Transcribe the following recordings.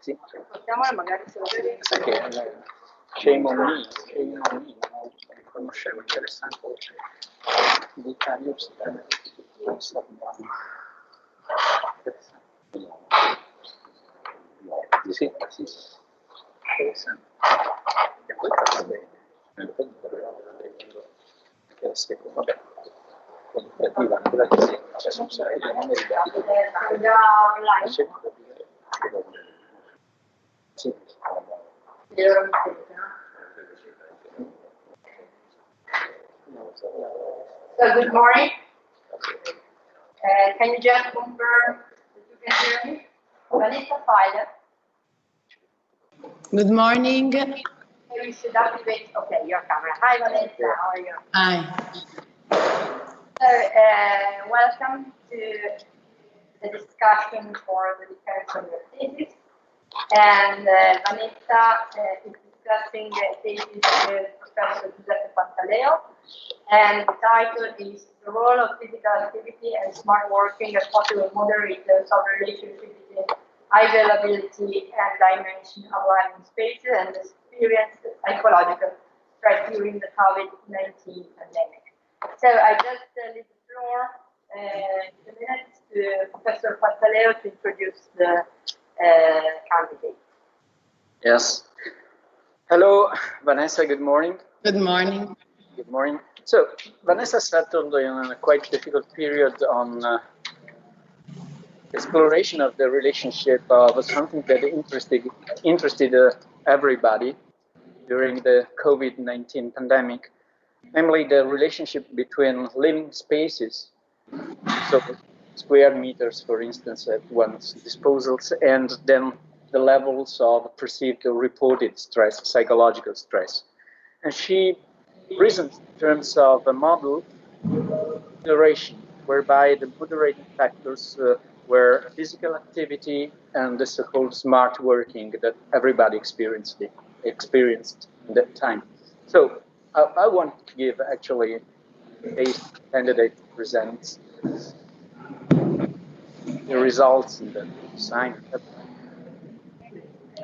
Sì. Magari se lo vedi. Shame on me, conoscevo, interessante. Vita-Salute. Sì, interessante. E poi va bene. Vabbè. Quella che sì, cioè sono sempre i numeri da online. Sì. So good morning. Can you just confirm that you can hear me? Vanessa File. Good morning. So you should activate, okay, your camera. Hi Vanessa, how are you? Hi. So welcome to the discussion for the defense of your thesis. And Vanessa is discussing the thesis with Professor Giuseppe Pantaleo, and the title is The Role of Physical Activity and Smart Working as Possible Moderators of Relationship between Availability and Dimension of Living Spaces and Experienced Psychological Stress during the COVID-19 pandemic. So I just leave the floor in a minute to Professor Pantaleo to introduce the candidate. Yes. Hello, Vanessa. Good morning. Good morning. Good morning. So, Vanessa settled in a quite difficult period on exploration of the relationship of something that interested everybody during the COVID-19 pandemic, namely the relationship between living spaces, so square meters, for instance, at one's disposals, and then the levels of perceived or reported stress, psychological stress. And she reasoned in terms of a model moderation, whereby the moderating factors were physical activity and the so-called smart working that everybody experienced in that time. So I want to give actually a candidate presents the results and the sign.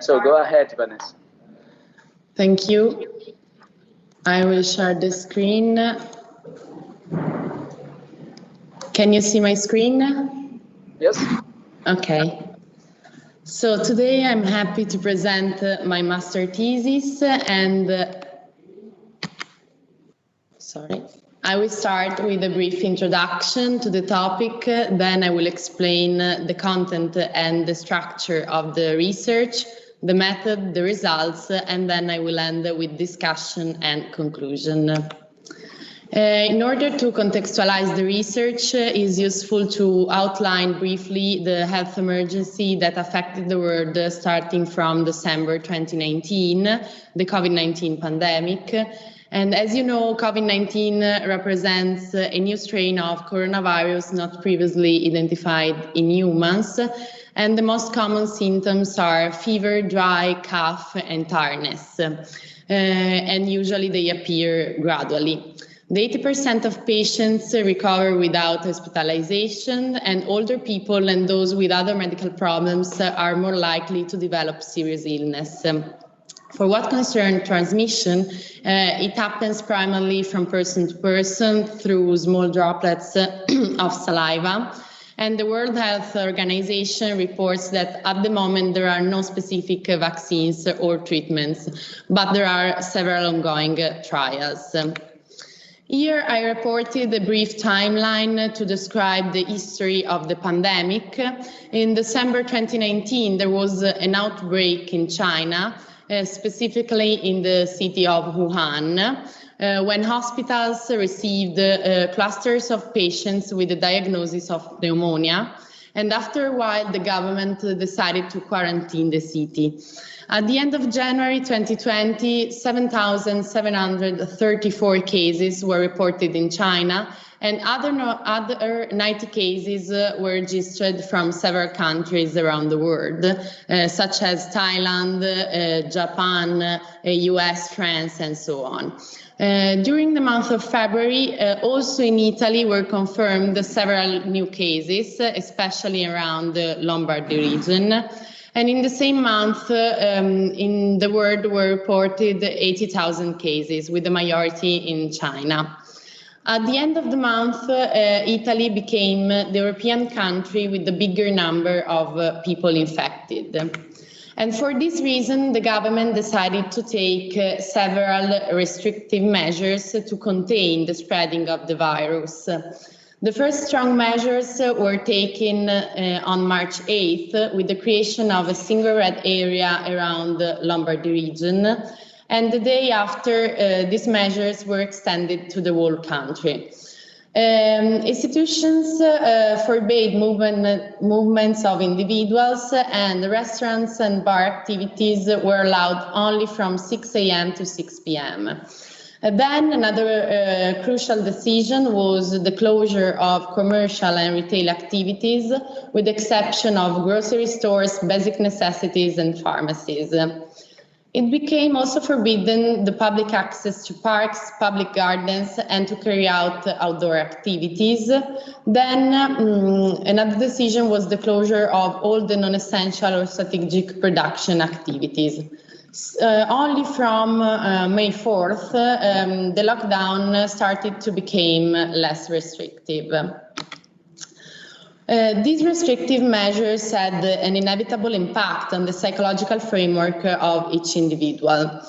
So go ahead, Vanessa. Thank you. I will share the screen. Can you see my screen? Yes. Okay. So today I'm happy to present my master thesis, and I will start with a brief introduction to the topic, then I will explain the content and the structure of the research, the method, the results, and then I will end with discussion and conclusion. In order to contextualize the research, it is useful to outline briefly the health emergency that affected the world starting from December 2019, the COVID-19 pandemic. And as you know, COVID-19 represents a new strain of coronavirus not previously identified in humans. And the most common symptoms are fever, dry cough, and tiredness. And usually they appear gradually. The 80% of patients recover without hospitalization, and older people and those with other medical problems are more likely to develop serious illness. For what concerns transmission, it happens primarily from person to person through small droplets of saliva. And the World Health Organization reports that at the moment there are no specific vaccines or treatments, but there are several ongoing trials. Here I reported a brief timeline to describe the history of the pandemic. In December 2019, there was an outbreak in China, specifically in the city of Wuhan, when hospitals received clusters of patients with a diagnosis of pneumonia. And after a while, the government decided to quarantine the city. At the end of January 2020, 7,734 cases were reported in China, and other 90 cases were registered from several countries around the world, such as Thailand, Japan, US, France, and so on. During the month of February, also in Italy were confirmed several new cases, especially around the Lombardy region. And in the same month, in the world were reported 80,000 cases, with the majority in China. At the end of the month, Italy became the European country with the bigger number of people infected. And for this reason, the government decided to take several restrictive measures to contain the spreading of the virus. The first strong measures were taken on March 8th with the creation of a single red area around the Lombardy region. And the day after, these measures were extended to the whole country. Institutions forbade movements of individuals, and restaurants and bar activities were allowed only from 6 a.m. to 6 p.m. Then another crucial decision was the closure of commercial and retail activities, with the exception of grocery stores, basic necessities, and pharmacies. It became also forbidden the public access to parks, public gardens, and to carry out outdoor activities. Then another decision was the closure of all the non-essential or strategic production activities. Only from May 4th, the lockdown started to become less restrictive. These restrictive measures had an inevitable impact on the psychological framework of each individual.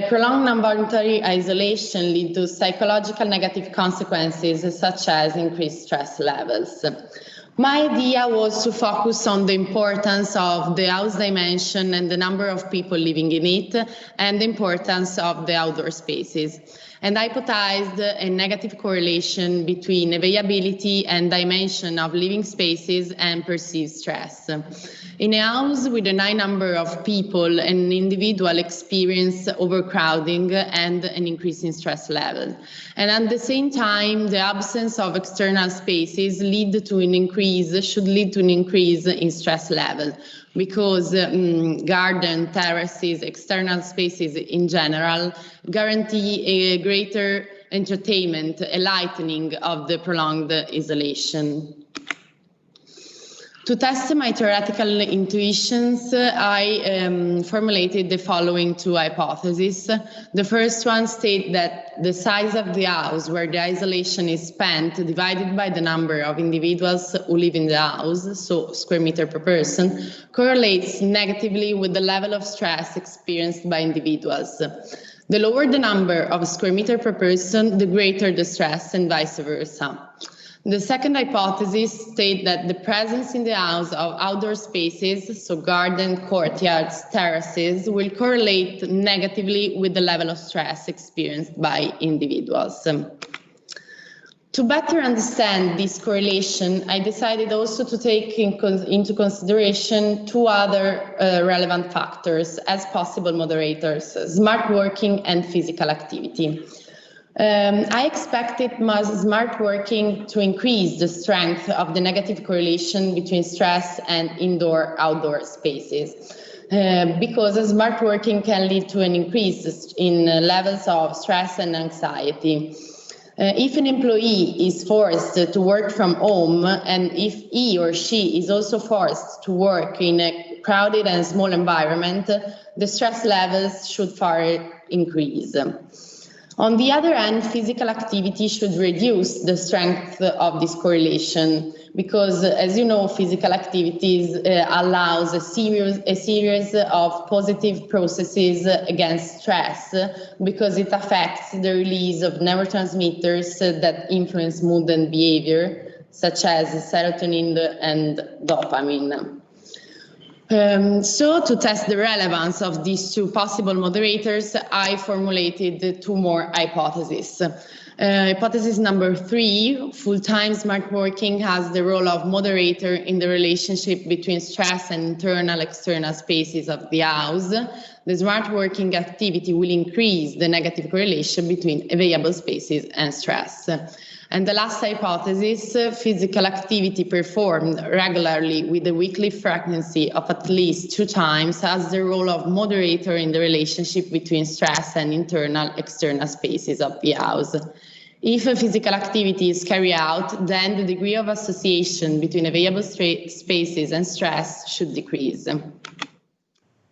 Prolonged involuntary isolation leads to psychological negative consequences, such as increased stress levels. My idea was to focus on the importance of the house dimension and the number of people living in it, and the importance of the outdoor spaces. And hypothesized a negative correlation between availability and dimension of living spaces and perceived stress. In a house with a high number of people, an individual experience overcrowding and an increase in stress level. And at the same time, the absence of external spaces should lead to an increase in stress level, because garden, terraces, external spaces in general guarantee a greater entertainment, a lightening of the prolonged isolation. To test my theoretical intuitions, I formulated the following two hypotheses. The first one states that the size of the house where the isolation is spent divided by the number of individuals who live in the house, so square meter per person, correlates negatively with the level of stress experienced by individuals. The lower the number of square meter per person, the greater the stress, and vice versa. The second hypothesis states that the presence in the house of outdoor spaces, so garden, courtyards, terraces, will correlate negatively with the level of stress experienced by individuals. To better understand this correlation, I decided also to take into consideration two other relevant factors as possible moderators: smart working and physical activity. I expected smart working to increase the strength of the negative correlation between stress and indoor-outdoor spaces, because smart working can lead to an increase in levels of stress and anxiety. If an employee is forced to work from home, and if he or she is also forced to work in a crowded and small environment, the stress levels should far increase. On the other hand, physical activity should reduce the strength of this correlation, because, as you know, physical activities allows a series of positive processes against stress, because it affects the release of neurotransmitters that influence mood and behavior, such as serotonin and dopamine. So, to test the relevance of these two possible moderators, I formulated two more hypotheses. Hypothesis number 3, full-time smart working has the role of moderator in the relationship between stress and internal-external spaces of the house. The smart working activity will increase the negative correlation between available spaces and stress. And the last hypothesis, physical activity performed regularly with a weekly frequency of at least 2 times has the role of moderator in the relationship between stress and internal-external spaces of the house. If a physical activity is carried out, then the degree of association between available spaces and stress should decrease.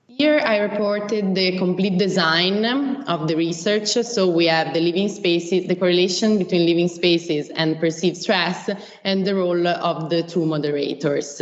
Here I reported the complete design of the research. So we have the living spaces, the correlation between living spaces and perceived stress, and the role of the 2 moderators.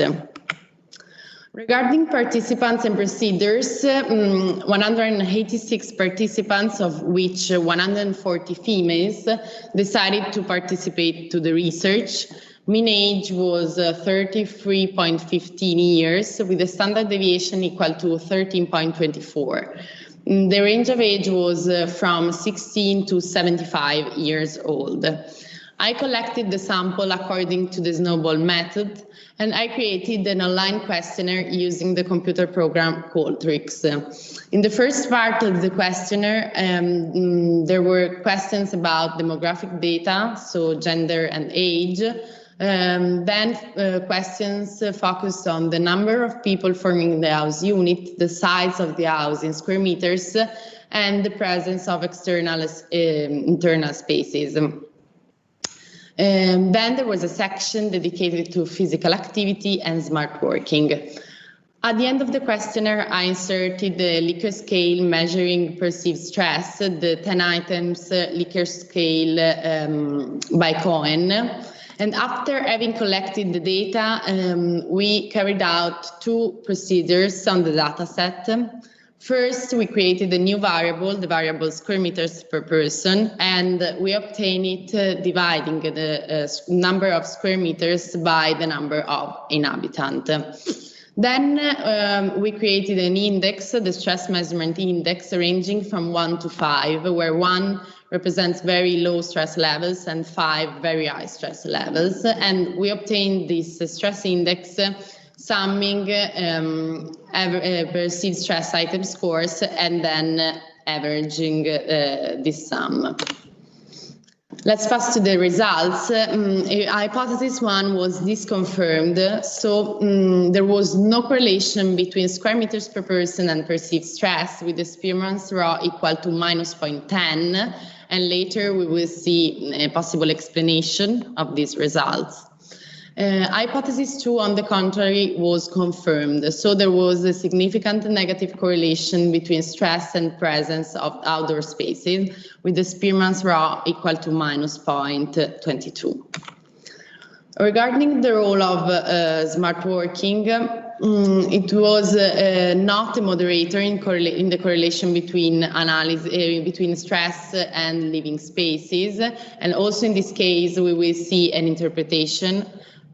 Regarding participants and procedures, 186 participants, of which 140 females, decided to participate to the research. Mean age was 33.15 years, with a standard deviation equal to 13.24. The range of age was from 16 to 75 years old. I collected the sample according to the snowball method, and I created an online questionnaire using the computer program Qualtrics. In the first part of the questionnaire, there were questions about demographic data, so gender and age. Then questions focused on the number of people forming the house unit, the size of the house in square meters, and the presence of external internal spaces. Then there was a section dedicated to physical activity and smart working. At the end of the questionnaire, I inserted the Likert scale measuring perceived stress, the 10 items Likert scale by Cohen. And after having collected the data, we carried out 2 procedures on the data set. First, we created a new variable, the variable square meters per person, and we obtained it dividing the number of square meters by the number of inhabitants. Then we created an index, the stress measurement index, ranging from 1 to 5, where 1 represents very low stress levels and 5 very high stress levels. And we obtained this stress index summing perceived stress item scores and then averaging this sum. Let's pass to the results. Hypothesis 1 was disconfirmed. So there was no correlation between square meters per person and perceived stress, with the Spearman's law equal to -0.10. And later we will see a possible explanation of these results. Hypothesis 2, on the contrary, was confirmed. So there was a significant negative correlation between stress and presence of outdoor spaces, with the Spearman's law equal to -0.22. Regarding the role of smart working, it was not a moderator in the correlation between between stress and living spaces. And also in this case, we will see an interpretation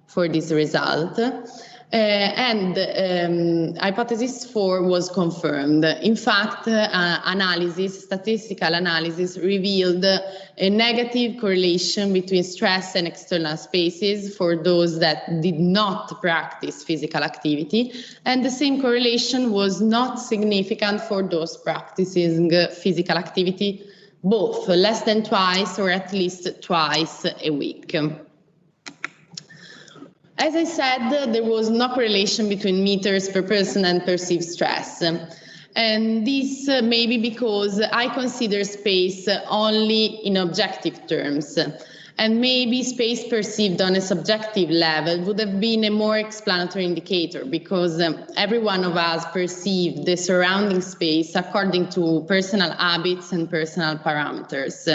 for this result. Hypothesis 4 was confirmed. In fact, statistical analysis revealed a negative correlation between stress and external spaces for those that did not practice physical activity, and the same correlation was not significant for those practicing physical activity, both less than twice or at least twice a week. As I said, there was no correlation between meters per person and perceived stress. And this may be because I consider space only in objective terms. And maybe space perceived on a subjective level would have been a more explanatory indicator, because every one of us perceived the surrounding space according to personal habits and personal parameters.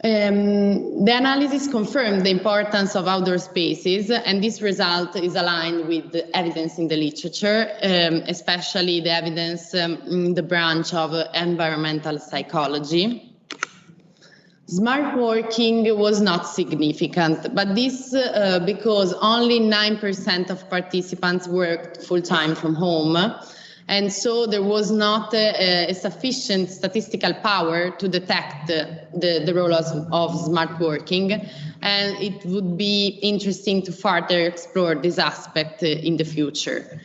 The analysis confirmed the importance of outdoor spaces, and this result is aligned with the evidence in the literature, especially the evidence in the branch of environmental psychology. Smart working was not significant, but this because only 9% of participants worked full-time from home, And so there was not a sufficient statistical power to detect the role of smart working. And it would be interesting to further explore this aspect in the future.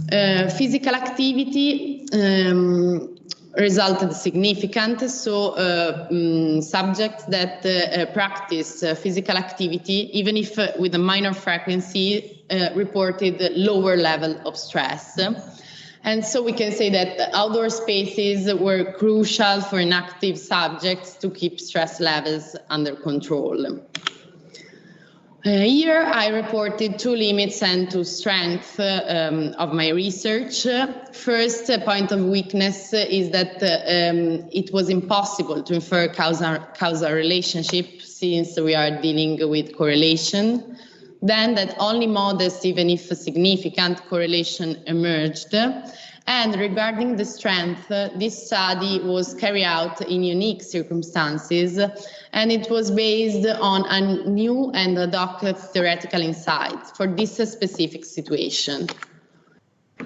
Physical activity resulted significant. So subjects that practice physical activity, even if with a minor frequency, reported lower level of stress. And so we can say that outdoor spaces were crucial for inactive subjects to keep stress levels under control. Here I reported two limits and two strengths of my research. First point of weakness is that it was impossible to infer causal relationship since we are dealing with correlation. Then that only modest, even if significant, correlation emerged. And regarding the strength, this study was carried out in unique circumstances, and it was based on a new and ad hoc theoretical insights for this specific situation.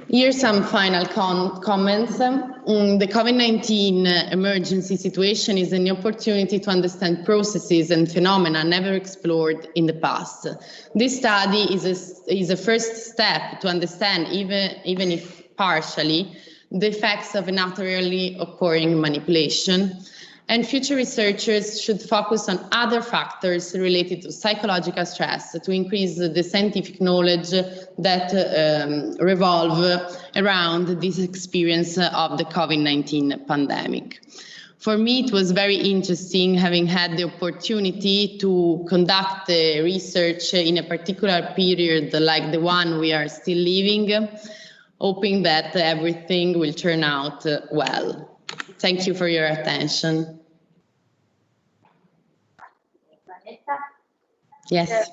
Here's some final comments. The COVID-19 emergency situation is an opportunity to understand processes and phenomena never explored in the past. This study is a first step to understand, even if partially, the effects of naturally occurring manipulation. And future researchers should focus on other factors related to psychological stress to increase the scientific knowledge that revolve around this experience of the COVID-19 pandemic. For me, it was very interesting having had the opportunity to conduct research in a particular period like the one we are still living, hoping that everything will turn out well. Thank you for your attention. Yes.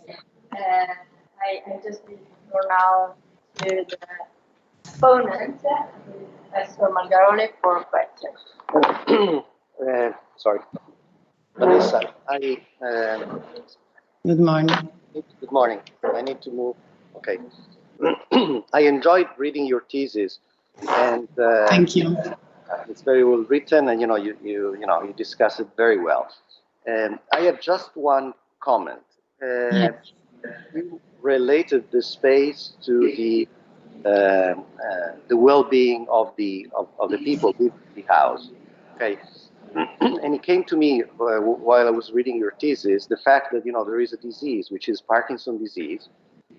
I just give the floor now to the opponent, Professor Margarone, for questions. Sorry. Vanessa, Good morning. Good morning. I need to move. Okay. I enjoyed reading your thesis, and Thank you. it's very well written, and you discuss it very well. And I have just one comment. Yes. You related the space to the well-being of the people in the house. Okay. And it came to me while I was reading your thesis, the fact that there is a disease which is Parkinson's disease,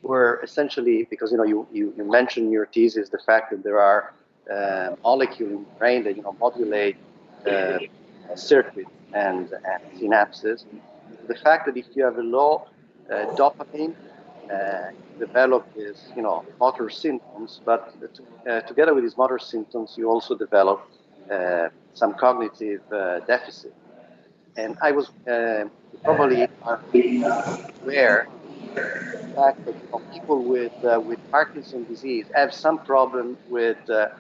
where essentially, because you mentioned in your thesis the fact that there are molecules in the brain that modulate circuits and synapses. The fact that if you have a low dopamine, develop these motor symptoms, but together with these motor symptoms, you also develop some cognitive deficit. And I was probably are aware of the fact that people with Parkinson's disease have some problem with the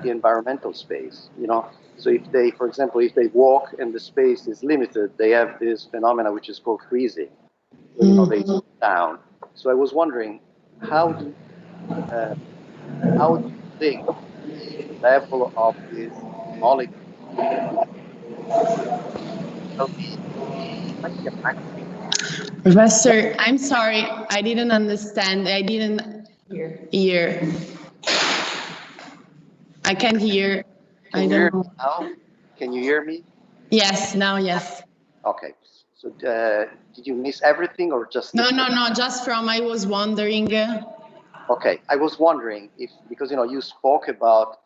environmental space. So if they, for example, if they walk and the space is limited, they have this phenomena which is called freezing. So, they slow down. So I was wondering, how do you think the level of this molecule will be Professor, I'm sorry, I didn't understand. I didn't hear. I can't hear. I don't know. Now? Can you hear me? Yes, now yes. Okay. So did you miss everything or just? No, just from I was wondering. Okay, I was wondering if, because you spoke about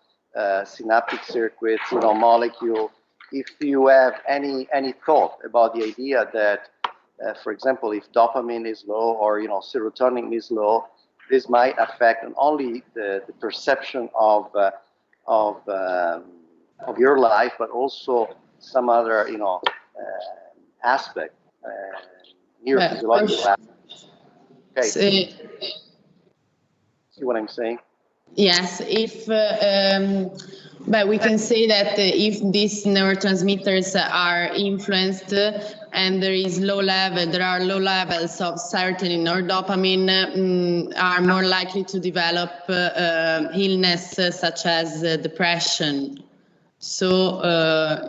synaptic circuits, molecule, if you have any thought about the idea that, for example, if dopamine is low or serotonin is low, this might affect not only the perception of your life, but also some other aspect, neurophysiological aspect. Okay. See what I'm saying? Yes, if but we can say that if these neurotransmitters are influenced and there are low levels of serotonin or dopamine, are more likely to develop illness such as depression. So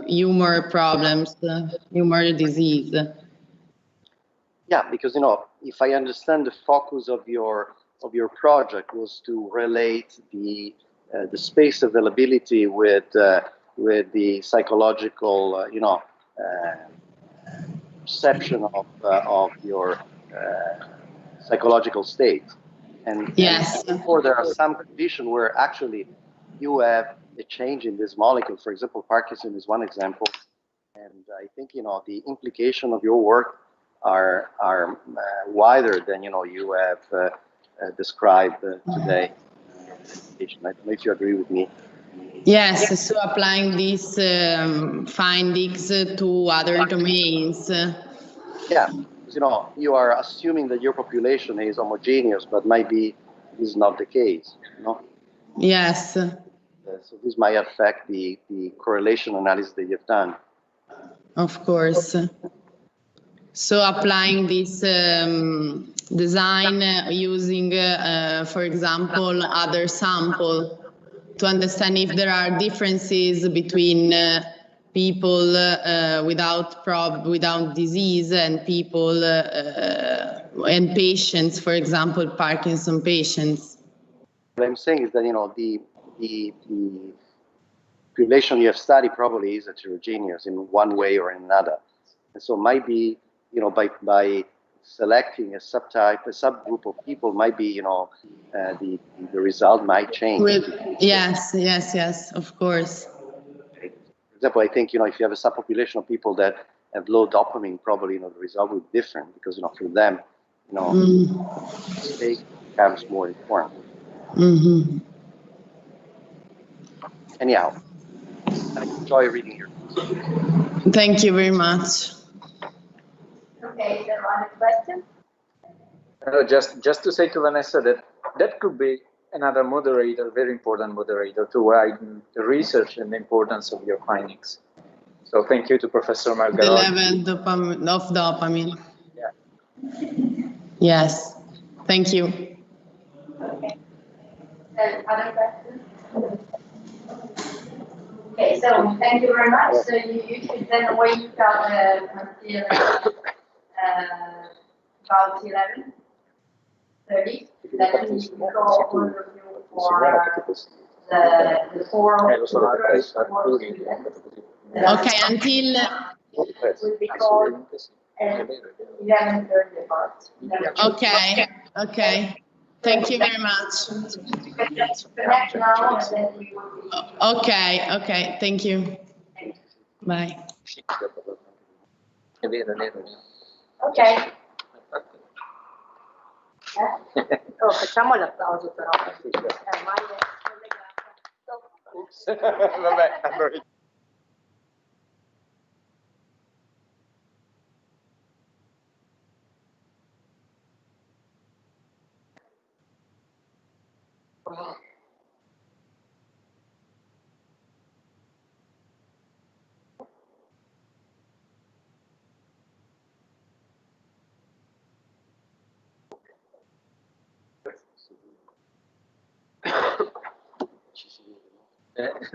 humor problems, humor disease. Yeah, because if I understand, the focus of your project was to relate the space availability with the psychological perception of your psychological state, and Yes. therefore there are some conditions where actually you have a change in this molecule. For example, Parkinson is one example, and I think the implication of your work are wider than you have described today. I don't know if you agree with me. Yes, so applying these findings to other domains. Yeah, because you are assuming that your population is homogeneous, but maybe this is not the case. Yes. So this might affect the correlation analysis that you've done. Of course. So applying this design using, for example, other sample to understand if there are differences between people without disease and people and patients, for example, Parkinson patients. What I'm saying is that the population you have studied probably is heterogeneous in one way or another, and so might be by selecting a subgroup of people, might be the result might change. Yes, of course. For example, I think if you have a subpopulation of people that have low dopamine, probably the result will be different, because for them state becomes more informed. Mm-hmm. Anyhow, I enjoy reading your books. Thank you very much. Okay, so other question? Just to say to Vanessa that could be another moderator, very important moderator, to widen the research and the importance of your findings. So thank you to Professor Margarot. The level of dopamine. Yeah. Yes. Thank you. Okay. Other questions? Okay, so thank you very much. So you should then wait until about 11:30. That we go overview for the four students. Okay, until will be called at 11:30 about. Okay. Thank you very much. Connect now, and then we will be. Okay. Thank you. Bye. Ok. Oh, facciamo l'applauso però. Ormai è collegata. Vabbè, allora.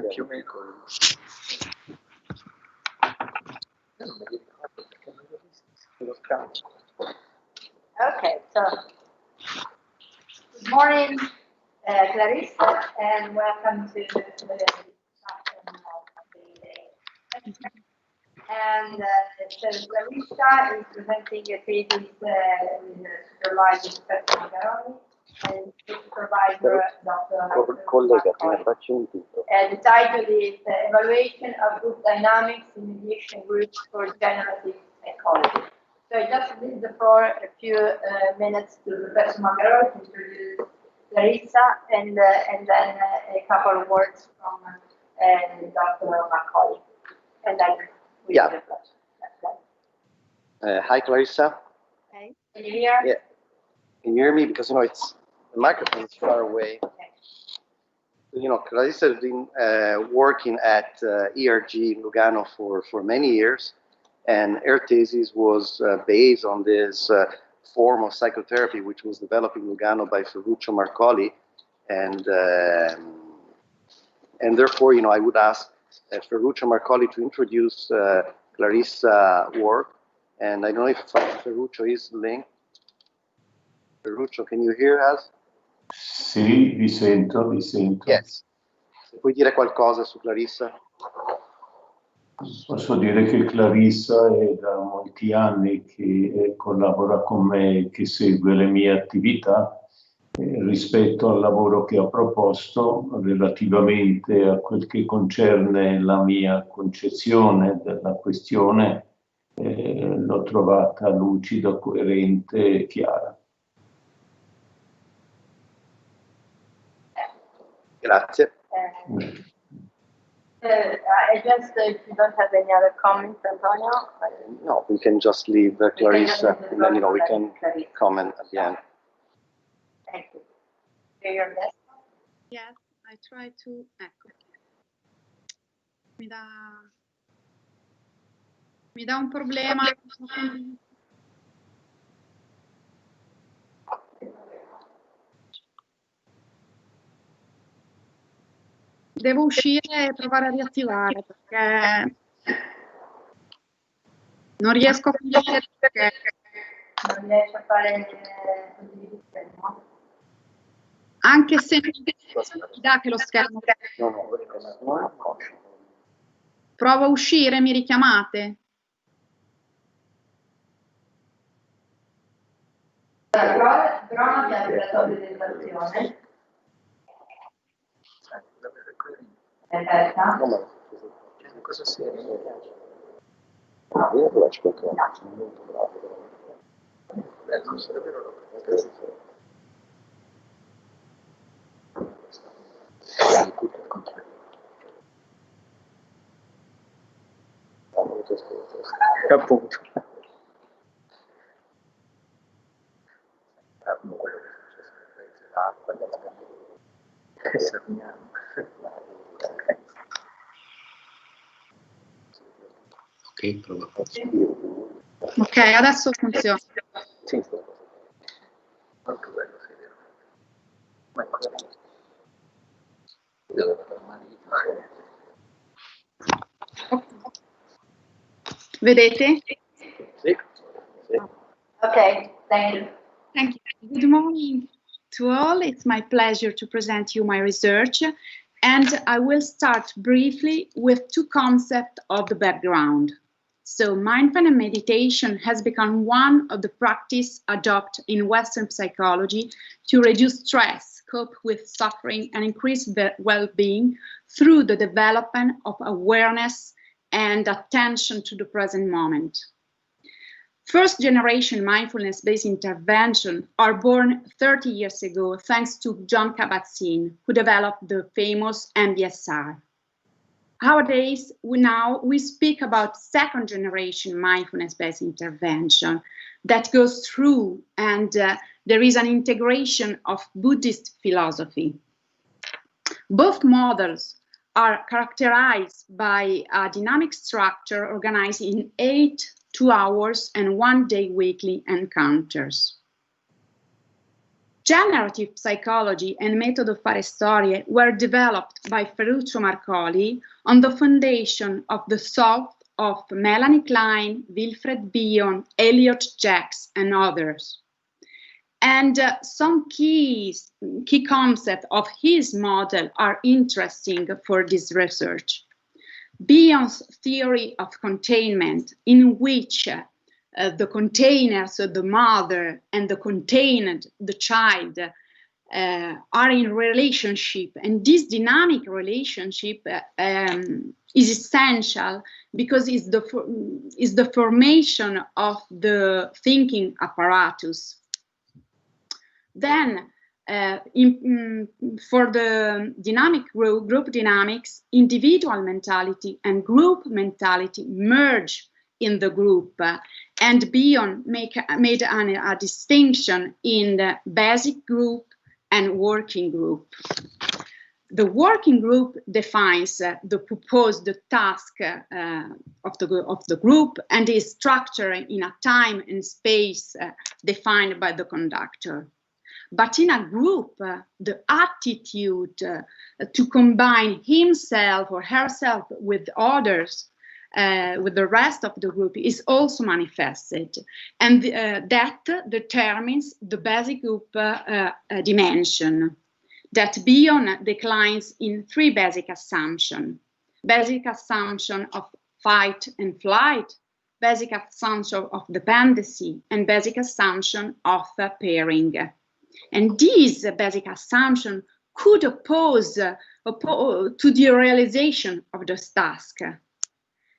Più o meno. Okay, so good morning, Clarissa, and welcome to the discussion of the day. And so Clarissa is presenting a thesis with supervisor Professor Margarot and supervisor Dr. And the title is Evaluation of Group Dynamics in Mediation Groups for Generative Ecology. So I just leave the floor a few minutes to Professor Margarot to introduce Clarissa, and then a couple of words from Dr. Macaulay. And then we Yeah. Hi, Clarissa. Okay. Can you hear? Yeah. Can you hear me? Because it's the microphone is far away. Okay. You know, Clarissa has been working at ERG in Lugano for many years, and her thesis was based on this form of psychotherapy which was developed in Lugano by Ferruccio Marcoli, and therefore, you know, I would ask Ferruccio Marcoli to introduce Clarissa's work, and I don't know if Ferruccio is linked. Ferruccio, can you hear us? Sì, vi sento, vi sento. Yes. Se puoi dire qualcosa su Clarissa? Posso dire che Clarissa è da molti anni che collabora con me, che segue le mie attività rispetto al lavoro che ha proposto relativamente a quel che concerne la mia concezione della questione. L'ho trovata lucida, coerente e chiara. Grazie. I just, if you don't have any other comments, Antonio? No, we can just leave Clarissa, and then, you know, we can comment at the end. Thank you. Do your best. Yes, I try to. Ecco. Mi dà un problema. Devo uscire e provare a riattivare perché non riesco a vedere perché Non riesce a fare condivisione, no? anche se mi dà che lo schermo. Provo a uscire, mi richiamate? Allora, prova di aprire la presentazione. Aspetta. Cosa sia? Io lo faccio perché sono molto bravo. Non sarebbe appunto. Ok, adesso funziona. Sì. Molto bello, sì, vero. Ma cosa? Vedete? Sì. Okay, thank you. Thank you. Good morning to all. It's my pleasure to present you my research, and I will start briefly with two concepts of the background. So mindfulness meditation has become one of the practices adopted in Western psychology to reduce stress, cope with suffering, and increase well-being through the development of awareness and attention to the present moment. First-generation mindfulness-based interventions are born 30 years ago thanks to John Kabat-Zinn, who developed the famous MBSR. Nowadays, we speak about second-generation mindfulness-based intervention that goes through, and there is an integration of Buddhist philosophy. Both models are characterized by a dynamic structure organized in 8 2-hour and 1-day weekly encounters. Generative psychology and method of fare storie were developed by Ferruccio Marcoli on the foundation of the thought of Melanie Klein, Wilfred Bion, Elliot Jacks, and others. And some key concepts of his model are interesting for this research. Bion's theory of containment, in which the container, so the mother, and the contained, the child, are in relationship, and this dynamic relationship is essential because it's the formation of the thinking apparatus. Then, for the dynamic group dynamics, individual mentality and group mentality merge in the group, and Bion made a distinction in the basic group and working group. The working group defines the proposed task of the group and is structured in a time and space defined by the conductor. But in a group, the attitude to combine himself or herself with others, with the rest of the group, is also manifested, and that determines the basic group dimension. That Bion declines in three basic assumptions: basic assumption of fight and flight, basic assumption of dependency, and basic assumption of pairing. And these basic assumptions could oppose to the realization of this task.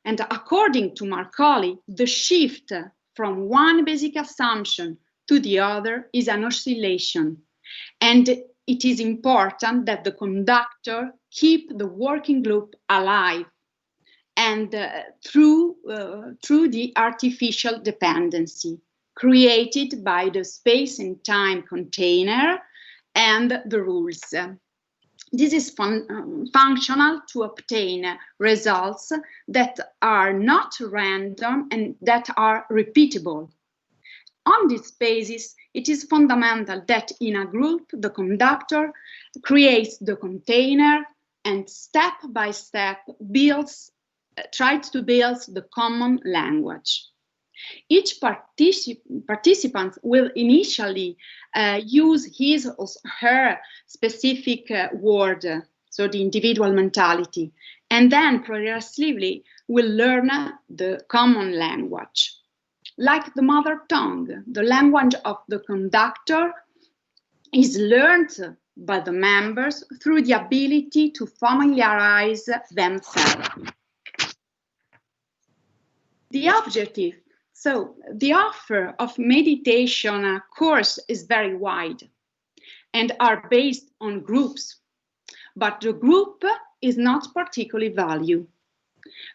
And according to Marcoli, the shift from one basic assumption to the other is an oscillation. And it is important that the conductor keep the working group alive and through the artificial dependency created by the space and time container and the rules. This is functional to obtain results that are not random and that are repeatable. On this basis, it is fundamental that in a group, the conductor creates the container and step by step tries to build the common language. Each participant will initially use his or her specific word, so the individual mentality, and then progressively will learn the common language. Like the mother tongue, the language of the conductor is learned by the members through the ability to familiarize themselves. The objective. So the offer of meditation course is very wide and are based on groups, but the group is not particularly valued.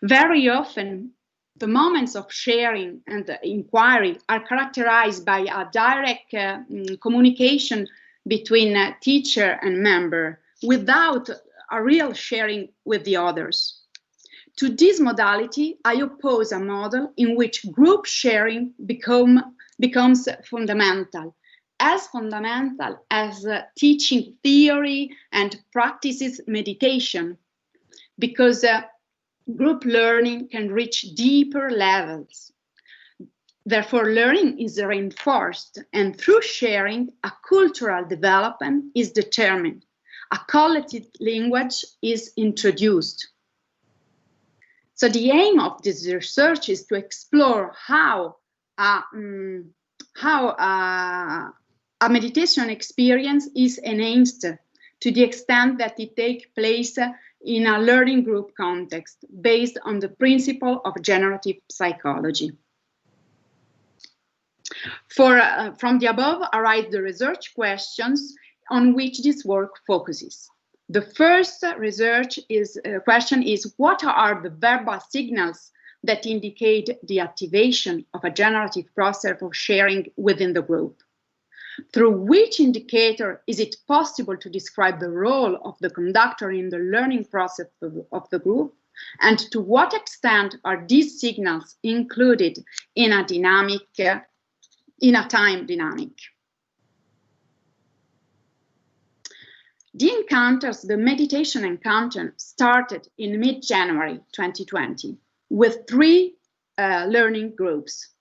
Very often, the moments of sharing and inquiry are characterized by a direct communication between teacher and member without a real sharing with the others. To this modality, I oppose a model in which group sharing becomes fundamental as teaching theory and practices meditation, because group learning can reach deeper levels. Therefore, learning is reinforced, and through sharing, a cultural development is determined. A collective language is introduced. So the aim of this research is to explore how a meditation experience is enhanced to the extent that it takes place in a learning group context based on the principle of generative psychology. From the above arise the research questions on which this work focuses. The first research question is, what are the verbal signals that indicate the activation of a generative process of sharing within the group? Through which indicator is it possible to describe the role of the conductor in the learning process of the group? And to what extent are these signals included in a time dynamic? The meditation encounter started in mid-January 2020 with 3 learning groups.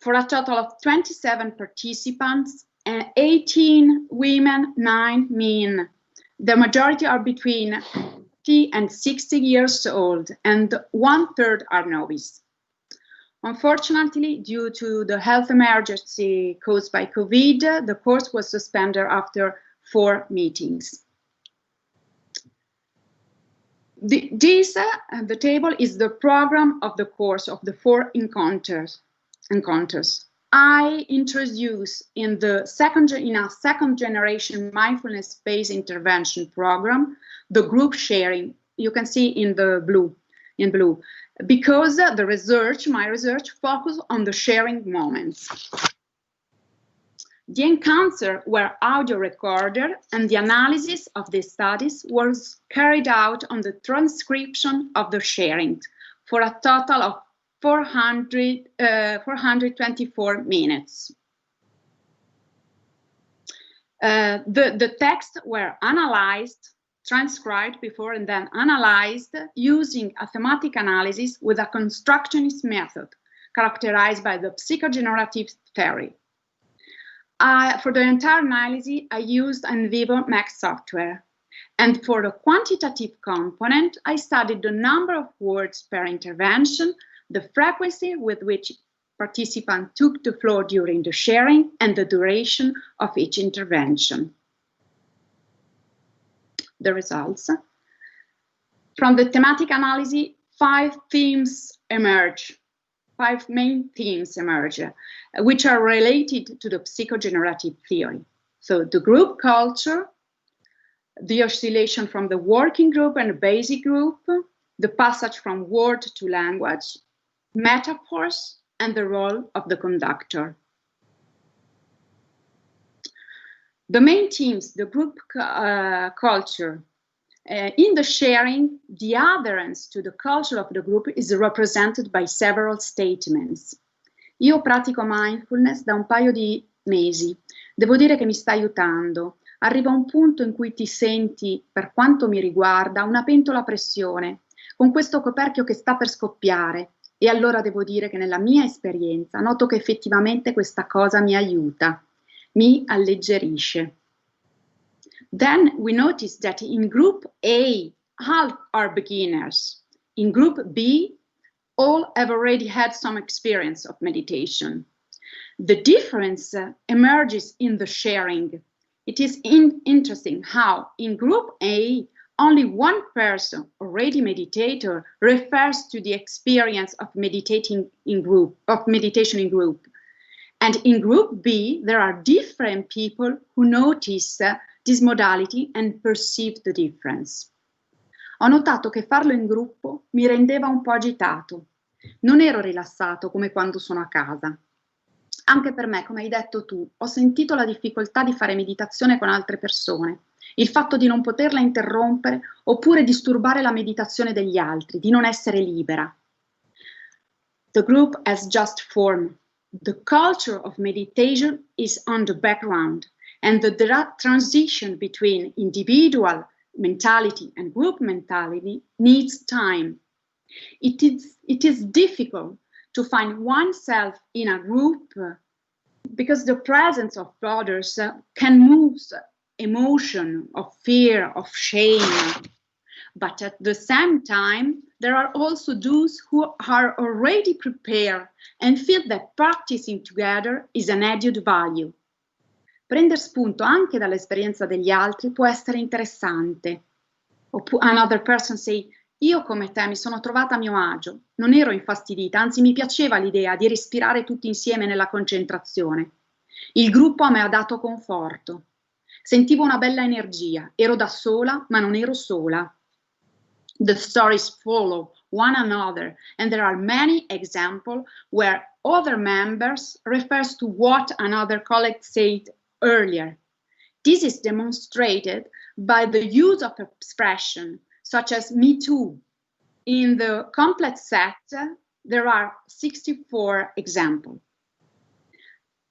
For a total of 27 participants, 18 women, 9 men. The majority are between 50 and 60 years old, and 1/3 are novice. Unfortunately, due to the health emergency caused by COVID, the course was suspended after 4 meetings. The table is the program of the course of the 4 encounters. I introduce in a second generation mindfulness-based intervention program the group sharing. You can see in blue, because my research focus on the sharing moments. The encounters were audio recorded, and the analysis of the studies was carried out on the transcription of the sharing for a total of 424 minutes. The texts were analyzed, transcribed before and then analyzed using a thematic analysis with a constructionist method characterized by the psychogenerative theory. For the entire analysis, I used NVivo Max software. And for the quantitative component, I studied the number of words per intervention, the frequency with which participants took the floor during the sharing, and the duration of each intervention. The results. From the thematic analysis, 5 main themes emerge, which are related to the psychogenerative theory. So the group culture, the oscillation from the working group and the basic group, the passage from word to language, metaphors, and the role of the conductor. The main themes, the group culture. In the sharing, the adherence to the culture of the group is represented by several statements. Io pratico mindfulness da un paio di mesi. Devo dire che mi sta aiutando. Arriva un punto in cui ti senti, per quanto mi riguarda, una pentola a pressione, con questo coperchio che sta per scoppiare. E allora devo dire che nella mia esperienza noto che effettivamente questa cosa mi aiuta, mi alleggerisce. Then we notice that in group A, half are beginners. In group B, all have already had some experience of meditation. The difference emerges in the sharing. It is interesting how in group A, only one person, already meditator, refers to the experience of meditation in group. And in group B, there are different people who notice this modality and perceive the difference. Ho notato che farlo in gruppo mi rendeva un po' agitato. Non ero rilassato come quando sono a casa. Anche per me, come hai detto tu, ho sentito la difficoltà di fare meditazione con altre persone. Il fatto di non poterla interrompere oppure disturbare la meditazione degli altri, di non essere libera. The group has just formed. The culture of meditation is on the background, and the transition between individual mentality and group mentality needs time. It is difficult to find oneself in a group because the presence of others can move emotion of fear, of shame. But at the same time, there are also those who are already prepared and feel that practicing together is an added value. Prendere spunto anche dall'esperienza degli altri può essere interessante. Another person say, io come te mi sono trovata a mio agio, non ero infastidita, anzi mi piaceva l'idea di respirare tutti insieme nella concentrazione. Il gruppo mi ha dato conforto. Sentivo una bella energia, ero da sola, ma non ero sola. The stories follow one another, and there are many examples where other members refers to what another colleague said earlier. This is demonstrated by the use of expression, such as me too. In the complete set, there are 64 examples.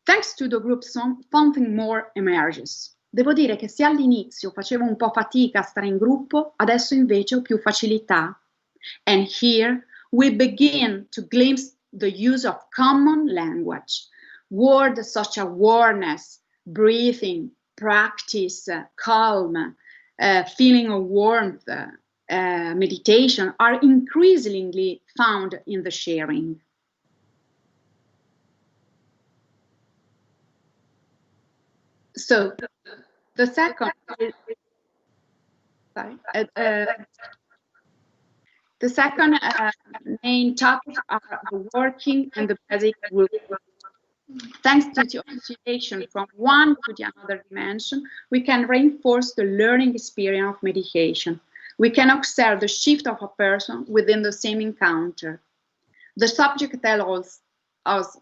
Thanks to the group, something more emerges. Devo dire che se all'inizio facevo un po' fatica a stare in gruppo, adesso invece ho più facilità. And here we begin to glimpse the use of common language. Words such as awareness, breathing, practice, calm, feeling of warmth, meditation are increasingly found in the sharing. So the second is, the second main topic are the working and the basic group. Thanks to the oscillation from one to the other dimension, we can reinforce the learning experience of meditation. We can observe the shift of a person within the same encounter. The subject tells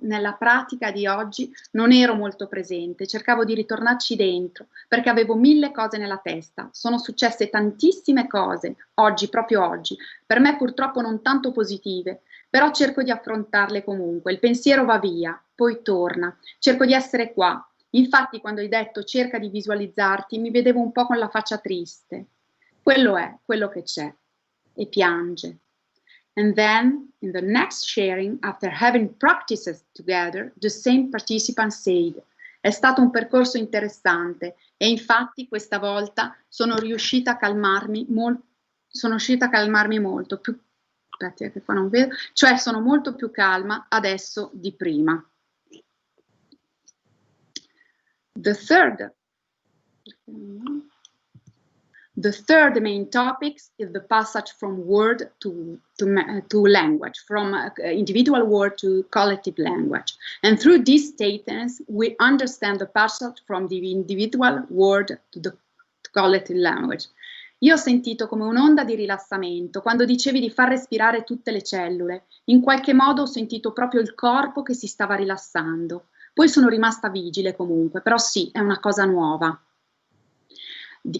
nella pratica di oggi non ero molto presente, cercavo di ritornarci dentro perché avevo 1000 cose nella testa. Sono successe tantissime cose oggi, proprio oggi, per me purtroppo non tanto positive, però cerco di affrontarle comunque. Il pensiero va via, poi torna, cerco di essere qua. Infatti quando hai detto cerca di visualizzarti, mi vedevo un po' con la faccia triste. Quello è quello che c'è, e piange. And then, in the next sharing, after having practiced together, the same participant said, è stato un percorso interessante e infatti questa volta sono riuscita a calmarmi molto, più, aspetti che qua non vedo, cioè sono molto più calma adesso di prima. The third main topic is the passage from word to language, from individual word to collective language. And through these statements, we understand the passage from the individual word to the collective language. Io ho sentito come un'onda di rilassamento quando dicevi di far respirare tutte le cellule. In qualche modo ho sentito proprio il corpo che si stava rilassando. Poi sono rimasta vigile comunque, però sì, è una cosa nuova.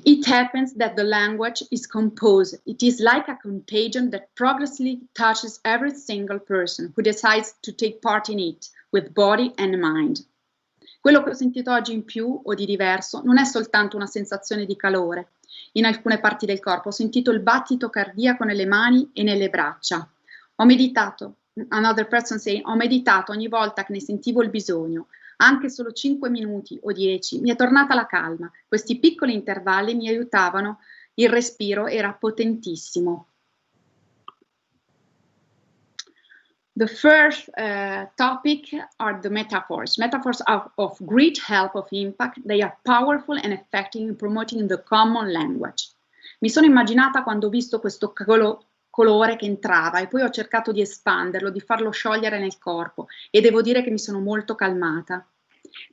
It happens that the language is composed. It is like a contagion that progressively touches every single person who decides to take part in it, with body and mind. Quello che ho sentito oggi in più o di diverso non è soltanto una sensazione di calore. In alcune parti del corpo ho sentito il battito cardiaco nelle mani e nelle braccia. Ho meditato, another person saying, ho meditato ogni volta che ne sentivo il bisogno. Anche solo 5 minuti o 10, mi è tornata la calma. Questi piccoli intervalli mi aiutavano, il respiro era potentissimo. The first topic are the metaphors. Metaphors are of great help, of impact. They are powerful and effective in promoting the common language. Mi sono immaginata quando ho visto questo colore che entrava e poi ho cercato di espanderlo, di farlo sciogliere nel corpo e devo dire che mi sono molto calmata.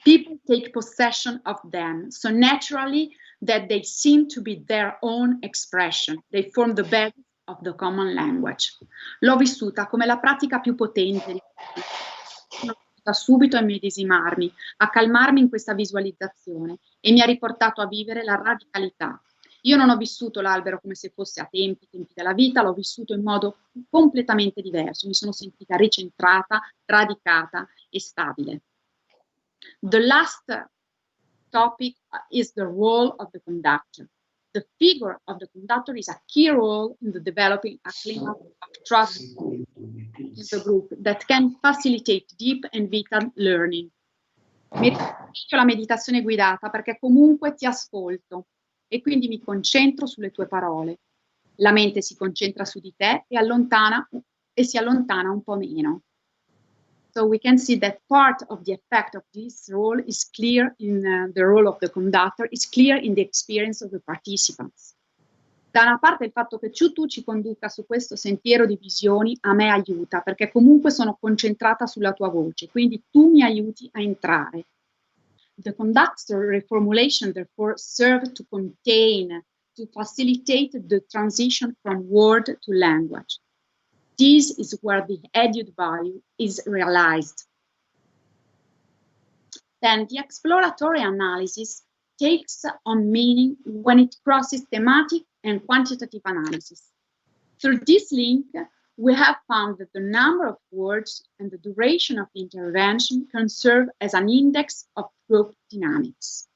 People take possession of them so naturally that they seem to be their own expression. They form the basis of the common language. L'ho vissuta come la pratica più potente. Sono riuscita subito a immedesimarmi, a calmarmi in questa visualizzazione e mi ha riportato a vivere la radicalità. Io non ho vissuto l'albero come se fosse a tempi della vita, l'ho vissuto in modo completamente diverso, mi sono sentita ricentrata, radicata e stabile. The last topic is the role of the conductor. The figure of the conductor is a key role in the developing a climate of trust in the group that can facilitate deep and vital learning. Mi riferisco alla meditazione guidata perché comunque ti ascolto e quindi mi concentro sulle tue parole. La mente si concentra su di te e si allontana un po' meno. So we can see that part of the effect of this role is clear in the role of the conductor, is clear in the experience of the participants. Da una parte il fatto che tu ci conduca su questo sentiero di visioni a me aiuta, perché comunque sono concentrata sulla tua voce, quindi tu mi aiuti a entrare. The conductor reformulation therefore serve to contain, to facilitate the transition from word to language. This is where the added value is realized. Then the exploratory analysis takes on meaning when it crosses thematic and quantitative analysis. Through this link, we have found that the number of words and the duration of the intervention can serve as an index of group dynamics.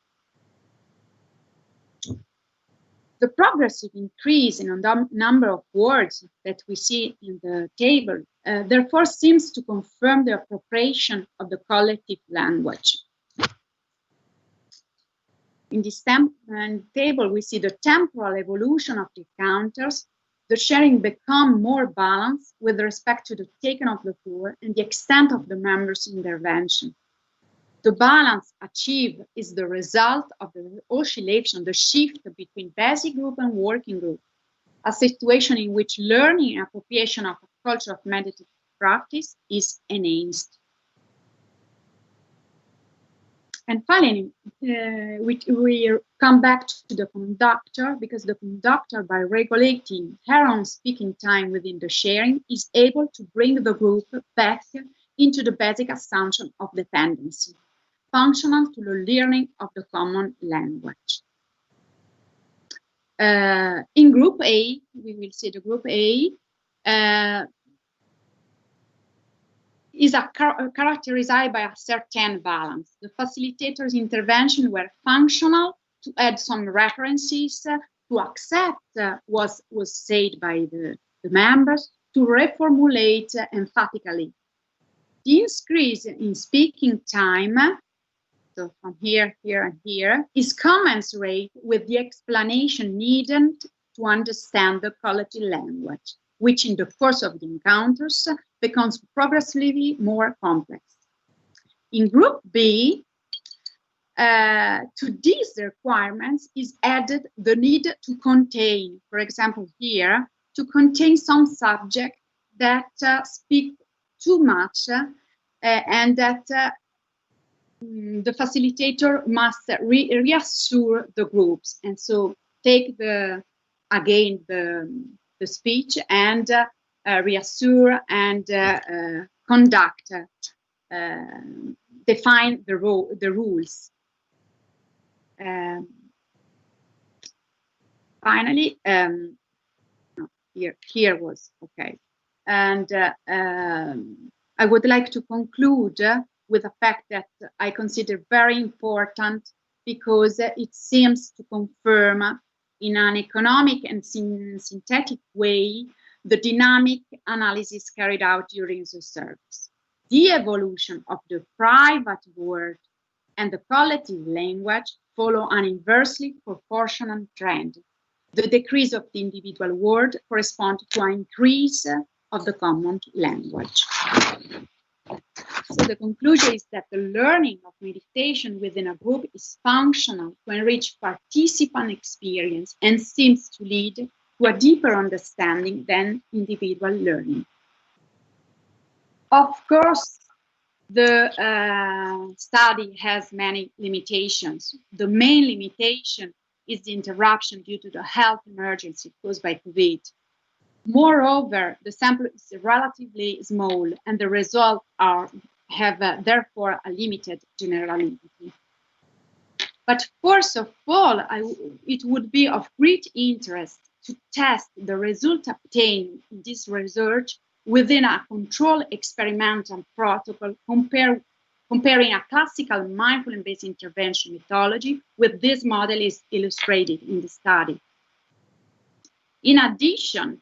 The progressive increase in the number of words that we see in the table therefore seems to confirm the appropriation of the collective language. In this table, we see the temporal evolution of the encounters, the sharing become more balanced with respect to the taking of the tour and the extent of the members' intervention. The balance achieved is the result of the oscillation, the shift between basic group and working group, a situation in which learning and appropriation of a culture of meditative practice is enhanced. And finally, we come back to the conductor, because the conductor, by regulating her own speaking time within the sharing, is able to bring the group back into the basic assumption of dependency, functional to the learning of the common language. In Group A, we will see the Group A is characterized by a certain balance. The facilitator's intervention were functional to add some references, to accept what was said by the members, to reformulate emphatically. The increase in speaking time, so from here, here, and here, is commensurate with the explanation needed to understand the collective language, which in the course of the encounters becomes progressively more complex. In Group B, to these requirements is added the need to contain, for example here, to contain some subject that speak too much and that the facilitator must reassure the groups, and so take the speech and reassure and conduct, define the rules. Finally, here was okay, and I would like to conclude with a fact that I consider very important, because it seems to confirm in an economic and synthetic way the dynamic analysis carried out during the service. The evolution of the private word and the collective language follow an inversely proportional trend. The decrease of the individual word corresponds to an increase of the common language. So the conclusion is that the learning of meditation within a group is functional to enrich participant experience and seems to lead to a deeper understanding than individual learning. Of course, the study has many limitations. The main limitation is the interruption due to the health emergency caused by COVID. Moreover, the sample is relatively small and the results have therefore a limited generality. But first of all, it would be of great interest to test the result obtained in this research within a controlled experimental protocol, comparing a classical mindfulness-based intervention methodology with this model is illustrated in the study. In addition,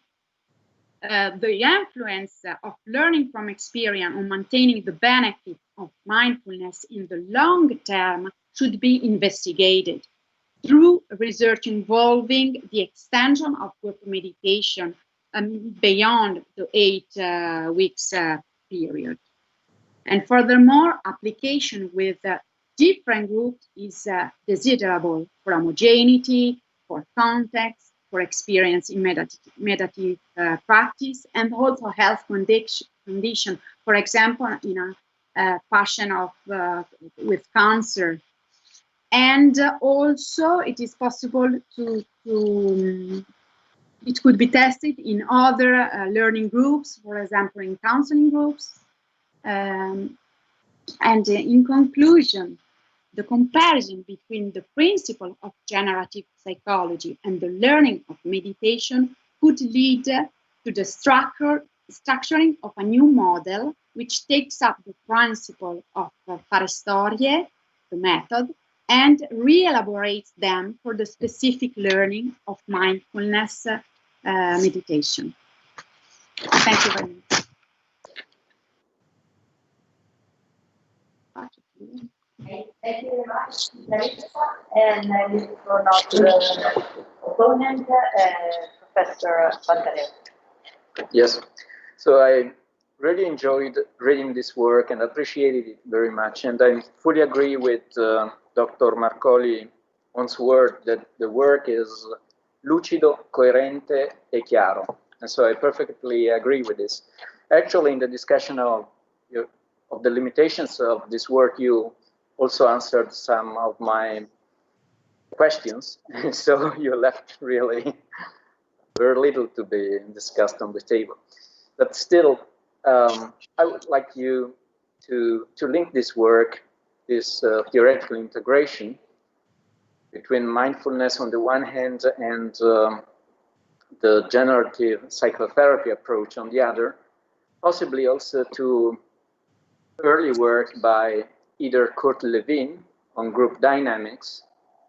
the influence of learning from experience on maintaining the benefit of mindfulness in the long term should be investigated through research involving the extension of group meditation beyond the 8 weeks period. And furthermore, application with different groups is desirable for homogeneity, for context, for experience in meditative practice, and also health condition. For example, in a patient with cancer. And also it is possible it could be tested in other learning groups, for example, in counseling groups. And in conclusion, the comparison between the principle of generative psychology and the learning of meditation could lead to the structuring of a new model, which takes up the principle of fare storie, the method, and re-elaborates them for the specific learning of mindfulness meditation. Thank you very much. Thank you very much, Larissa. And this is for our opponent, Professor Pantaleo. Yes, so I really enjoyed reading this work and appreciated it very much. And I fully agree with Dr. Marcoli's word that the work is lucido, coerente, e chiaro. And so I perfectly agree with this. Actually, in the discussion of the limitations of this work, you also answered some of my questions. So you left really very little to be discussed on the table. But still, I would like you to link this work, this theoretical integration between mindfulness on the one hand and the generative psychotherapy approach on the other, possibly also to early work by either Kurt Lewin on group dynamics,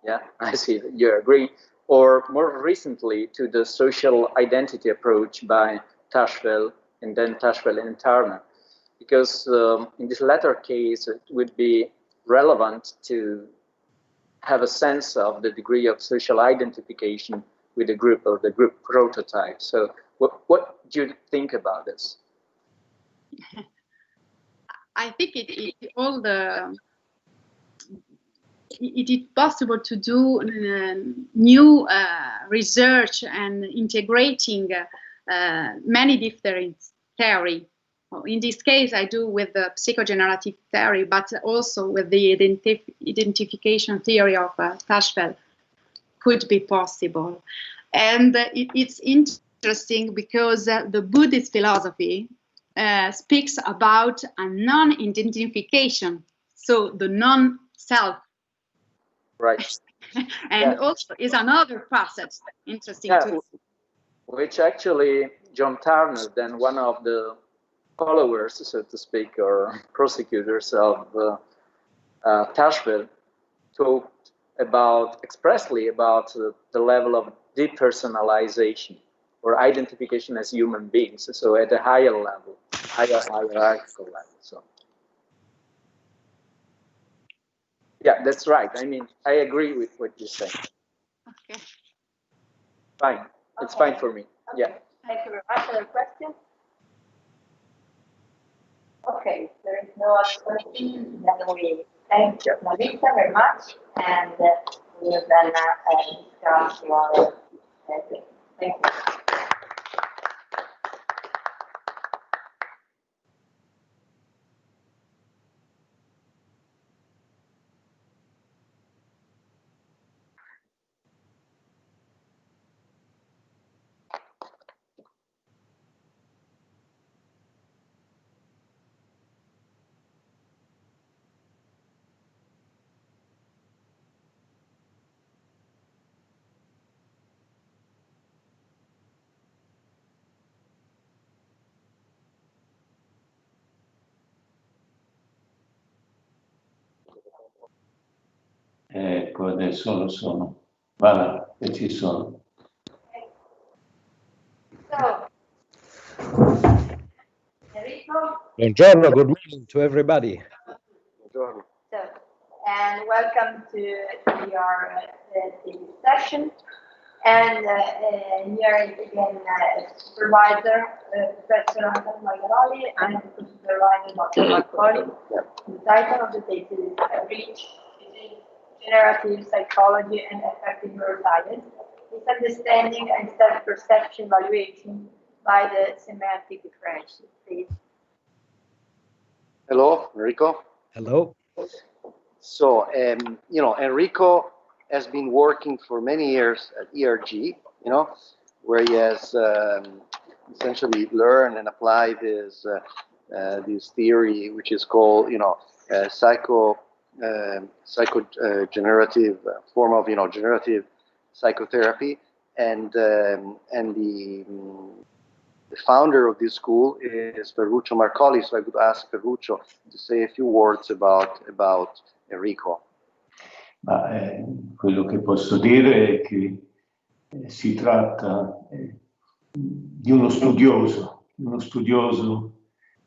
yeah, I see that you agree, or more recently to the social identity approach by Tashfel and then Tashfel and Turner. Because in this latter case, it would be relevant to have a sense of the degree of social identification with the group or the group prototype. So what do you think about this? I think it is possible to do new research and integrating many different theory. In this case, I do with the psychogenerative theory, but also with the identification theory of Tashfel could be possible. And it's interesting because the Buddhist philosophy speaks about a non-identification, so the non-self. Right. And also is another facet interesting too. Which actually John Turner, then one of the followers, so to speak, or prosecutors of Tashfel, talked about expressly about the level of depersonalization or identification as human beings, so at a higher level, hierarchical level. So yeah, that's right. I mean, I agree with what you say. Okay. Fine. It's fine for me. Okay. Yeah. Thank you very much. Other questions? Okay, there is no other question. Then we thank Marita very much, and we will then discuss your thank you. Ecco, adesso lo sono. Voilà, che ci sono. So, Enrico. Buongiorno, good morning to everybody. So, and welcome to your session. And here is again supervisor, Professor Antonio Magaroli, and supervisor Dr. Marcoli. The title of the thesis is A Bridge Between Generative Psychology and Effective Neuroscience, Misunderstanding and Self-Perception Evaluation by the Semantic Differential. Please. Hello, Enrico. Hello. So, you know, Enrico has been working for many years at ERG, you know, where he has essentially learned and applied his this theory, which is called, you know, psychogenerative form of, you know, generative psychotherapy, and the founder of this school is Ferruccio Marcoli. So I would ask Ferruccio to say a few words about Enrico. Ma quello che posso dire è che si tratta di uno studioso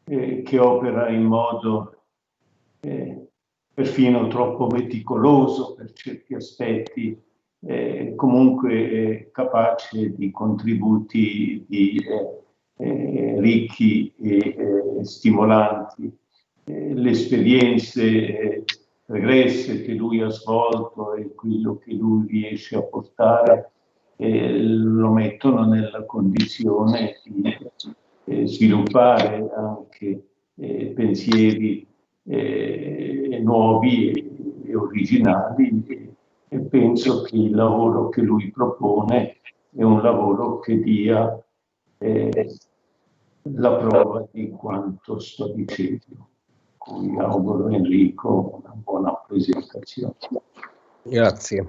che opera in modo perfino troppo meticoloso per certi aspetti, comunque capace di contributi ricchi e stimolanti. Le esperienze regresse che lui ha svolto e quello che lui riesce a portare lo mettono nella condizione di sviluppare anche pensieri nuovi e originali, e penso che il lavoro che lui propone è un lavoro che dia la prova di quanto sto dicendo. cui auguro Enrico una buona presentazione. Grazie.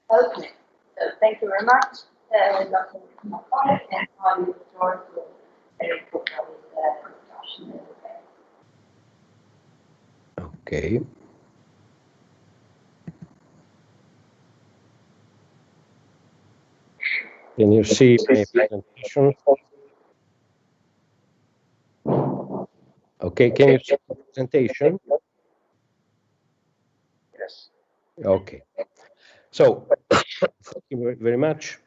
Okay, so thank you very much, Dr. Macaulay, and I look forward to Enrico for his discussion. Okay. Can you see my presentation? Okay, can you see the presentation? Yes. Okay. So, thank you very much.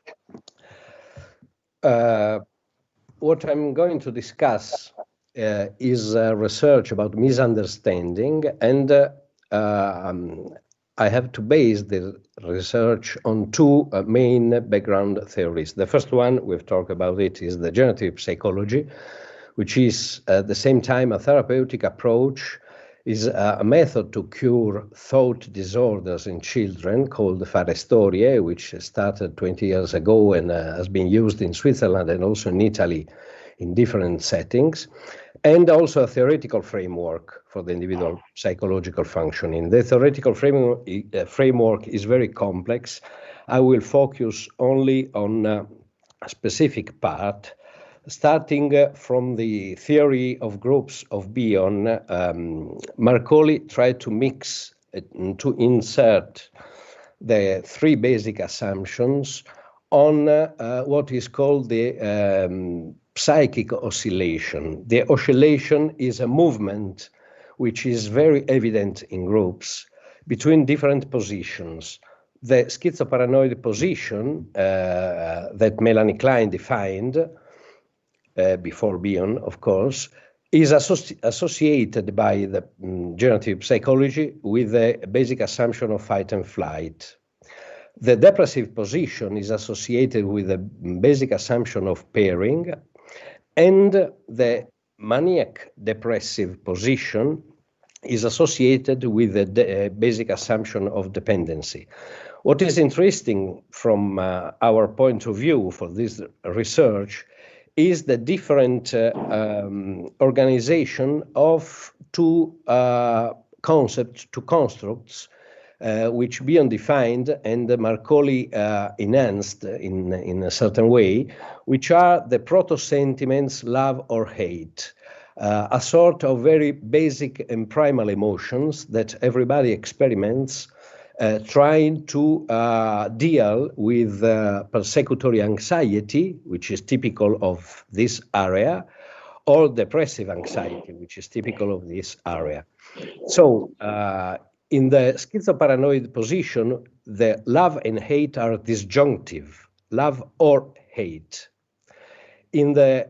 What I'm going to discuss is research about misunderstanding, and I have to base the research on two main background theories. The first one, we've talked about it, is the generative psychology, which is at the same time a therapeutic approach, is a method to cure thought disorders in children called Fare Storie, which started 20 years ago and has been used in Switzerland and also in Italy in different settings, and also a theoretical framework for the individual psychological functioning. The theoretical framework is very complex. I will focus only on a specific part. Starting from the theory of groups of Bion, Marcoli tried to mix, to insert the three basic assumptions on what is called the psychic oscillation. The oscillation is a movement which is very evident in groups between different positions. The schizoparanoid position that Melanie Klein defined before Bion, of course, is associated by the generative psychology with the basic assumption of fight and flight. The depressive position is associated with the basic assumption of pairing, and the maniac depressive position is associated with the basic assumption of dependency. What is interesting from our point of view for this research is the different organization of two concepts, two constructs, which Bion defined and Marcoli enhanced in a certain way, which are the proto-sentiments, love or hate, a sort of very basic and primal emotions that everybody experiments, trying to deal with persecutory anxiety, which is typical of this area, or depressive anxiety, which is typical of this area. So, in the schizoparanoid position, the love and hate are disjunctive, love or hate. In the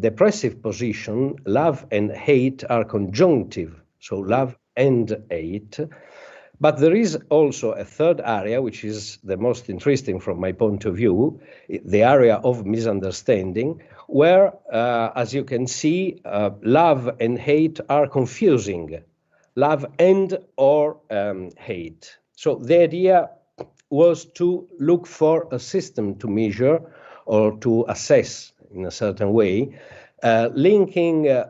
depressive position, love and hate are conjunctive, so love and hate. But there is also a third area, which is the most interesting from my point of view, the area of misunderstanding, where, as you can see, love and hate are confusing, love and or hate. So the idea was to look for a system to measure or to assess in a certain way, linking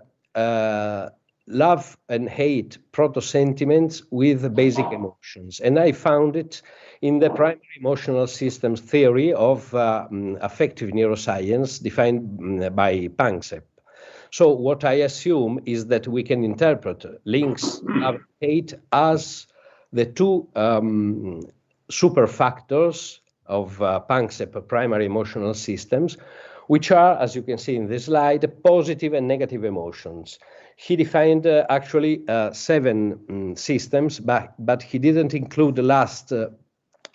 love and hate proto-sentiments with basic emotions. And I found it in the primary emotional systems theory of affective neuroscience defined by Panksepp. So what I assume is that we can interpret links love and hate as the two super factors of Panksepp primary emotional systems, which are, as you can see in this slide, positive and negative emotions. He defined actually 7 systems, but he didn't include the last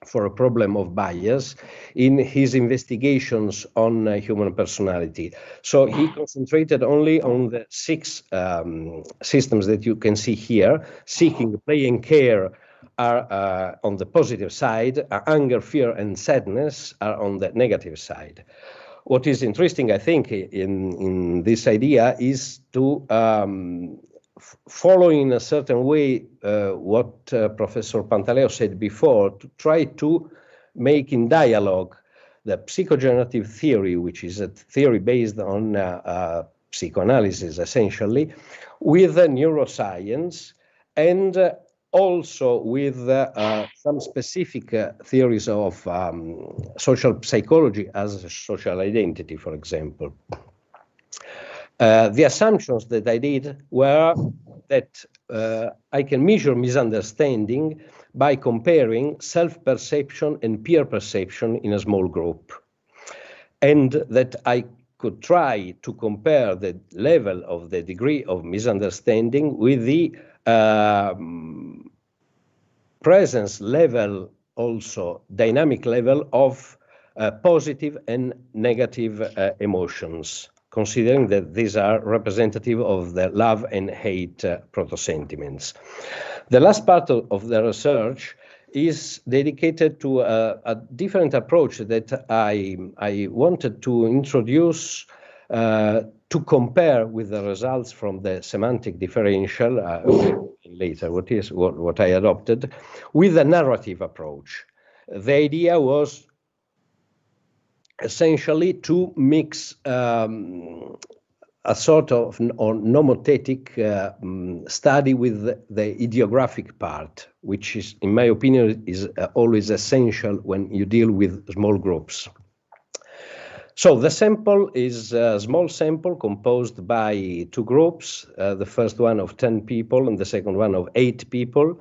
for a problem of bias in his investigations on human personality. So he concentrated only on the 6 systems that you can see here. Seeking, play, and care are on the positive side. Anger, fear, and sadness are on the negative side. What is interesting, I think, in this idea is to follow in a certain way what Professor Pantaleo said before, to try to make in dialogue the psychogenerative theory, which is a theory based on psychoanalysis essentially, with neuroscience, and also with some specific theories of social psychology as social identity, for example. The assumptions that I did were that I can measure misunderstanding by comparing self-perception and peer perception in a small group, and that I could try to compare the level of the degree of misunderstanding with the presence level, also dynamic level of positive and negative emotions, considering that these are representative of the love and hate proto-sentiments. The last part of the research is dedicated to a different approach that I wanted to introduce to compare with the results from the semantic differential, later what I adopted, with a narrative approach. The idea was essentially to mix a sort of nomothetic study with the ideographic part, which is, in my opinion, is always essential when you deal with small groups. So the sample is a small sample composed by two groups, the first one of 10 people and the second one of 8 people,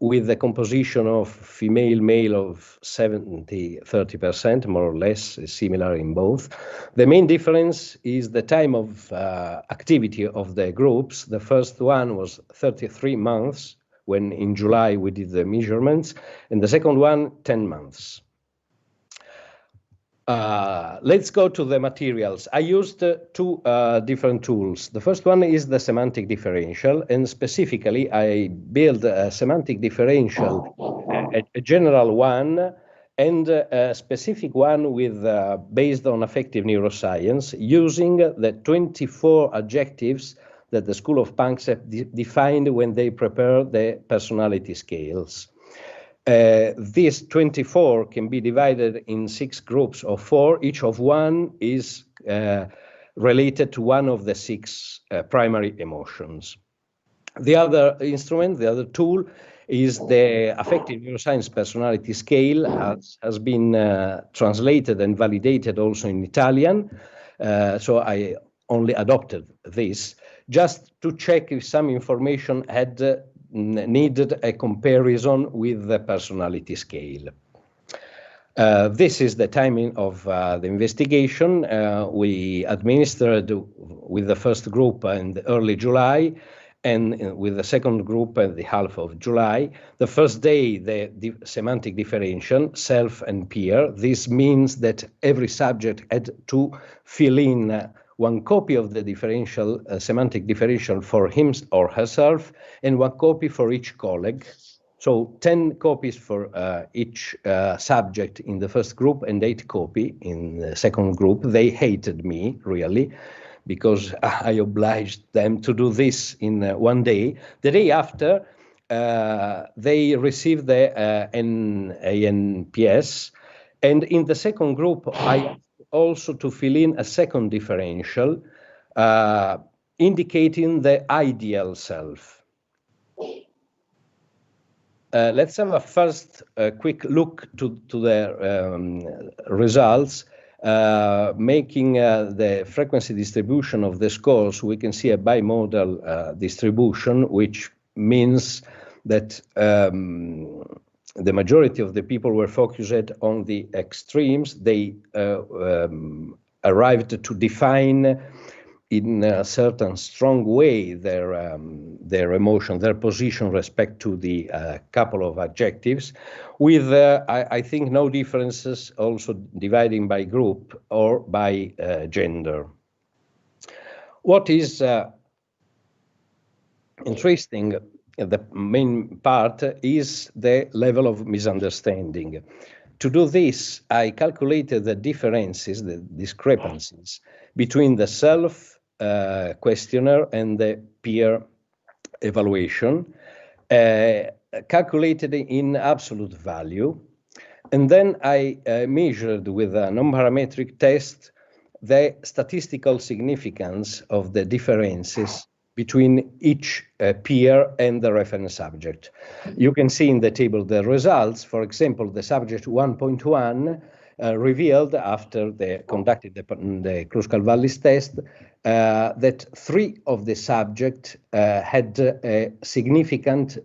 with a composition of female-male of 70-30%, more or less, similar in both. The main difference is the time of activity of the groups. The first one was 33 months, when in July we did the measurements, and the second one, 10 months. Let's go to the materials. I used two different tools. The first one is the semantic differential, and specifically I built a semantic differential, a general one, and a specific one with based on affective neuroscience, using the 24 adjectives that the School of Panksepp defined when they prepare the personality scales. These 24 can be divided in 6 groups of 4, each of one is related to one of the 6 primary emotions. The other instrument, the other tool, is the affective neuroscience personality scale, has been translated and validated also in Italian. So I only adopted this just to check if some information had needed a comparison with the personality scale. This is the timing of the investigation. We administered with the first group in early July, and with the second group at the half of July. The first day, the semantic differential, self and peer. This means that every subject had to fill in one copy of the differential, semantic differential for him or herself, and one copy for each colleague. So 10 copies for each subject in the first group and 8 copies in the second group. They hated me, really, because I obliged them to do this in one day. The day after, they received the ANPS, and in the second group, I also to fill in a second differential, indicating the ideal self. Let's have a first quick look to the results, making the frequency distribution of the scores. We can see a bimodal distribution, which means that the majority of the people were focused on the extremes. They arrived to define in a certain strong way their emotion, their position respect to the couple of adjectives, with I think no differences also dividing by group or by gender. What is interesting, the main part, is the level of misunderstanding. To do this, I calculated the differences, the discrepancies between the self questionnaire and the peer evaluation, calculated in absolute value. And then I measured with a non-parametric test the statistical significance of the differences between each peer and the reference subject. You can see in the table the results. For example, the subject 1.1 revealed after they conducted the Kruskal-Wallis test that 3 of the subjects had a significant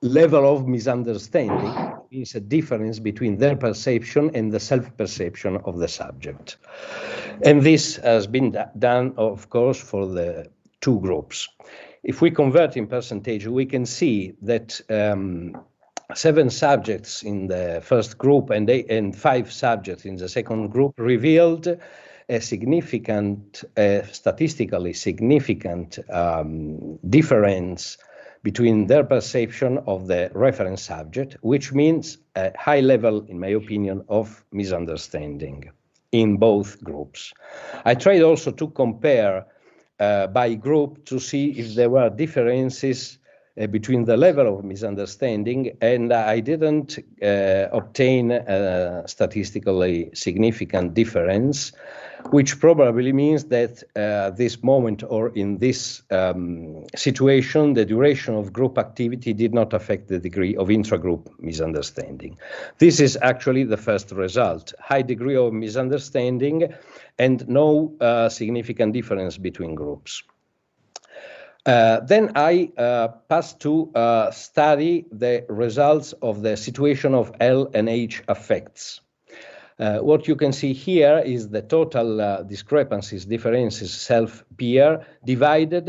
level of misunderstanding, is a difference between their perception and the self-perception of the subject. And this has been done, of course, for the 2 groups. If we convert in percentage, we can see that 7 subjects in the first group and 5 subjects in the second group revealed a significant, statistically significant difference between their perception of the reference subject, which means a high level, in my opinion, of misunderstanding in both groups. I tried also to compare by group to see if there were differences between the level of misunderstanding, and I didn't obtain a statistically significant difference, which probably means that this moment or in this situation, the duration of group activity did not affect the degree of intragroup misunderstanding. This is actually the first result: high degree of misunderstanding and no significant difference between groups. Then I passed to study the results of the situation of L and H affects. What you can see here is the total discrepancies, differences, self-peer, divided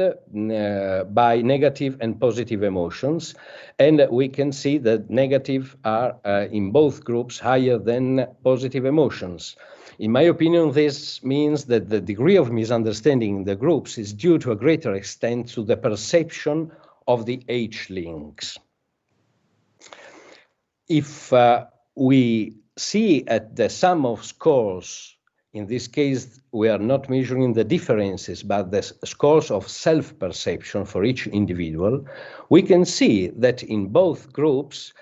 by negative and positive emotions. And we can see that negative are in both groups higher than positive emotions. In my opinion, this means that the degree of misunderstanding in the groups is due to a greater extent to the perception of the H links. If we see at the sum of scores, in this case, we are not measuring the differences, but the scores of self-perception for each individual, we can see that in both groups,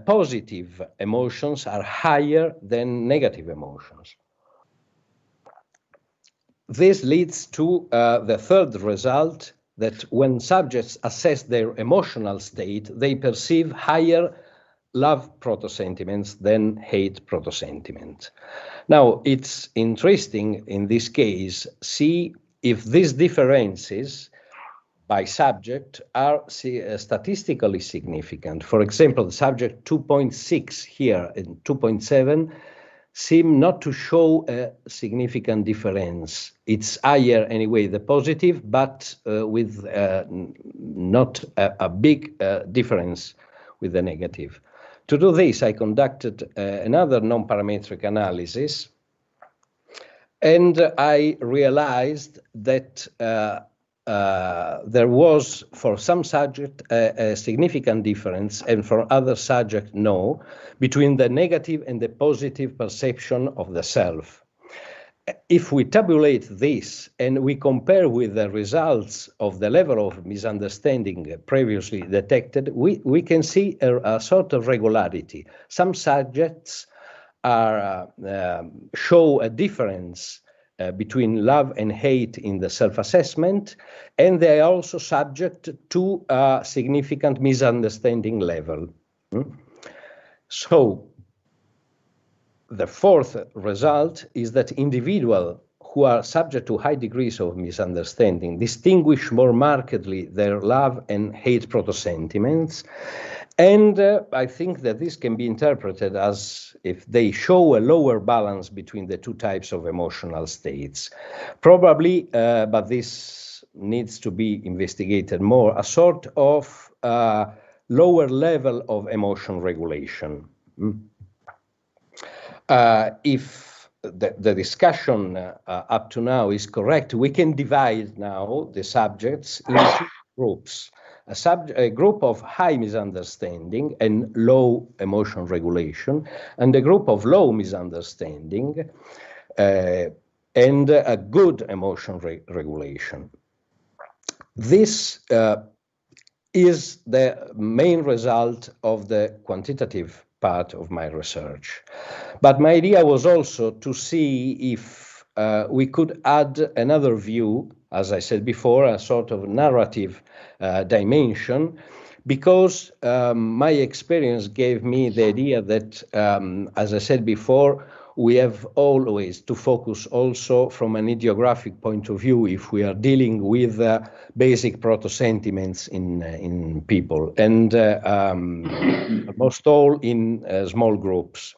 positive emotions are higher than negative emotions. This leads to the third result, that when subjects assess their emotional state, they perceive higher love proto-sentiments than hate proto-sentiment. Now, it's interesting in this case, see if these differences by subject are statistically significant. For example, the subject 2.6 here and 2.7 seem not to show a significant difference. It's higher anyway, the positive, but with not a big difference with the negative. To do this, I conducted another non-parametric analysis, and I realized that there was, for some subject, a significant difference, and for other subjects, no, between the negative and the positive perception of the self. If we tabulate this and we compare with the results of the level of misunderstanding previously detected, we can see a sort of regularity. Some subjects show a difference between love and hate in the self-assessment, and they are also subject to a significant misunderstanding level. So the fourth result is that individuals who are subject to high degrees of misunderstanding distinguish more markedly their love and hate proto-sentiments. And I think that this can be interpreted as if they show a lower balance between the 2 types of emotional states. Probably, but this needs to be investigated more, a sort of lower level of emotion regulation. If the discussion up to now is correct, we can divide now the subjects into groups. A group of high misunderstanding and low emotion regulation, and a group of low misunderstanding and a good emotion regulation. This is the main result of the quantitative part of my research. But my idea was also to see if we could add another view, as I said before, a sort of narrative dimension, because my experience gave me the idea that, as I said before, we have always to focus also from an ideographic point of view if we are dealing with basic proto-sentiments in people, and most all in small groups.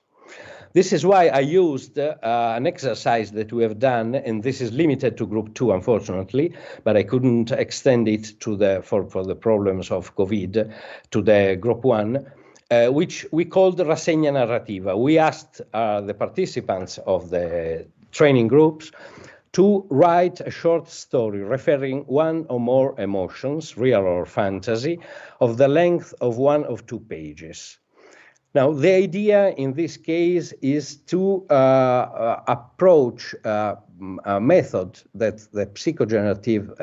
This is why I used an exercise that we have done, and this is limited to group 2, unfortunately, but I couldn't extend it to for the problems of COVID to the group 1. Which we called Rassegna Narrativa. We asked the participants of the training groups to write a short story referring one or more emotions, real or fantasy, of the length of 1 or 2 pages. Now, the idea in this case is to approach a method that the psychogenerative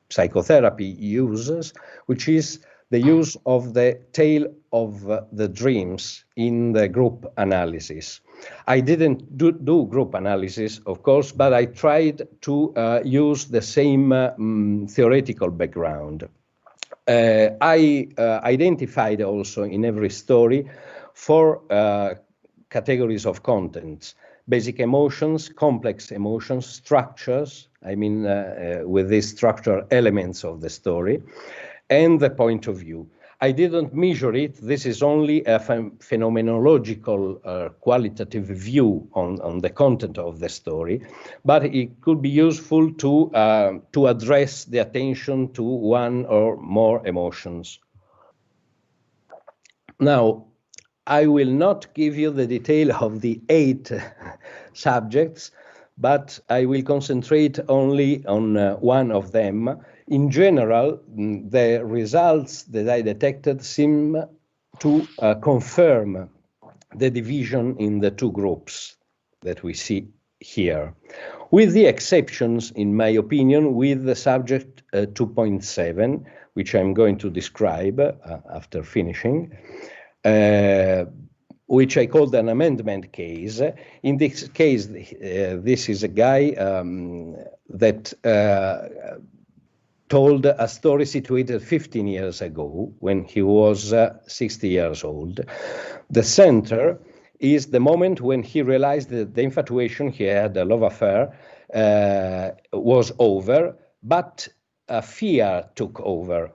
psychotherapy uses, which is the use of the tale of the dreams in the group analysis. I didn't do group analysis, of course, but I tried to use the same theoretical background. I identified also in every story 4 categories of contents: basic emotions, complex emotions, structures, I mean with these structural elements of the story, and the point of view. I didn't measure it. This is only a phenomenological qualitative view on the content of the story, but it could be useful to address the attention to 1 or more emotions. Now, I will not give you the detail of the 8 subjects, but I will concentrate only on one of them. In general, the results that I detected seem to confirm the division in the 2 groups that we see here, with the exceptions, in my opinion, with the subject 2.7, which I'm going to describe after finishing, which I called an amendment case. In this case, this is a guy that told a story situated 15 years ago when he was 60 years old. The center is the moment when he realized that the infatuation he had, a love affair, was over, but a fear took over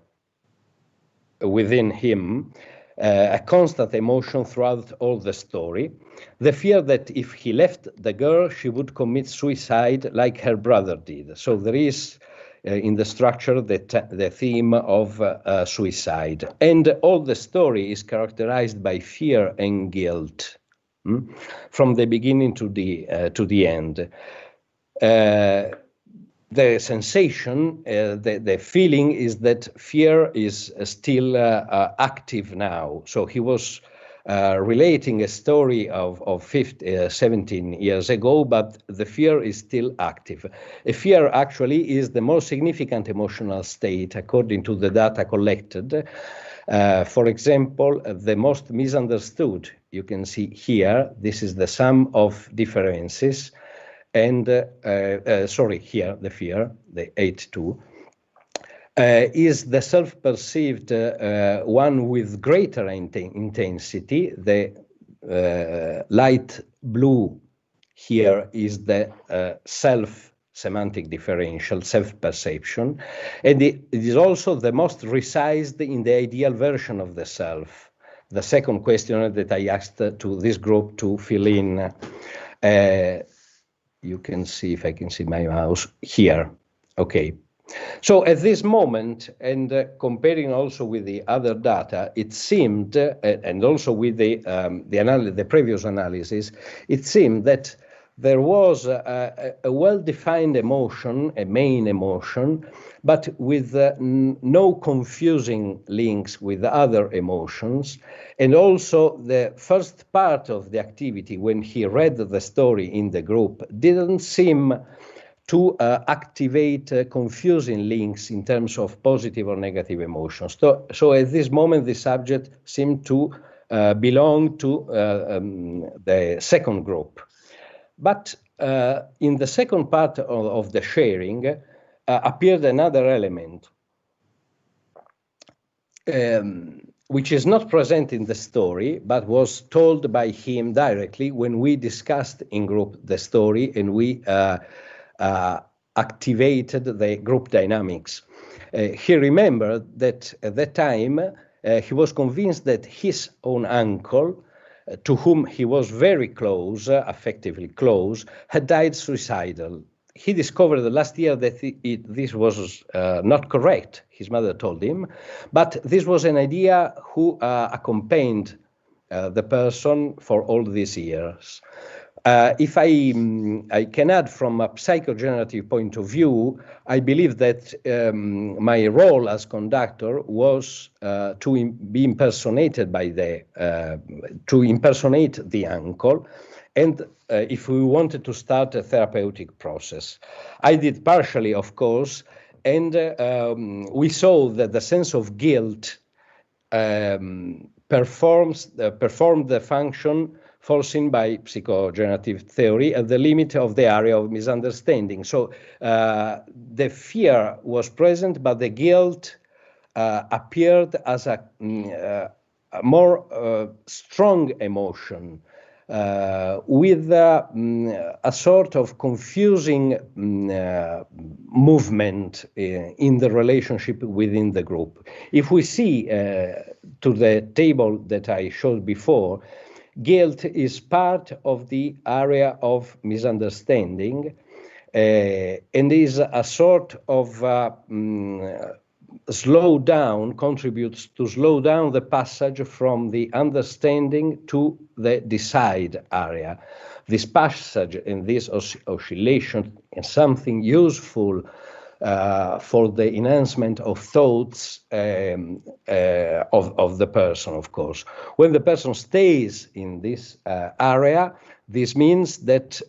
within him, a constant emotion throughout all the story. The fear that if he left the girl, she would commit suicide like her brother did. So there is in the structure the theme of suicide. And all the story is characterized by fear and guilt from the beginning to the end. The sensation, the feeling is that fear is still active now. So he was relating a story of 17 years ago, but the fear is still active. A fear actually is the most significant emotional state according to the data collected. For example, the most misunderstood, you can see here, this is the sum of differences. And here, the fear, the 8.2, is the self-perceived one with greater intensity. The light blue here is the self-semantic differential, self-perception. And it is also the most resized in the ideal version of the self. The second question that I asked to this group to fill in. You can see, if I can see my mouse here. Okay. So at this moment, and comparing also with the other data, it seemed, and also with the previous analysis, it seemed that there was a well-defined emotion, a main emotion, but with no confusing links with other emotions. And also the first part of the activity, when he read the story in the group, didn't seem to activate confusing links in terms of positive or negative emotions. So at this moment, the subject seemed to belong to the second group. But in the second part of the sharing appeared another element, which is not present in the story, but was told by him directly when we discussed in group the story and we activated the group dynamics. He remembered that at that time he was convinced that his own uncle, to whom he was very close, affectively close, had died suicidal. He discovered last year that this was not correct, his mother told him, but this was an idea who accompanied the person for all these years. If I can add from a psychogenerative point of view, I believe that my role as conductor was to be impersonated by to impersonate the uncle, and if we wanted to start a therapeutic process. I did partially, of course, and we saw that the sense of guilt performed the function foreseen by psychogenerative theory at the limit of the area of misunderstanding. So the fear was present, but the guilt appeared as a more strong emotion, with a sort of confusing movement in the relationship within the group. If we see to the table that I showed before, guilt is part of the area of misunderstanding and is a sort of contributes to slow down the passage from the understanding to the decide area. This passage and this oscillation is something useful for the enhancement of thoughts of the person, of course. When the person stays in this area, this means that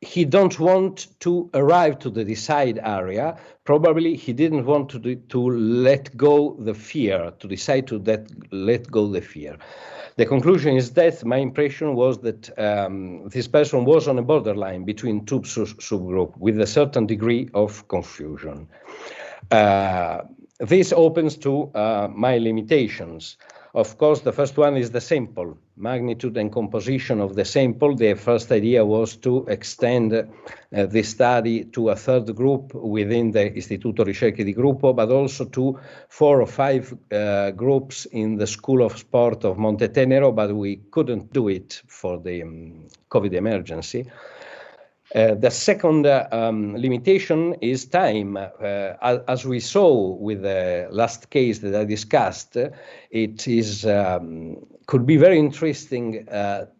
he don't want to arrive to the decide area. Probably he didn't want to let go the fear, to decide to let go the fear. The conclusion is that my impression was that this person was on a borderline between two subgroups with a certain degree of confusion. This opens to my limitations. Of course, the first one is the sample, magnitude and composition of the sample. The first idea was to extend the study to a third group within the Istituto Ricerche di Gruppo, but also to 4 or 5 groups in the School of Sport of Monte Tenero, but we couldn't do it for the COVID emergency. The second limitation is time. As we saw with the last case that I discussed, it is could be very interesting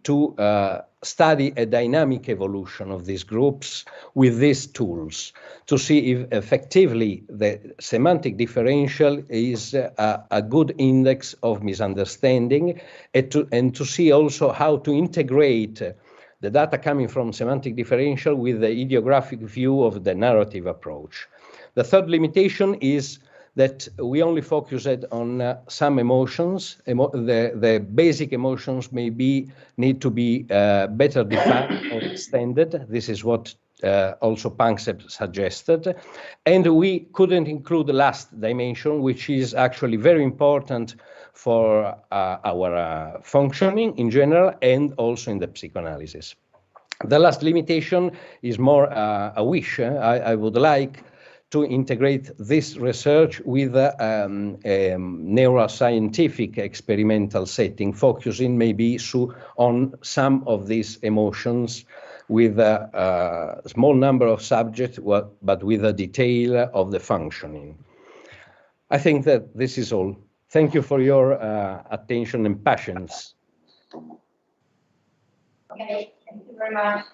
to study a dynamic evolution of these groups with these tools to see if effectively the semantic differential is a good index of misunderstanding, and to see also how to integrate the data coming from semantic differential with the ideographic view of the narrative approach. The third limitation is that we only focused on some emotions. The basic emotions need to be better defined or extended. This is what also Panksepp suggested. And we couldn't include the last dimension, which is actually very important for our functioning in general and also in the psychoanalysis. The last limitation is more a wish. I would like to integrate this research with a neuroscientific experimental setting, focusing maybe on some of these emotions with a small number of subjects, but with a detail of the functioning. I think that this is all. Thank you for your attention and patience. Okay, thank you very much,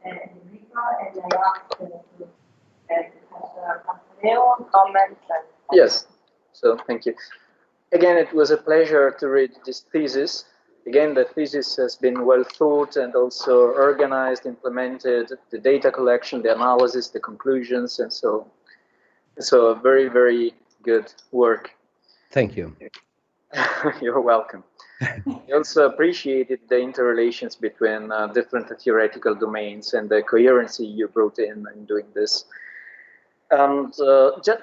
Enrico, and I ask Professor Pantaleo comments. Yes, so thank you. Again, it was a pleasure to read this thesis. again, the thesis has been well thought and also organized, implemented, the data collection, the analysis, the conclusions, and so very, very good work. Thank you. You're welcome. I also appreciated the interrelations between different theoretical domains and the coherency you brought in doing this. And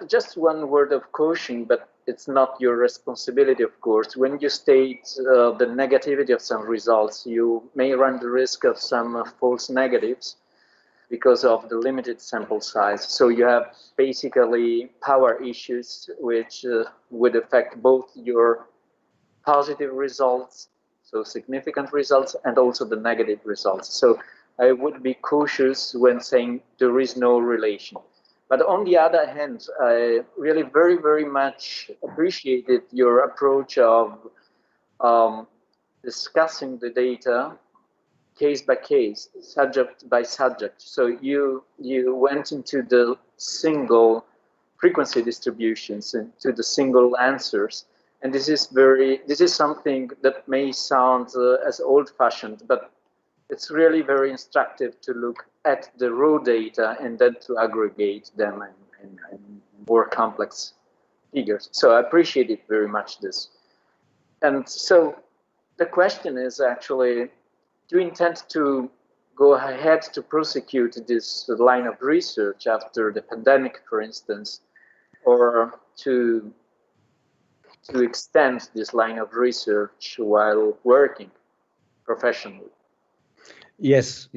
just one word of caution, but it's not your responsibility, of course. When you state the negativity of some results, you may run the risk of some false negatives because of the limited sample size. So you have basically power issues which would affect both your positive results, so significant results, and also the negative results. So I would be cautious when saying there is no relation. But on the other hand, I really very, very much appreciated your approach of discussing the data case by case, subject by subject. So you went into the single frequency distributions, into the single answers. And this is something that may sound as old-fashioned, but it's really very instructive to look at the raw data and then to aggregate them in more complex figures. So I appreciate it very much, this. And so the question is actually, do you intend to go ahead to prosecute this line of research after the pandemic, for instance, or to extend this line of research while working professionally? Yes.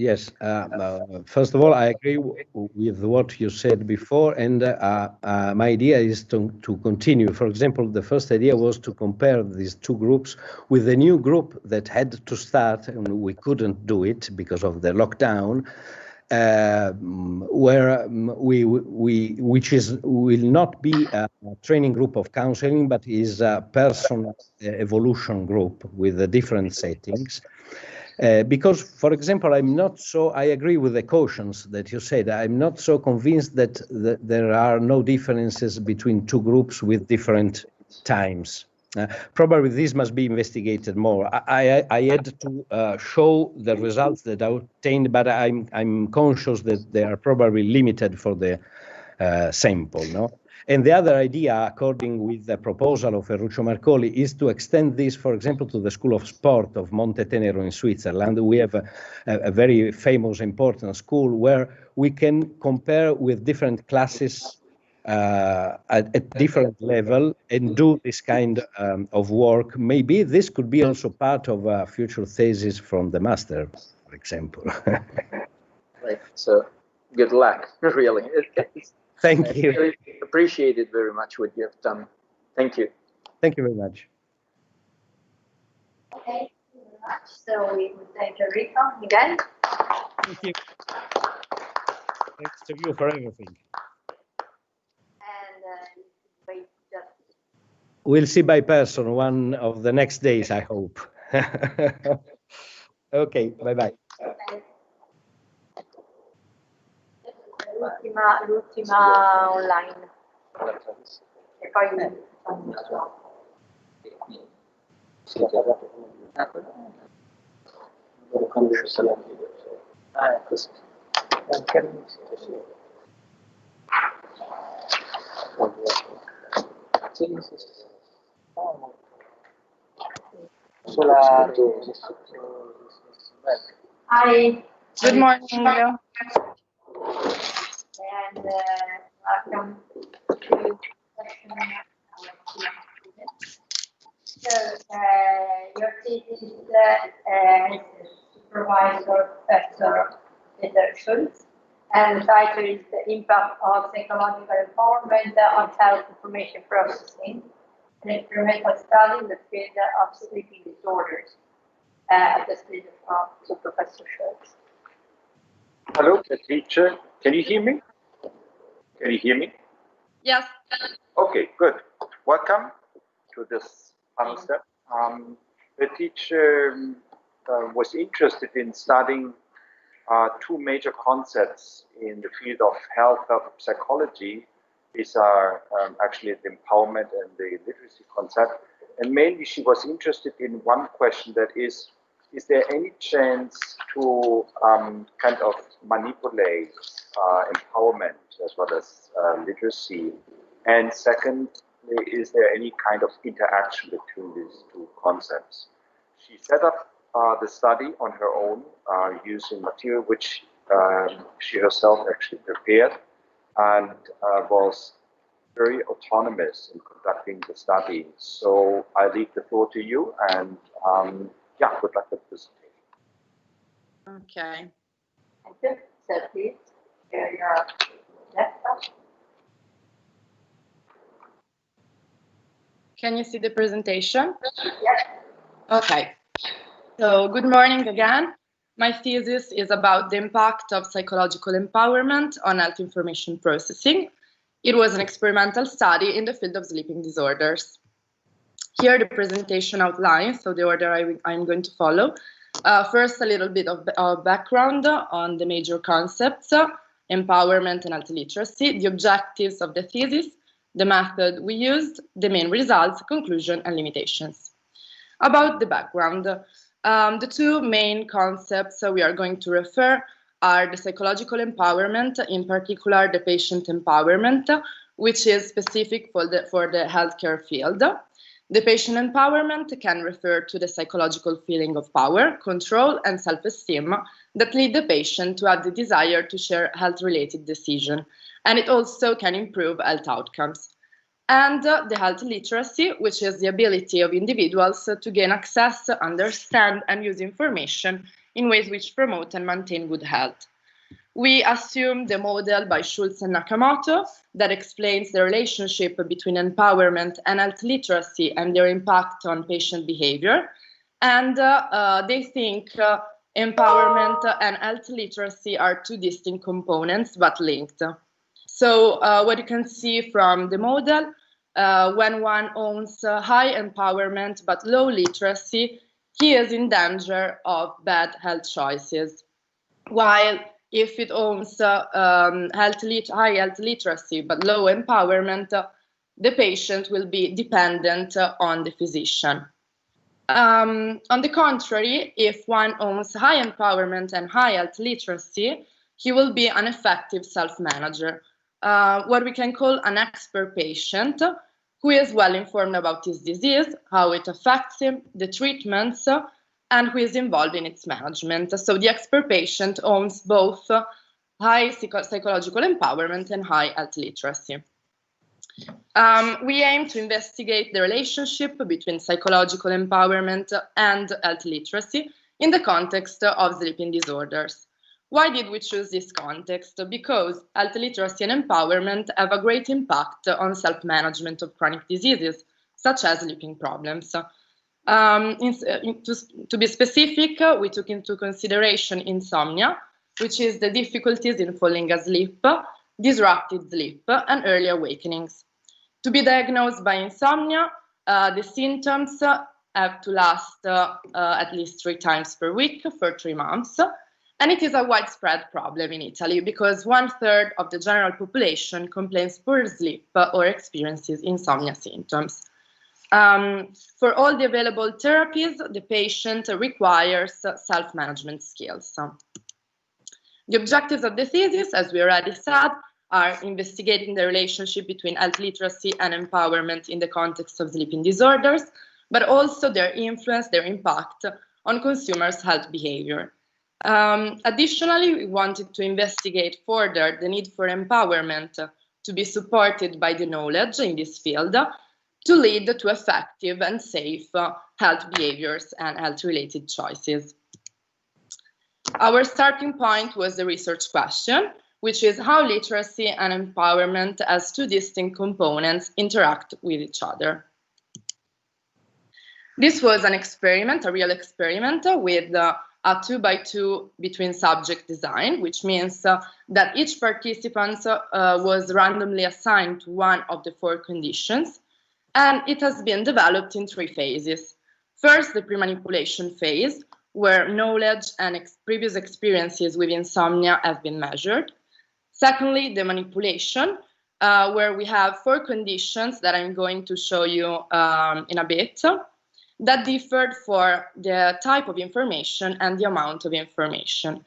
First of all, I agree with what you said before, and my idea is to continue. For example, the first idea was to compare these two groups with a new group that had to start, and we couldn't do it because of the lockdown, where which will not be a training group of counseling, but is a personal evolution group with different settings. Because, for example, I agree with the cautions that you said. I'm not so convinced that there are no differences between two groups with different times. Probably this must be investigated more. I had to show the results that are obtained, but I'm conscious that they are probably limited for the sample, no? And the other idea, according with the proposal of Ferruccio Marcoli, is to extend this, for example, to the School of Sport of Monte Tenero in Switzerland. We have a very famous, important school where we can compare with different classes at different level and do this kind of work. Maybe this could be also part of a future thesis from the master, for example. Right. So good luck, really. Thank you. I really appreciate it very much what you have done. Thank you. Thank you very much. Okay, thank you very much. So we would thank Enrico again. Thank you. Thanks to you for everything. And wait, just. We'll see by person one of the next days, I hope. Okay, bye-bye. L'ultima online. E poi così. Hi. Good morning, Leo. And welcome to session. So your thesis is Supervisor Professor Peter Schultz, and the title is The Impact of Psychological Empowerment on Health Information Processing, an experimental study in the field of sleeping disorders. The speed to Professor Schultz. Hello, teacher. Can you hear me? Can you hear me? Yes. Okay, good. Welcome to this panel step. The teacher was interested in studying two major concepts in the field of health psychology. These are actually the empowerment and the literacy concept. And mainly she was interested in one question, that is there any chance to kind of manipulate empowerment as well as literacy? And secondly, is there any kind of interaction between these two concepts? She set up the study on her own using material which she herself actually prepared, and was very autonomous in conducting the study. So I leave the floor to you, and yeah, good luck with the presentation. Okay. Thank you. So please share your laptop. Can you see the presentation? Yes. Okay. So good morning again. My thesis is about the impact of psychological empowerment on health information processing. It was an experimental study in the field of sleeping disorders. Here the presentation outlines, so the order I'm going to follow. First, a little bit of background on the major concepts, empowerment and health literacy, the objectives of the thesis, the method we used, the main results, conclusion, and limitations. About the background, the two main concepts we are going to refer are the psychological empowerment, in particular the patient empowerment, which is specific for the healthcare field. The patient empowerment can refer to the psychological feeling of power, control, and self-esteem that lead the patient to have the desire to share health-related decisions, and it also can improve health outcomes. And the health literacy, which is the ability of individuals to gain access, understand, and use information in ways which promote and maintain good health. We assume the model by Schultz and Nakamoto that explains the relationship between empowerment and health literacy and their impact on patient behavior. And they think empowerment and health literacy are two distinct components but linked. So what you can see from the model, when one owns high empowerment but low literacy, he is in danger of bad health choices. While if it owns high health literacy but low empowerment, the patient will be dependent on the physician. On the contrary, if one owns high empowerment and high health literacy, he will be an effective self-manager, what we can call an expert patient, who is well informed about his disease, how it affects him, the treatments, and who is involved in its management. So the expert patient owns both high psychological empowerment and high health literacy. We aim to investigate the relationship between psychological empowerment and health literacy in the context of sleeping disorders. Why did we choose this context? Because health literacy and empowerment have a great impact on self-management of chronic diseases, such as sleeping problems. To be specific, we took into consideration insomnia, which is the difficulties in falling asleep, disrupted sleep, and early awakenings. To be diagnosed by insomnia, the symptoms have to last at least 3 times per week for 3 months. And it is a widespread problem in Italy because 1/3 of the general population complains poor sleep or experiences insomnia symptoms. For all the available therapies, the patient requires self-management skills. The objectives of the thesis, as we already said, are investigating the relationship between health literacy and empowerment in the context of sleeping disorders, but also their influence, their impact on consumers' health behavior. Additionally, we wanted to investigate further the need for empowerment to be supported by the knowledge in this field to lead to effective and safe health behaviors and health-related choices. Our starting point was the research question, which is how literacy and empowerment as two distinct components interact with each other. This was an experiment, a real experiment with a 2x2 between subject design, which means that each participant was randomly assigned to one of the 4 conditions, and it has been developed in 3 phases. First, the pre-manipulation phase, where knowledge and previous experiences with insomnia have been measured. Secondly, the manipulation, where we have 4 conditions that I'm going to show you in a bit, that differed for the type of information and the amount of information.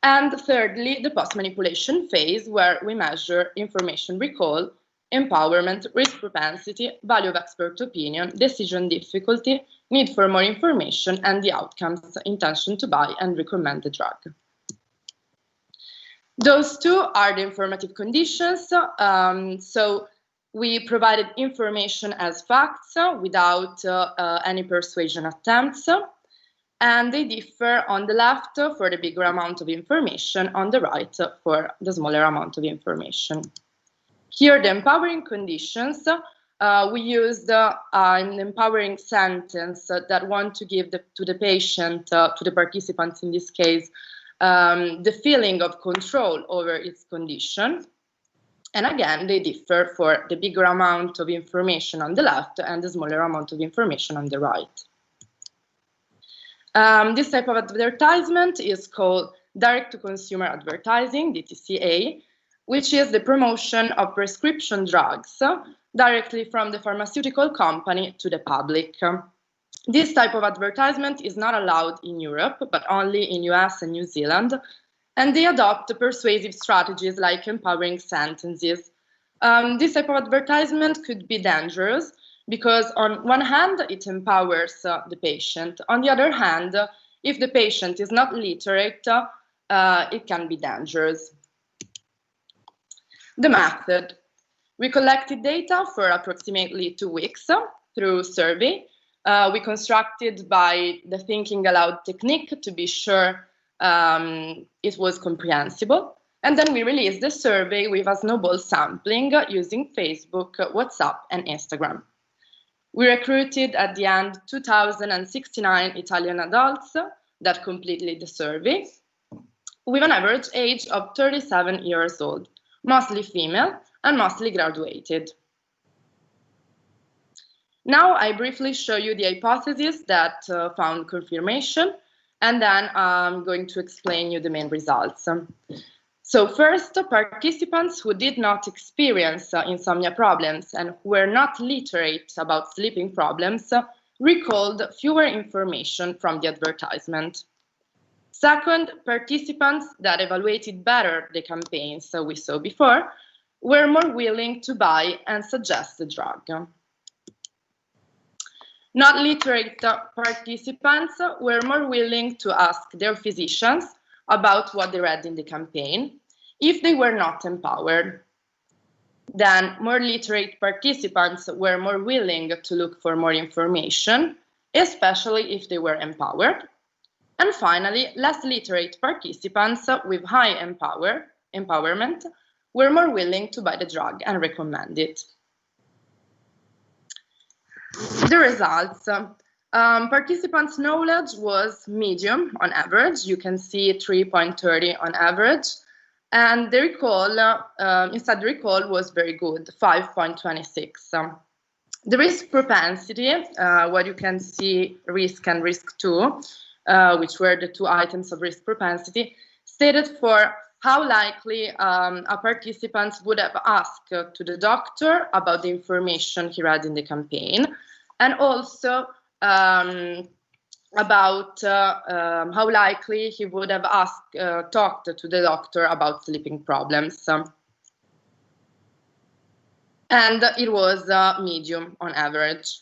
And thirdly, the post-manipulation phase, where we measure information recall, empowerment, risk propensity, value of expert opinion, decision difficulty, need for more information, and the outcomes, intention to buy and recommend the drug. Those 2 are the informative conditions. So we provided information as facts without any persuasion attempts. And they differ on the left for the bigger amount of information, on the right for the smaller amount of information. Here, the empowering conditions, we used an empowering sentence that want to give to the patient, to the participants in this case, the feeling of control over its condition. And again, they differ for the bigger amount of information on the left and the smaller amount of information on the right. This type of advertisement is called direct-to-consumer advertising, DTCA, which is the promotion of prescription drugs directly from the pharmaceutical company to the public. This type of advertisement is not allowed in Europe, but only in US and New Zealand, and they adopt persuasive strategies like empowering sentences. This type of advertisement could be dangerous because on one hand, it empowers the patient. On the other hand, if the patient is not literate, it can be dangerous. The method. We collected data for approximately 2 weeks through survey. We constructed by the thinking aloud technique to be sure it was comprehensible. And then we released the survey with a snowball sampling using Facebook, WhatsApp, and Instagram. We recruited at the end 2,069 Italian adults that completed the survey with an average age of 37 years old, mostly female and mostly graduated. Now I briefly show you the hypothesis that found confirmation, and then I'm going to explain you the main results. So first, participants who did not experience insomnia problems and who were not literate about sleeping problems recalled fewer information from the advertisement. Second, participants that evaluated better the campaigns we saw before were more willing to buy and suggest the drug. Not literate participants were more willing to ask their physicians about what they read in the campaign if they were not empowered. Then more literate participants were more willing to look for more information, especially if they were empowered. And finally, less literate participants with high empowerment were more willing to buy the drug and recommend it. The results. Participants' knowledge was medium on average. You can see 3.30 on average. And the recall, instead the recall was very good, 5.26. The risk propensity, what you can see, risk and risk 2, which were the 2 items of risk propensity, stated for how likely a participant would have asked to the doctor about the information he read in the campaign, and also about how likely he would have talked to the doctor about sleeping problems. And it was medium on average.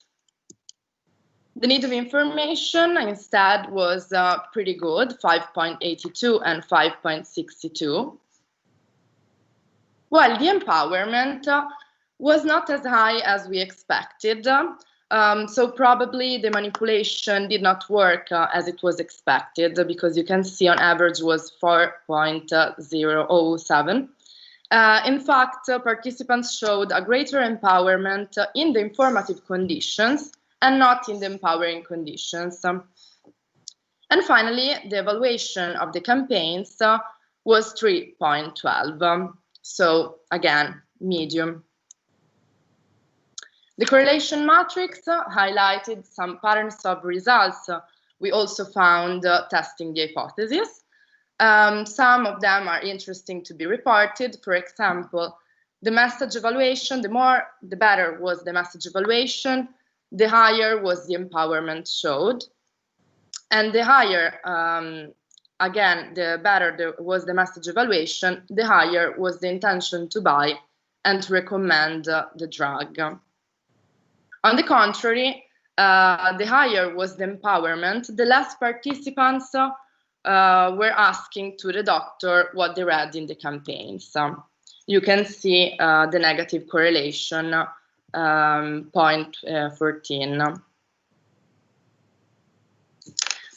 The need of information instead was pretty good, 5.82 and 5.62. While the empowerment was not as high as we expected. So probably the manipulation did not work as it was expected, because you can see on average was 4.007. In fact, participants showed a greater empowerment in the informative conditions and not in the empowering conditions. And finally, the evaluation of the campaigns was 3.12. So again, medium. The correlation matrix highlighted some patterns of results we also found testing the hypothesis. Some of them are interesting to be reported. For example, the message evaluation, the better was the message evaluation, the higher was the empowerment showed. And the higher, again, the better was the message evaluation, the higher was the intention to buy and to recommend the drug. On the contrary, the higher was the empowerment, the less participants were asking to the doctor what they read in the campaigns. You can see the negative correlation, point 14.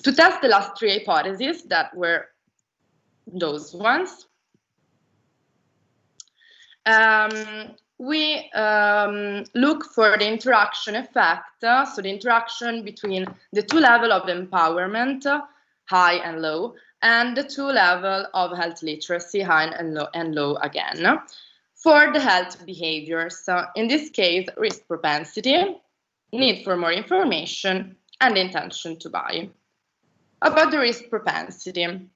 To test the last three hypotheses that were those ones, we look for the interaction effect, so the interaction between the two levels of empowerment, high and low, and the two levels of health literacy, high and low again, for the health behaviors. In this case, risk propensity, need for more information, and intention to buy. About the risk propensity.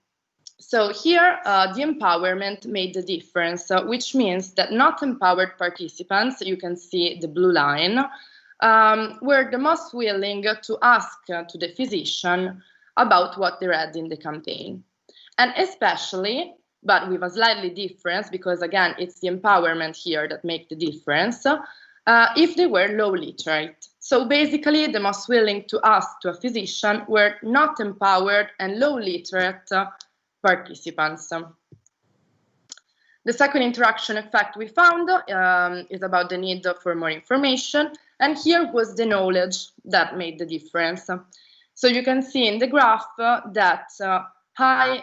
So here, the empowerment made the difference, which means that not empowered participants, you can see the blue line, were the most willing to ask to the physician about what they read in the campaign. And especially, but with a slightly difference, because again, it's the empowerment here that makes the difference, if they were low literate. So basically, the most willing to ask to a physician were not empowered and low literate participants. The second interaction effect we found is about the need for more information, and here was the knowledge that made the difference. So you can see in the graph that high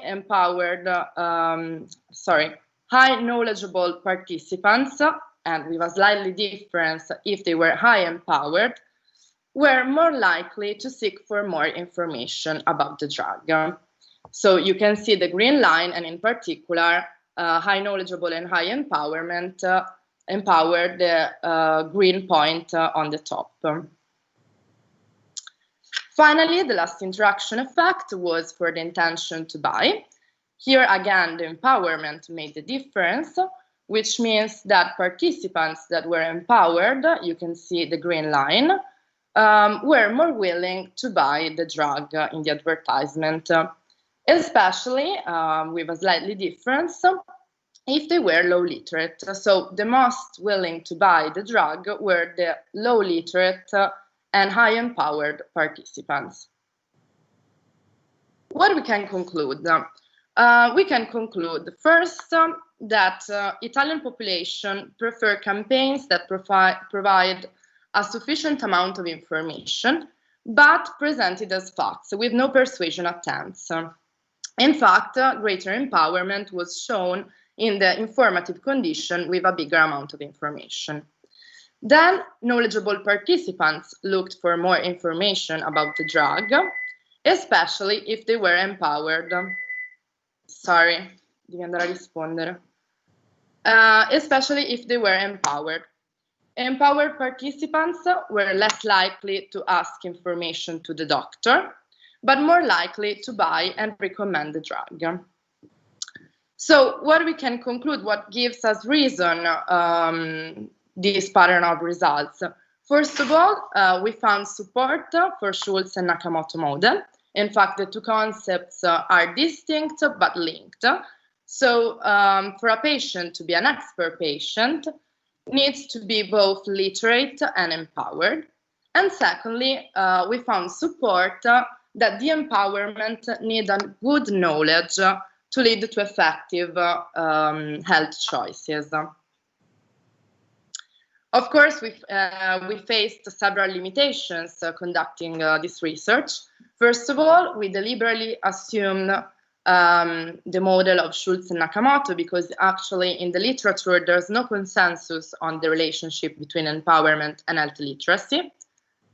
knowledgeable participants, and with a slightly difference if they were high empowered, were more likely to seek for more information about the drug. So you can see the green line, and in particular, high knowledgeable and high empowerment empowered the green point on the top. Finally, the last interaction effect was for the intention to buy. Here again, the empowerment made the difference, which means that participants that were empowered, you can see the green line, were more willing to buy the drug in the advertisement, especially with a slightly difference if they were low literate. So the most willing to buy the drug were the low literate and high empowered participants. What we can conclude? We can conclude first that Italian population prefer campaigns that provide a sufficient amount of information, but presented as facts with no persuasion attempts. In fact, greater empowerment was shown in the informative condition with a bigger amount of information. Then, knowledgeable participants looked for more information about the drug, especially if they were empowered. Sorry, devi andare a rispondere. Especially if they were empowered. Empowered participants were less likely to ask information to the doctor, but more likely to buy and recommend the drug. So what we can conclude, what gives us reason this pattern of results? First of all, we found support for Schultz and Nakamoto model. In fact, the two concepts are distinct but linked. So for a patient to be an expert patient, needs to be both literate and empowered. And secondly, we found support that the empowerment needs a good knowledge to lead to effective health choices. Of course, we faced several limitations conducting this research. First of all, we deliberately assumed the model of Schultz and Nakamoto because actually in the literature there's no consensus on the relationship between empowerment and health literacy.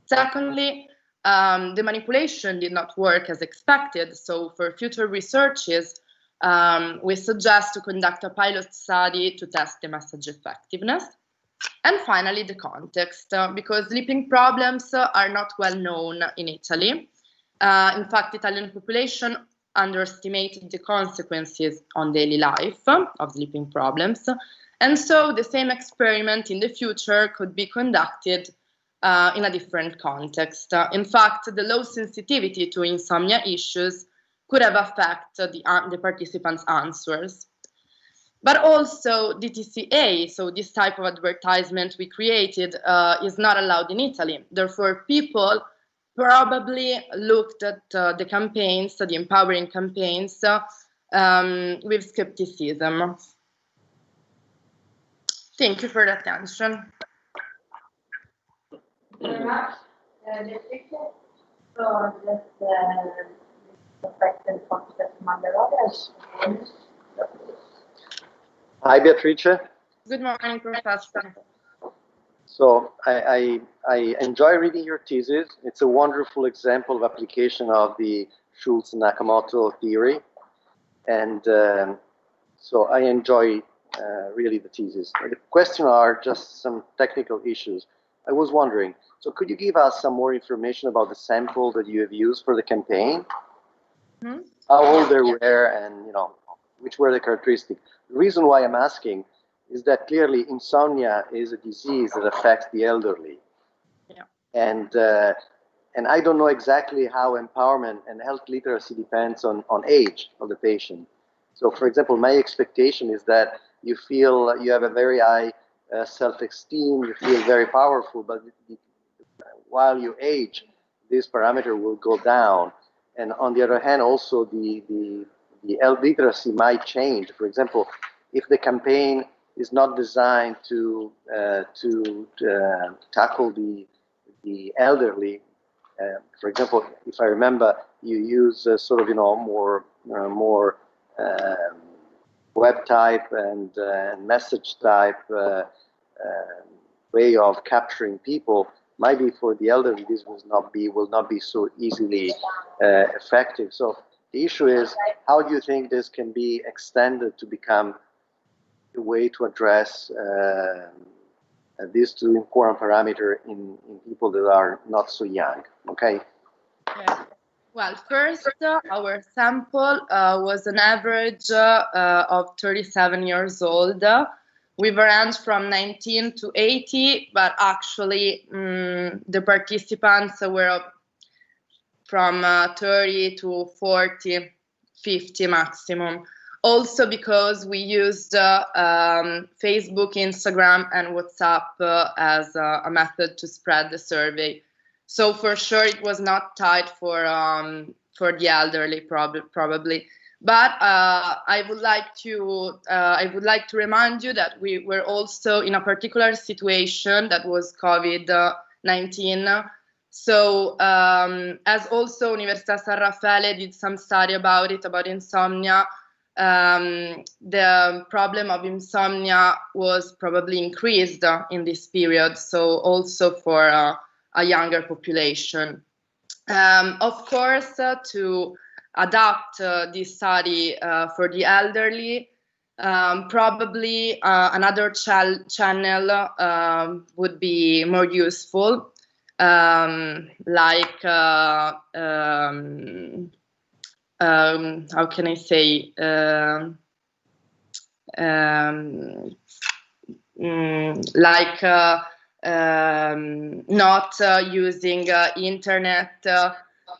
Secondly, the manipulation did not work as expected, so for future researches, we suggest to conduct a pilot study to test the message effectiveness. And finally, the context, because sleeping problems are not well known in Italy. In fact, Italian population underestimated the consequences on daily life of sleeping problems. And so the same experiment in the future could be conducted in a different context. In fact, the low sensitivity to insomnia issues could have affected the participants' answers. But also DTCA, so this type of advertisement we created, is not allowed in Italy. Therefore, people probably looked at the campaigns, the empowering campaigns, with skepticism. Thank you for the attention. Thank you very much. So Hi, Beatrice. Good morning, Professor. So I enjoy reading your thesis. It's a wonderful example of application of the Schultz-Nakamoto theory. And so I enjoy really the thesis. The questions are just some technical issues. I was wondering, so could you give us some more information about the sample that you have used for the campaign? Mm-hmm. How old they were, and which were the characteristics? The reason why I'm asking is that clearly insomnia is a disease that affects the elderly. Yeah. And I don't know exactly how empowerment and health literacy depends on age of the patient. So for example, my expectation is that you feel you have a very high self-esteem, you feel very powerful, but while you age, this parameter will go down. And on the other hand, also the health literacy might change. For example, if the campaign is not designed to tackle the elderly, for example, if I remember, you use sort of more web type and message type way of capturing people. Maybe for the elderly this will not be so easily effective. So the issue is, how do you think this can be extended to become a way to address these two important parameters in people that are not so young? Okay. Yeah. Well, first, our sample was an average of 37 years old. We've ranged from 19 to 80, but actually the participants were from 30 to 40, 50 maximum. Also because we used Facebook, Instagram, and WhatsApp as a method to spread the survey. So for sure, it was not tied for the elderly, probably. But I would like to remind you that we were also in a particular situation that was COVID-19. So as also Università San Raffaele did some study about it, about insomnia, the problem of insomnia was probably increased in this period. So also for a younger population. Of course, to adapt this study for the elderly, probably another channel would be more useful, like how can I say, not using internet,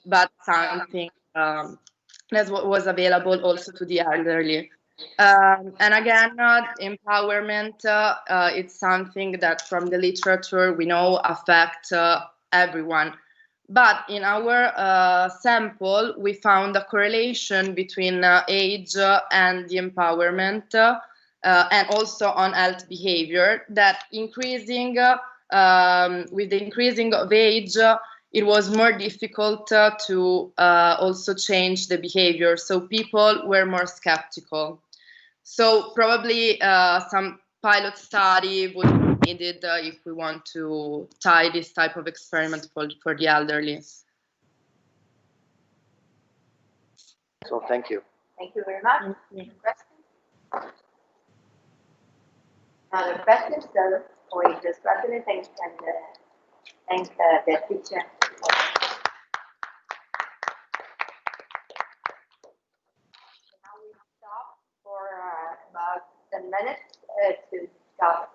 but something that was available also to the elderly. And again, empowerment, it's something that from the literature we know affects everyone. But in our sample, we found a correlation between age and the empowerment, and also on health behavior, that increasing with the increasing of age, it was more difficult to also change the behavior. So people were more skeptical. So probably some pilot study would be needed if we want to tie this type of experiment for the elderly. So thank you. Thank you very much. Questions? Other questions? So for this question, thank the teacher. Now we stop for about 10 minutes. to discuss.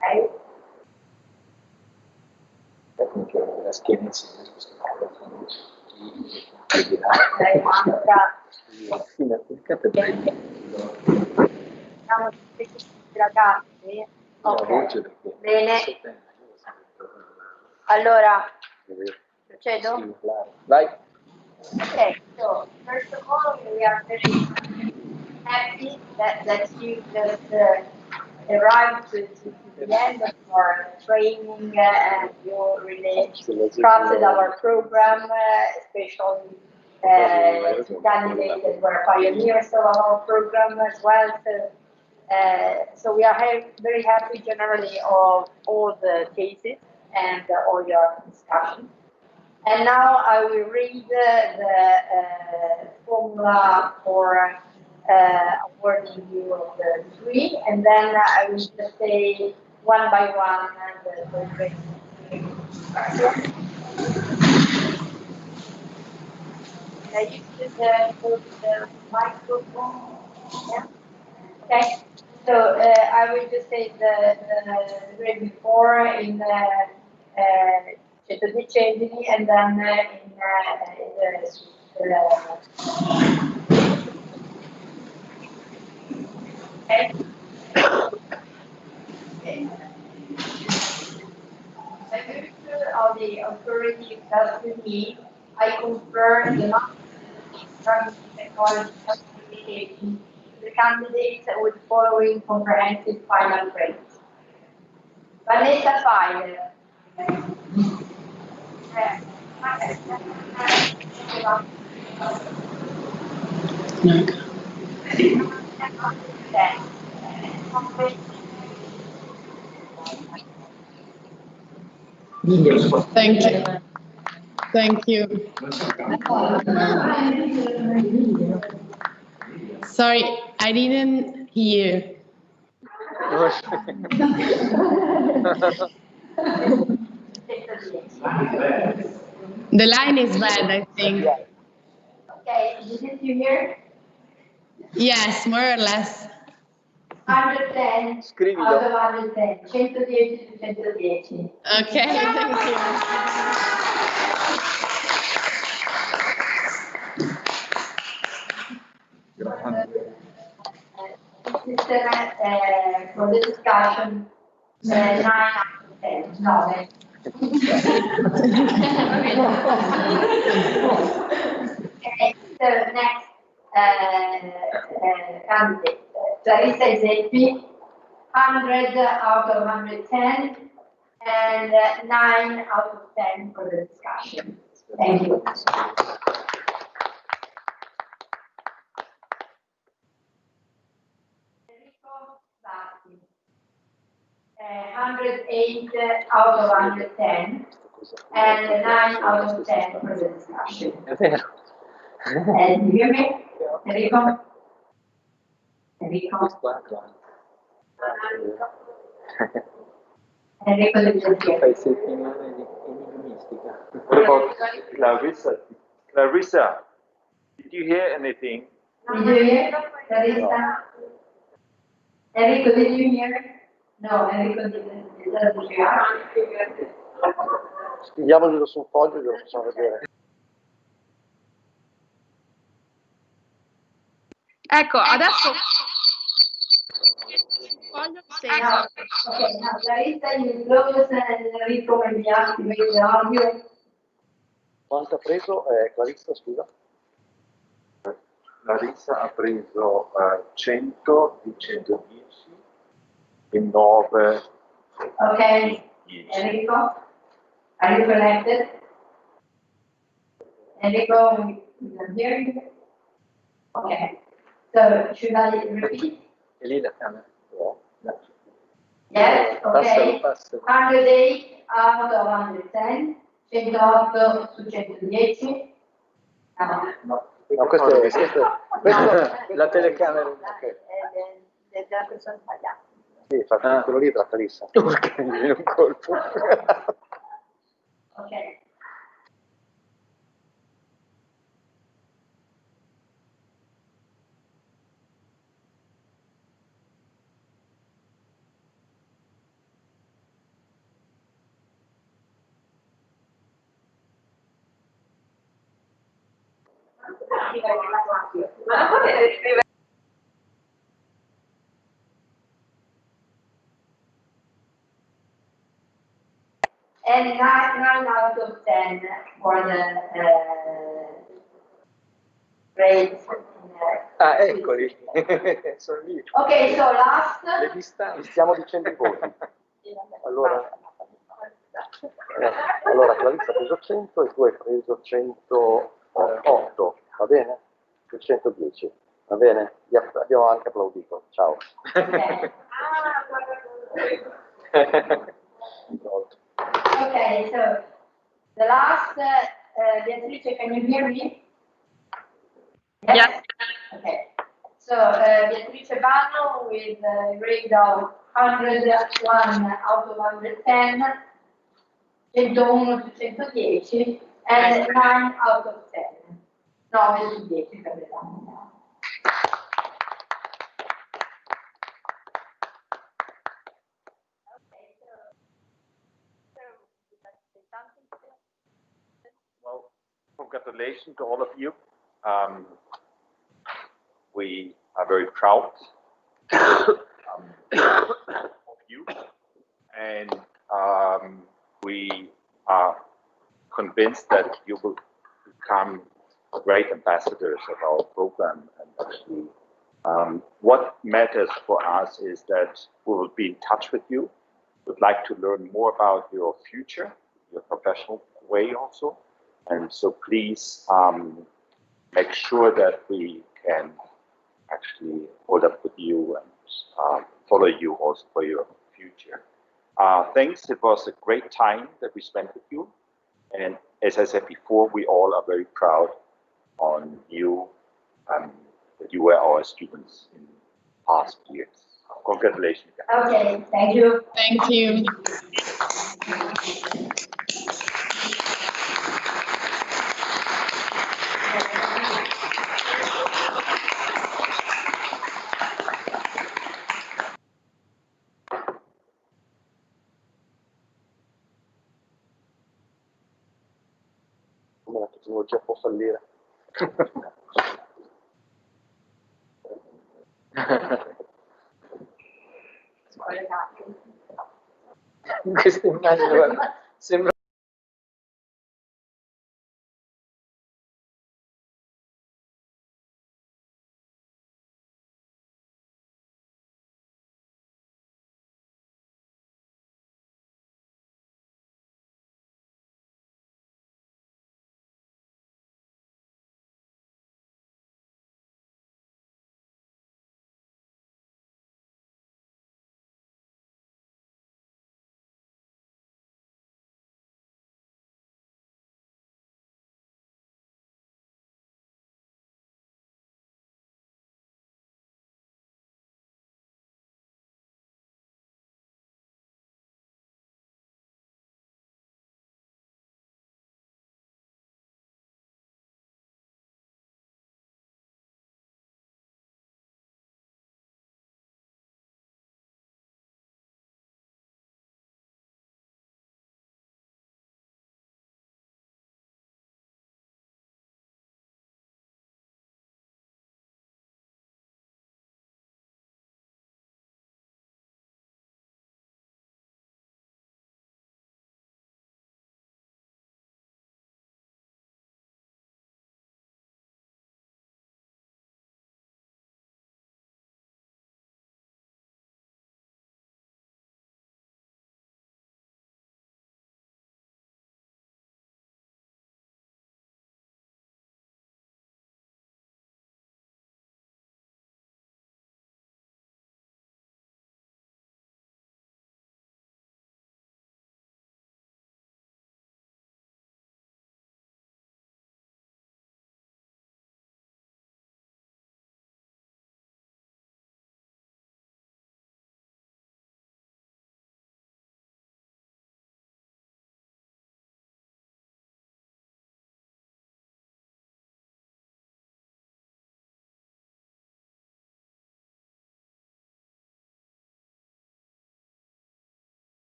Okay. Tecniche della schiena insieme a questo Siamo tutti ragazzi. Ok. Bene. Allora, procedo? Vai. Okay, so first of all, we are very happy that you just arrived to the end of your training and you really trusted our program, especially candidates that were pioneers of our program as well. So we are very happy generally of all the cases and all your discussions. And now I will read the formula for awarding you the degree, and then I will just say one by one the grades. I use the microphone. Yeah. Okay. So I will just say the grade before in Seduta di Tesi, and then okay. By virtue of the authority vested in me, I confer the master technology certification to the candidates with the following comprehensive final grades. Vanessa Fire. Thank you. Thank you. Sorry, I didn't hear. The line is bad, I think. Okay, didn't you hear? Yes, more or less. 110 out of 110, 110 to 110. Okay, thank you. System for the discussion, 9 out of 10. No. Okay, so next candidate, Clarissa Zeppi, 100 out of 110, and 9 out of 10 for the discussion. Thank you. Enrico Batti, 108 out of 110, and 9 out of 10 for the discussion. And you hear me? Enrico? Enrico? Enrico devi sentire. What about Clarissa? Clarissa, did you hear anything? Did you hear? Clarissa? Enrico, did you hear? No, Enrico didn't hear. Scriviamoglielo su un foglio e glielo facciamo vedere. Ecco, adesso foglio Now, okay, now Clarissa, you close and Enrico maybe activate the audio. Quanto ha preso Clarissa, scusa? Clarissa ha preso 100 di 110 e 9 Okay, di 10. Enrico, are you connected? Enrico, we can hear you. Okay, so should I repeat? È lì la camera. Yes, okay. Passalo. 108 out of 110, 108 su 110. No, questo La telecamera. Della persona sbagliata. Sì, fa quello lì tra Clarissa. Urca, mi viene un colpo. Ok. And 9 out of 10 for the grades. Ah, eccoli, sono lì. Ok, so last. Le distanze. Stiamo dicendo i voti. Allora, Clarissa ha preso 100 e tu hai preso 108, va bene? 110, va bene? Abbiamo anche applaudito, ciao. Okay, so the last, Beatrice, can you hear me? Yes. Okay. So Beatrice Vano with a grade of 101 out of 110, 101 su 110 and 9 out of 10. 9 su 10 per l'esame. Well, congratulations to all of you. We are very proud of you, and we are convinced that you will become great ambassadors of our program. And actually, what matters for us is that we will be in touch with you. Would like to learn more about your future, your professional way also. And so please make sure that we can actually hold up with you and follow you also for your future. Thanks, it was a great time that we spent with you. And as I said before, we all are very proud on you, that you were our students in past years. Congratulations. Okay, thank you. Thank you. Come la tecnologia può fallire. Questa immagine sembra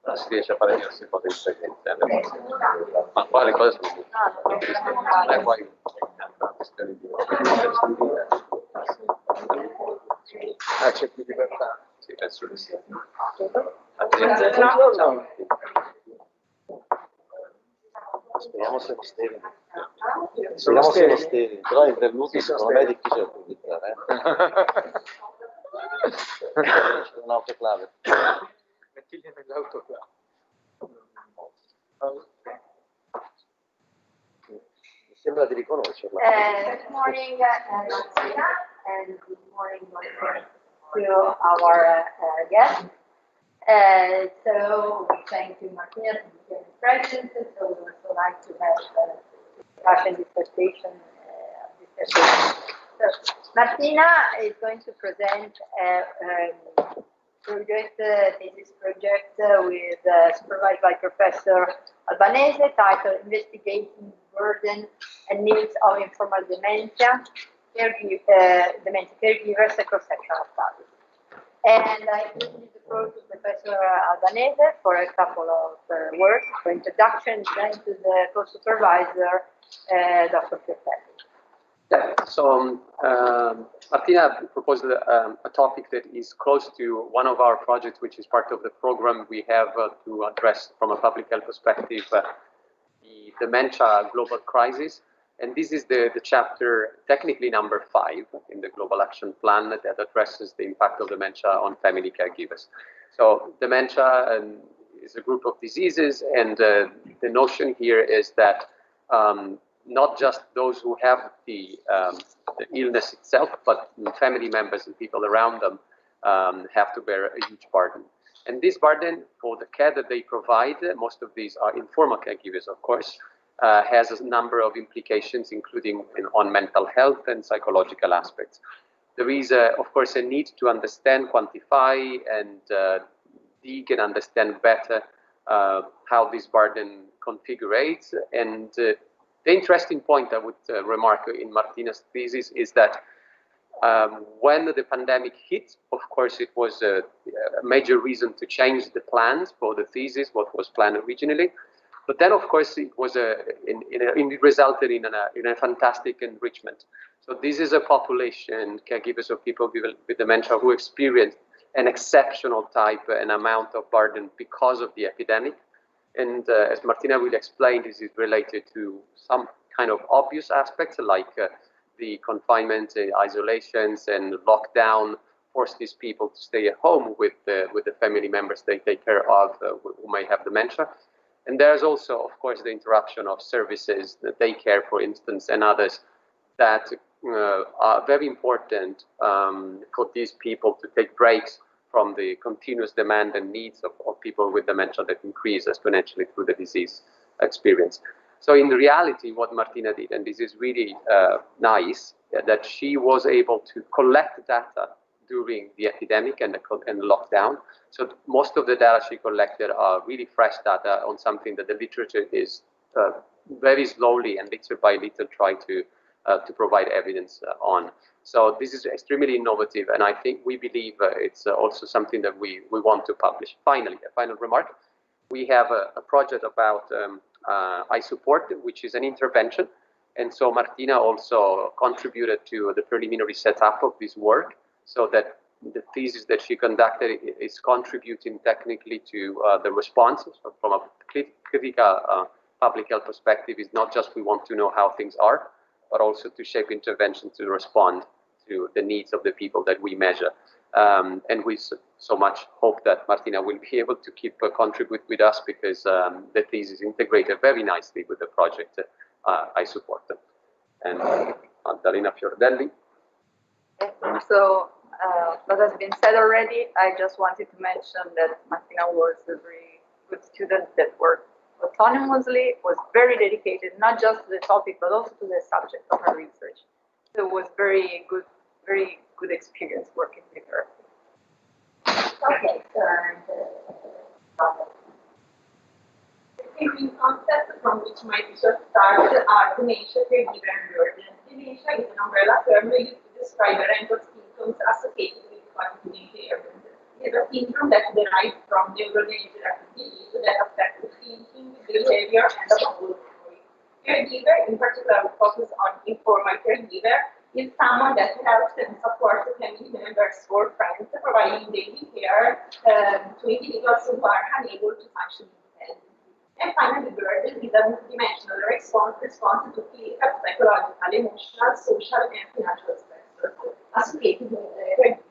però si riesce a fare diverse cose differenti. Ma qua le cose sono non è poi una questione di c'è più libertà. sì, penso che sia. Speriamo siano sterili. Sono Speriamo siano sterili? sterili, però i internuti Sì, sono secondo me è sterili. difficile da pubblicare. C'è un'autoclave. Mettigli nell'autoclave. Mi sembra di riconoscerla. Good morning, Martina, and good morning to our guests. So we thank you, Martina, for being present. So we would also like to have a discussion of this session. So Martina is going to present a thesis project supervised by Professor Albanese, titled "Investigating Burden and Needs of Informal Dementia, Caregivers and Cross-Sectional Studies." And I give the floor to Professor Albanese for a couple of words for introduction, then to the co-supervisor, Dr. Piafelli. Yeah, so Martina proposed a topic that is close to one of our projects, which is part of the program we have to address from a public health perspective the dementia global crisis. And this is the chapter, technically number 5 in the Global Action Plan, that addresses the impact of dementia on family caregivers. So dementia is a group of diseases, and the notion here is that not just those who have the illness itself, but family members and people around them have to bear a huge burden. And this burden, for the care that they provide, most of these are informal caregivers, of course, has a number of implications, including on mental health and psychological aspects. There is, of course, a need to understand, quantify, and dig and understand better how this burden configurates. And the interesting point I would remark in Martina's thesis is that when the pandemic hit, of course, it was a major reason to change the plans for the thesis, what was planned originally. But then, of course, it was it resulted in a fantastic enrichment. So this is a population, caregivers of people with dementia, who experienced an exceptional type and amount of burden because of the epidemic. And as Martina will explain, this is related to some kind of obvious aspects, like the confinement, isolations, and lockdown forced these people to stay at home with the family members they take care of who may have dementia. And there's also, of course, the interruption of services, the daycare, for instance, and others that are very important for these people to take breaks from the continuous demand and needs of people with dementia that increase exponentially through the disease experience. So in reality, what Martina did, and this is really nice, that she was able to collect data during the epidemic and the lockdown. So most of the data she collected are really fresh data on something that the literature is very slowly and little by little try to provide evidence on. So this is extremely innovative, and I think we believe it's also something that we want to publish. Finally, a final remark. We have a project about iSupport, which is an intervention. And so Martina also contributed to the preliminary setup of this work, so that the thesis that she conducted is contributing technically to the responses. So from a critical public health perspective, is not just we want to know how things are, but also to shape intervention to respond to the needs of the people that we measure. And we so much hope that Martina will be able to keep contribute with us, because the thesis integrated very nicely with the project iSupport. And Maddalena Fiordelli. So, what has been said already, I just wanted to mention that Martina was a very good student that worked autonomously, was very dedicated, not just to the topic, but also to the subject of her research. So it was very good experience working with her. Okay, so The main concept from which my research started are dementia, caregiver, and burden. Dementia is an umbrella term used to describe a range of symptoms associated with chronic impairment. The is a syndrome that derives from neurodegenerative disease that affects the thinking, behavior, and the whole memory. Caregiver, in particular, we focus on informal caregiver, is someone that helps and supports family members or friends, providing daily care to individuals who are unable to function independently. And finally, burden is a multidimensional response to physical, psychological, emotional, social, and financial stressors associated with the caregiver.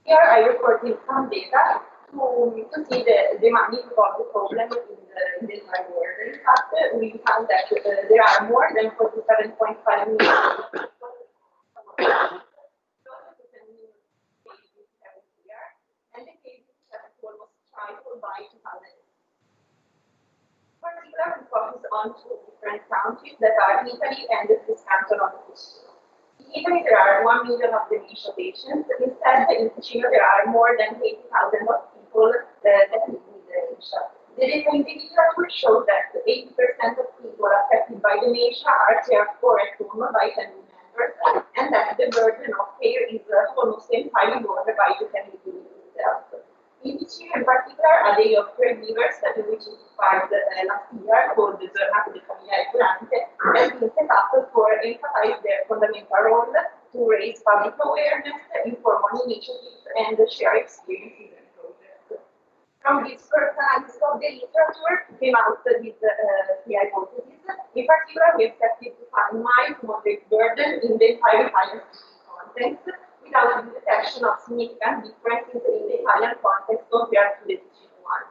Here I recorded some data to see the magnitude of the problem in the entire world. In fact, we found that there are more than 47.5 million people every year, and the cases have almost tripled by 2000. In particular, we focus on two different countries that are Italy and the Swiss canton of Ticino. In Italy, there are 1 million of dementia patients. Instead, in Ticino, there are more than 80,000 of people that live with dementia. The data in the literature shows that 80% of people affected by dementia are cared for at home by family members, and that the burden of care is almost entirely borne by the family unit itself. In Ticino, in particular, a day of caregivers that which was started last year, called the Giornata di Familiare Curante, has been set up for emphasize their fundamental role to raise public awareness, inform on initiatives, and share experiences and projects. From this first analysis of the literature came out these three hypotheses. In particular, we expected to find mild to moderate burden in the entire Italian context, without the detection of significant differences in the Italian context compared to the Ticino one.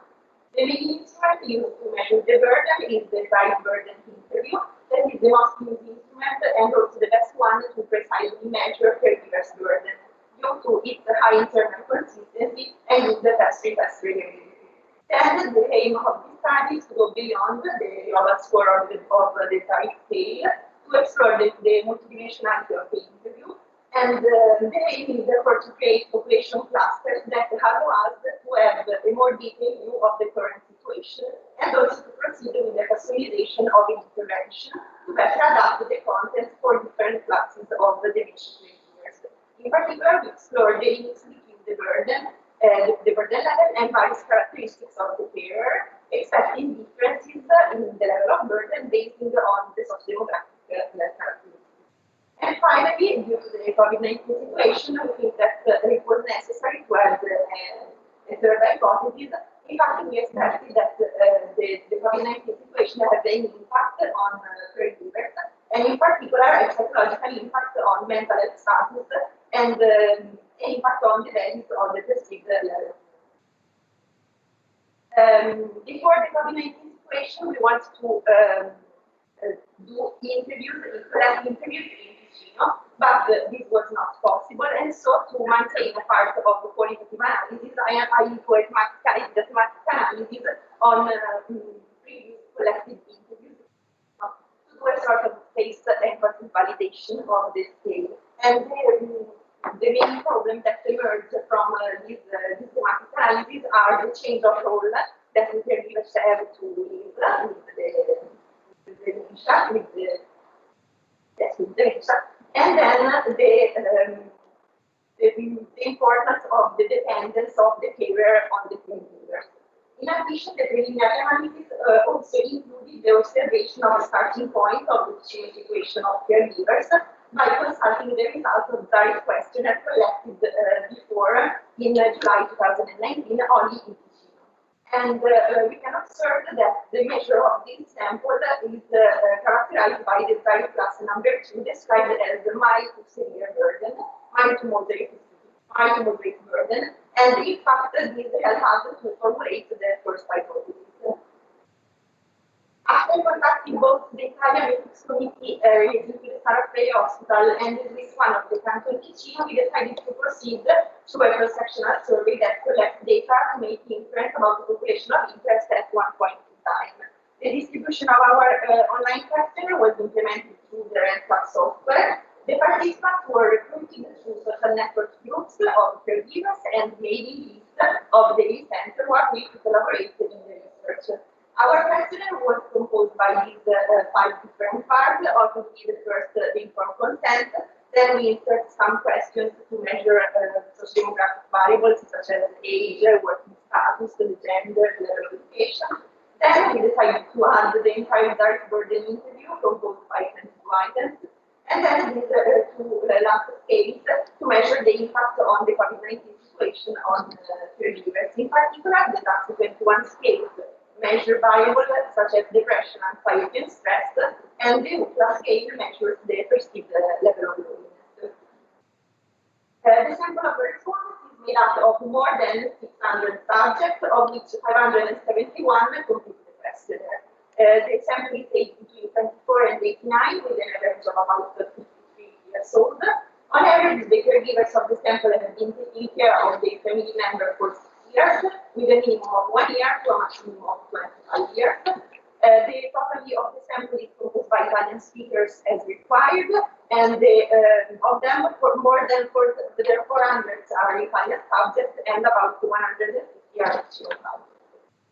The main instrument used to measure the burden is the desired burden interview. That is the most used instrument and also the best one to precisely measure caregiver's burden due to its high internal consistency and its test reliability. Then the aim of this study is to go beyond the global score of the type scale to explore the multidimensionality of the interview. And the aim is therefore to create population clusters that allow us to have a more detailed view of the current situation and also to proceed with the customization of intervention to better adapt the content for different classes of the dementia caregivers. In particular, we explore the links between the burden level and various characteristics of the carer, expecting differences in the level of burden based on the socio-demographic characteristics. And finally, due to the COVID-19 situation, we think that it was necessary to have a third hypothesis. In fact, we expected that the COVID-19 situation had an impact on caregivers, and in particular, a psychological impact on mental health status and an impact on the values of the perceived level. Before the COVID-19 situation, we want to do interviews, collect interviews in Ticino, but this was not possible, and so to maintain a part of the qualitative analysis, I do a mathematical analysis on previous collected interviews to do a sort of space empathy validation of the scale. And the main problem that emerged from this systematic analysis are the change of role that the caregivers have to live with the dementia, and then the importance of the dependence of the carer on the caregiver. In addition, the preliminary analysis also included the observation of a starting point of the situation of caregivers by consulting the results of the questionnaire collected before in July 2019 only in Ticino. And we can observe that the measure of this sample is characterized by the Zari class number 2, described as the mild to severe burden, mild to moderate burden, and in fact, this helped us to formulate the first hypothesis. After contacting both the Italian Ethics Committee related to the Sarafrey Hospital and the Swiss one of the Canton Ticino, we decided to proceed to a cross-sectional survey that collects data to make inference about the population of interest at one point in time. The distribution of our online questionnaire was implemented through the RedClub software. The participants were recruited through social network groups of caregivers and mailing lists of the center who agreed to collaborate in the research. Our questionnaire was composed by these 5 different parts, obviously the first, the informed consent, Then we insert some questions to measure socio-demographic variables such as age, working status, the gender, the level of education. Then we decided to add the entire direct burden interview from both items to items. And then these two last scales to measure the impact on the COVID-19 situation on caregivers. In particular, the last 21 scales measure variables such as depression, anxiety, and stress, and the ultra scale measures the perceived level of loneliness. The sample of the report is made up of more than 600 subjects, of which 571 completed the test. The sample is aged between 24 and 89, with an average of about 53 years old. On average, the caregivers of the sample have been taking care of their family member for 6 years, with a minimum of 1 year to a maximum of 25 years. The totality of the sample is composed by Italian speakers as required, and of them, more than 400 are Italian subjects, and about 150 are Latino subjects.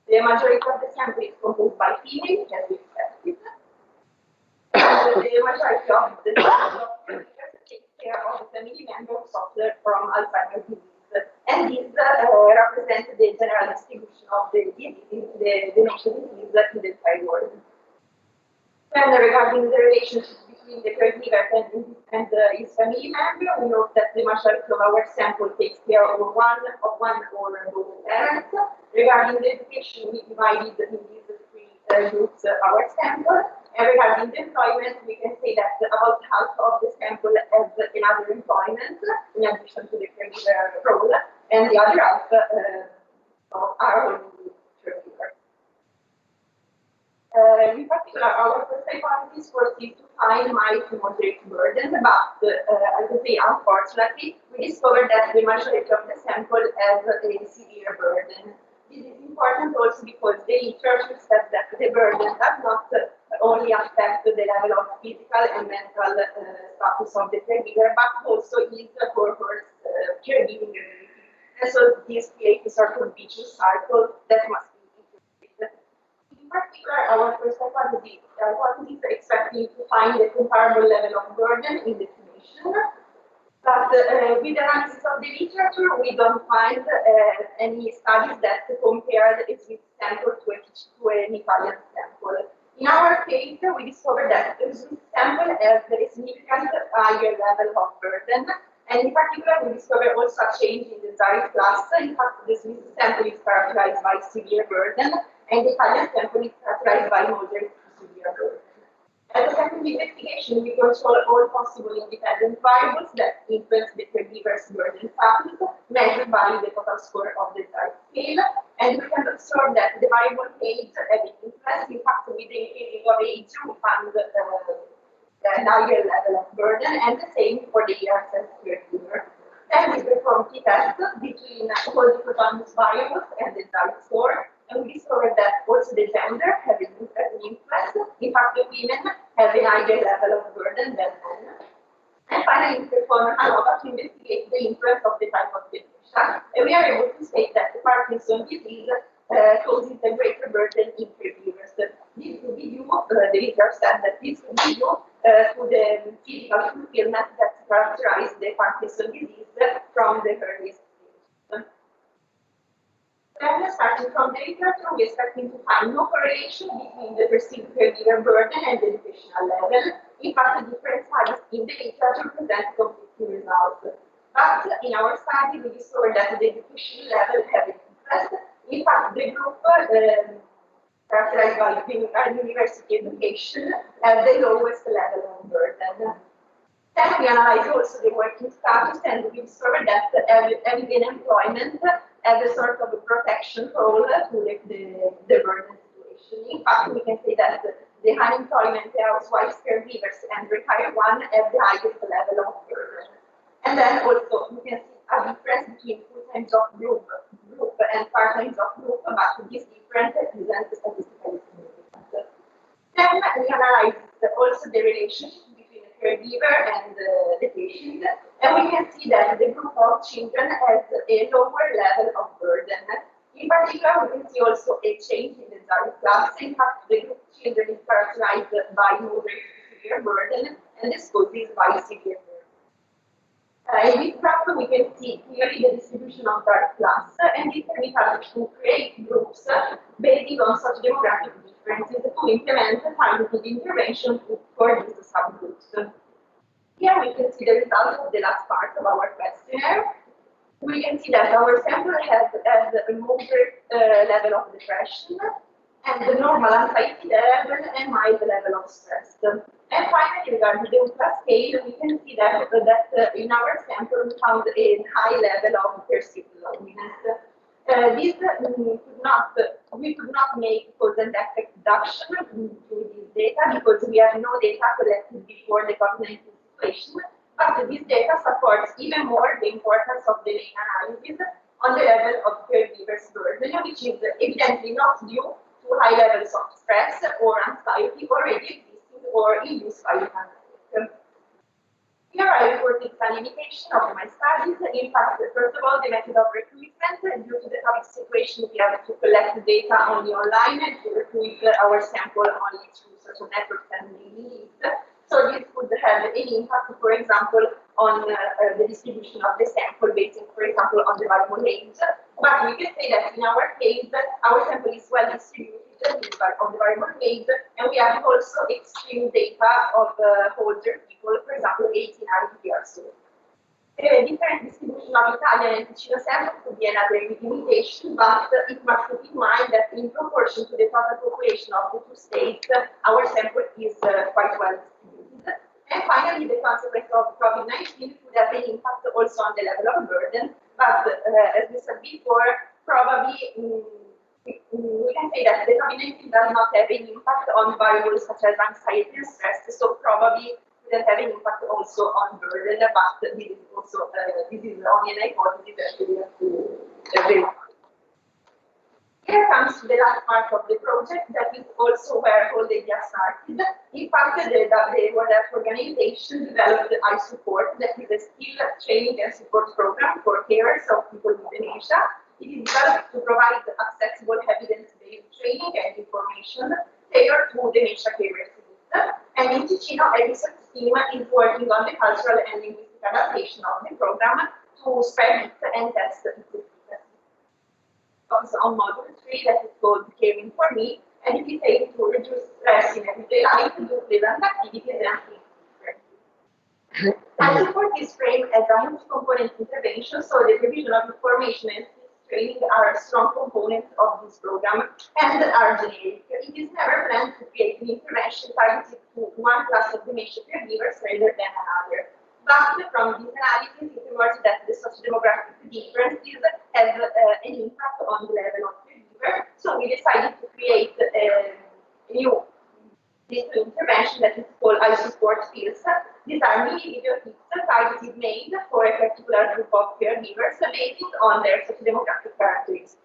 The majority of the sample is composed by females, as we expected, and the majority of the sample takes care of the family members suffer from Alzheimer's disease. And these represent the general distribution of the disease, the dementia disease in the entire world. Then regarding the relationship between the caregiver and his family member, we note that the majority of our sample takes care of one or both parents. Regarding the education, we divided in these three groups our sample. And regarding the employment, we can say that about half of the sample has another employment in addition to the caregiver role, and the other half are only caregivers. In particular, our first hypothesis foresees to find mild to moderate burden, but I would say unfortunately, we discovered that the majority of the sample has a severe burden. This is important also because the literature says that the burden does not only affect the level of physical and mental status of the caregiver, but also is for her caregiving ability. And so this creates a sort of vicious cycle that must be integrated. In particular, our first hypothesis is expecting to find a comparable level of burden in the population. But with the analysis of the literature, we don't find any studies that compare the Swiss sample to an Italian sample. In our case, we discovered that the Swiss sample has a significant higher level of burden, and in particular, we discovered also a change in the Zari class. In fact, the Swiss sample is characterized by severe burden, and the Italian sample is characterized by moderate to severe burden. At the second investigation, we control all possible independent variables that influence the caregiver's burden status, measured by the total score of the Zari scale, and we can observe that the variable age has influence. In fact, with the increasing of age, we found the higher level of burden, and the same for the years as caregiver. Then we perform t-tests between all the autonomous variables and the Zari score, and we discovered that also the gender has an influence. In fact, the women have a higher level of burden than men. And finally, we perform ANOVA to investigate the influence of the type of dementia, and we are able to state that the Parkinson's disease causes a greater burden in caregivers. This could be due, the research said that this could be due to the physical fulfillment that characterizes the Parkinson's disease from the earliest stage. Then, starting from the literature, we are expecting to find no correlation between the perceived caregiver burden and the educational level. In fact, the different studies in the literature present conflicting results. But in our study, we discovered that the education level has interest. In fact, the group characterized by university education has the lowest level of burden. Then we analyzed also the working status, and we discovered that having an employment as a sort of a protection role to the burden situation. In fact, we can say that the unemployment housewives, caregivers, and retired one have the highest level of burden. And then also we can see a difference between full-time job group and part-time job group, but this difference isn't statistically significant. Then we analyzed also the relationship between the caregiver and the patient, and we can see that the group of children has a lower level of burden. In particular, we can see also a change in the Zari class. In fact, the group of children is characterized by moderate to severe burden, and this causes by severe burden. In this graph, we can see clearly the distribution of dark class, and this permits us to create groups based on such demographic differences to implement targeted intervention for these subgroups. Here we can see the results of the last part of our questionnaire. We can see that our sample has a moderate level of depression, and the normal anxiety level and mild level of stress. And finally, regarding the ultra scale, we can see that, in our sample we found a high level of perceived loneliness. We could not make cause and effect deduction to this data because we have no data collected before the COVID-19 situation. But this data supports even more the importance of the main analysis on the level of caregivers' burden, which is evidently not due to high levels of stress or anxiety already existing or induced by the pandemic. Here I reported some limitations of my studies. In fact, first of all, the method of recruitment. Due to the public situation, we have to collect data only online and to recruit our sample only through social networks and mailing lists. So this could have any impact, for example, on the distribution of the sample based, for example, on the variable age. But we can say that in our case, our sample is well distributed on the variable age, and we have also extreme data of older people, for example, 18 years old. The different distribution of Italian and Ticino sample could be another limitation, but it must keep in mind that in proportion to the total population of the two states, our sample is quite well distributed. And finally, the consequence of COVID-19 could have an impact also on the level of burden, but as we said before, probably we can say that the COVID-19 does not have any impact on variables such as anxiety and stress, so probably that have an impact also on burden, but this is also this is only an hypothesis that we have to verify. Here comes the last part of the project, that is also where all the ideas started. In fact, the World Health Organization developed iSupport, that is a skill training and support program for carers of people with dementia. It is developed to provide accessible evidence-based training and information tailored to dementia carers. And in Ticino, a research team is working on the cultural and linguistic adaptation of the program to spread it and test its efficacy. On module 3, that is called Caring for Me, and it is aimed to reduce stress in everyday life through pleasant activities and activities. iSupport is framed as a multi-component intervention, so the provision of information and training are strong components of this program and are generic. It is never planned to create an intervention targeted to one class of dementia caregivers rather than another. But from this analysis, it emerged that the socio-demographic differences have an impact on the level of caregiver. So we decided to create a new digital intervention that is called iSupport Fields. These are mini video tips targeted made for a particular group of caregivers based on their socio-demographic characteristics.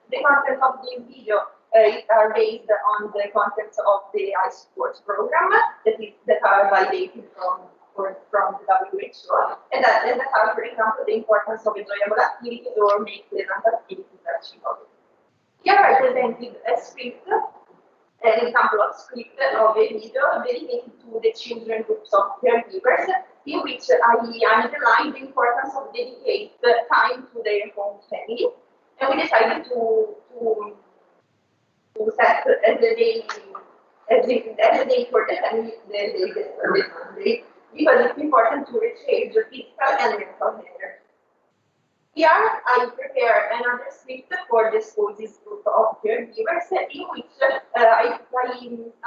The content of this video are based on the contents of the iSupport program that are validated from the WHO, and that are, for example, the importance of enjoyable activities or make pleasant activities achievable. Here I presented a script, an example of script of a video dedicated to the children groups of caregivers, in which I underlined the importance of dedicating time to their home family, and we decided to set as a day for the family the Sunday, because it's important to recharge the physical and mental health. Here, I prepare another script for the SPOSIS group of caregivers, in which I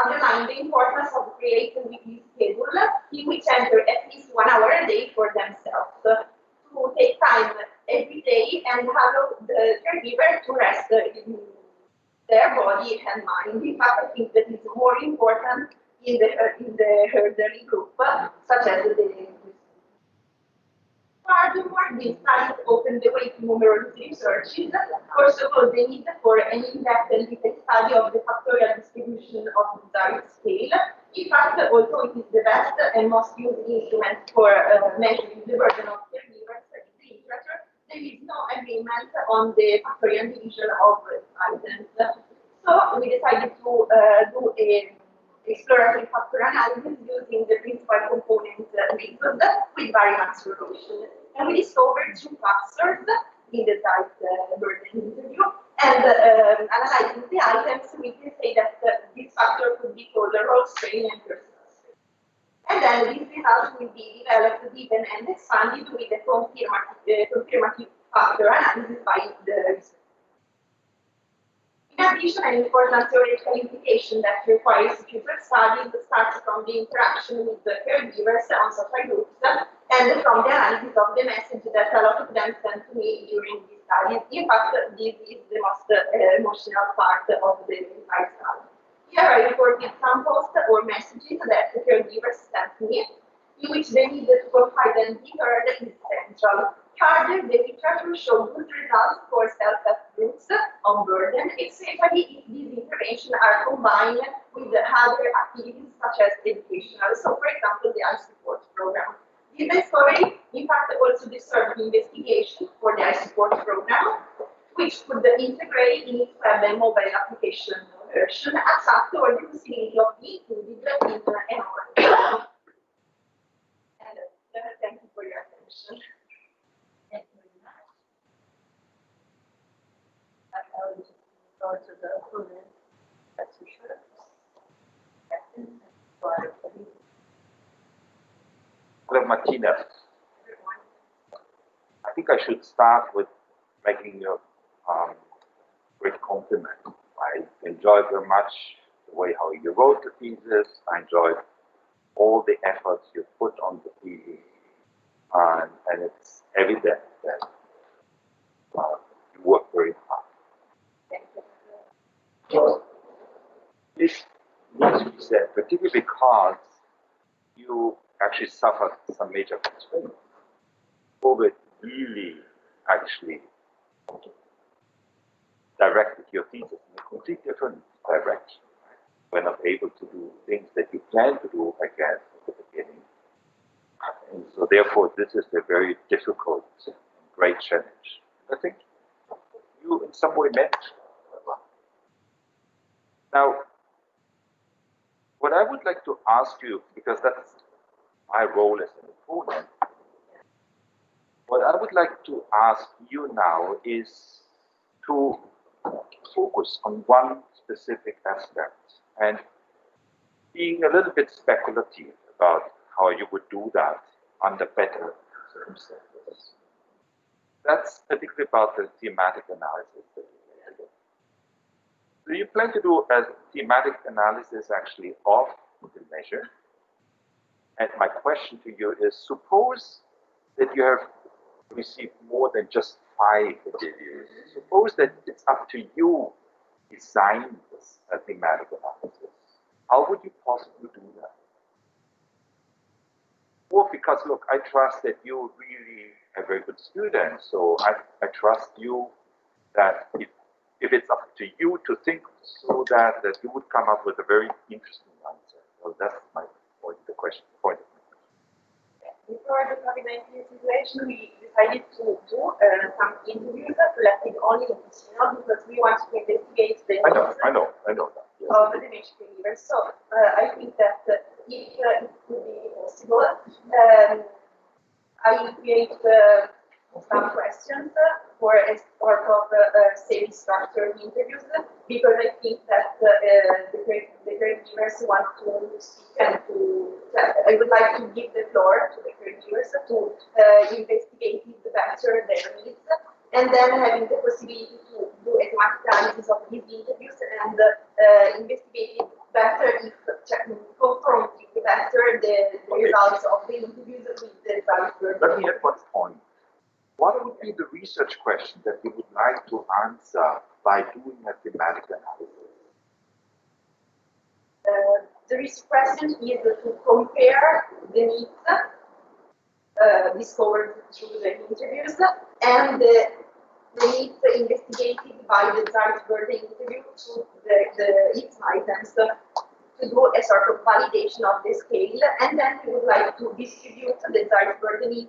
underline the importance of creating a weekly schedule in which enter at least 1 hour a day for themselves, to take time every day and allow the caregiver to rest in their body and mind. In fact, I think that is more important in the elderly group, such as the Furthermore, these studies open the way to numerous researches. First of all, the need for an in-depth and detailed study of the factorial distribution of the desired scale. In fact, although it is the best and most used instrument for measuring the burden of caregivers in the literature, there is no agreement on the factorial division of items. So we decided to do a exploratory factor analysis using the principal component method with variance relation. And we discovered two clusters in the type burden interview. And analyzing the items, we can say that this factor could be called the role strain and personal strain. And then these results will be developed, given, and expanded with the confirmative factor analysis by the research. In addition, an important theoretical implication that requires future studies starts from the interaction with the caregivers on social groups and from the analysis of the message that a lot of them sent to me during these studies. In fact, this is the most emotional part of the entire study. Here I reported some posts or messages that the caregivers sent me, in which the need to confide and be heard is central. Further, the literature showed good results for self-help groups on burden, especially if these interventions are combined with other activities such as educational. So, for example, the I-Support program. This discovery, in fact, also deserved investigation for the I-Support program, which could integrate in its web and mobile application version a chat or the possibility of being included in an online. And thank you for your attention. Thank you very much. I will just go to the opponent. That's for sure. Hello, Martina. I think I should start with making you a great compliment. I enjoyed very much the way how you wrote the thesis. I enjoyed all the efforts you put on the thesis. And it's evident that you work very hard. So, this needs to be said, particularly because you actually suffered some major constraints. COVID really actually directed your thesis in a completely different direction. We're not able to do things that you planned to do again at the beginning. And so therefore, this is a very difficult and great challenge. I think you in some way managed it well. Now, what I would like to ask you, because that's my role as an opponent, what I would like to ask you now is to focus on one specific aspect and being a little bit speculative about how you would do that under better circumstances. That's particularly about the thematic analysis that you do. So you plan to do a thematic analysis actually of the measure. And my question to you is, suppose that you have received more than just 5 interviews. Suppose that it's up to you to design this thematic analysis. How would you possibly do that? Or because, look, I trust that you're really a very good student, so I trust you that if it's up to you to think so that you would come up with a very interesting answer. So that's my point, the question. Before the COVID-19 situation, we decided to do some interviews collected only in Ticino because we want to investigate the needs I know that. Yes. Of the Mexican leaders. So I think that if it would be possible, I will create some questions for a sort of semi-structured interviews because I think that the caregivers want to speak and I would like to give the floor to the caregivers to investigate better their needs and then having the possibility to do a thematic analysis of these interviews and investigate better if confronting better the results of the interviews with the results. Let me add one point. What would be the research question that you would like to answer by doing a thematic analysis? The research question is to compare the needs discovered through the interviews and the needs investigated by the Salzburg interview to its items to do a sort of validation of the scale, and then we would like to distribute the Salzburg interviews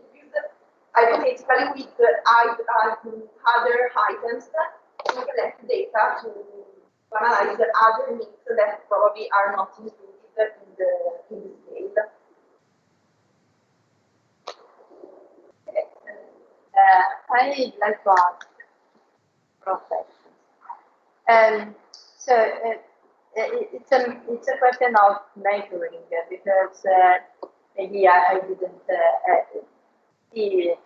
hypothetically with other items to collect data to analyze the other needs that probably are not included in the scale. I like to ask professions. It's a question of measuring because maybe I didn't see it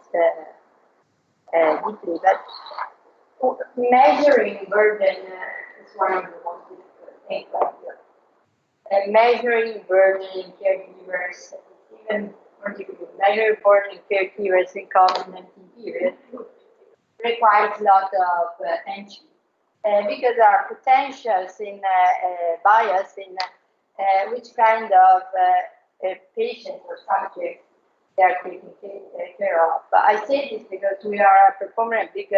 deeply, but measuring burden is one of the most difficult things right here. And measuring burden in caregivers, even particularly measuring burden in caregivers in COVID-19 period, requires a lot of attention. Because there are potentials in bias in which kind of patients or subjects they are taking care of. But I say this because we are performing a big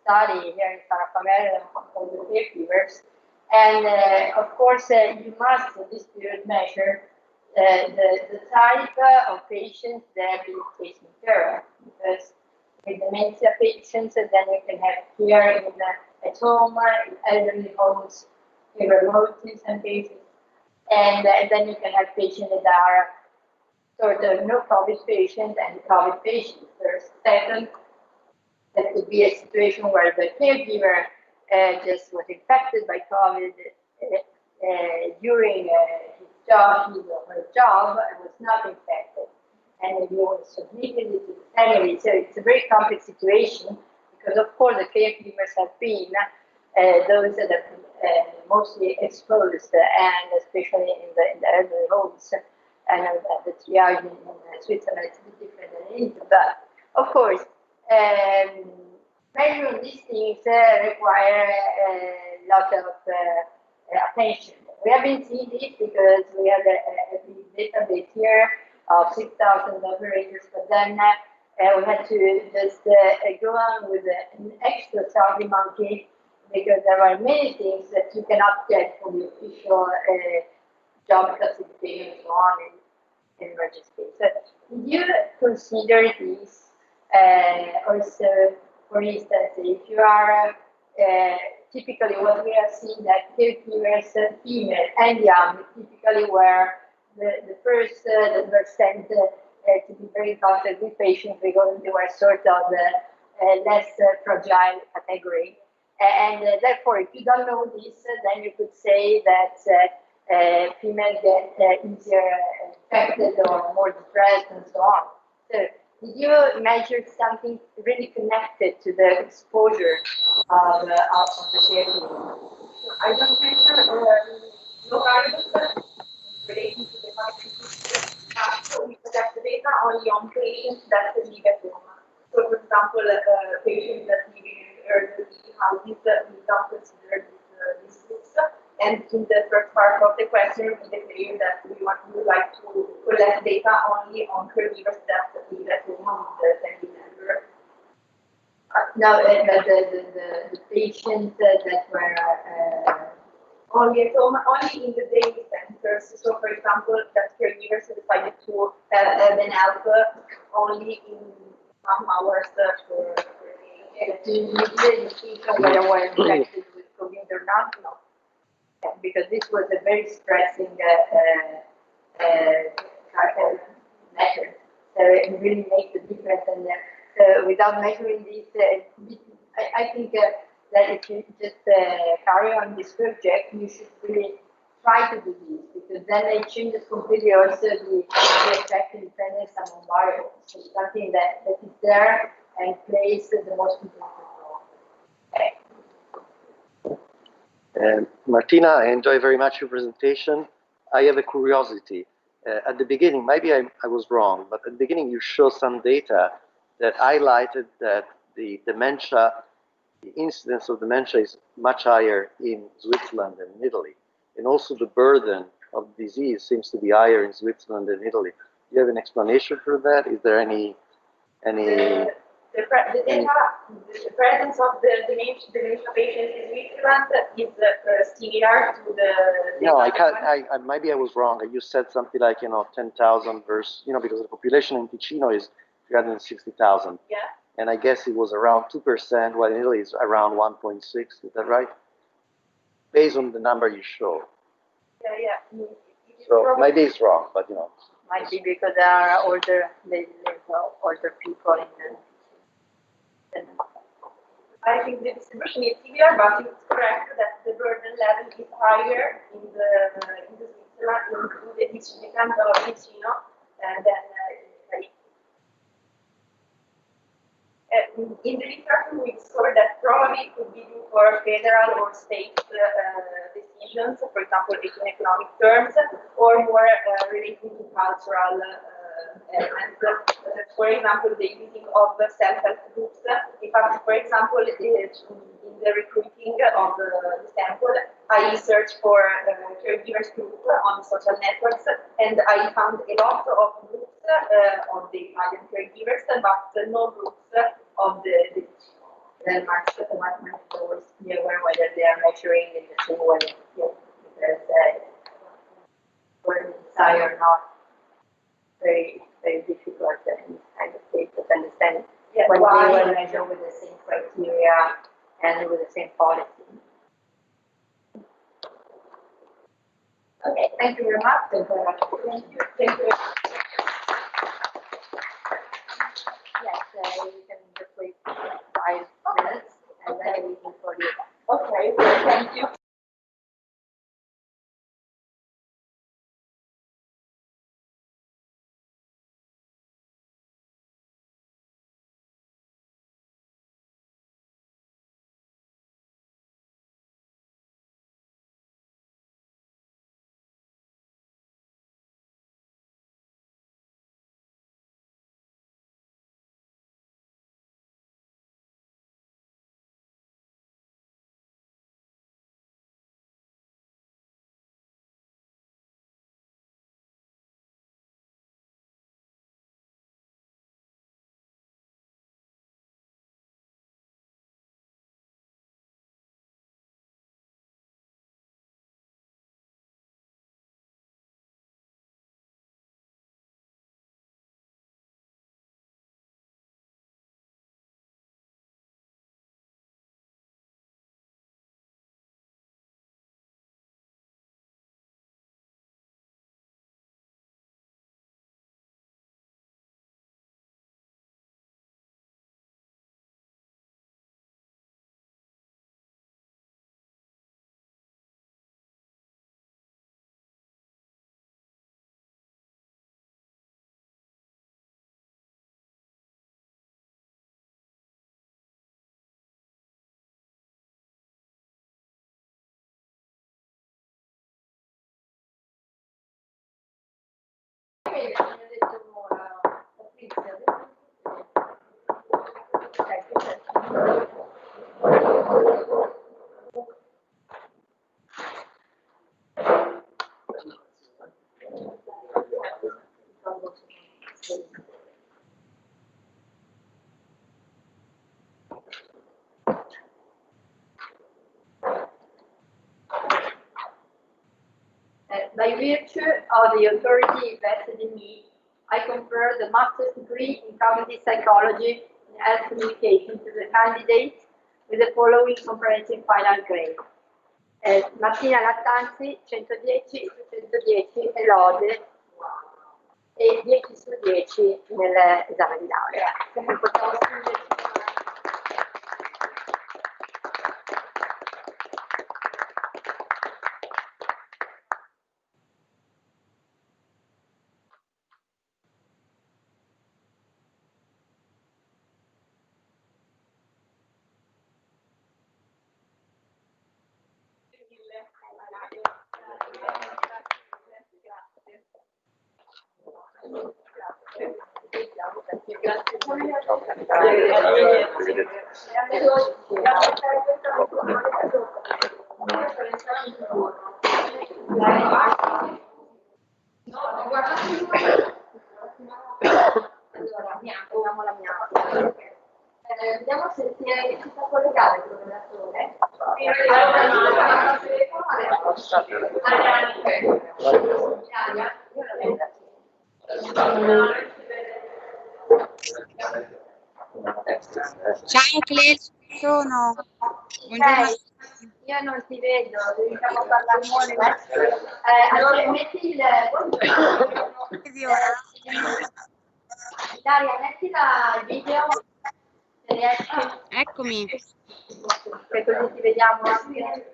study here in San Rafael on the caregivers. And of course, you must, in this period, measure the type of patients that are being taken care of. Because with dementia patients, then you can have care in at home, in elderly homes, in remote in some cases. And then you can have patients that are sort of no COVID patients and COVID patients. There's second, that could be a situation where the caregiver just was infected by COVID during his or her job and was not infected. And he was submitted it to the family. So it's a very complex situation because, of course, the caregivers have been those that have been mostly exposed, and especially in the elderly homes. I know that the triage in Switzerland is a bit different than in Italy, but of course, measuring these things require a lot of attention. We have been seeing this because we have a big database here of 6,000 operators, but then we had to just go on with an extra survey monkey because there are many things that you cannot get from the official job classification and so on in registry. So did you consider this also, for instance, if you are typically what we have seen that caregivers, female and young, typically were the first that were sent to be very in contact with patients because they were sort of the less fragile category. And therefore, if you don't know this, then you could say that females get easier infected or more depressed and so on. So did you measure something really connected to the exposure of the caregiver? I don't mention no variables relating to the MPCCS. So we collect the data only on patients that live at home. So, for example, patients that live in elderly houses, we don't consider these groups. And in the first part of the question, we declared that we would like to collect data only on caregivers that live at home with the family member. Now, the patients that were only at home, only in the day centers. So, for example, that caregivers decided to have an help only in some hours for do you see whether they were infected with COVID or not? No. Because this was a very stressing measure. So it really makes a difference. And without measuring this, I think that if you just carry on this project, you should really try to do this, because then it changes completely also the effect independence among variables. So something that is there and plays the most important role. Okay. Martina, I enjoy very much your presentation. I have a curiosity. At the beginning, maybe I was wrong, but at the beginning you showed some data that highlighted that the dementia, the incidence of dementia is much higher in Switzerland than in Italy. And also the burden of disease seems to be higher in Switzerland than Italy. Do you have an explanation for that? Is there any the presence of the dementia patients in Switzerland is similar to the. No, I can't. Maybe I was wrong. You said something like 10,000 versus because the population in Ticino is 360,000. Yeah. And I guess it was around 2%, while in Italy it's around 1.6. Is that right? Based on the number you show. Yeah. So maybe it's wrong, but Might be because there are older people in I think the distribution is similar, but it's correct that the burden level is higher in the Switzerland, in the canton of Ticino, than in Italy. In the literature, we discovered that probably it could be due for federal or state decisions, for example, in economic terms, or more relating to cultural elements. For example, the using of self-help groups. In fact, for example, in the recruiting of the sample, I searched for caregivers group on social networks, and I found a lot of groups of the Italian caregivers, but no groups of the mathematics was clear whether they are measuring in the same way, because whether it's high or not, very difficult in this kind of case to understand when they were measured with the same criteria and with the same policy. Okay, thank you very much. Thank you. Thank you. Yes, we can just wait 5 minutes and then we can for you. Okay, thank you. By virtue of the authority vested in me, I confer the master's degree in cognitive psychology and health communication to the candidate with the following comprehensive final grade. Martina Lattanzi, 110 su 110 e lode e 10 su 10 nell'esame di laurea. Possiamo spingerci. Vediamo se si sta collegato il programmatore. Ciao Cleo, sono. Buongiorno. Io non ti vedo, dobbiamo parlare molto. Allora metti il Daria, metti il video Eccomi. Che così ti vediamo anche.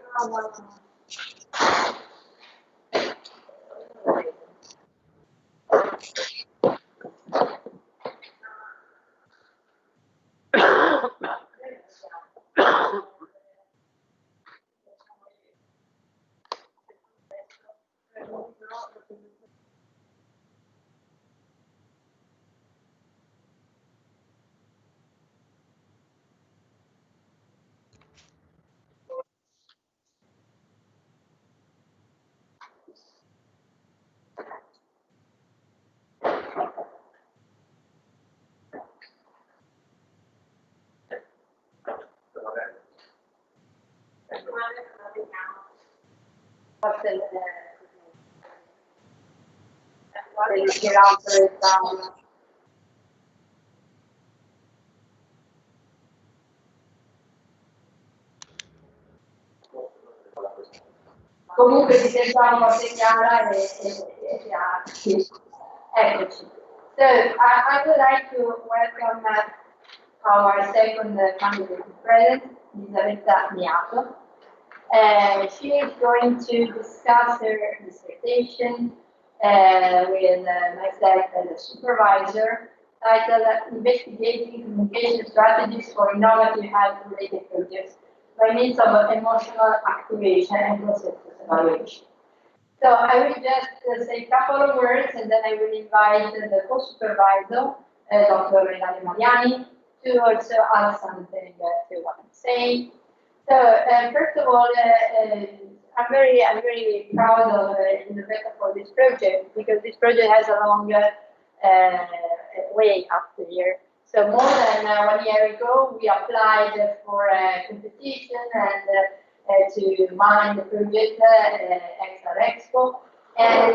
Comunque ci sentiamo chiara e chiara. Eccoci. So I would like to welcome our second candidate present, Elisabetta Miato. She is going to discuss her dissertation with myself as a supervisor, titled Investigating Communication Strategies for Innovative Health-Related Projects by means of emotional activation and process evaluation. So I will just say a couple of words and then I will invite the co-supervisor, Dr. Renate Mariani, to also add something to what I'm saying. So first of all, I'm very proud of Elisabetta for this project because this project has a long way after here. So more than 1 year ago, we applied for a competition and to mine the project XR Expo, and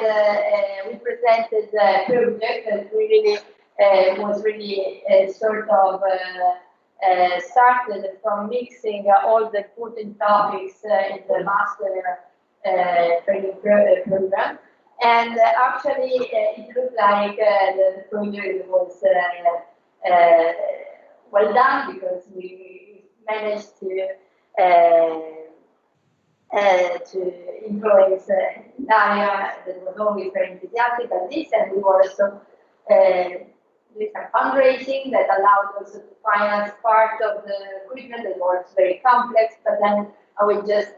we presented the project that really was really sort of started from mixing all the important topics in the master training program. And actually, it looked like the project was well done because we managed to influence Daria, that was always very enthusiastic about this, and we were also doing some fundraising that allowed also to finance part of the equipment that was very complex, but then I will just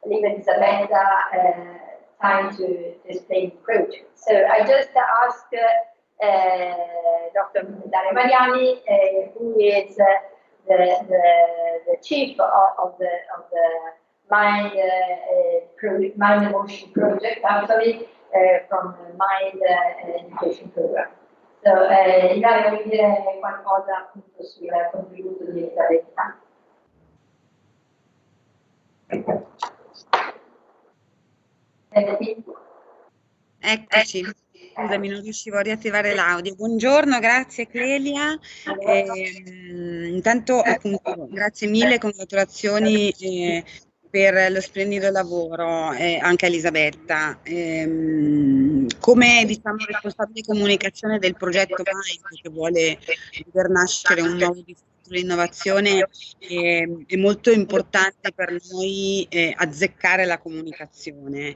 leave Elisabetta time to explain the project. So I just asked Dr. Daria Mariani, who is the chief of the Mind Emotion Project, actually, from the Mind Education Program. So, Ilaria, vuoi dire qualcosa appunto sul contributo di Elisabetta? Eccoci, scusami, non riuscivo a riattivare l'audio. Buongiorno, grazie Clelia. Intanto appunto grazie mille, congratulazioni per lo splendido lavoro anche a Elisabetta. Come diciamo responsabile comunicazione del progetto Mind, che vuole ver nascere un nuovo distretto di innovazione, è molto importante per noi azzeccare la comunicazione,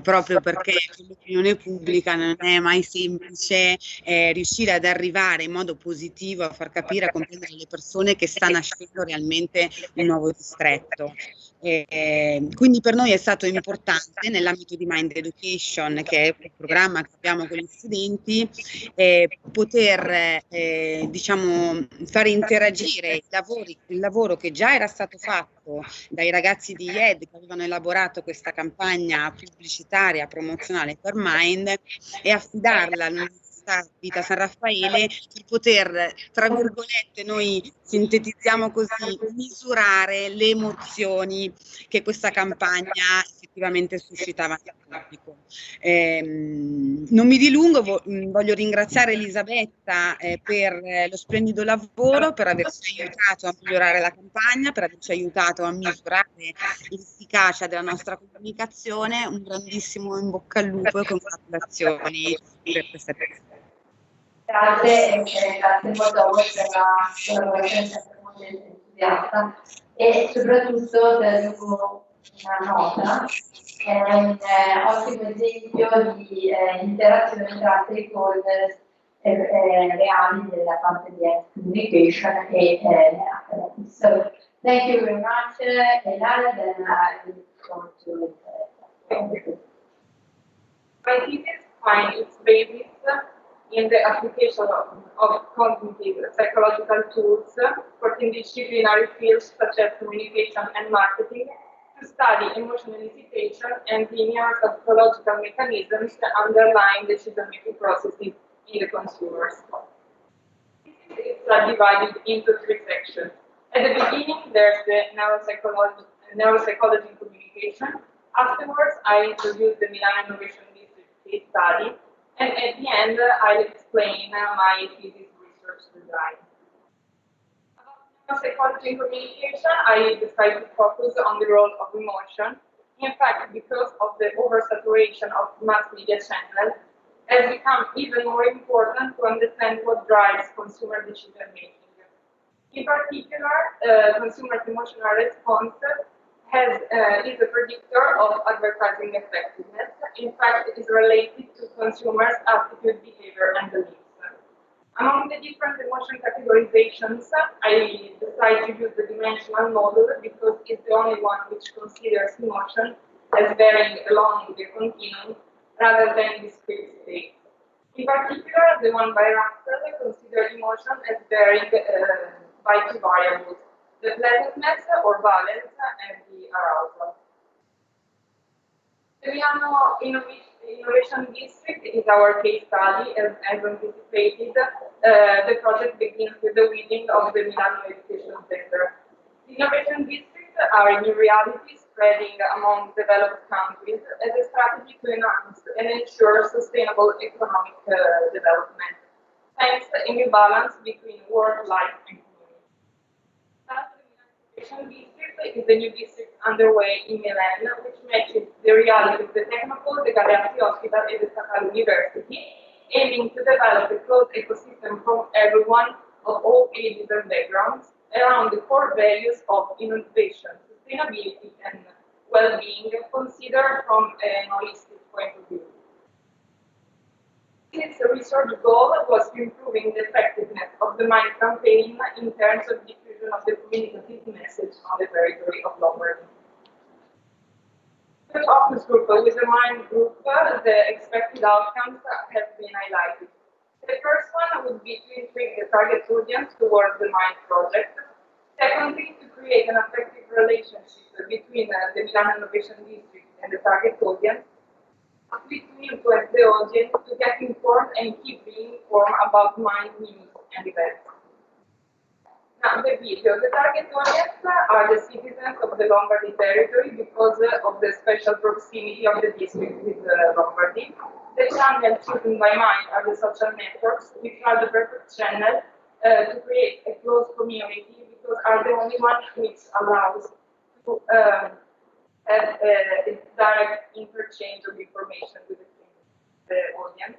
proprio perché per l'opinione pubblica non è mai semplice riuscire ad arrivare in modo positivo a far capire, a comprendere le persone che sta nascendo realmente un nuovo distretto. Quindi per noi è stato importante nell'ambito di Mind Education, che è il programma che abbiamo con gli studenti, poter diciamo fare interagire il lavoro che già era stato fatto dai ragazzi di IED che avevano elaborato questa campagna pubblicitaria promozionale per Mind e affidarla all'Università Vita San Raffaele per poter, tra virgolette, noi sintetizziamo così, misurare le emozioni che questa campagna effettivamente suscitava nel pubblico. Non mi dilungo, voglio ringraziare Elisabetta per lo splendido lavoro, per averci aiutato a migliorare la campagna, per averci aiutato a misurare l'efficacia della nostra comunicazione. Un grandissimo in bocca al lupo e congratulazioni per questa Grazie e grazie molto a voi per la collaborazione sempre molto entusiasta e soprattutto ti aggiungo una nota, è un ottimo esempio di interazione tra stakeholders reali della parte di communication e academics. So thank you very much, Elena, then I will go to My thesis finds its basis in the application of cognitive psychological tools for interdisciplinary fields such as communication and marketing to study emotional elicitation and the neuropsychological mechanisms that underlie decision-making processes in the consumers. It's divided into three sections. At the beginning, there's the neuropsychology in communication. Afterwards, I introduce the Milan Innovation District case study, and at the end, I'll explain my thesis research design. About psychology and communication, I decided to focus on the role of emotion. In fact, because of the oversaturation of mass media channels, it has become even more important to understand what drives consumer decision making. In particular, consumer emotional response is a predictor of advertising effectiveness. In fact, it is related to consumers' attitude, behavior, and beliefs. Among the different emotion categorizations, I decided to use the dimensional model because it's the only one which considers emotion as varying along the continuum rather than discrete states. In particular, the one by Russell considers emotion as varying by two variables, the pleasantness or valence and the arousal. The Milano Innovation District is our case study, as anticipated. The project begins with the winning of the Milano Education Center. The Innovation Districts are new realities spreading among developed countries as a strategy to enhance and ensure sustainable economic development, thanks to a new balance between work, life, and community. The Innovation District is the new district underway in Milan, which matches the reality of the Technopole, the Galeazzi Hospital, and the Statale University, aiming to develop a closed ecosystem from everyone of all ages and backgrounds around the core values of innovation, sustainability, and well-being considered from an holistic point of view. Its research goal was to improving the effectiveness of the MIND campaign in terms of diffusion of the communicative message on the territory of Lombardy. The focus group with the MIND group, the expected outcomes have been highlighted. The first one would be to intrigue the target audience towards the MIND project. Secondly, to create an effective relationship between the Milan Innovation District and the target audience. To influence the audience to get informed and keep being informed about MIND news and events. Now, the video. The target audience are the citizens of the Lombardy territory because of the special proximity of the district with Lombardy. The channels chosen by MIND are the social networks, which are the perfect channel to create a close community because are the only one which allows to have a direct interchange of information with the audience.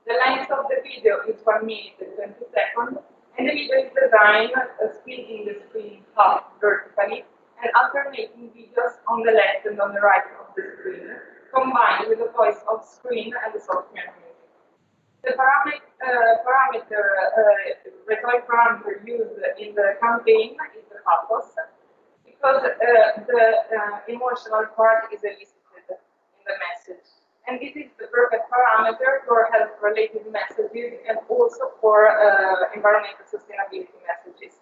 The length of the video is 1 minute and 20 seconds, and the video is designed splitting the screen half vertically and alternating videos on the left and on the right of the screen, combined with the voice of screen and the software music. The rhetoric parameter used in the campaign is the pathos, because the emotional part is elicited in the message. And this is the perfect parameter for health-related messages and also for environmental sustainability messages.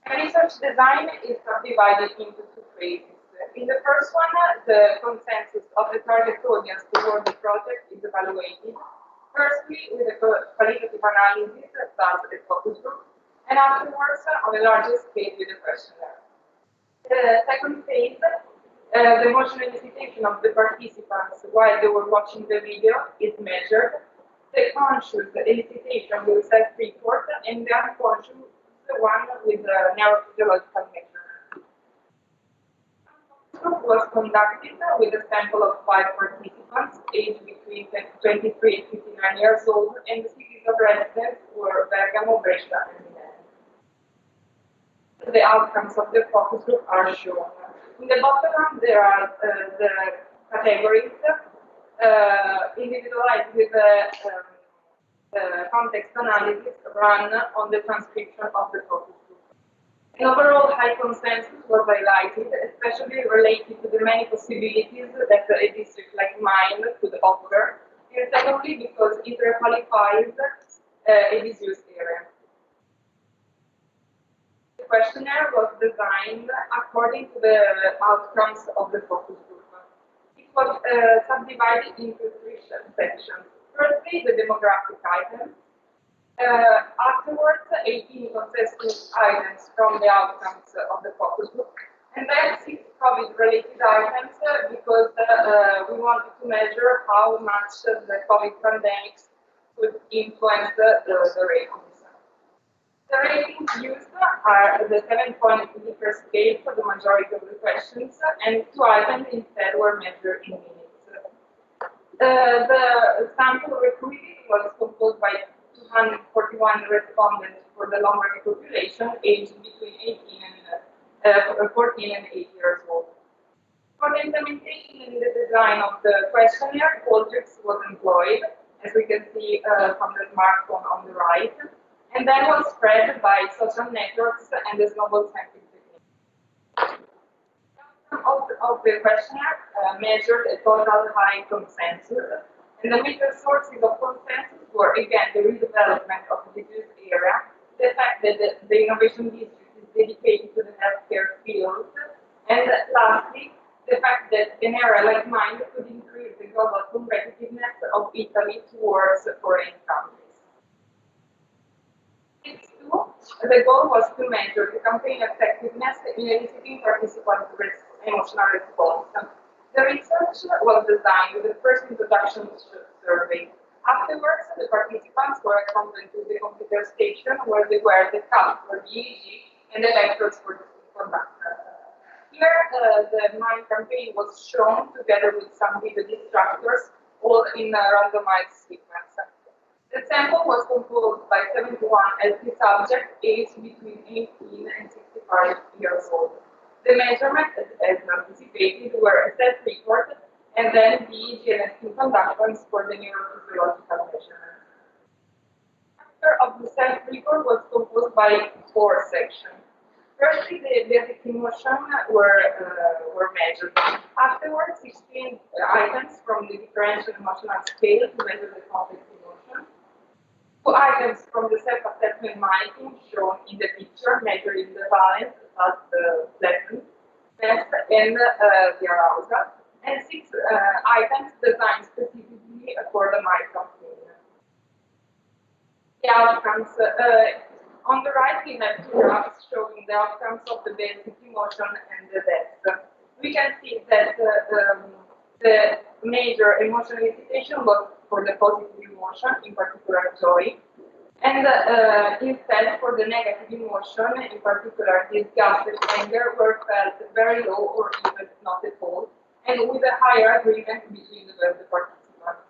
And research design is subdivided into two phases. In the first one, the consensus of the target audience toward the project is evaluated. Firstly, with a qualitative analysis, thus a focus group, and afterwards on a larger scale with a questionnaire. The second phase, the emotional elicitation of the participants while they were watching the video is measured. The conscious elicitation with self-report and the unconscious one with neurophysiological measurement. The group was conducted with a sample of 5 participants aged between 23 and 59 years old, and the citizens cities of residence were Bergamo, Brescia, and Milan. The outcomes of the focus group are shown. In the bottom, there are the categories individualized with the context analysis run on the transcription of the focus group. An overall high consensus was highlighted, especially related to the many possibilities that a district like mine could offer, and secondly because it qualifies a disused area. The questionnaire was designed according to the outcomes of the focus group. It was subdivided into three sections. Firstly, the demographic items. Afterwards, 18 consensus items from the outcomes of the focus group, and then 6 COVID-related items because we wanted to measure how much the COVID pandemic could influence the ratings. The ratings used are the 7-point Likert scale for the majority of the questions, and 2 items instead were measured in minutes. The sample recruited was composed by 241 respondents for the Lombardy population aged between 14 and 8 years old. For the implementation and the design of the questionnaire, Qualtrics was employed, as we can see from the smartphone on the right, and then was spread by social networks and the snowball sampling technique. Of the questionnaire measured a total high consensus, and the major sources of consensus were again the redevelopment of the disease area, the fact that the innovation district is dedicated to the healthcare field, and lastly, the fact that an area like mine could increase the global competitiveness of Italy towards foreign countries. The goal was to measure the campaign effectiveness in eliciting participants' emotional response. The research was designed with the first introduction survey. Afterwards, the participants were accompanied to the computer station where they were the cup for the EEG and the electrodes for the conductor. Here, the MIND campaign was shown together with some video distractors, all in a randomized sequence. The sample was composed by 71 healthy subjects aged between 18 and 65 years old. The measurements, as anticipated, were a self-report and then the EEG and ST conductance for the neurophysiological measurements. The structure of the self-report was composed by 4 sections. Firstly, the basic emotion were measured. Afterwards, 16 items from the differential emotional scale to measure the complex emotion. 2 items from the self-assessment marking shown in the picture, measuring the valence, the pleasantness, and the arousal, and 6 items designed specifically for the MIND campaign. The outcomes. On the right, we have 2 graphs showing the outcomes of the basic emotion and the depth. We can see that the major emotional elicitation was for the positive emotion, in particular joy, and instead for the negative emotion, in particular disgust and anger, were felt very low or even not at all, and with a higher agreement between the participants.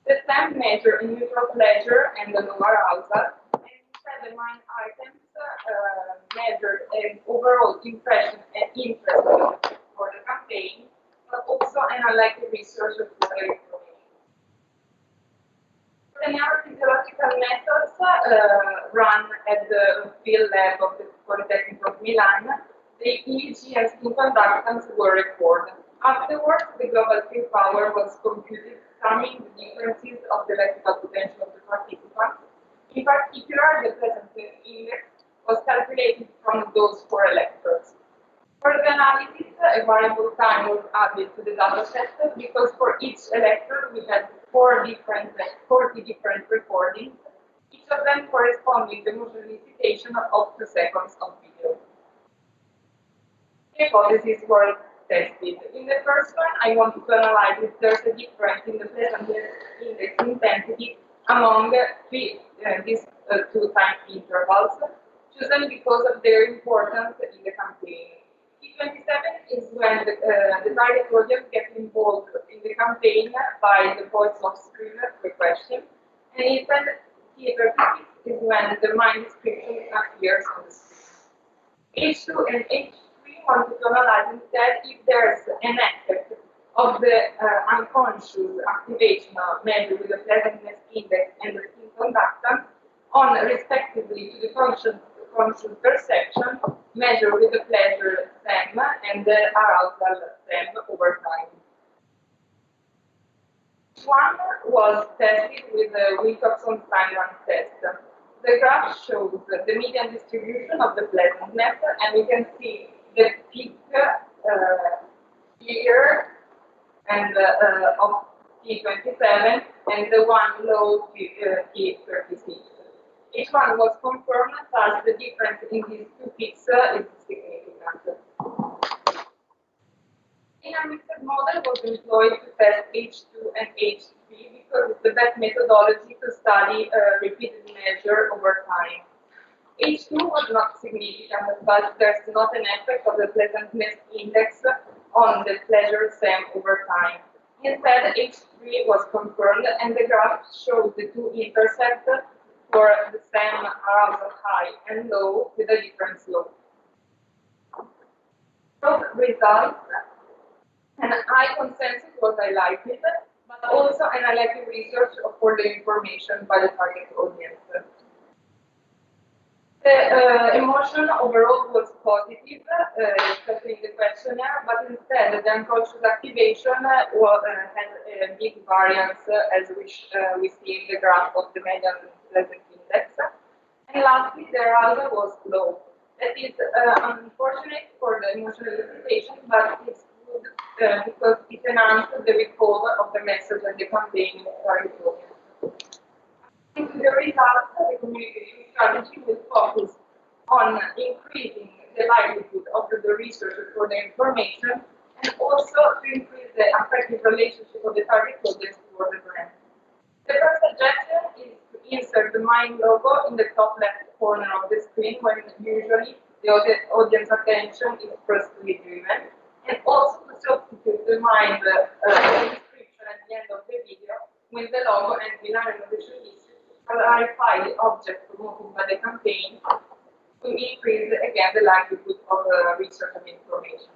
The same measure in neutral pleasure and the low arousal, and instead the MIND items measured an overall impression and interest for the campaign, but also an unlikely research of further information. The neurophysiological methods run at the field lab of the Polytechnic of Milan, the EEG and ST conductance were recorded. Afterwards, the global field power was computed, summing the differences of the electrical potential of the participants. In particular, the pleasantness index was calculated from those 4 electrodes. For the analysis, a variable time was added to the data set because for each electrode we had 40 different recordings, each of them corresponding to emotional elicitation of 2 seconds of video. The hypotheses were tested. In the first one, I wanted to analyze if there's a difference in the pleasantness index intensity among these 2 time intervals, chosen because of their importance in the campaign. T27 is when the target audience gets involved in the campaign by the voice of screener per question, and T36 is when the mind description appears on the screen. H2 and H3 want to analyze instead if there's an effect of the unconscious activation measured with the pleasantness index and the skin conductance on respectively to the conscious perception measured with the pleasure SEM and the arousal SEM over time. One was tested with the Wilcoxon-Steinman test. The graph shows the median distribution of the pleasantness, and we can see the peak here and of T27 and the one low T36. Each one was confirmed, thus the difference in these two peaks is significant. In a mixed model was employed to test H2 and H3 because it's the best methodology to study repeated measure over time. H2 was not significant, but there's not an effect of the pleasantness index on the pleasure SEM over time. Instead, H3 was confirmed, and the graph shows the two intercepts for the SEM arousal high and low with a different slope. Those results, an high consensus was highlighted, but also analytic research for the information by the target audience. The emotion overall was positive, especially in the questionnaire, but instead the unconscious activation had a big variance, as we see in the graph of the median pleasant index. And lastly, the arousal was low. That is unfortunate for the emotional elicitation, but it's good because it enhances the recall of the message and the campaign target audience. In the results, the communication strategy will focus on increasing the likelihood of the researcher for the information and also to increase the affective relationship of the target audience toward the brand. The first suggestion is to insert the mind logo in the top left corner of the screen when usually the audience attention is firstly driven, and also to substitute the mind description at the end of the video with the logo and the innovation issue to clarify the object promoted by the campaign to increase again the likelihood of research and information.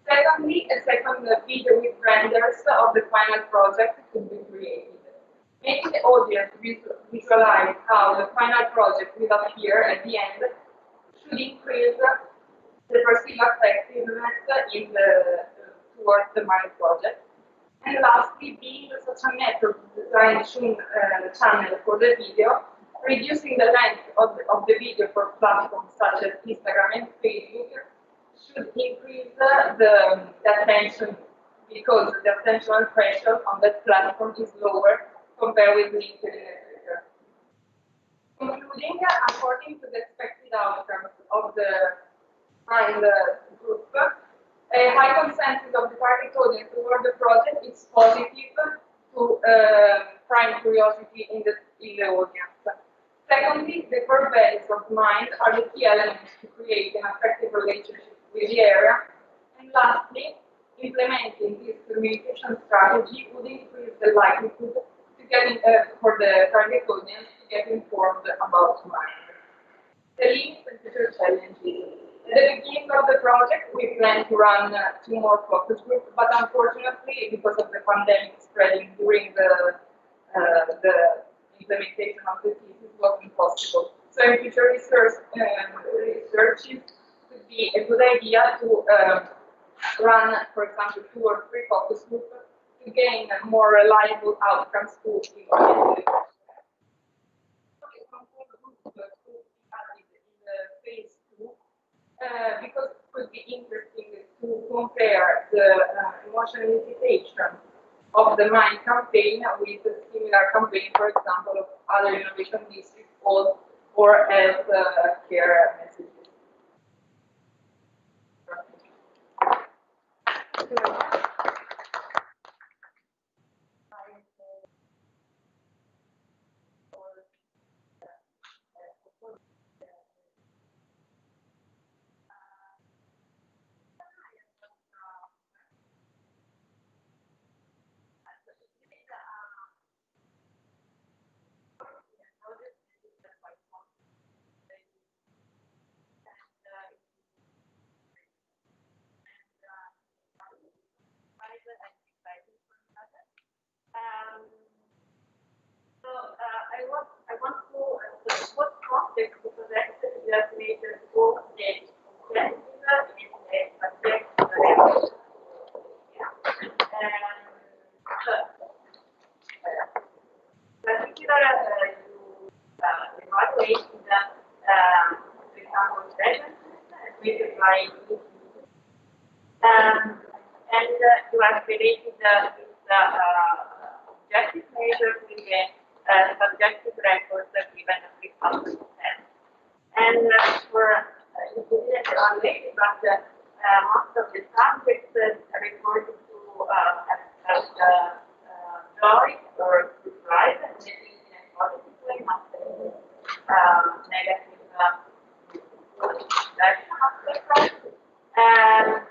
Secondly, a second video with renders of the final project could be created. Making the audience visualize how the final project will appear at the end should increase the perceived effectiveness towards the mind project. And lastly, being such a method design channel for the video, reducing the length of the video for platforms such as Instagram and Facebook should increase the attention, because the attention threshold on that platform is lower compared with LinkedIn and Twitter. Concluding, according to the expected outcomes of the mind group, a high consensus of the target audience toward the project is positive to prime curiosity in the audience. Secondly, the core values of mind are the key elements to create an effective relationship with the area. And lastly, implementing this communication strategy would increase the likelihood to get for the target audience to get informed about mind. The limits and future challenges. At the beginning of the project, we planned to run 2 more focus groups, but unfortunately, because of the pandemic spreading during the implementation of the thesis, it wasn't possible. So in future research could be a good idea to run, for example, 2 or 3 focus groups to gain more reliable outcomes to the phase 2. Because it could be interesting to compare the emotional elicitation of the mind campaign with a similar campaign, for example, of other innovation districts or health care messages. particular, you evaluate the example presence with by and you are related with objective measures with the subjective records given with constant. And for you didn't evaluate, but most of the subjects reported to joy or surprise, and maybe in a positive way, not negative reaction of surprise.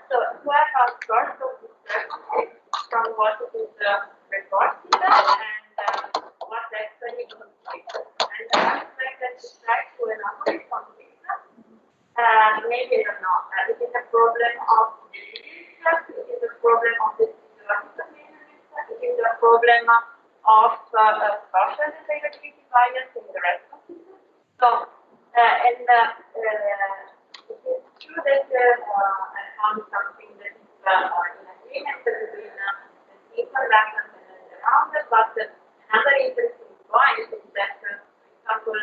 So to have a sort of discrepancy from what is reported and what actually is completed. And I expect that to try to elaborate on this. Maybe I don't know. It is a problem of the leadership, it is a problem of the situation, it is a problem of social integrity bias in the rest of the system. So, it is true that I found something that is in agreement between the people lessons and around it, but another interesting point is that, for example,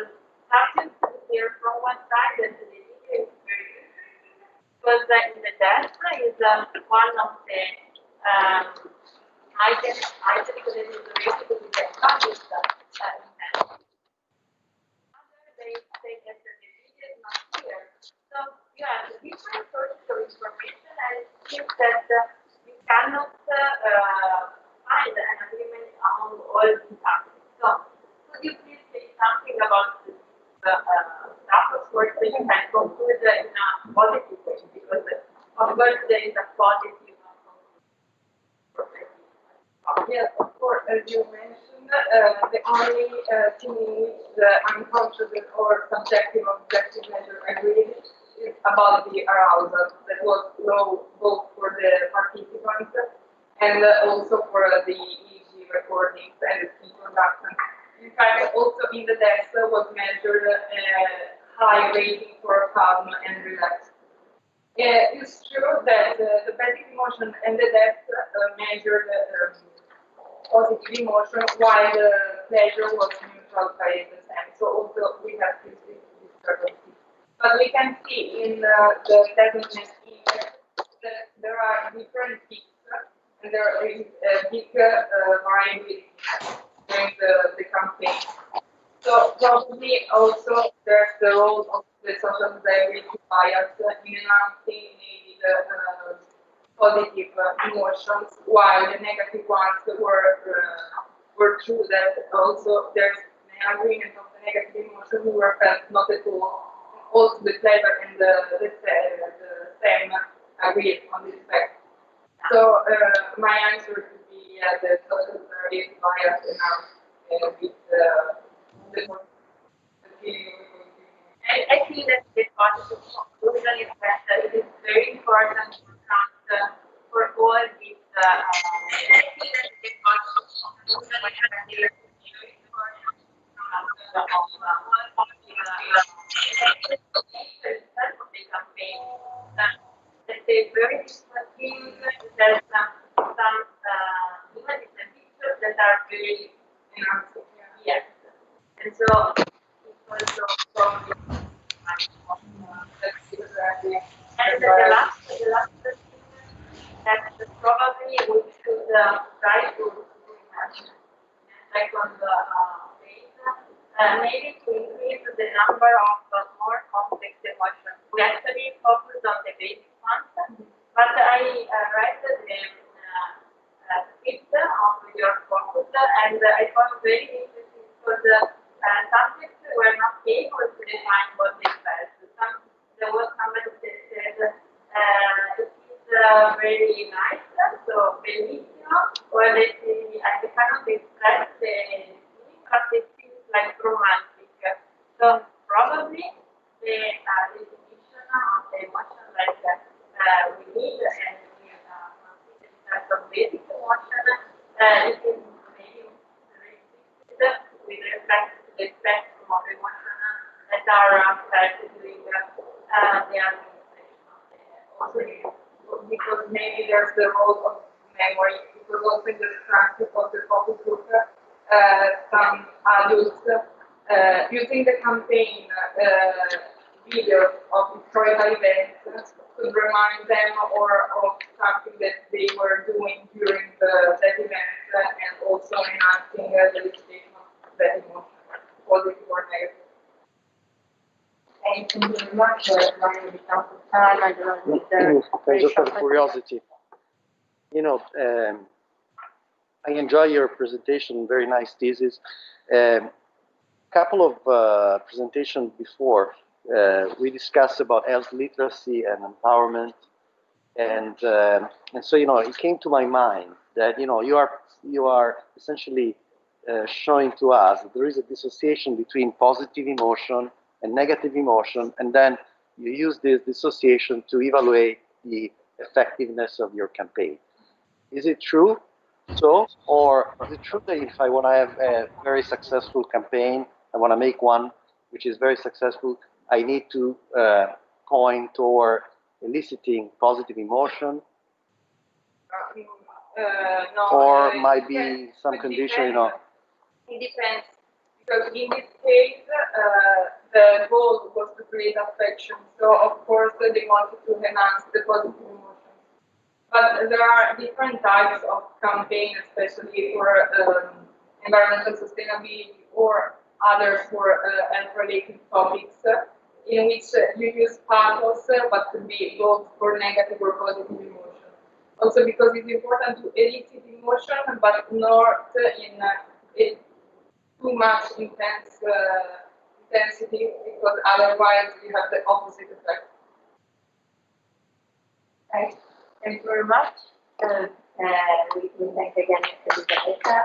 subjects here from one side that the leader is very good, because in the test is one of the items that is related to the subject they say that the leader is not here. So you have different sources of information, and it seems that we cannot find an agreement among all the subjects. So could you please say something about this status work that you can conclude in a positive way? Because of course there is a positive Yes, of course, as you mentioned, the only thing in which the unconscious or subjective objective measure agreed is about the arousal that was low both for the participants and also for the EEG recordings and the key conduction. In fact, also in the test was measured high rating for calm and relaxed. It's true that the basic emotion and the test measured positive emotion while the pleasure was neutral by the same. So also we have this discrepancy. But we can see in the pleasantness index that there are different peaks and there is a big variability during the campaign. So probably also there's the role of the social anxiety bias in enhancing maybe the positive emotions, while the negative ones were true that also there's an agreement of the negative emotions were felt not at all. Also the pleasure and the same agreed on this fact. So my answer would be the social anxiety bias and with the feeling. I think that the positive conclusion is that it is very important for all these. I think that the positive conclusion is that it is very important of the campaign. That they very interesting. There's some images and pictures that are very enhancing. Yes, and so it's also probably. And the last thing that probably we should try to imagine, like on the page, maybe to increase the number of more complex emotions. We actually focused on the basic ones, but I read the script of your focus, and I found very interesting because subjects were not able to define what they felt. There was somebody that said it is very nice, so bellissimo, or they say I cannot express the feeling, but it feels like romantic. So probably the definition of the emotion like we need and we consider as a basic emotion, it is maybe restricted with respect to the spectrum of emotion that are felt during the administration. Also, because maybe there's the role of memory. It was also in the structure of the focus group. Some adults using the campaign videos of historical events could remind them or of something that they were doing during that event, and also enhancing the elicitation of that emotion, positive or negative. Thank you very much. Just out of curiosity, I enjoy your presentation. Very nice thesis. Couple of presentations before, we discussed about health literacy and empowerment, and so it came to my mind that you are essentially showing to us that there is a dissociation between positive emotion and negative emotion, and then you use this dissociation to evaluate the effectiveness of your campaign. Is it true? Or is it true that if I want to have a very successful campaign, I want to make one which is very successful, I need to point toward eliciting positive emotion? No, or might be some condition, It depends, because in this case, the goal was to create affection. So of course they wanted to enhance the positive emotions. But there are different types of campaign, especially for environmental sustainability or others for health-related topics, in which you use pathos, but could be both for negative or positive emotion. Also because it's important to elicit emotion, but not in too much intensity, because otherwise you have the opposite effect. Right. Thank you very much. We thank again Seduta.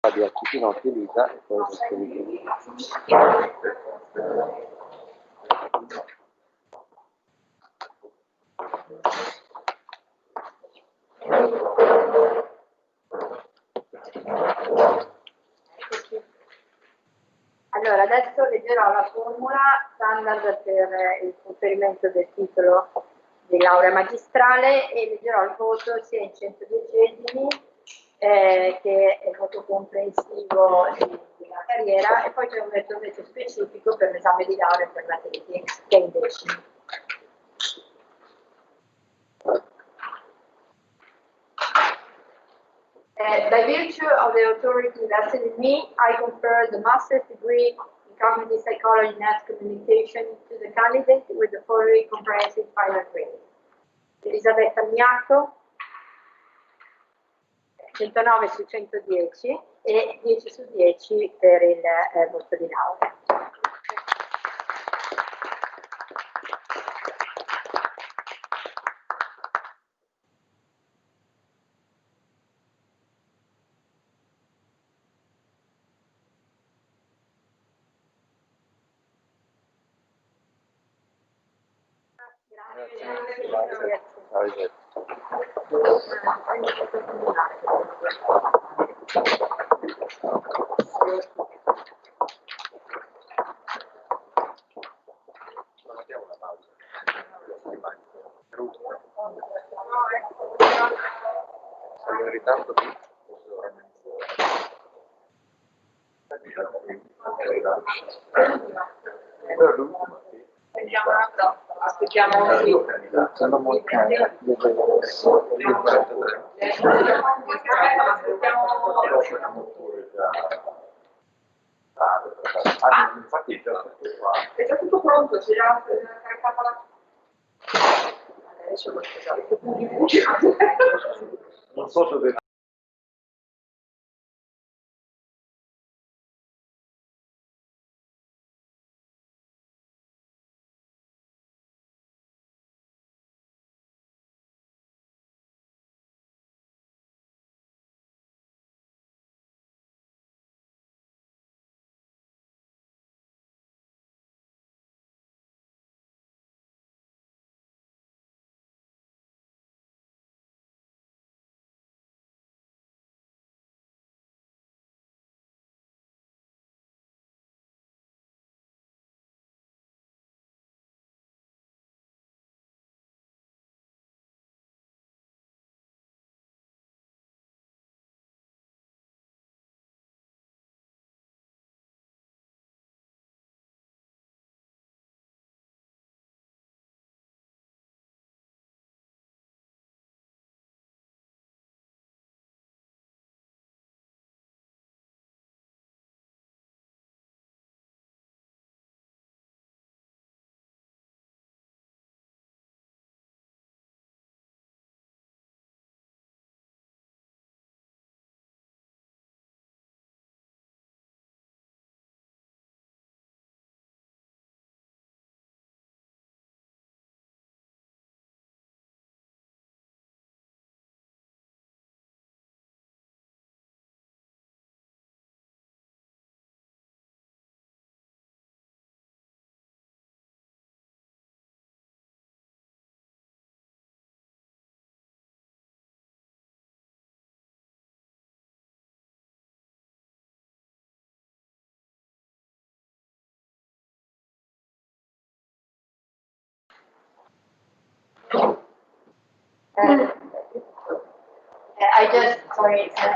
di altitudine utilizza e poi Allora, adesso leggerò la formula standard per il conferimento del titolo di laurea magistrale e leggerò il voto sia in 110esimi che è il voto comprensivo della carriera, e poi c'è un voto invece specifico per l'esame di laurea per la tesi, che è in decimi. By virtue of the authority vested in me, I confer the master's degree in cognitive psychology and mass communication to the candidate with the following comprehensive final grade. Elisabetta Mignato, 109 su 110 e 10 su 10 per il voto di laurea. Grazie. Sono in ritardo qui. Aspettiamo Sono molto infatti è già tutto pronto, c'è già caricata la... Adesso lo scusate. non so dove.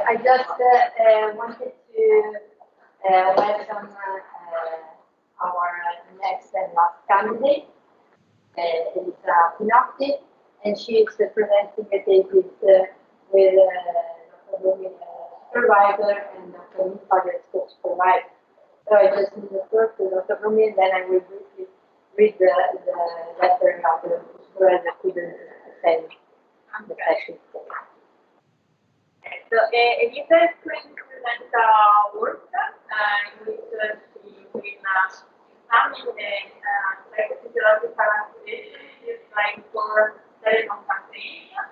I just wanted to welcome our next and last candidate, Elisa Pinotti, and she is presenting a thesis with Dr. Rumi, supervisor, and Dr. Mifager, supervisor. So I just need the first to Dr. Rumi, and then I will briefly read the letter of the supervisor couldn't attend the session. So Elisa is going to present a work in which she will examine the psychophysiological activation like for telecompensation.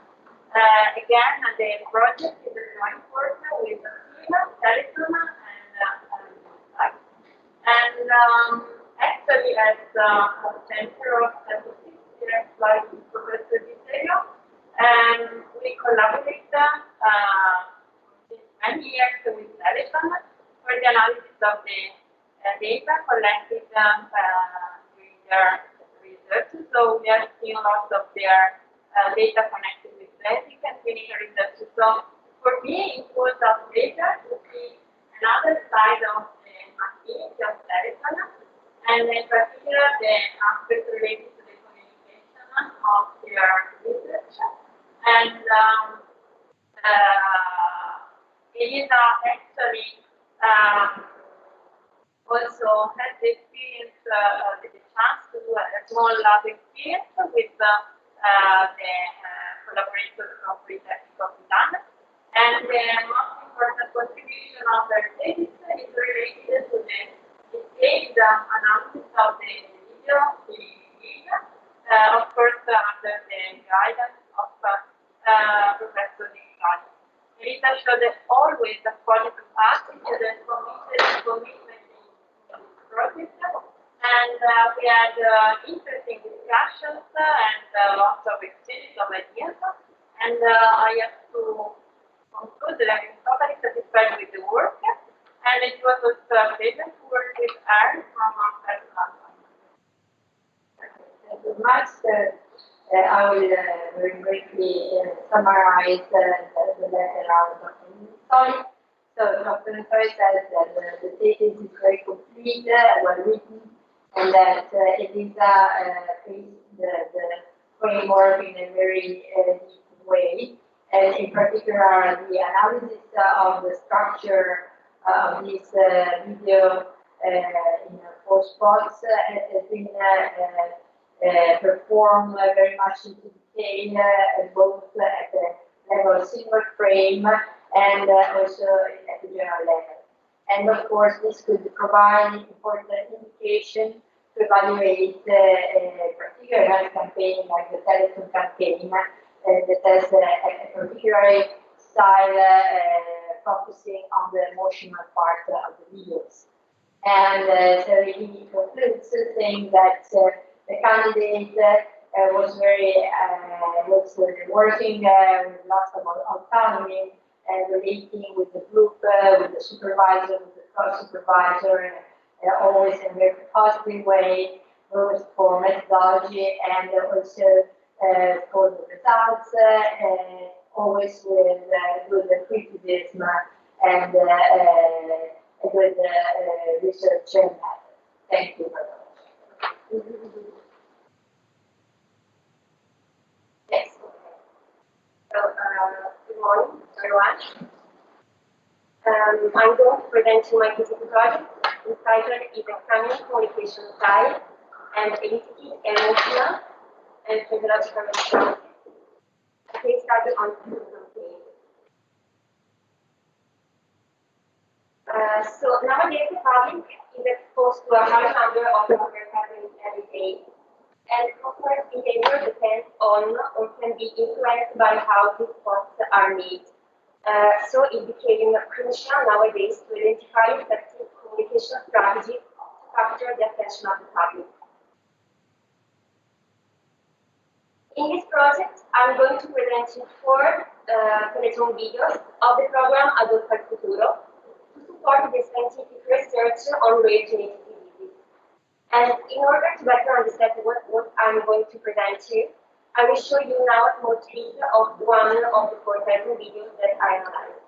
Again, the project is a joint work with Vita-Salute Actually, as a center of statistics here, like Professor Di Tesi, and we collaborate since many years with Edison for the analysis of the data collected during their research. So we are seeing lots of their data connected with basic and clinical research. So for me, it was a pleasure to see another side of the activity of Edison, and in particular the aspects related to the communication of their research. And Elisa actually also had the experience, the chance to do a small lab experience with the collaborators from Polytechnic of Milan. And the most important contribution of their thesis is related to the detailed analysis of the video, of course, under the guidance of Professor Di Tesi. Elisa showed always a quality of attitude and commitment in this project, and we had interesting discussions and lots of exchanges of ideas. And I have to conclude that I'm totally satisfied with the work, and it was also a pleasure to work with her from outside London. Thank you very much. I will very briefly summarize the letter of Dr. Nistori. So Dr. Nistori says that the thesis is very complete, well written, and that Elisa faced the framework in a very deep way. And in particular, the analysis of the structure of this video in 4 spots has been performed very much into detail, both at the level of single frame and also at the general level. And of course, this could provide important indication to evaluate a particular health campaign like the telephone campaign that has a particular style focusing on the emotional part of the videos. And so he concludes saying that the candidate was working with lots of autonomy and relating with the group, with the supervisor, with the co-supervisor, always in a very positive way, both for methodology and also for the results, always with good criticism and a good research method. Thank you very much. Yes. So, good morning, everyone. I'm going to present you my PhD project entitled Examining Communication Style and Eliciting Emotional and Physiological Responses. I think started on campaign. So nowadays the public is exposed to a high number of advertisements every day, and customer behavior depends on or can be influenced by how these posts are made. So it became crucial nowadays to identify effective communication strategies to capture the attention of the public. In this project, I'm going to present you 4 telephone videos of the program Untitled Chapter to support the scientific research on rare genetic diseases. And in order to better understand what I'm going to present you, I will show you now a small clip of one of the 4 telephone videos that I analyzed.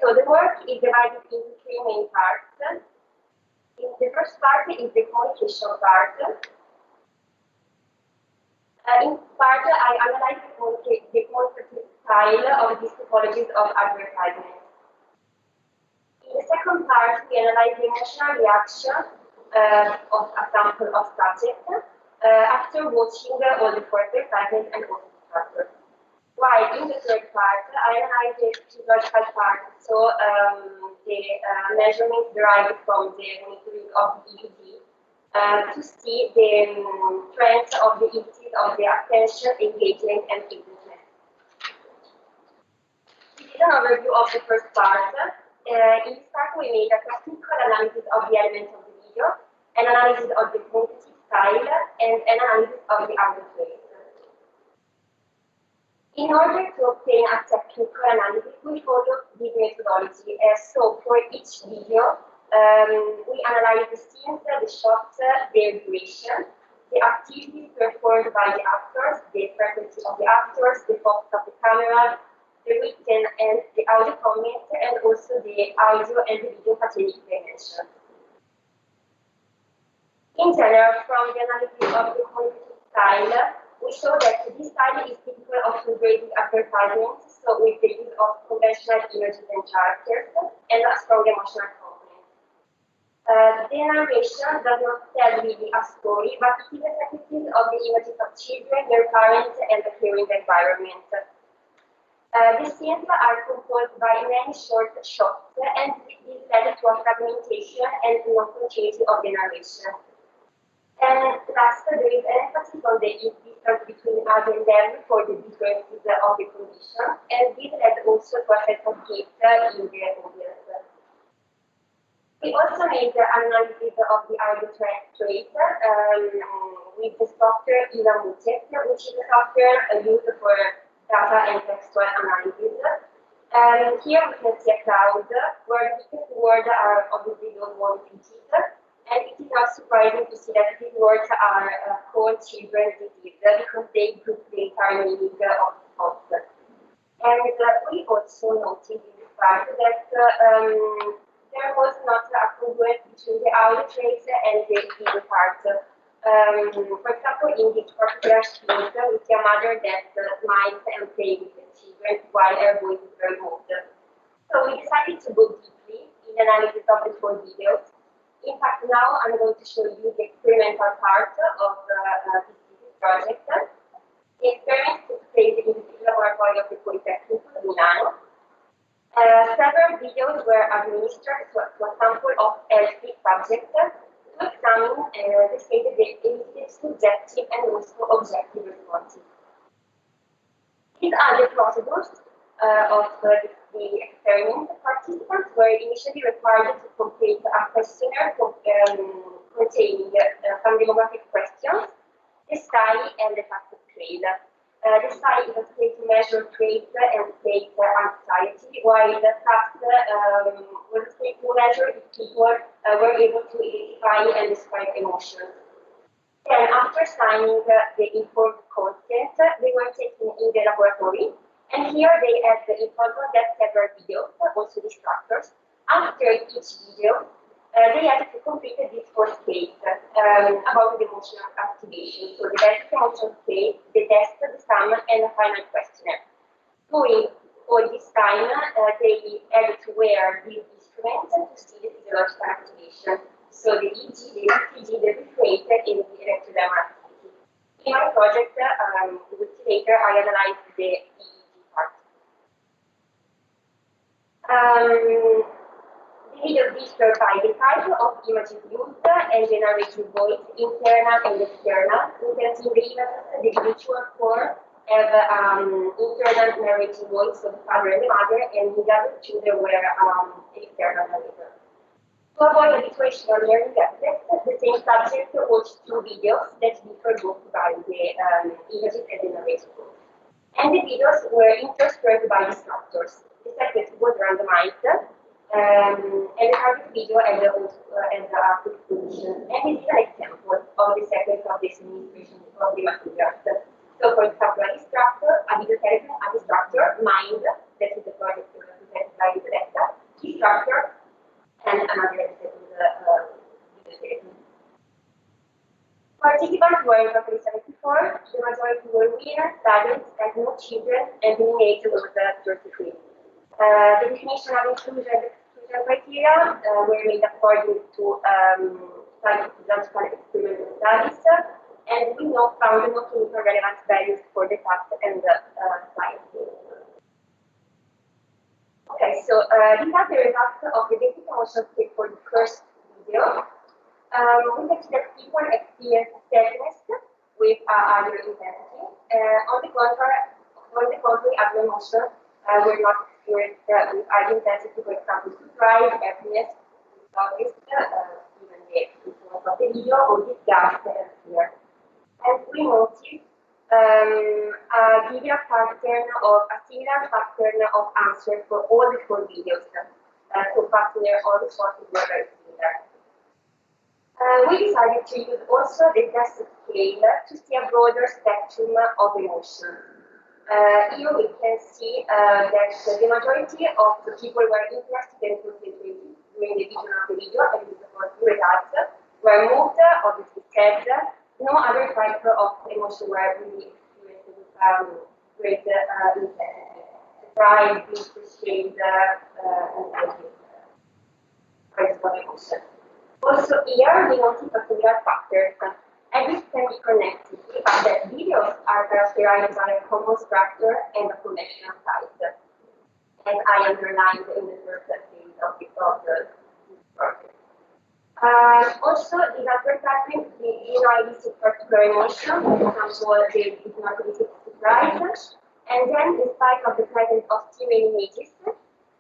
So the work is divided into 3 main parts. The first part is the communication part. In part, I analyze the communicative style of these typologies of advertisement. In the second part, we analyze the emotional reaction of a sample of subjects after watching all the 4 advertisements and all the structures. While in the third part, I analyzed the physiological part, so the measurements derived from the monitoring of the EEG to see the trends of the indices of the attention, engagement, and engagement. This is an overview of the first part. In this part, we made a technical analysis of the elements of the video, an analysis of the quantitative style, and an analysis of the audio trace. In order to obtain a technical analysis, we follow this methodology. So for each video, we analyze the scenes, the shots, their duration, the activities performed by the actors, the frequency of the actors, the focus of the camera, the written and the audio comments, and also the audio and the video fatigue dimension. In general, from the analysis of the quantitative style, we show that this style is typical of engraving advertisements, so with the use of conventional images and characters, and a strong emotional component. The narration does not tell really a story, but it is a synthesis of the images of children, their parents, and the caring environment. The scenes are composed by many short shots, and this led to a fragmentation and non-continuity of the narration. And last, there is an emphasis on the difference between us and them for the differences of the condition, and this led also to a set of gifts in the audience. We also made an analysis of the audio trait with the software Vita-Salute, which is a software used for data and textual analysis. Here we can see a cloud where the biggest words are obviously those ones repeated. And it is not surprising to see that these words are called children's disease because they group the entire meaning of thoughts. And we also noted in this part that there was not a congruence between the audio trace and the video part. For example, in this particular scene, we see a mother that smiles and plays with the children while her voice is very moved. So we decided to go deeply in the analysis of the four videos. In fact, now I'm going to show you the experimental part of this project. The experiment took place in the laboratory of the Polytechnic of Milano. Several videos were administered to a sample of healthy subjects to examine the state of the elicited subjective and also objective responses. These are the procedures of the experiment. Participants were initially required to complete a questionnaire containing some demographic questions, the style, and the task scale. The style is a scale to measure trait and state anxiety, while the task was a scale to measure if people were able to identify and describe emotions. Then, after signing the informed consent, they were taken in the laboratory. And here they had in front of them several videos, also distractors. After each video, they had to complete this four scales about the emotional activation. So the basic emotional scale, the test, the sum, and the final questionnaire. During all this time, they had to wear these instruments to see the physiological activation. So the EEG, the ECG, the breath rate, and the electrodermal activity. In my project, a week later, I analyzed the part. The video differs by the type of images used and the narrative voice, internal and external. We can see the images, the visual core have internal narrative voice of the father and the mother, and the other children were external narrator. To avoid habituation or learning aspects, the same subject watched two videos that differ both by the images and the narrative voice. And the videos were interspersed by distractors. The sequence was randomized, and the target video had a quick position. And this is an example of the sequence of this administration of the materials. So, for example, a video telephone, a distractor, mind, that is the project represented by the data, distractor, and another video telephone. Participants were in roughly 74, the majority were women, studies, and no children, and the mean age was 33. The definition of inclusion and exclusion criteria were made according to psychological experimental studies, and we found no clinical relevant values for the task and the science. Okay, so these are the results of the basic emotional state for the first video. We can see that people experience sadness with higher intensity. On the contrary, other emotions were not experienced with high intensity. For example, surprise, happiness, disgust, even the influence of the video, or disgust and fear. And we notice a similar pattern of answer for all the 4 videos. So pattern or reported were very similar. We decided to use also the test scale to see a broader spectrum of emotion. Here we can see that the majority of the people were interested and concentrated during the vision of the video, and the results were moved, obviously sad. No other type of emotion were really experienced with great intensity. Surprise, shame, and emotion. Also here, we notice a similar pattern, and this can be connected to the fact that videos are characterized by a common structure and a connection type, as I underlined in the first phase of this project. Also, these advertising did not elicit particular emotion, for example, they did not elicit surprise, and then, in spite of the presence of stimulating images,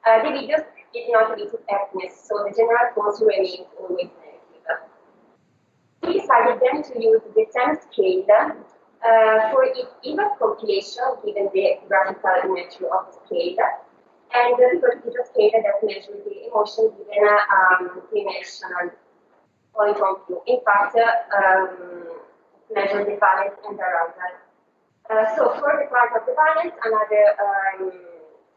the videos did not elicit happiness, so the general response remains always negative. We decided then to use the same scale for its even calculation, given the graphical nature of the scale, and because it is a scale that measures the emotion given dimensional point of view. In fact, measure the balance and arousal. So for the part of the balance, another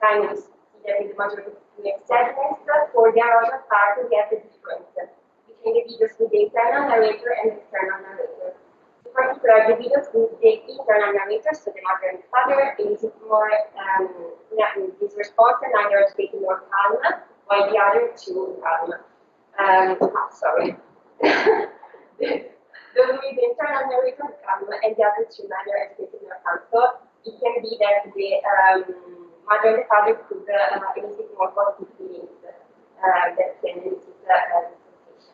time we see that in the majority of sadness. For the arousal part, we have the difference between the videos with the internal narrator and the external narrator. In particular, the videos with the internal narrator, so the mother and the father, is more this response and neither is taking more calm, while the other two calm. Sorry. Those with the internal narrator calm and the other two neither is taking more calm. So it can be that the mother and the father could elicit more positive feelings that can elicit the sensation.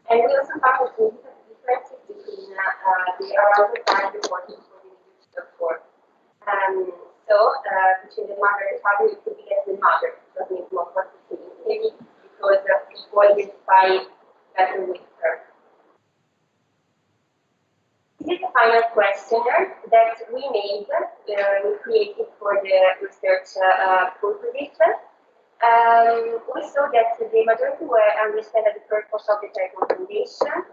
And we also found significant differences between the arousal time reporting for the video before. So between the mother and the father, it could be that the mother does need more positive feelings, maybe because people identify better with her. This is the final questionnaire that we made, we created for the research purposes. We saw that the majority were understand the purpose of the charitable foundation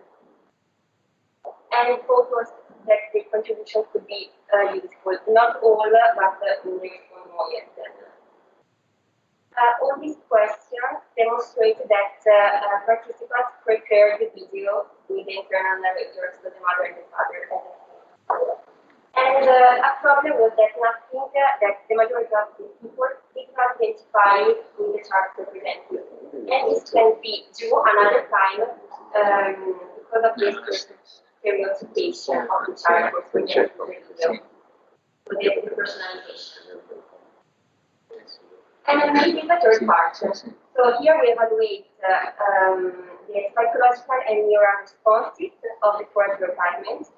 and focused that the contribution could be useful. Not all, but in the more yet. All these questions demonstrate that participants prepared the video with the internal narrators, so the mother and the father. And a problem was that nothing that the majority of the people did not identify with the chart represented. And this can be due another time because of this stereotypation of the chart represented in the video, with the personalization. And then maybe the third part. So here we evaluate the psychological and neural responses of the four advertisements.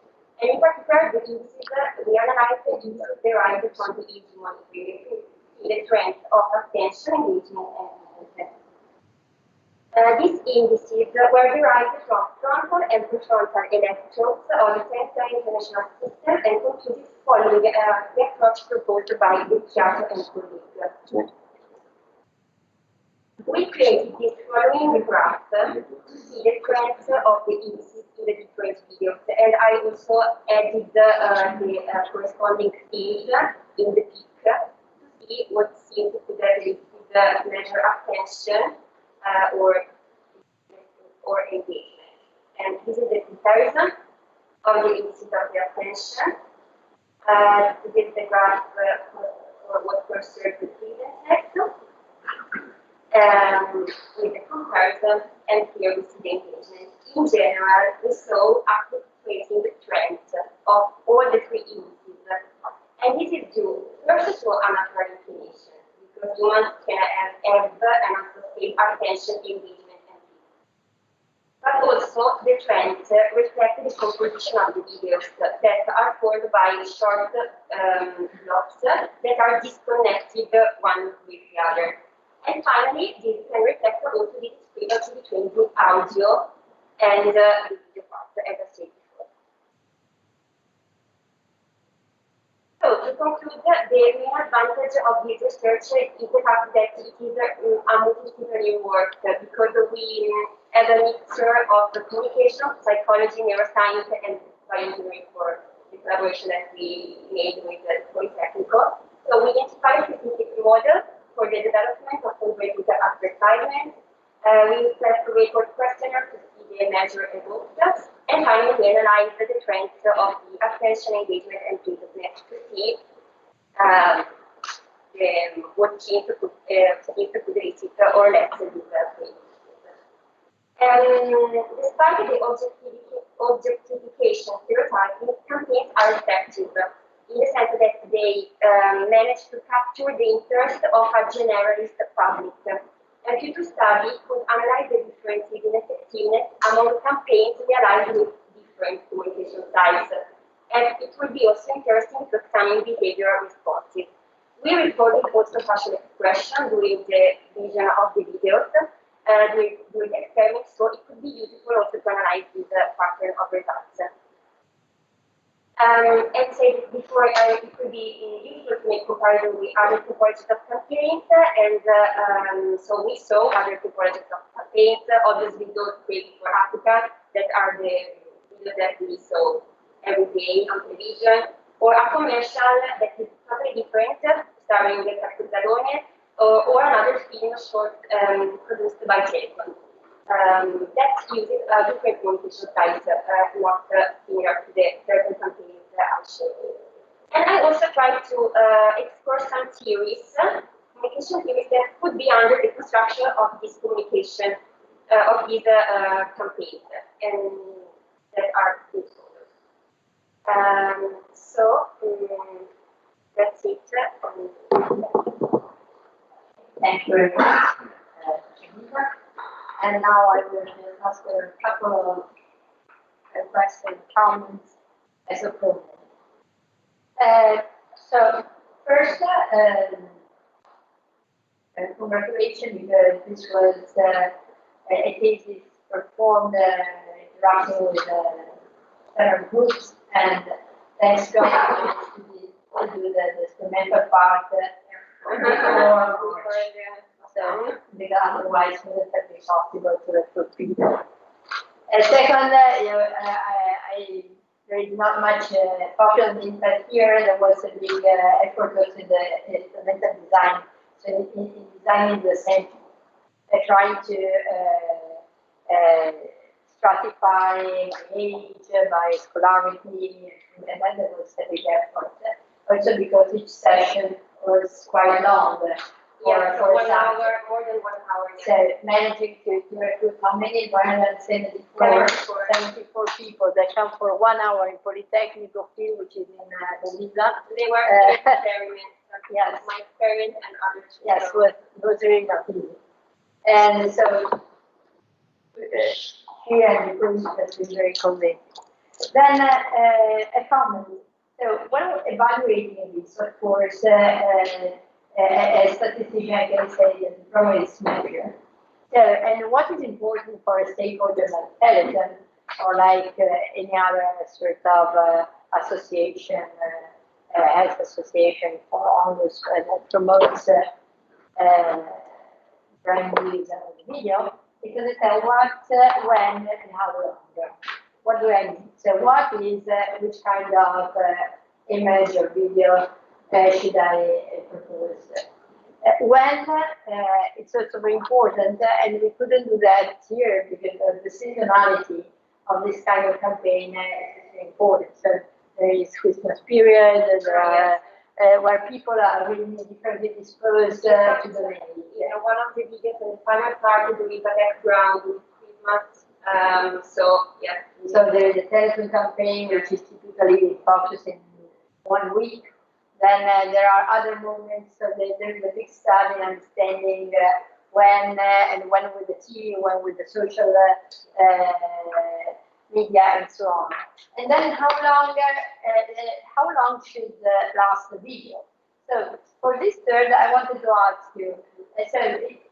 And in particular, the indices, we analyze the indices derived from the aging monitoring, the trends of attention, engagement, and business. These indices were derived from frontal and prefrontal electrodes of the sensory international system and concluded following the approach proposed by Vita-Salute and colleagues. We created this following graph to see the trends of the indices in the different videos, and I also added the corresponding age in the peak to see what seems to be the measure attention or engagement. And this is the comparison of the indices of the attention. This is the graph for what concerns the previous next. With the comparison, and here we see the engagement. In general, we saw active tracing the trends of all the three indices. And this is due first to a natural inclination, because humans can have and sustain attention, engagement, and feeling. But also, the trends reflect the composition of the videos that are formed by short blocks that are disconnected one with the other. And finally, this can reflect also the discrepancy between the audio and the video part, as I said before. So, to conclude, the main advantage of this research is the fact that it is a multidisciplinary work because we have a mixture of communication, psychology, neuroscience, and bioengineering for the collaboration that we made with the Polytechnical. So, we identified a specific model for the development of integrated advertisement. We used record questionnaire to see the measure evoked, and finally we analyzed the trends of the attention, engagement, and interest to see what changed to visit or less the page. Despite the objectification stereotyping, campaigns are effective in the sense that they manage to capture the interest of a generalist public. And future study could analyze the differences in effectiveness among campaigns realized with different communication styles. And it would be also interesting to examine behavioral responses. We recorded also facial expression during the vision of the videos, during the experiments, so it could be useful also to analyze this pattern of results. And said before, it could be useful to make comparison with other typologies of campaigns, and so we saw other typologies of campaigns, obviously those created for Africa, that are the videos that we saw every day on television, or a commercial that is totally different, starring Vita-Salute, or another film short produced by Telecom. That uses different communication styles, not similar to the certain campaigns I showed you. And I also tried to explore some theories, communication theories that could be under the construction of this communication, of these campaigns, and that are useful. So that's it. Thank you very much, Seduta. And now I will ask a couple of questions, comments as a problem. So first, congratulations, because this was a thesis performed interacting with several groups, and thanks to us to do the experimental part so because otherwise it wouldn't have been possible to recruit people. Second, there is not much popular interest here. There was a big effort also in the experimental design. So in designing the same, trying to stratify by age, by scholarity, and then there was a big effort. Also because each session was quite long. Yeah, so 1 hour, more than 1 hour. So managing to recruit how many? 174 people that come for 1 hour in Polytechnical field, which is in the Visa. They were experiments. Yes. My experiment and others. Yes, was really not easy. And so here the proof has been very convincing. Then a comment. So when evaluating this, of course, a statistician, I can say that the problem is measure. So, and what is important for a stakeholder like Telecom, or like any other sort of association, health association for owners that promotes brand use of the video, is to tell what, when, and how long. What do I mean? So what is, which kind of image or video should I propose? When it's also very important, and we couldn't do that here because of the seasonality of this kind of campaign is important. So there is Christmas period, where people are really differently disposed to the media. You know, one of the biggest and the final part is with the background with Christmas. So yeah. So there is a Telecom campaign which is typically focused in 1 week. Then there are other moments. So there's a big study understanding when and when with the TV, when with the social media, and so on. And then how long should last the video? So for this third, I wanted to ask you. So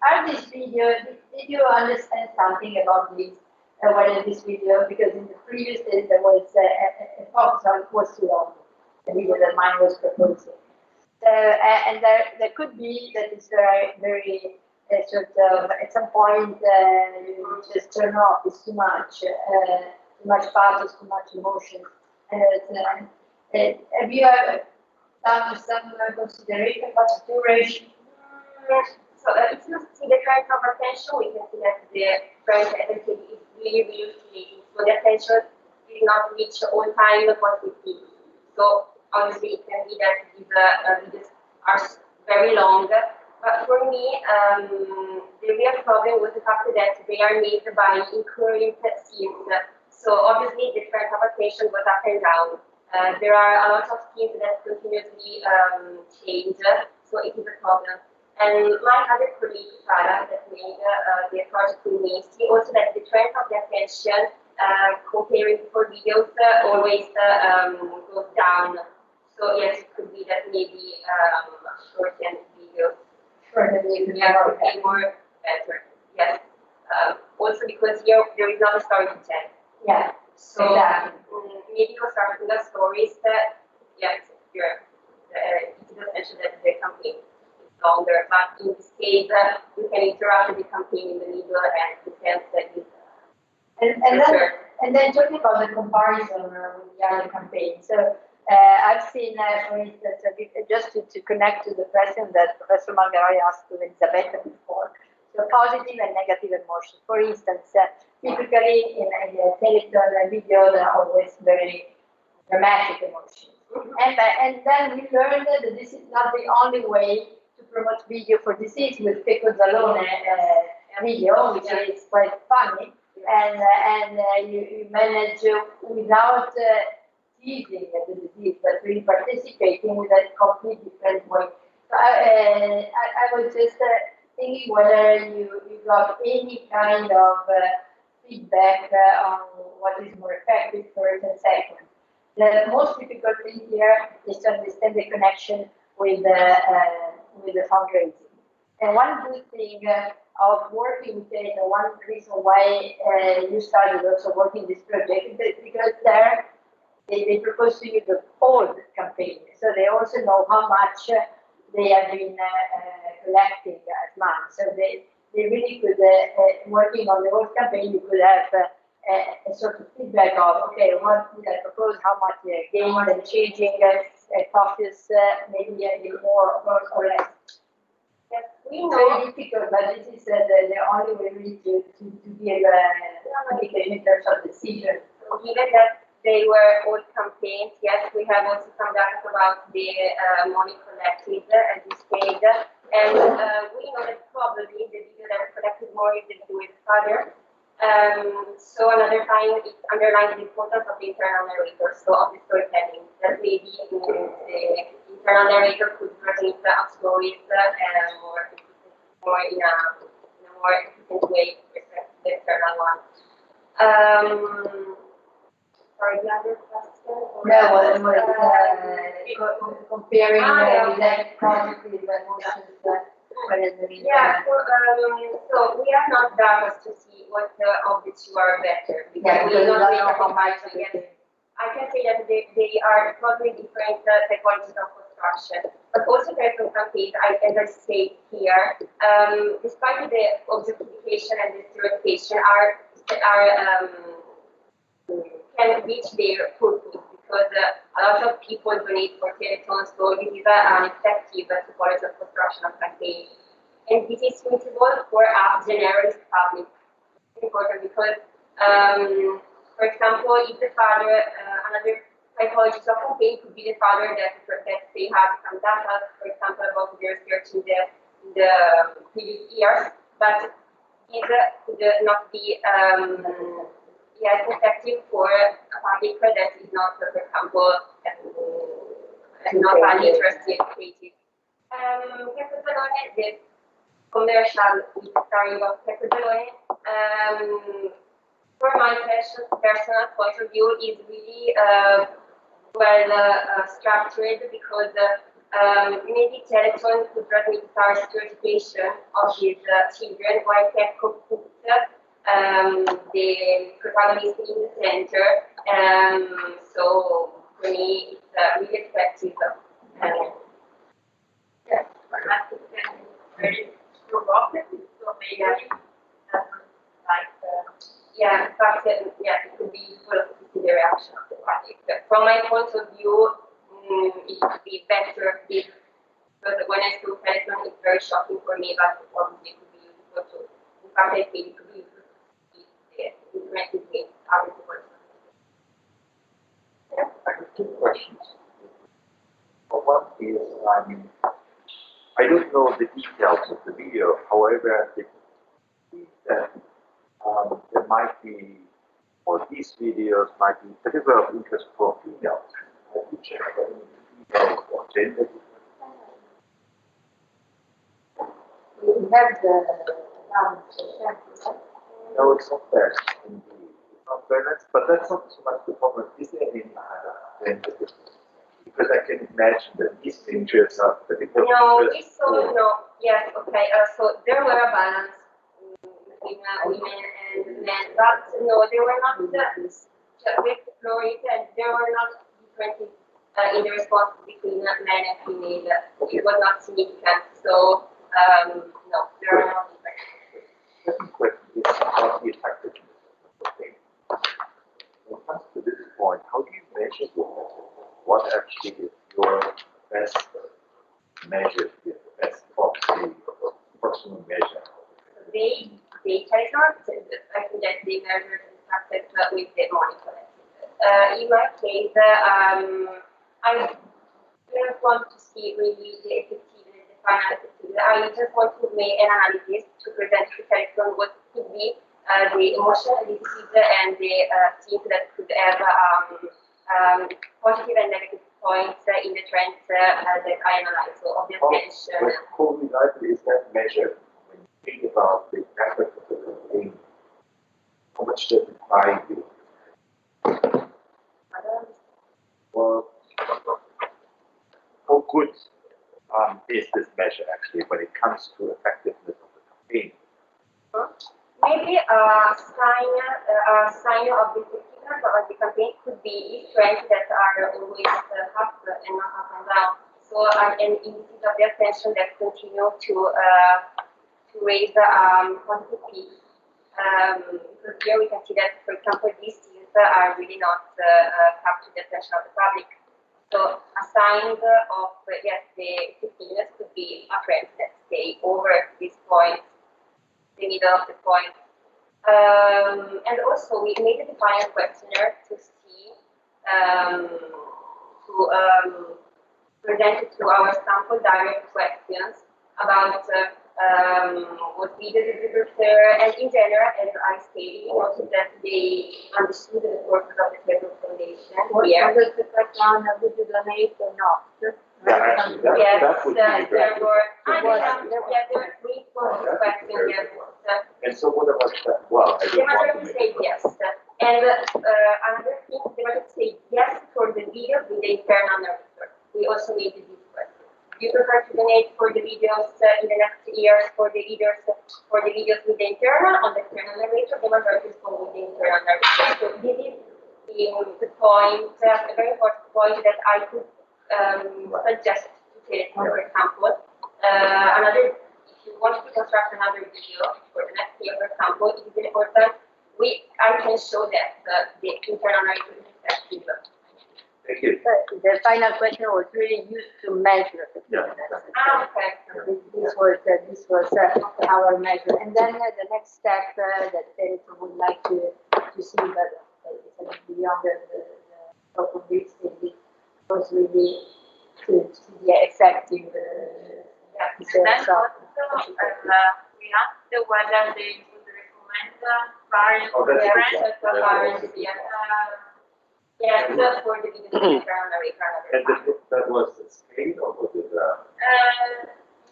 are these videos? Did you understand something about this? Whether this video, because in the previous days there was a focus on it was too long, the video that mine was proposing. So and there could be that it's very sort of at some point you just turn off. It's too much pathos, too much emotion. Have you done some consideration about the duration? So if you see the trend of attention, we can see that the trend attention is really fleeting. So the attention did not reach all time what we see. So obviously it can be that these videos are very long. But for me, the real problem was the fact that they are made by incurrent scenes. So obviously the trend of attention was up and down. There are a lot of scenes that continuously change, so it is a problem. And my other colleague, Sara, that made the project with me, see also that the trend of the attention comparing for videos always goes down. So yes, it could be that maybe shortened videos. Shortened videos, yeah, would be more better. Yes. Also because here there is not a story to tell. Yeah. So exactly. Maybe for starting the stories, yes, here it is essential that the campaign longer, but in this case, we can interrupt the campaign in the middle and the sense that is and then talking about the comparison with the other campaigns. So I've seen, for instance, just to connect to the question that Professor Margaroi asked to Elisabetta before, so positive and negative emotions. For instance, typically in a Teleton video, there are always very dramatic emotions. And then we learned that this is not the only way to promote video for disease with Pecco Zalone video, which is quite funny, and you manage without teasing the disease, but really participating with a complete different way. So I was just thinking whether you got any kind of feedback on what is more effective, first and second. The most difficult thing here is to understand the connection with the fundraising. And one good thing of working with it, and one reason why you started also working this project, is because there they propose to you the whole campaign, so they also know how much they have been collecting as money. So they really could, working on the whole campaign, you could have a sort of feedback of, okay, what did I propose, how much they gained, and changing focus, maybe a bit more or less. Yes, it's very difficult, but this is the only way really to give an indication in terms of decision. Given that they were old campaigns, yes, we have also some data about the money collected at this stage. And we know that probably the video that collected more is the video with father. So another time it underlines the importance of the internal narrator, so of the storytelling, that maybe the internal narrator could present a story more in a more efficient way versus the external one. Sorry, the other question? Comparing with positive emotions. Yeah, so we have not data to see what of the two are better, because we don't know how much again. I can say that they are totally different technologies of construction, but also there are some campaigns, as I say here, despite the objectification and the stereotypation can reach their purpose, because a lot of people donate for teletons, so this is an effective typology of construction of campaign. And this is suitable for a generalist public. It's important because, for example, if the father, another typologist of campaign could be the father that they have some data, for example, about their research in the previous years, but it could not be effective for a public that is not, for example, not uninterested creative. The commercial starting of Peccadelone, for my personal point of view, is really well structured because maybe Teleton could transmit our certification of his children, while Pecco put the protagonist in the center. So for me, it's really effective. Yes, very provocative, so maybe yeah, in fact, yeah, it could be full of the reaction of the public. From my point of view, it would be better if, because when I saw Teleton, it's very shocking for me, but obviously it could be useful too. In fact, I think it could be useful if the implemented games are useful. I have two questions. One is, I don't know the details of the video, however, it seems that there might be, or these videos might be particular of interest for females. Have you checked that females or gender? We have the No, it's not fair. Indeed. It's not fairness, but that's not so much the problem. Is there any gender difference? Because I can imagine that these interests are particular. No, we saw, no, yes, okay, so there were a balance between women and men, but no, they were not, we explored it, and there were not differences in the response between men and female. It was not significant, so no, there are no differences. Second question is about the effectiveness of the thing. When it comes to this point, how do you measure the what actually is your best measure, the best proximate measure? They try not, I think that they measure the success with the monitor. In my case, I don't want to see really the effectiveness, the final effectiveness. I just want to make an analysis to present to Teleton what could be the emotional abilities and the things that could have positive and negative points in the trends that I analyze, so of the attention. How reliable is that measure when you think about the effort of the campaign? How much does it buy you? Well, how good is this measure actually when it comes to effectiveness of the campaign? Maybe a sign of the effectiveness of the campaign could be trends that are always up and not up and down. So an indices of the attention that continue to raise positive peaks. Because here we can see that, for example, these scenes are really not capturing the attention of the public. So a sign of yes, the effectiveness could be a trend that stay over this point, the middle of the point. And also we made a defiant questionnaire to see, present it to our sample direct questions about what video did they prefer, and in general, as I stated, also that they understood the purpose of the Federal Foundation. What was the background of would you donate or not? Yeah, actually, that would be there were three questions, yes. And so what about that? Well, I they don't want wanted to to say yes. And another thing, they wanted to say yes for the video with the internal narrator. We also made this question. Do you prefer to donate for the videos in the next years for the videos with the internal or the external narrator? The majority is going with the internal narrator. So this is the point, a very important point that I could suggest to take, for example. Another, if you want to construct another video for the next year, for example, it is important. I can show that the internal narrator is effective. Thank you. The final question was really used to measure. Yeah. Okay. This was our measure, and then the next step that Teleton would like to see, but it's beyond the scope of this, was really to see the effective. And then also, we asked whether they would recommend parents, Oh, that's parents, good. parents, Yes, just for the background And that was the scale, or was it?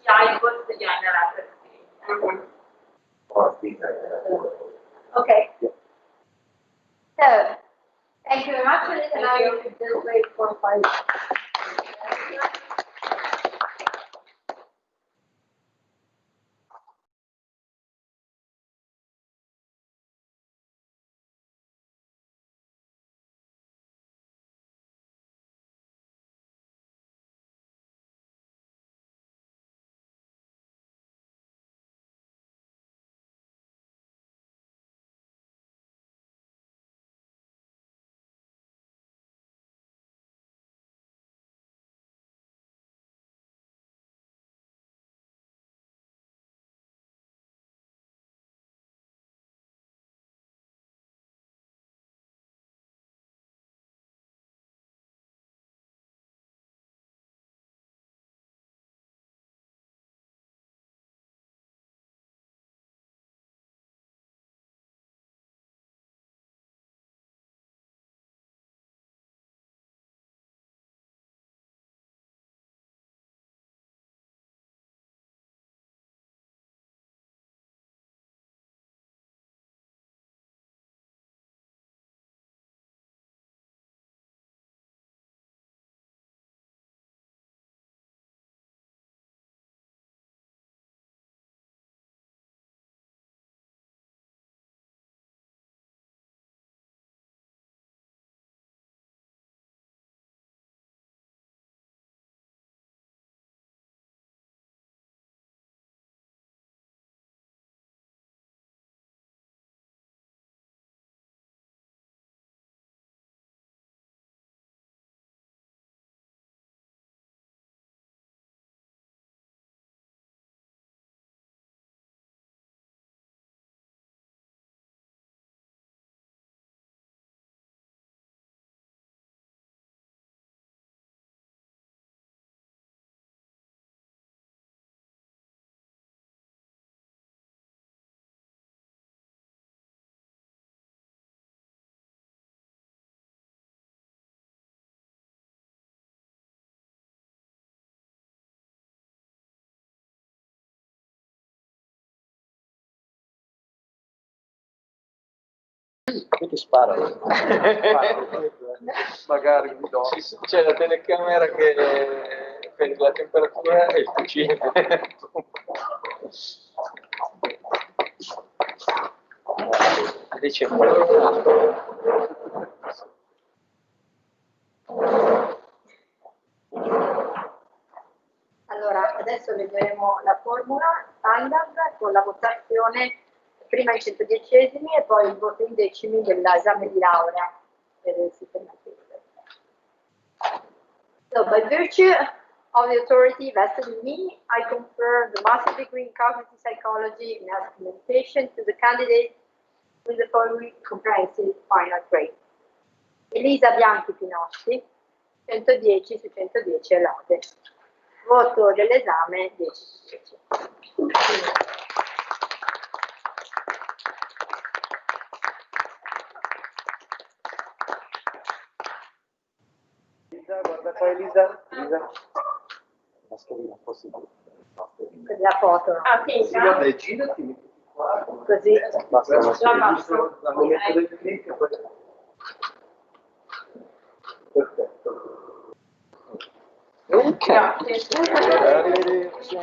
Yeah, it was the general scale. Or theta? Okay. Yeah. So, thank you very much for this, and I will just wait for 5 minutes. Ti sparo. Magari mi do. C'è la telecamera che prende la temperatura e il cucino. Dice Allora, adesso leggeremo la formula standard con la votazione prima i 110esimi e poi il voto in decimi dell'esame di laurea per il sistema universitario. So, by virtue of the authority vested in me, I confer the master's degree in cognitive psychology and health communication to the candidate with the following comprehensive final grade. Elisa Bianchi Pinosci, 110 su 110 lode. Voto dell'esame 10 su 10. Elisa, guarda qua Elisa. Mascherina possibile. Per la foto. Ah, sì, guarda, girati, metti qua. Così. Basta, Al momento del click e poi... Perfetto. Ok. Arrivederci.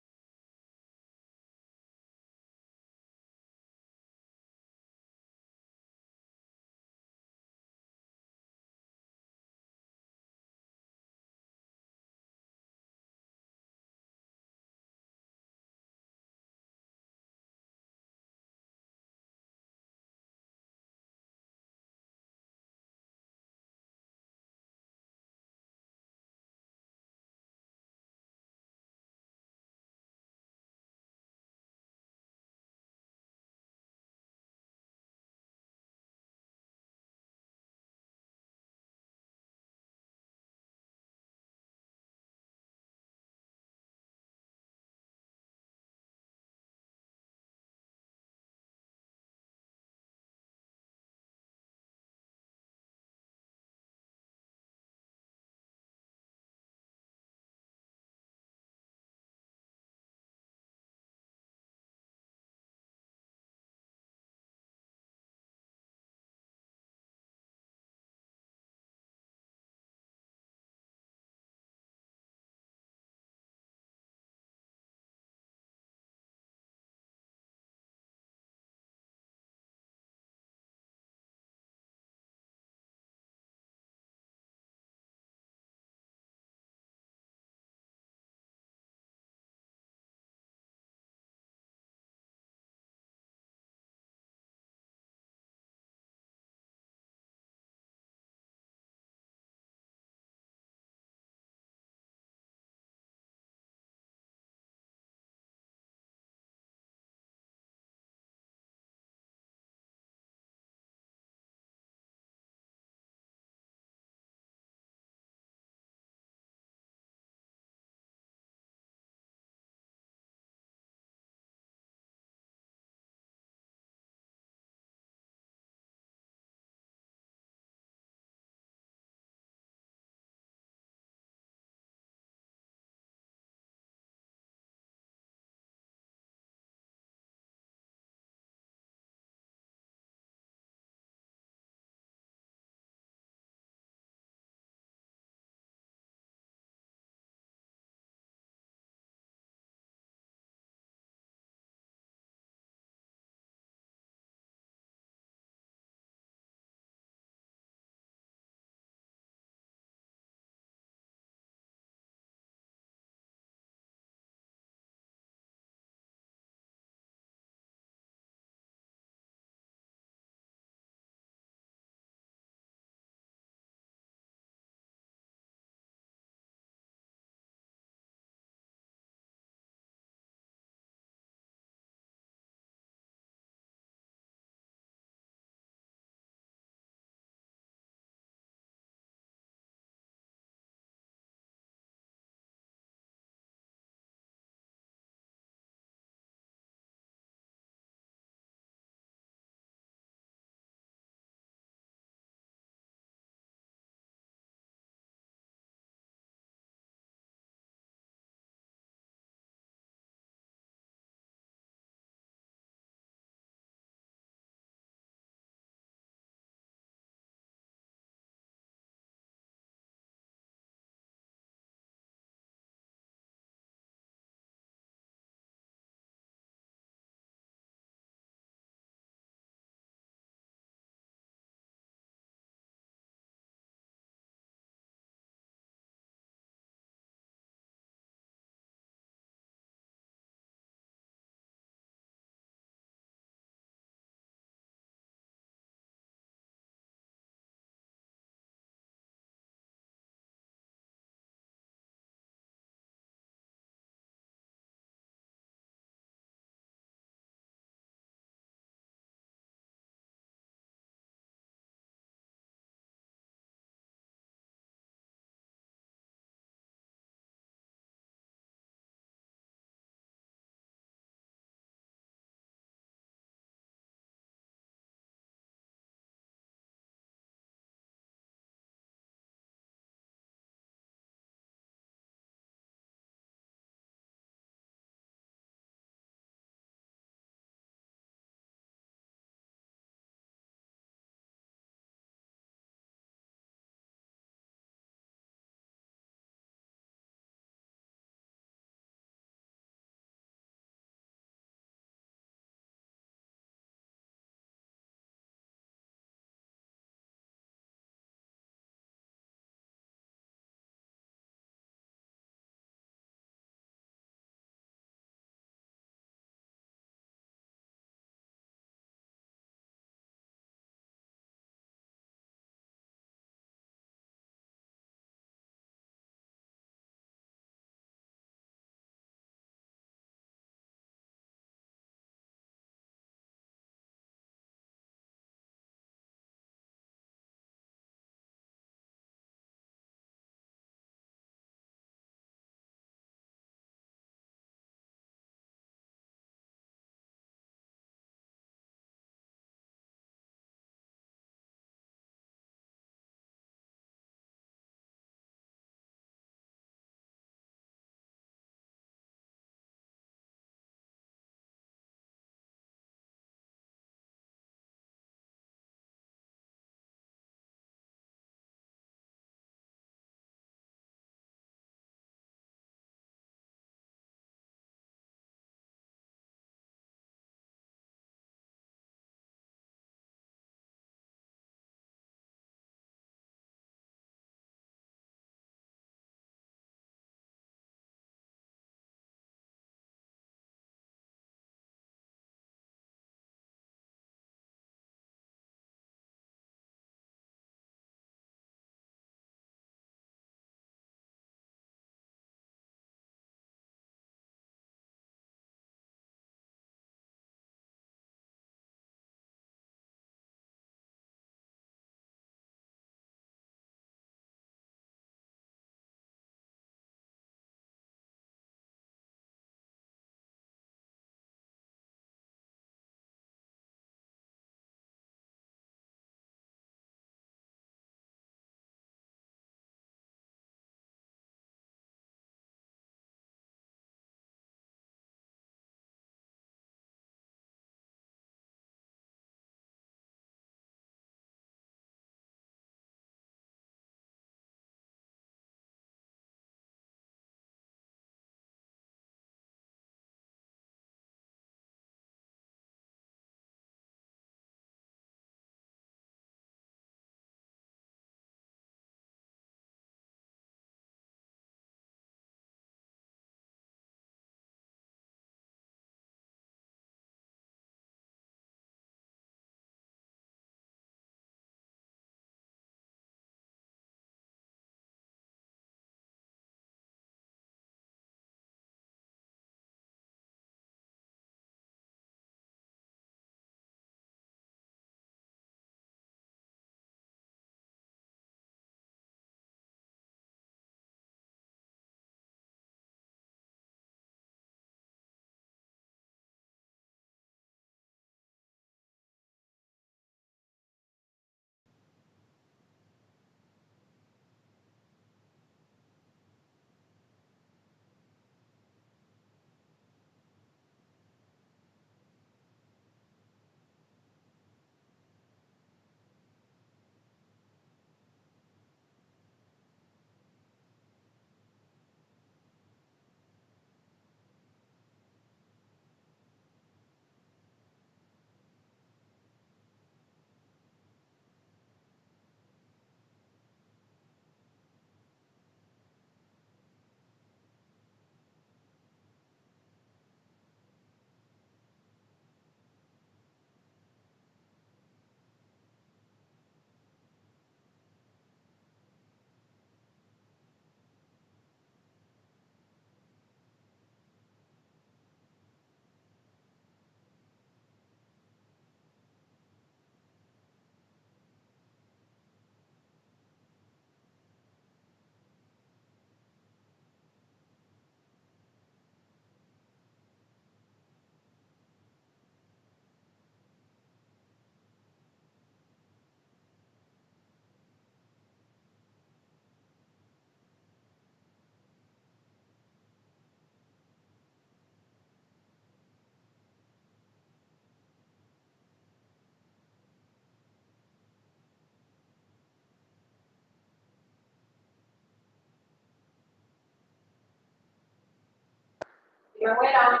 Emanuela?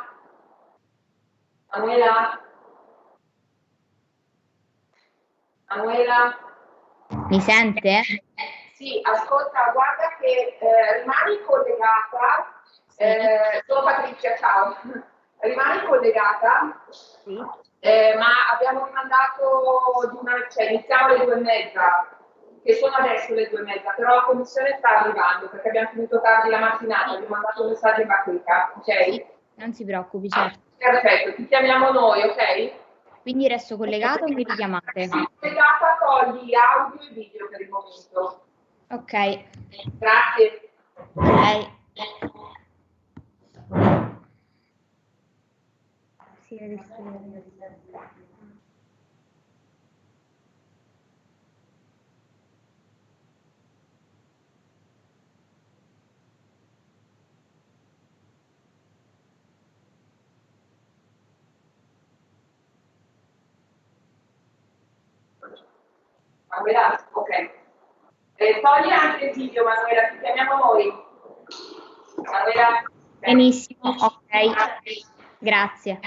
Emanuela? Emanuela? Mi sente? Sì, ascolta, guarda che rimani collegata. Sono Patrizia, ciao. Rimani collegata. Sì. Ma abbiamo rimandato cioè iniziamo alle 2:30, che sono adesso le 2:30, però la commissione sta arrivando perché abbiamo finito tardi la mattinata, abbiamo mandato un messaggio in bacheca, ok? Sì, non si preoccupi, certo. Perfetto, ti chiamiamo noi, ok? Quindi resto collegato o mi richiamate? Sì, collegata con gli audio e video per il momento. Ok. Grazie. Ok. Sì, Manuela, ok. Togli anche il video, Manuela, ti chiamiamo noi. Manuela. benissimo, ok. Grazie.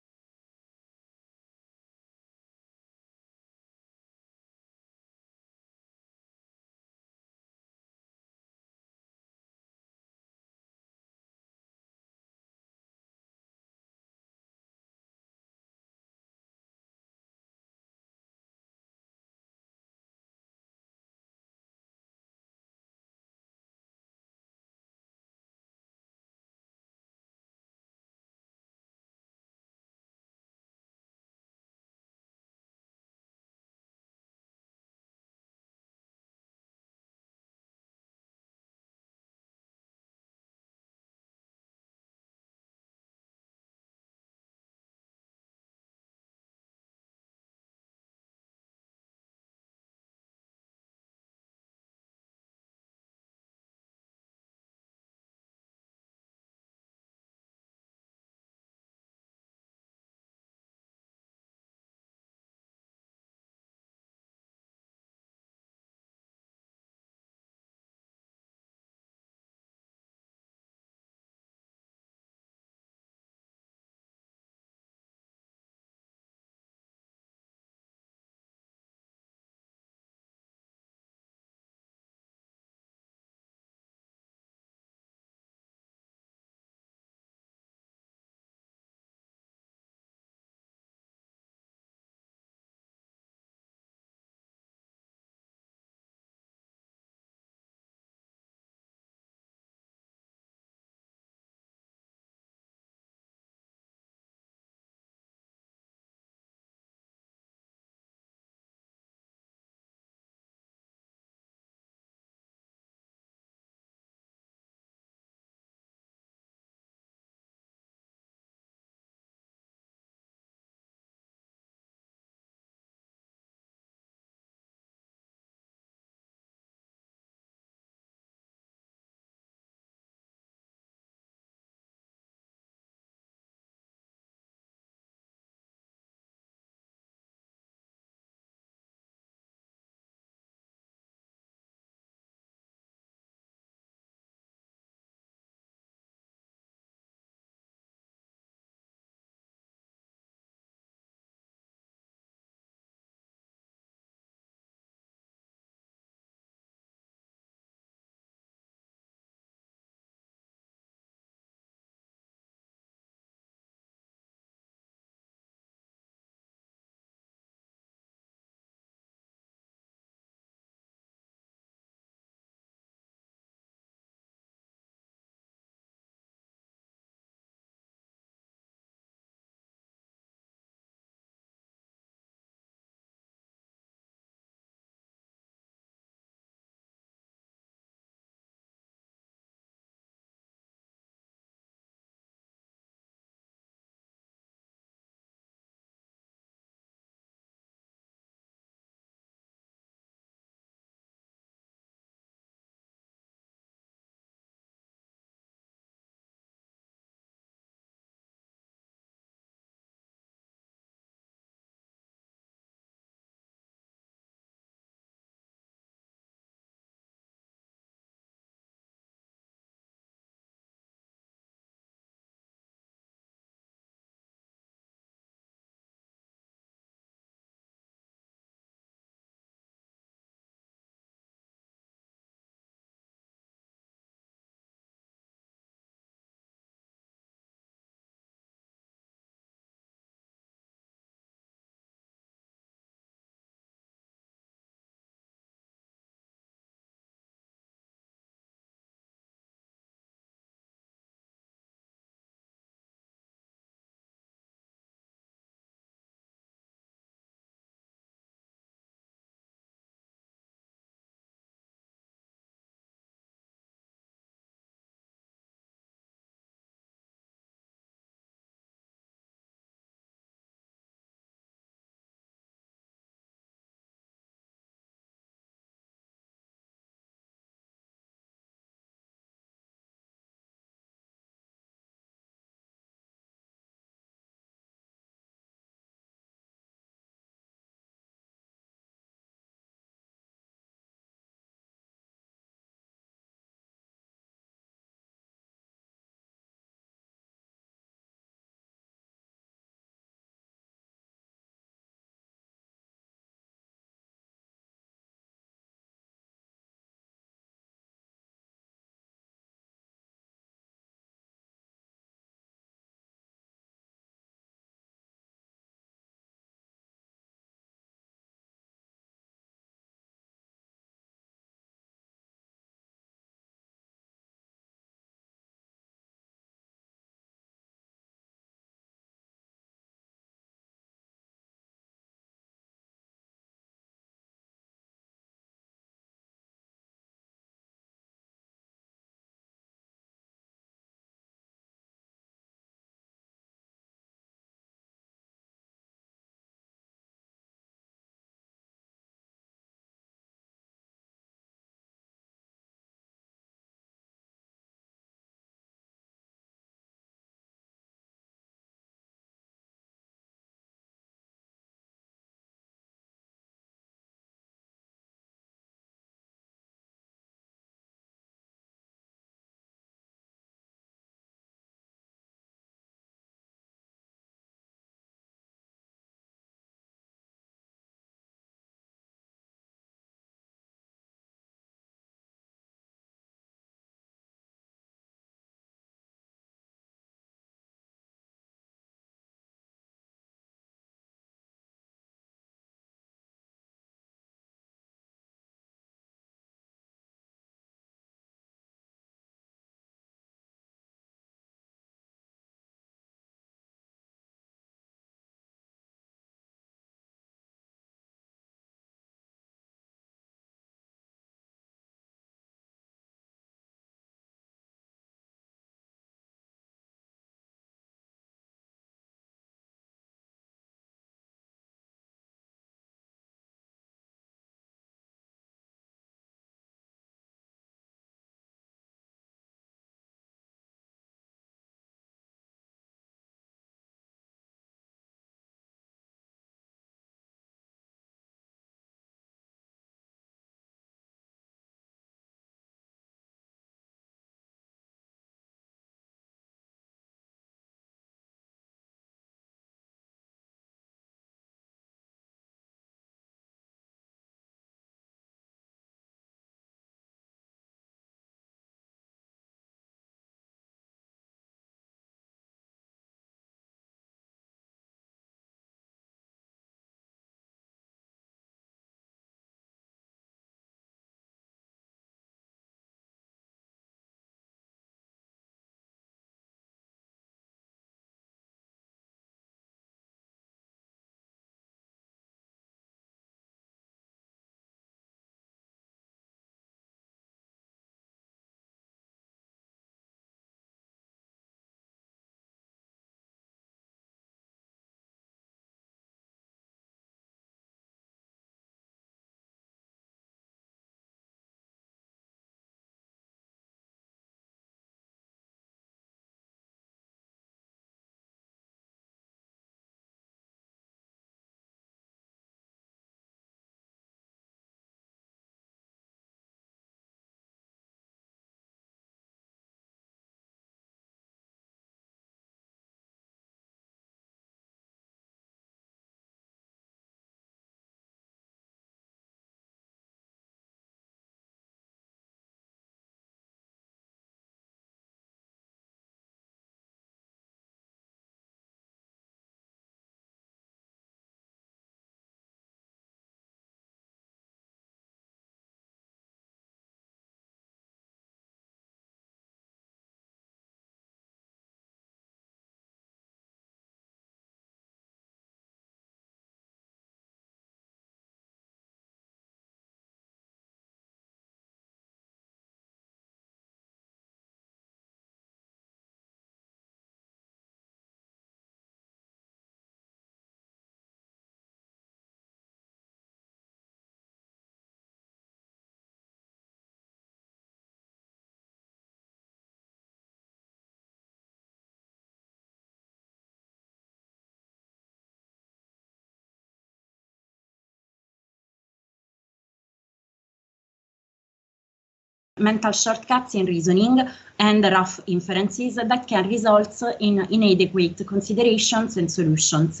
mental shortcuts in reasoning and rough inferences that can result in inadequate considerations and solutions.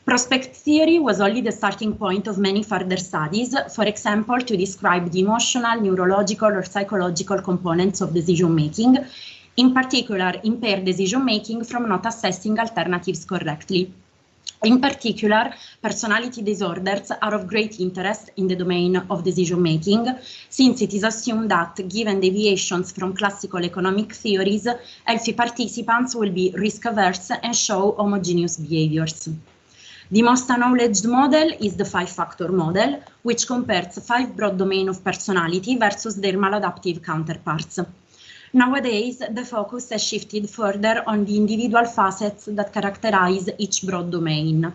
Prospect theory was only the starting point of many further studies, for example, to describe the emotional, neurological, or psychological components of decision-making, in particular, impaired decision-making from not assessing alternatives correctly. In particular, personality disorders are of great interest in the domain of decision-making, since it is assumed that, given deviations from classical economic theories, healthy participants will be risk-averse and show homogeneous behaviors. The most acknowledged model is the 5-factor model, which compares 5 broad domains of personality versus their maladaptive counterparts. Nowadays, the focus has shifted further on the individual facets that characterize each broad domain.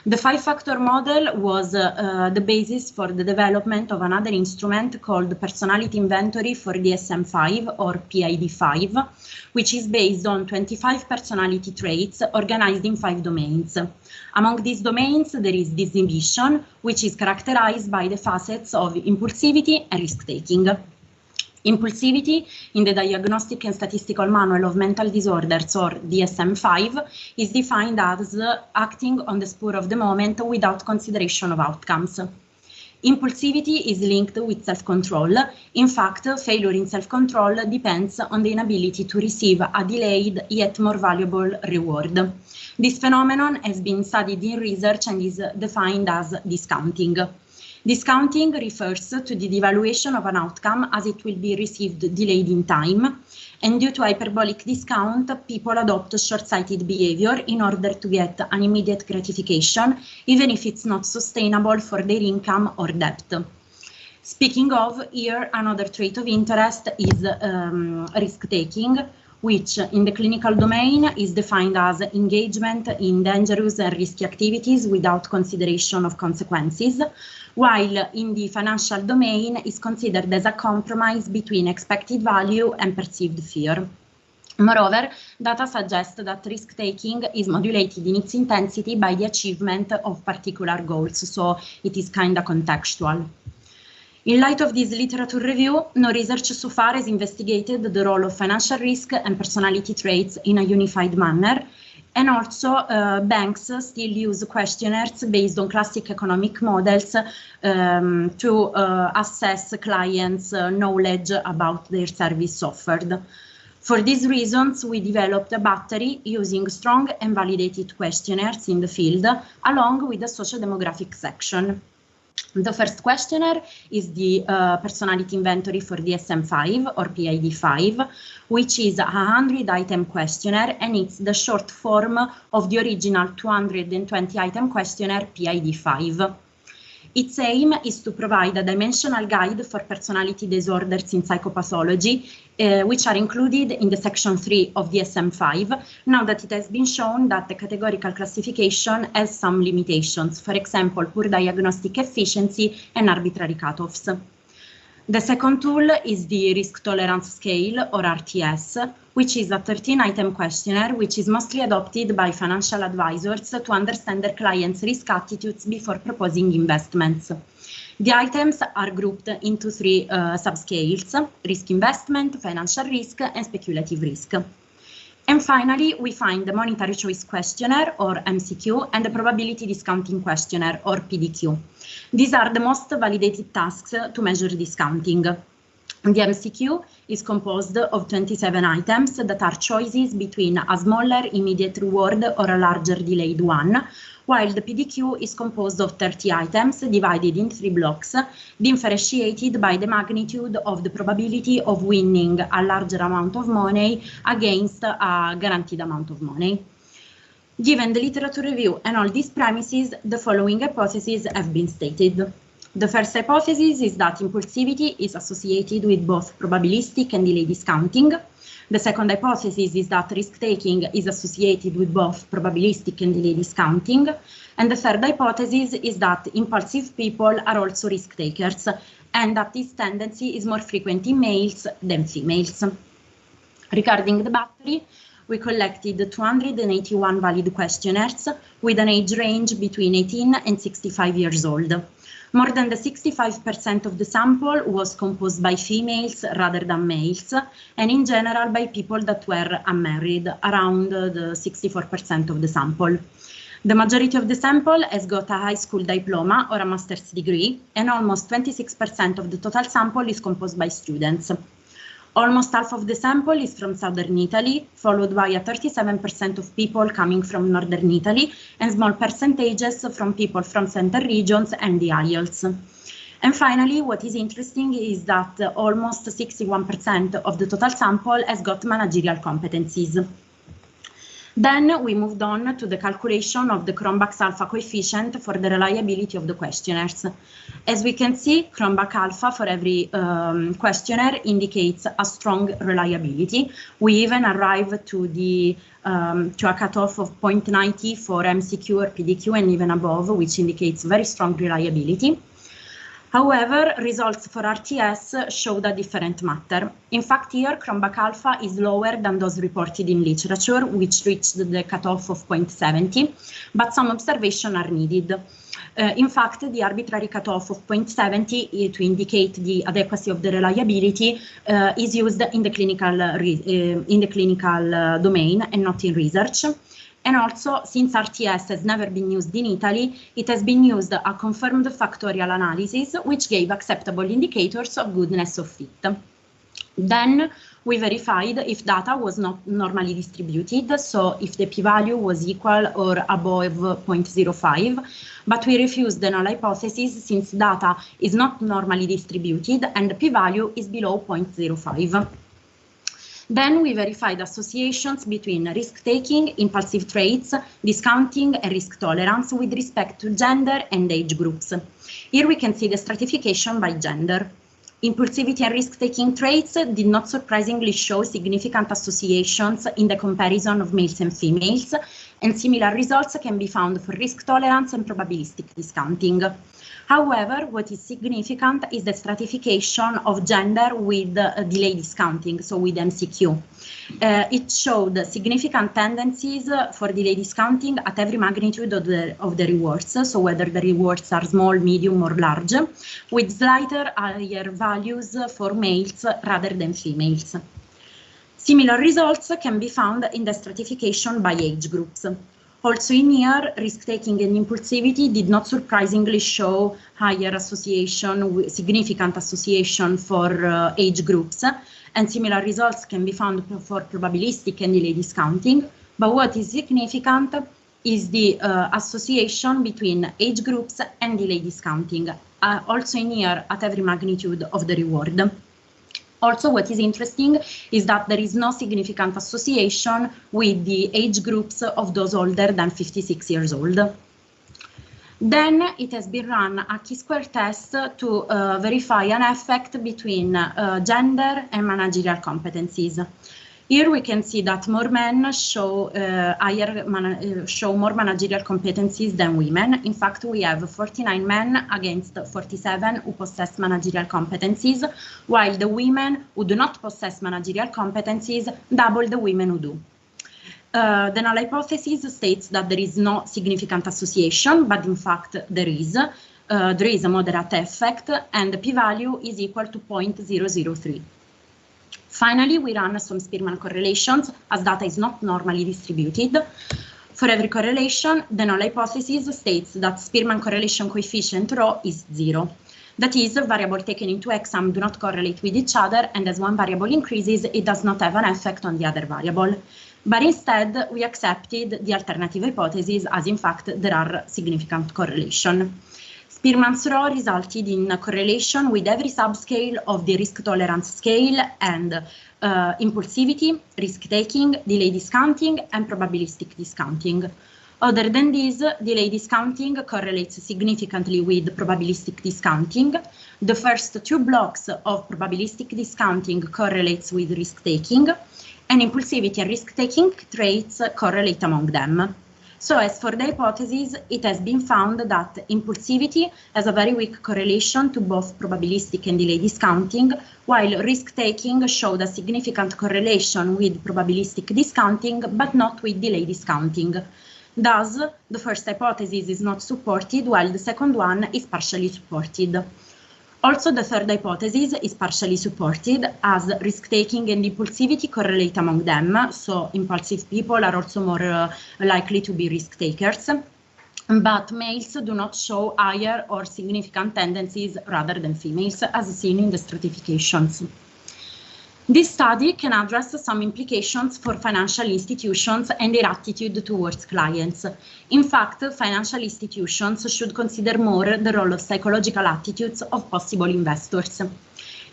The 5-factor model was the basis for the development of another instrument called the Personality Inventory for DSM-5 or PID-5, which is based on 25 personality traits organized in 5 domains. Among these domains, there is disinhibition, which is characterized by the facets of impulsivity and risk-taking. Impulsivity, in the Diagnostic and Statistical Manual of Mental Disorders, or DSM-5, is defined as acting on the spur of the moment without consideration of outcomes. Impulsivity is linked with self-control. In fact, failure in self-control depends on the inability to receive a delayed yet more valuable reward. This phenomenon has been studied in research and is defined as discounting. Discounting refers to the devaluation of an outcome as it will be received delayed in time, and due to hyperbolic discount, people adopt short-sighted behavior in order to get an immediate gratification, even if it's not sustainable for their income or debt. Speaking of, here another trait of interest is risk-taking, which in the clinical domain is defined as engagement in dangerous and risky activities without consideration of consequences, while in the financial domain is considered as a compromise between expected value and perceived fear. Moreover, data suggest that risk-taking is modulated in its intensity by the achievement of particular goals, so it is kind of contextual. In light of this literature review, no research so far has investigated the role of financial risk and personality traits in a unified manner, and also banks still use questionnaires based on classic economic models to assess clients' knowledge about their service offered. For these reasons, we developed a battery using strong and validated questionnaires in the field, along with a socio-demographic section. The first questionnaire is the Personality Inventory for DSM-5 or PID-5, which is a 100-item questionnaire, and it's the short form of the original 220-item questionnaire PID-5. Its aim is to provide a dimensional guide for personality disorders in psychopathology, which are included in the section 3 of DSM-5, now that it has been shown that the categorical classification has some limitations, for example, poor diagnostic efficiency and arbitrary cutoffs. The second tool is the Risk Tolerance Scale, or RTS, which is a 13-item questionnaire which is mostly adopted by financial advisors to understand their clients' risk attitudes before proposing investments. The items are grouped into 3 subscales: risk investment, financial risk, and speculative risk. And finally, we find the Monetary Choice Questionnaire, or MCQ, and the Probability Discounting Questionnaire, or PDQ. These are the most validated tasks to measure discounting. The MCQ is composed of 27 items that are choices between a smaller immediate reward or a larger delayed one, while the PDQ is composed of 30 items divided in 3 blocks, differentiated by the magnitude of the probability of winning a larger amount of money against a guaranteed amount of money. Given the literature review and all these premises, the following hypotheses have been stated. The first hypothesis is that impulsivity is associated with both probabilistic and delayed discounting. The second hypothesis is that risk-taking is associated with both probabilistic and delayed discounting. And the third hypothesis is that impulsive people are also risk-takers, and that this tendency is more frequent in males than females. Regarding the battery, we collected 281 valid questionnaires with an age range between 18 and 65 years old. More than the 65% of the sample was composed by females rather than males, and in general by people that were unmarried, around the 64% of the sample. The majority of the sample has got a high school diploma or a master's degree, and almost 26% of the total sample is composed by students. Almost half of the sample is from southern Italy, followed by a 37% of people coming from northern Italy, and small percentages from people from center regions and the Isles. And finally, what is interesting is that almost 61% of the total sample has got managerial competencies. Then we moved on to the calculation of the Cronbach's alpha coefficient for the reliability of the questionnaires. As we can see, Cronbach alpha for every questionnaire indicates a strong reliability. We even arrive to a cutoff of 0.90 for MCQ or PDQ and even above, which indicates very strong reliability. However, results for RTS showed a different matter. In fact, here, Cronbach alpha is lower than those reported in literature, which reached the cutoff of 0.70, but some observations are needed. In fact, the arbitrary cutoff of 0.70 to indicate the adequacy of the reliability is used in the clinical domain and not in research. And also, since RTS has never been used in Italy, it has been used a confirmed factorial analysis, which gave acceptable indicators of goodness of fit. Then we verified if data was not normally distributed, so if the p-value was equal or above 0.05, but we refused the null hypothesis since data is not normally distributed and the p-value is below 0.05. Then we verified associations between risk-taking, impulsive traits, discounting, and risk tolerance with respect to gender and age groups. Here we can see the stratification by gender. Impulsivity and risk-taking traits did not surprisingly show significant associations in the comparison of males and females, and similar results can be found for risk tolerance and probabilistic discounting. However, what is significant is the stratification of gender with delay discounting, so with MCQ. It showed significant tendencies for delay discounting at every magnitude of the rewards, so whether the rewards are small, medium, or large, with slighter higher values for males rather than females. Similar results can be found in the stratification by age groups. Also in here, risk-taking and impulsivity did not surprisingly show higher association, significant association for age groups, and similar results can be found for probabilistic and delay discounting. But what is significant is the association between age groups and delay discounting, also in here at every magnitude of the reward. Also, what is interesting is that there is no significant association with the age groups of those older than 56 years old. Then it has been run a chi-square test to verify an effect between gender and managerial competencies. Here we can see that more men show more managerial competencies than women. In fact, we have 49 men against 47 who possess managerial competencies, while the women who do not possess managerial competencies double the women who do. The null hypothesis states that there is no significant association, but in fact there is. There is a moderate effect, and the p-value is equal to 0.003. Finally, we run some Spearman correlations, as data is not normally distributed. For every correlation, the null hypothesis states that Spearman correlation coefficient rho is 0. That is, variable taken into exam do not correlate with each other, and as one variable increases, it does not have an effect on the other variable. But instead, we accepted the alternative hypothesis, as in fact there are significant correlation. Spearman's rho resulted in a correlation with every subscale of the risk tolerance scale and impulsivity, risk-taking, delay discounting, and probabilistic discounting. Other than this, delay discounting correlates significantly with probabilistic discounting. The first two blocks of probabilistic discounting correlates with risk-taking, and impulsivity and risk-taking traits correlate among them. So as for the hypothesis, it has been found that impulsivity has a very weak correlation to both probabilistic and delay discounting, while risk-taking showed a significant correlation with probabilistic discounting, but not with delay discounting. Thus, the first hypothesis is not supported, while the second one is partially supported. Also, the third hypothesis is partially supported, as risk-taking and impulsivity correlate among them, so impulsive people are also more likely to be risk-takers. But males do not show higher or significant tendencies rather than females, as seen in the stratifications. This study can address some implications for financial institutions and their attitude towards clients. In fact, financial institutions should consider more the role of psychological attitudes of possible investors.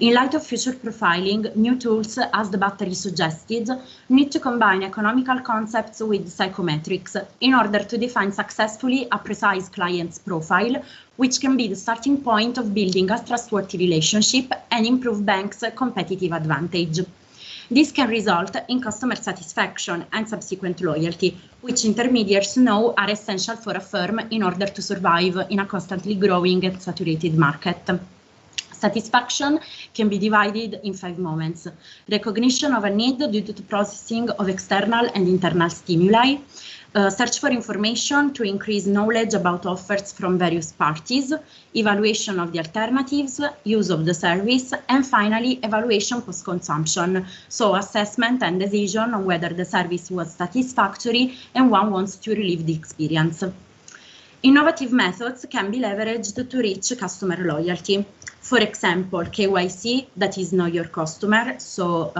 In light of future profiling, new tools, as the battery suggested, need to combine economical concepts with psychometrics in order to define successfully a precise client's profile, which can be the starting point of building a trustworthy relationship and improve banks' competitive advantage. This can result in customer satisfaction and subsequent loyalty, which intermediaries know are essential for a firm in order to survive in a constantly growing and saturated market. Satisfaction can be divided in 5 moments: recognition of a need due to the processing of external and internal stimuli, search for information to increase knowledge about offers from various parties, evaluation of the alternatives, use of the service, and finally, evaluation post-consumption, so assessment and decision on whether the service was satisfactory and one wants to relive the experience. Innovative methods can be leveraged to reach customer loyalty. For example, KYC, that is Know Your Customer, so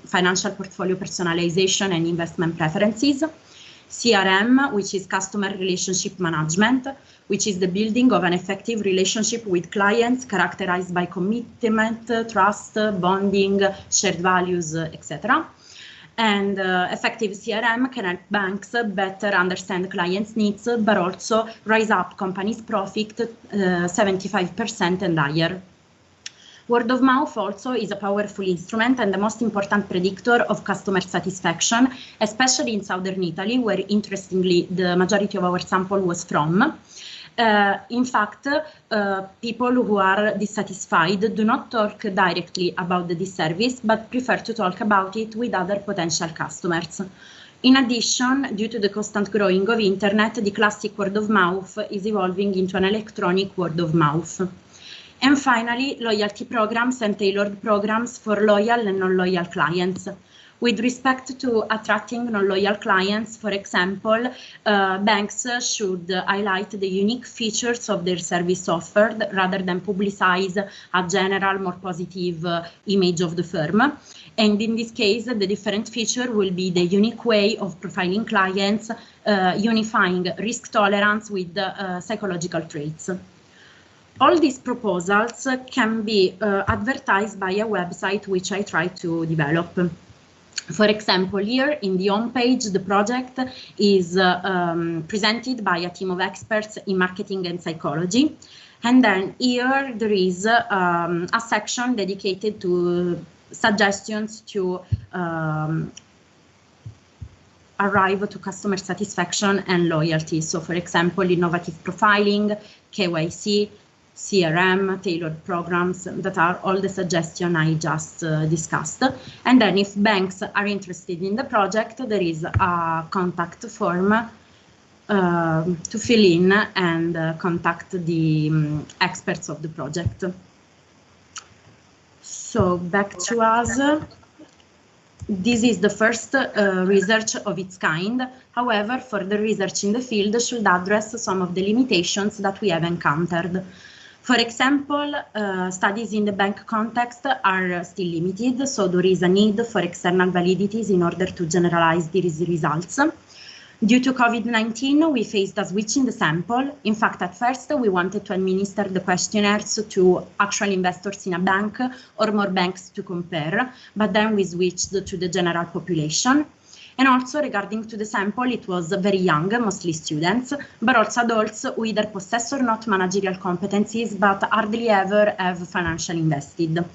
financial portfolio personalization and investment preferences. CRM, which is Customer Relationship Management, which is the building of an effective relationship with clients characterized by commitment, trust, bonding, shared values, etc. And effective CRM can help banks better understand clients' needs, but also rise up companies' profit 75% and higher. Word of mouth also is a powerful instrument and the most important predictor of customer satisfaction, especially in southern Italy, where interestingly the majority of our sample was from. In fact, people who are dissatisfied do not talk directly about the disservice, but prefer to talk about it with other potential customers. In addition, due to the constant growing of internet, the classic word of mouth is evolving into an electronic word of mouth. And finally, loyalty programs and tailored programs for loyal and non-loyal clients. With respect to attracting non-loyal clients, for example, banks should highlight the unique features of their service offered rather than publicize a general, more positive image of the firm. And in this case, the different feature will be the unique way of profiling clients, unifying risk tolerance with psychological traits. All these proposals can be advertised by a website which I try to develop. For example, here in the home page, the project is presented by a team of experts in marketing and psychology. And then here there is a section dedicated to suggestions to arrive to customer satisfaction and loyalty. So, for example, innovative profiling, KYC, CRM, tailored programs, that are all the suggestions I just discussed. And then if banks are interested in the project, there is a contact form to fill in and contact the experts of the project. So back to us. This is the first research of its kind. However, further research in the field should address some of the limitations that we have encountered. For example, studies in the bank context are still limited, so there is a need for external validities in order to generalize these results. Due to COVID-19, we faced a switch in the sample. In fact, at first, we wanted to administer the questionnaires to actual investors in a bank or more banks to compare, but then we switched to the general population. And also regarding to the sample, it was very young, mostly students, but also adults who either possess or not managerial competencies, but hardly ever have financially invested.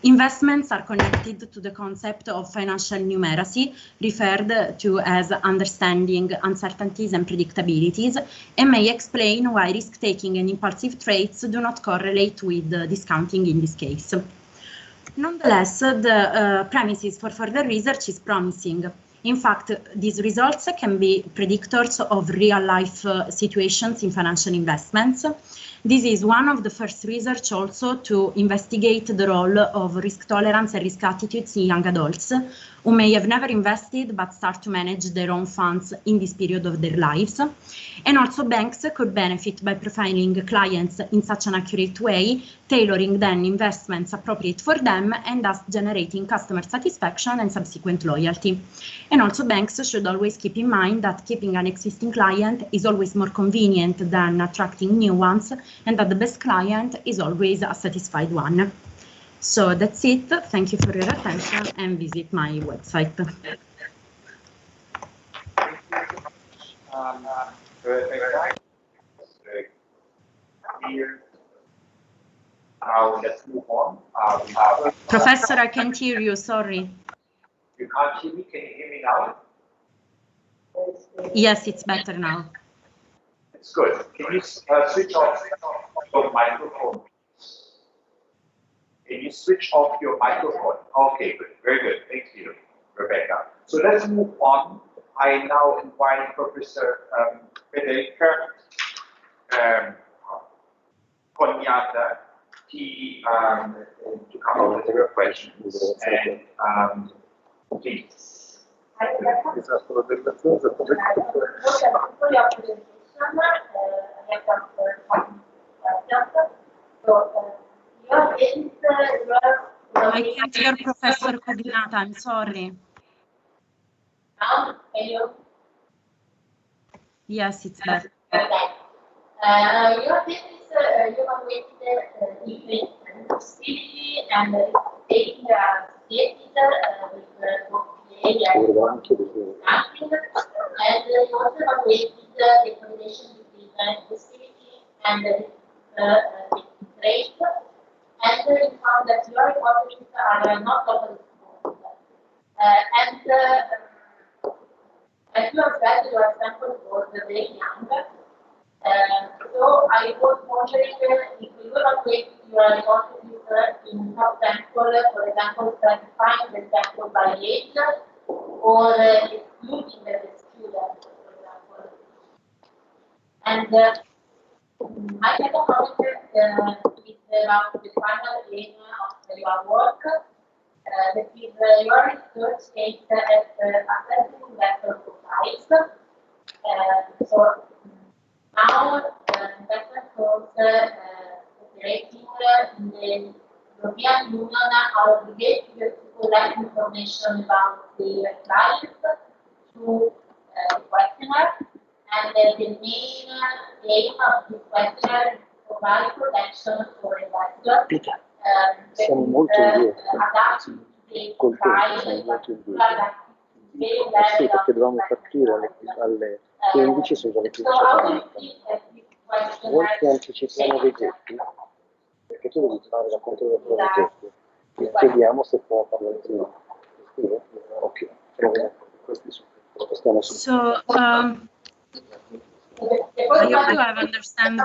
Investments are connected to the concept of financial numeracy, referred to as understanding uncertainties and predictabilities, and may explain why risk-taking and impulsive traits do not correlate with discounting in this case. Nonetheless, the premises for further research is promising. In fact, these results can be predictors of real-life situations in financial investments. This is one of the first research also to investigate the role of risk tolerance and risk attitudes in young adults who may have never invested but start to manage their own funds in this period of their lives. And also banks could benefit by profiling clients in such an accurate way, tailoring then investments appropriate for them and thus generating customer satisfaction and subsequent loyalty. And also banks should always keep in mind that keeping an existing client is always more convenient than attracting new ones, and that the best client is always a satisfied one. So that's it. Thank you for your attention and visit my website. Now let's move on. Professor, I can't hear you, sorry. You can't hear me? Can you hear me now? Yes, it's better now. It's good. Can you switch off your microphone? Can you switch off your microphone? Okay, good. Very good. Thank you, Rebecca. So let's move on. I now invite Professor Federica Cognata to come up with her questions. And please. I can't hear Professor Cognata, I'm sorry. Now, can you? Yes, it's better. Okay. Your thesis, you evaluated different possibility and taking associated with both PA and ranking, and you also evaluated the correlation between possibility and the rate, and you found that your hypotheses are not totally important. And as you have said, your sample was very young. So I was wondering if you evaluate your hypothesis in subsample, for example, stratifying the sample by age, or excluding the student, for example. And my second comment is about the final aim of your work. That is your research aims at assessing investor profiles. So now investor firms operating in the European Union are obligated to collect information about their clients through the questionnaire, and the main aim of this questionnaire is to provide protection for investors. Siamo molto indietro, col tempo siamo molto indietro. Sì, perché dovevamo partire alle 15, sono già le 15:40. Vuoi che anticipiamo dei getti? Perché tu devi fare la controllazione dei getti. E chiediamo se può parlare prima. Ok, questi sono. So, I hope you have understand.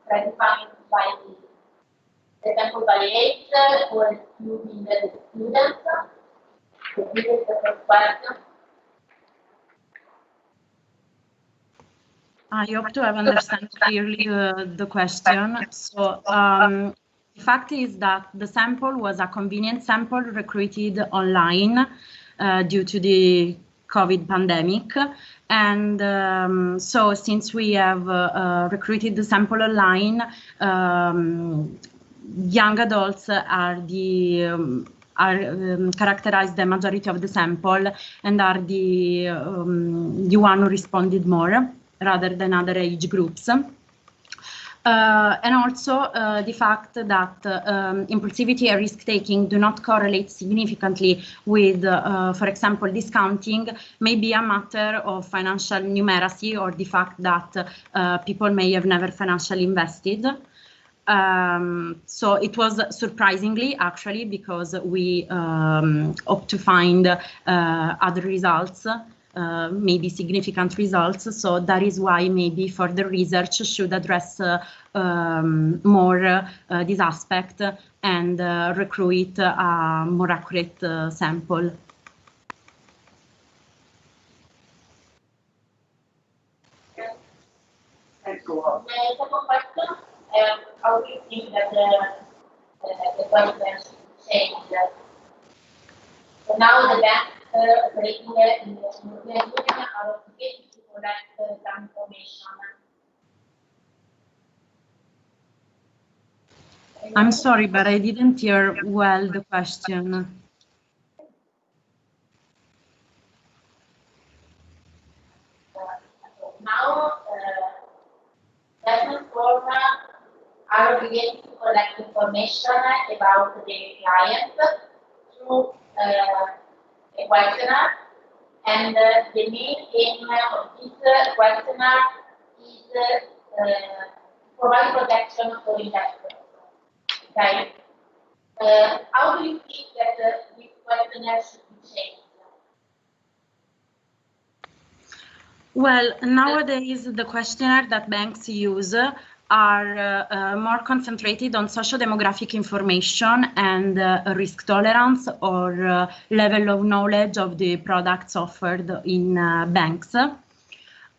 Defined by the sample by age or excluding the students. This is the first question. I hope to have understand clearly the question. So the fact is that the sample was a convenient sample recruited online due to the COVID pandemic. And so since we have recruited the sample online, young adults are characterized the majority of the sample and are the one who responded more rather than other age groups. And also the fact that impulsivity and risk-taking do not correlate significantly with, for example, discounting may be a matter of financial numeracy or the fact that people may have never financially invested. So it was surprisingly, actually, because we hope to find other results maybe significant results. So that is why maybe further research should address more this aspect and recruit a more accurate sample. Thanks a lot. The second question, how do you think that the question changed? So now the banks operating in the European Union are obligated to collect some information. I'm sorry, but I didn't hear well the question. Now, investment firms are obligated to collect information about the client through a questionnaire, and the main aim of this questionnaire is provide protection for investors. Okay. How do you think that this questionnaire should be changed? Well, nowadays the questionnaire that banks use are more concentrated on socio-demographic information and risk tolerance or level of knowledge of the products offered in banks.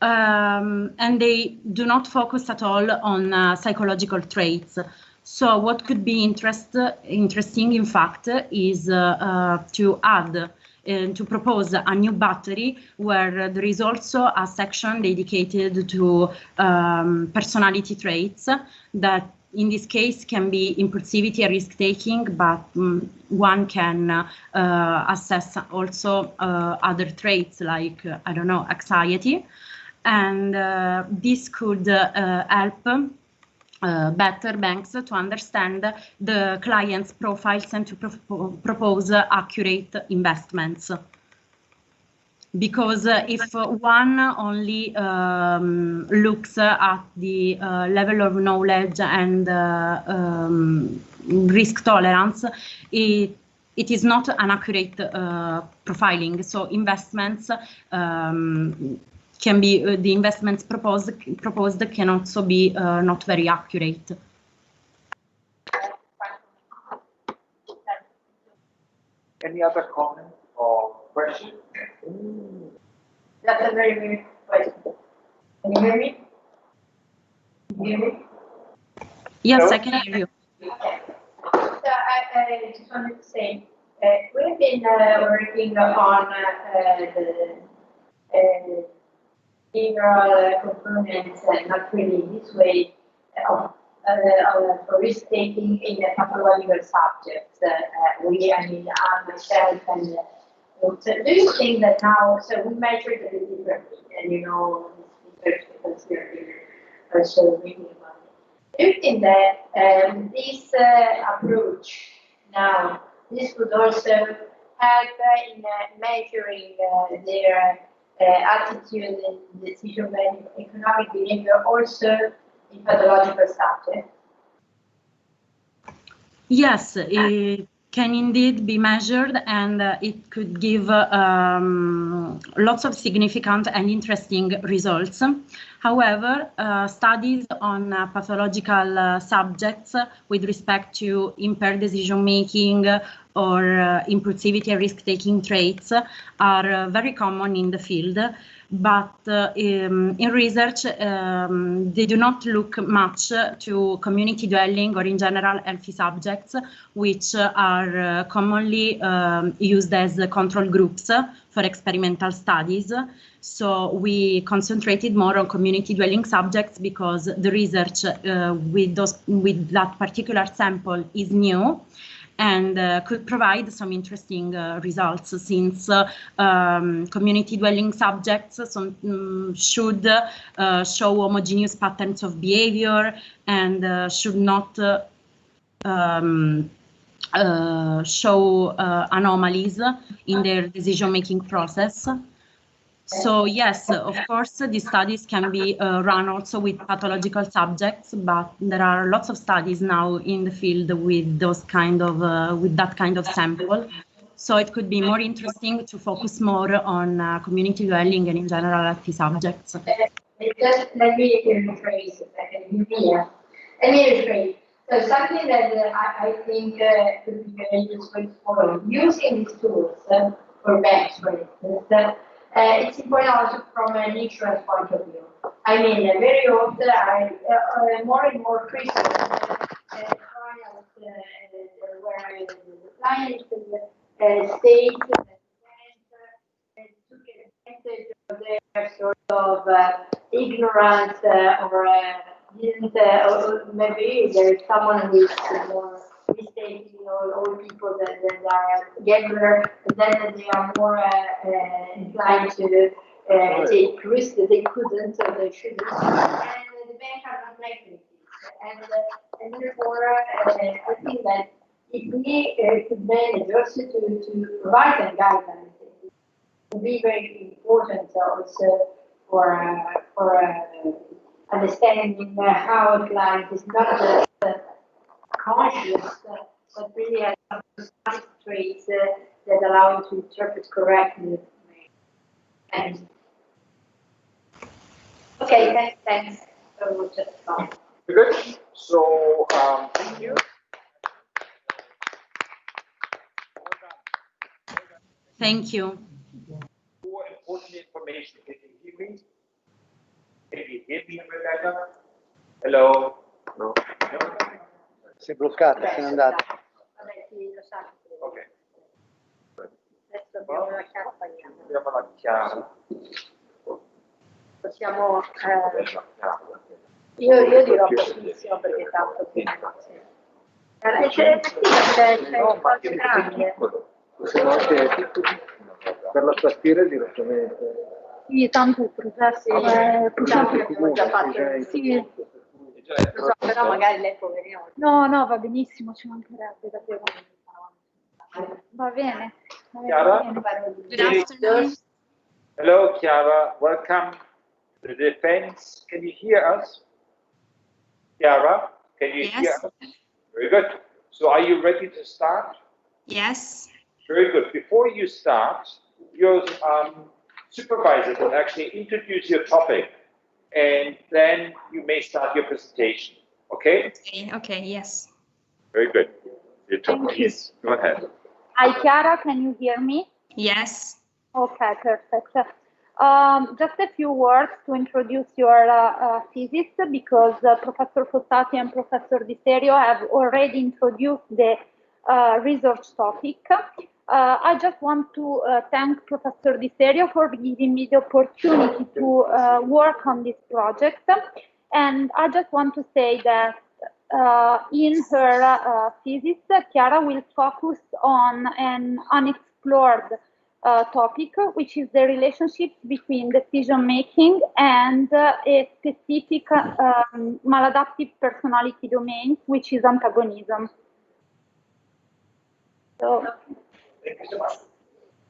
And they do not focus at all on psychological traits. So what could be interesting, in fact, is to add and to propose a new battery where there is also a section dedicated to personality traits that in this case can be impulsivity and risk-taking, but one can assess also other traits like, I don't know, anxiety. And this could help better banks to understand the client's profiles and to propose accurate investments. Because if one only looks at the level of knowledge and risk tolerance, it is not an accurate profiling. So investments can be the investments proposed can also be not very accurate. Any other comment or question? That's a very good question. Can you hear me? Can you hear me? Yes, Hello? I can hear you. Okay. So I just wanted to say, we've been working on the behavioral components, not really this way, for risk-taking in the pathological subjects. I mean, myself and so do you think that now, so we measure it a bit differently, and you know, research because you're also reading about it. Do you think that this approach now, this would also help in measuring their attitude and decision-making, economic behavior, also in pathological subjects? Yes, it can indeed be measured, and it could give lots of significant and interesting results. However, studies on pathological subjects with respect to impaired decision-making or impulsivity and risk-taking traits are very common in the field, but in research they do not look much to community dwelling or in general healthy subjects, which are commonly used as control groups for experimental studies. So we concentrated more on community dwelling subjects because the research with that particular sample is new and could provide some interesting results, since community dwelling subjects should show homogeneous patterns of behavior and should not show anomalies in their decision-making process. So yes, of course, these studies can be run also with pathological subjects, but there are lots of studies now in the field with those kind of with that kind of sample. So it could be more interesting to focus more on community dwelling and in general healthy subjects. Just let me rephrase a second. Let me rephrase. So something that I think could be very useful for using these tools for banks, for instance. It's important also from an insurance point of view. I mean, very often, more and more Christians trials where the client states that took advantage of their sort of ignorance or didn't, or maybe there is someone who is more mistaking all people that are gambler, and then they are more inclined to take risks that they couldn't or they shouldn't, and the bank are not making it. And therefore, I think that if we could manage also to provide them guidelines, it would be very important also for understanding how a client is not just conscious, but really has some traits that allow him to interpret correctly. And okay, thanks. So we'll just stop. Good. So thank you. Thank you. More important information. Can you hear me? Can you hear me, Rebecca? Hello? No. Si è bloccata, se n'è andata. Vabbè, sì, lo sa. Ok. Adesso abbiamo la chiappa. Abbiamo la chiave. Possiamo... io dirò pochissimo perché tanto c'è qualche grande. Possiamo anche per la tastiera direttamente. Sì, tanto il processo è già fatto. Sì. So, però magari lei poverino. No, va benissimo, ci mancherebbe davvero. Va bene. Chiara? Good afternoon. Hello, Chiara. Welcome to the defense. Can you hear us? Chiara, can you hear us? Very good. So are you ready to start? Yes. Very good. Before you start, your supervisor will actually introduce your topic, and then you may start your presentation. Okay? Okay, yes. Very good. Your topic, please. Go ahead. Hi, Chiara, can you hear me? Yes. Okay, perfect. Just a few words to introduce your thesis, because Professor Fossati and Professor Di Serio have already introduced the research topic. I just want to thank Professor Di Serio for giving me the opportunity to work on this project. And I just want to say that in her thesis, Chiara will focus on an unexplored topic, which is the relationship between decision-making and a specific maladaptive personality domain, which is antagonism. So, thank you so much.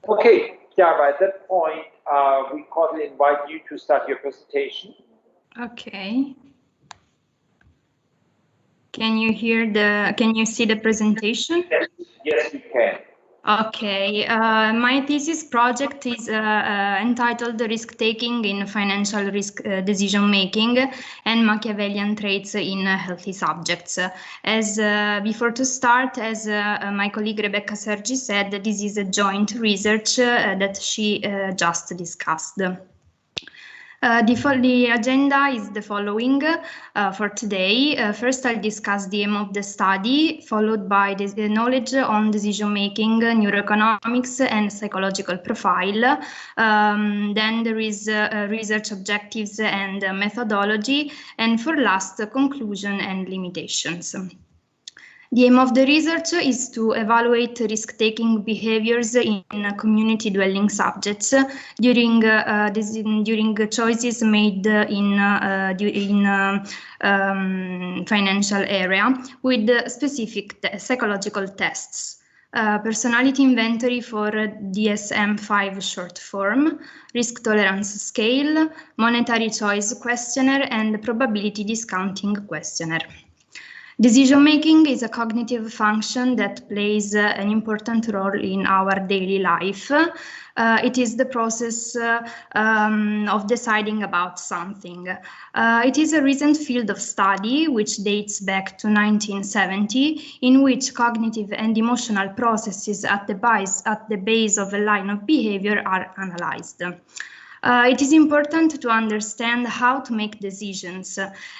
Okay, Chiara, at that point, we cordially invite you to start your presentation. Okay. Can you see the presentation? Yes, we can. Okay, my thesis project is entitled Risk-Taking in Financial Risk Decision-Making and Machiavellian Traits in Healthy Subjects. As before to start, as my colleague Rebecca Sergi said, this is a joint research that she just discussed. The agenda is the following for today. First, I'll discuss the aim of the study, followed by the knowledge on decision-making, neuroeconomics, and psychological profile. Then there is research objectives and methodology, and for last, conclusion and limitations. The aim of the research is to evaluate risk-taking behaviors in community dwelling subjects during choices made in financial area with specific psychological tests. Personality inventory for DSM-5 short form, risk tolerance scale, monetary choice questionnaire, and probability discounting questionnaire. Decision-making is a cognitive function that plays an important role in our daily life. It is the process of deciding about something. It is a recent field of study which dates back to 1970, in which cognitive and emotional processes at the base of a line of behavior are analyzed. It is important to understand how to make decisions,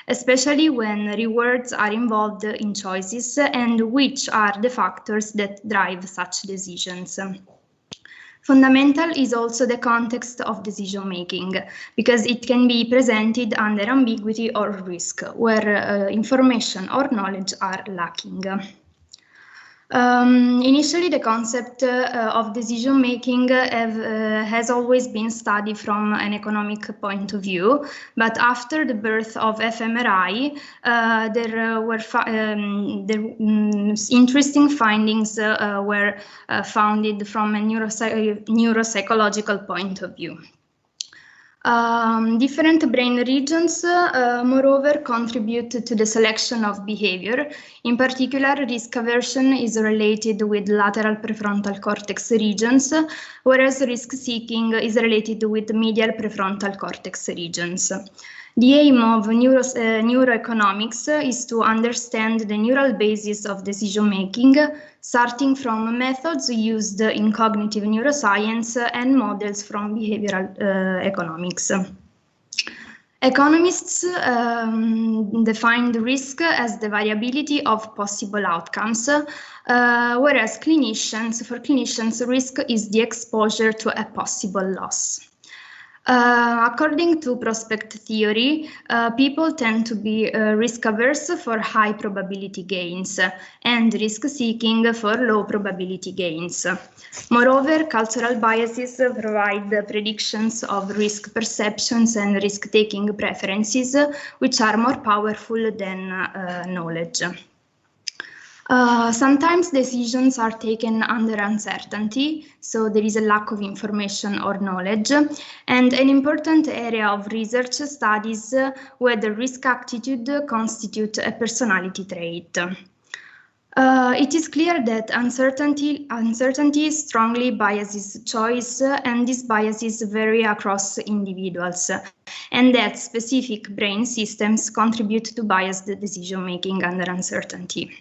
especially when rewards are involved in choices and which are the factors that drive such decisions. Fundamental is also the context of decision-making, because it can be presented under ambiguity or risk, where information or knowledge are lacking. Initially, the concept of decision-making has always been studied from an economic point of view, but after the birth of fMRI, there were interesting findings were founded from a neuropsychological point of view. Different brain regions, moreover, contribute to the selection of behavior. In particular, risk aversion is related with lateral prefrontal cortex regions, whereas risk seeking is related with medial prefrontal cortex regions. The aim of neuroeconomics is to understand the neural basis of decision-making, starting from methods used in cognitive neuroscience and models from behavioral economics. Economists define risk as the variability of possible outcomes, whereas for clinicians, risk is the exposure to a possible loss. According to prospect theory, people tend to be risk-averse for high probability gains and risk-seeking for low probability gains. Moreover, cultural biases provide predictions of risk perceptions and risk-taking preferences, which are more powerful than knowledge. Sometimes decisions are taken under uncertainty, so there is a lack of information or knowledge, and an important area of research studies whether risk attitude constitutes a personality trait. It is clear that uncertainty strongly biases choice, and these biases vary across individuals, and that specific brain systems contribute to biased decision-making under uncertainty.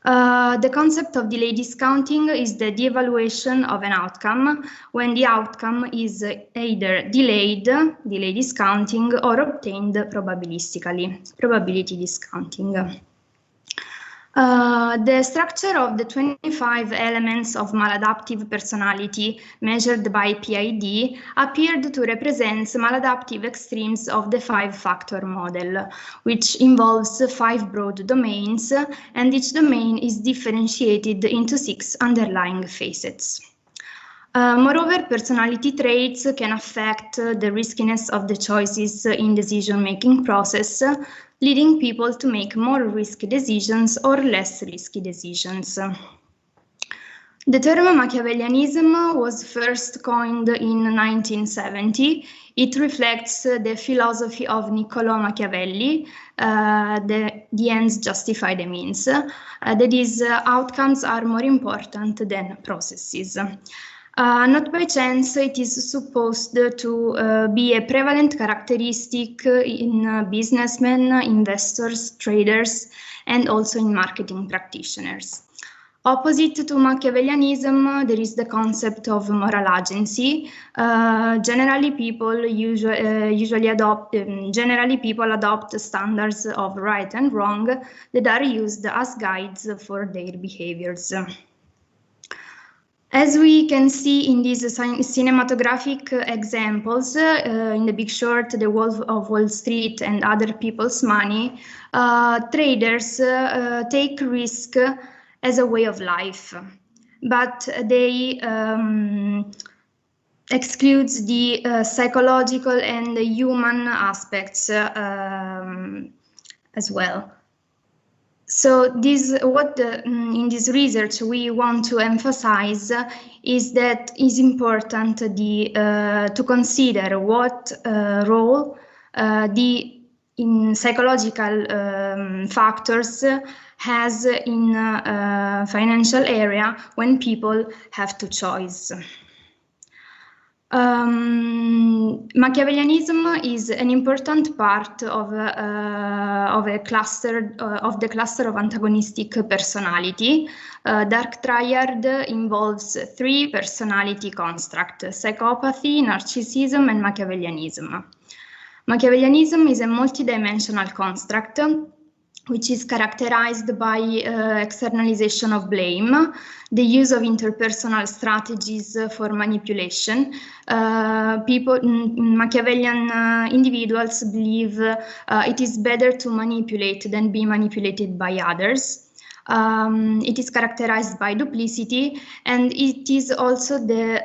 The concept of delay discounting is the de-evaluation of an outcome when the outcome is either delay discounting, or obtained probabilistically, probability discounting. The structure of the 25 elements of maladaptive personality measured by PID appeared to represent maladaptive extremes of the 5-factor model, which involves 5 broad domains, and each domain is differentiated into 6 underlying facets. Moreover, personality traits can affect the riskiness of the choices in decision-making process, leading people to make more risky decisions or less risky decisions. The term Machiavellianism was first coined in 1970. It reflects the philosophy of Niccolò Machiavelli, the ends justify the means, that is, outcomes are more important than processes. Not by chance, it is supposed to be a prevalent characteristic in businessmen, investors, traders, and also in marketing practitioners. Opposite to Machiavellianism, there is the concept of moral agency. Generally, people adopt standards of right and wrong that are used as guides for their behaviors. As we can see in these cinematographic examples, in The Big Short, The Wolf of Wall Street, and Other People's Money, traders take risk as a way of life, but they excludes the psychological and the human aspects as well. So in this research we want to emphasize is that it's important to consider what role the in psychological factors has in financial area when people have to choose. Machiavellianism is an important part of a cluster of the cluster of antagonistic personality. Dark triad involves 3 personality constructs: psychopathy, narcissism, and Machiavellianism. Machiavellianism is a multidimensional construct which is characterized by externalization of blame, the use of interpersonal strategies for manipulation. Machiavellian individuals believe it is better to manipulate than be manipulated by others. It is characterized by duplicity, and it is also the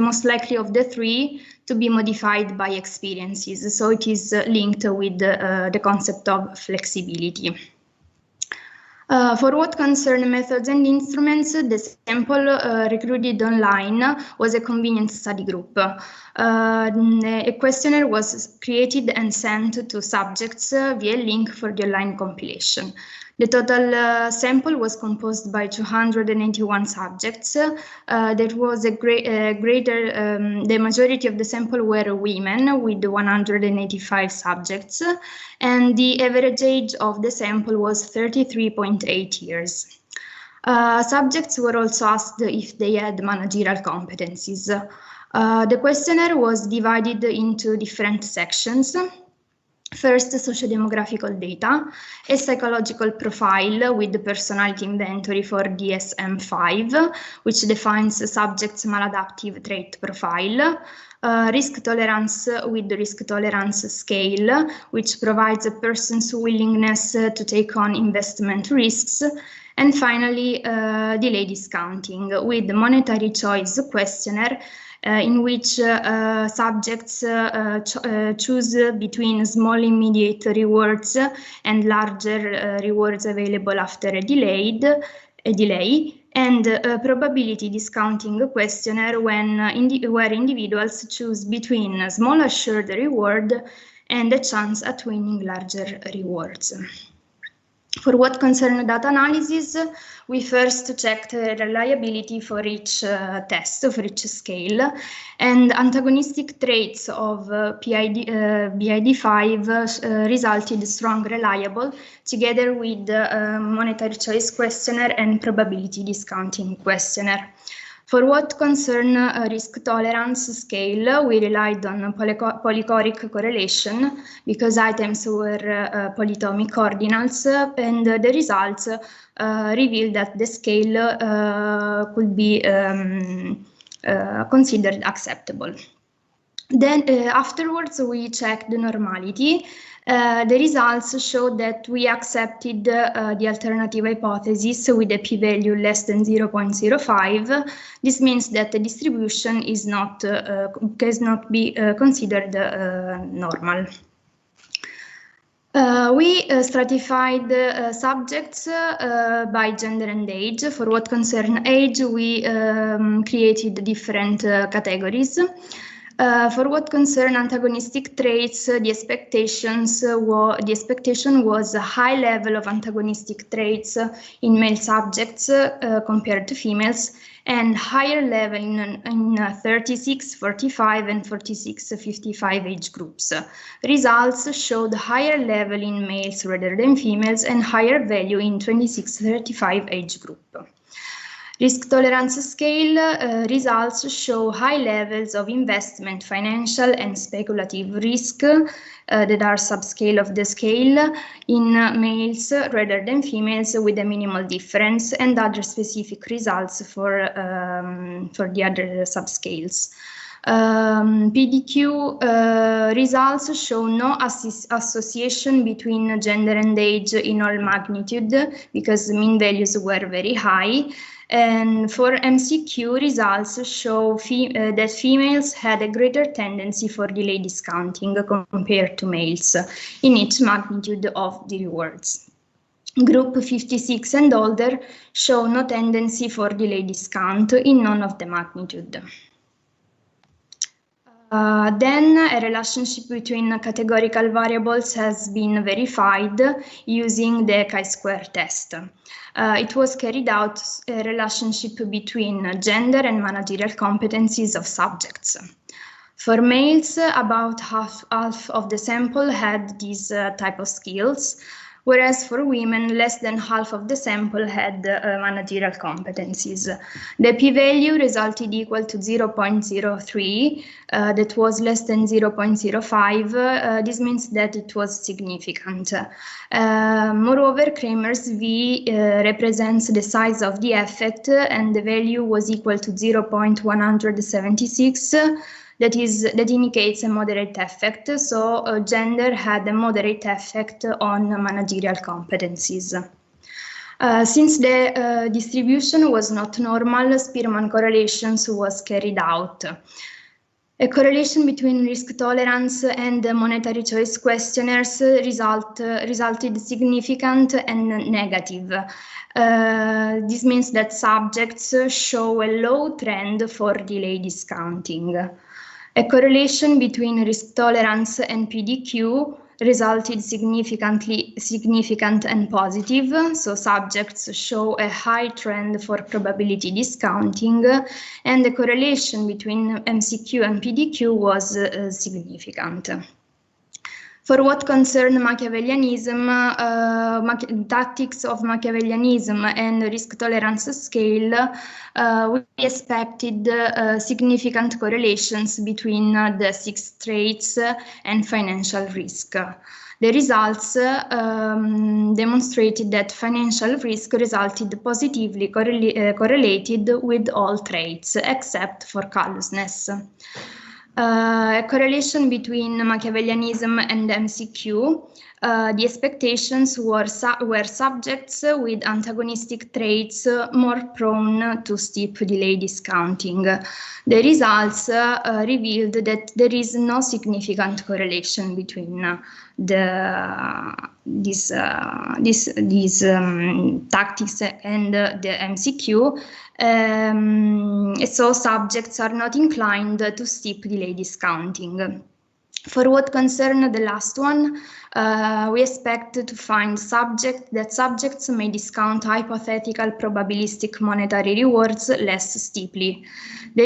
most likely of the 3 to be modified by experiences. So it is linked with the concept of flexibility. For what concerns methods and instruments, the sample recruited online was a convenient study group. A questionnaire was created and sent to subjects via link for the online compilation. The total sample was composed by 281 subjects. There was a the majority of the sample were women with 185 subjects, and the average age of the sample was 33.8 years. Subjects were also asked if they had managerial competencies. The questionnaire was divided into different sections. First, socio-demographical data, a psychological profile with the personality inventory for DSM-5, which defines a subject's maladaptive trait profile, risk tolerance with the risk tolerance scale, which provides a person's willingness to take on investment risks, and finally, delay discounting with the monetary choice questionnaire, in which subjects choose between small immediate rewards and larger rewards available after a delay, and probability discounting questionnaire where individuals choose between a small assured reward and a chance at winning larger rewards. For what concerns data analysis, we first checked reliability for each test, for each scale, and antagonistic traits of BID5 resulted strong, reliable, together with the monetary choice questionnaire and probability discounting questionnaire. For what concerns risk tolerance scale, we relied on polychoric correlation because items were polytomic ordinals, and the results revealed that the scale could be considered acceptable. Then afterwards, we checked the normality. The results showed that we accepted the alternative hypothesis with a p-value less than 0.05. This means that the distribution is not cannot be considered normal. We stratified subjects by gender and age. For what concerns age, we created different categories. For what concerns antagonistic traits, the expectation was a high level of antagonistic traits in male subjects compared to females, and higher level in 36, 45, and 46, 55 age groups. Results showed higher level in males rather than females and higher value in 26, 35 age group. Risk tolerance scale results show high levels of investment, financial, and speculative risk that are subscale of the scale in males rather than females with a minimal difference, and other specific results for the other subscales. PDQ results show no association between gender and age in all magnitude because mean values were very high. And for MCQ, results show that females had a greater tendency for delay discounting compared to males in each magnitude of the rewards. Group 56 and older show no tendency for delay discount in none of the magnitude. Then a relationship between categorical variables has been verified using the chi-square test. It was carried out a relationship between gender and managerial competencies of subjects. For males, about half of the sample had these type of skills, whereas for women, less than half of the sample had managerial competencies. The p-value resulted equal to 0.03, that was less than 0.05. This means that it was significant. Moreover, Kramer's V represents the size of the effect, and the value was equal to 0.176. That indicates a moderate effect, so gender had a moderate effect on managerial competencies. Since the distribution was not normal, Spearman correlations was carried out. A correlation between risk tolerance and monetary choice questionnaires resulted significant and negative. This means that subjects show a low trend for delay discounting. A correlation between risk tolerance and PDQ resulted significant and positive, so subjects show a high trend for probability discounting, and the correlation between MCQ and PDQ was significant. For what concerned Machiavellianism, tactics of Machiavellianism and risk tolerance scale, we expected significant correlations between the 6 traits and financial risk. The results demonstrated that financial risk resulted positively correlated with all traits except for callousness. A correlation between Machiavellianism and MCQ. The expectations were subjects with antagonistic traits more prone to steep delay discounting. The results revealed that there is no significant correlation between these tactics and the MCQ. So subjects are not inclined to steep delay discounting. For what concerns the last one, we expect to find that subjects may discount hypothetical probabilistic monetary rewards less steeply. The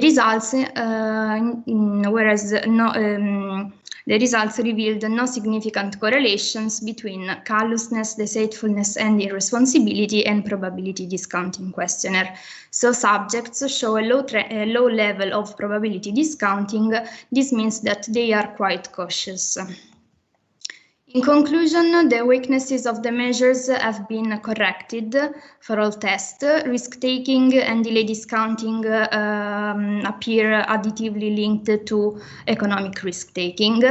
results revealed no significant correlations between callousness, deceitfulness, and irresponsibility and probability discounting questionnaire. So subjects show a low level of probability discounting. This means that they are quite cautious. In conclusion, the weaknesses of the measures have been corrected for all tests. Risk-taking and delay discounting appear additively linked to economic risk-taking.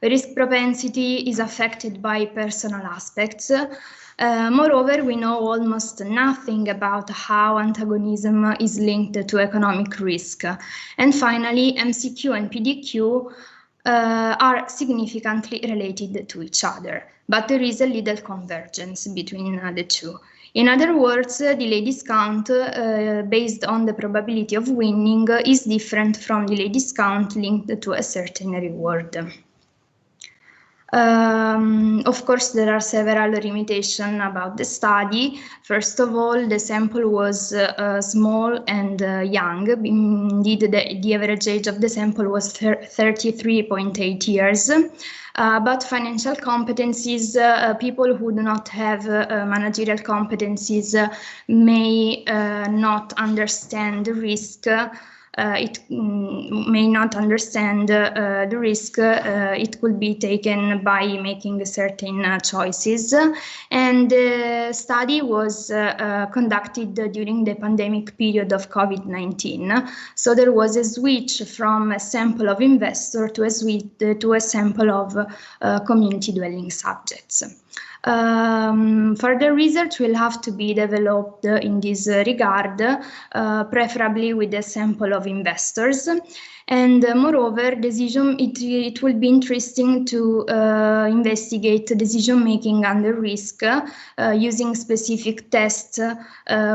Risk propensity is affected by personal aspects. Moreover, we know almost nothing about how antagonism is linked to economic risk. And finally, MCQ and PDQ are significantly related to each other, but there is a little convergence between the two. In other words, delay discount based on the probability of winning is different from delay discount linked to a certain reward. Of course, there are several limitations about the study. First of all, the sample was small and young. Indeed, the average age of the sample was 33.8 years. But financial competencies, people who do not have managerial competencies may not understand the risk. It may not understand the risk. It could be taken by making certain choices. And the study was conducted during the pandemic period of COVID-19. So there was a switch from a sample of investors to a sample of community dwelling subjects. Further research will have to be developed in this regard, preferably with a sample of investors. And moreover, it will be interesting to investigate decision making under risk using specific tests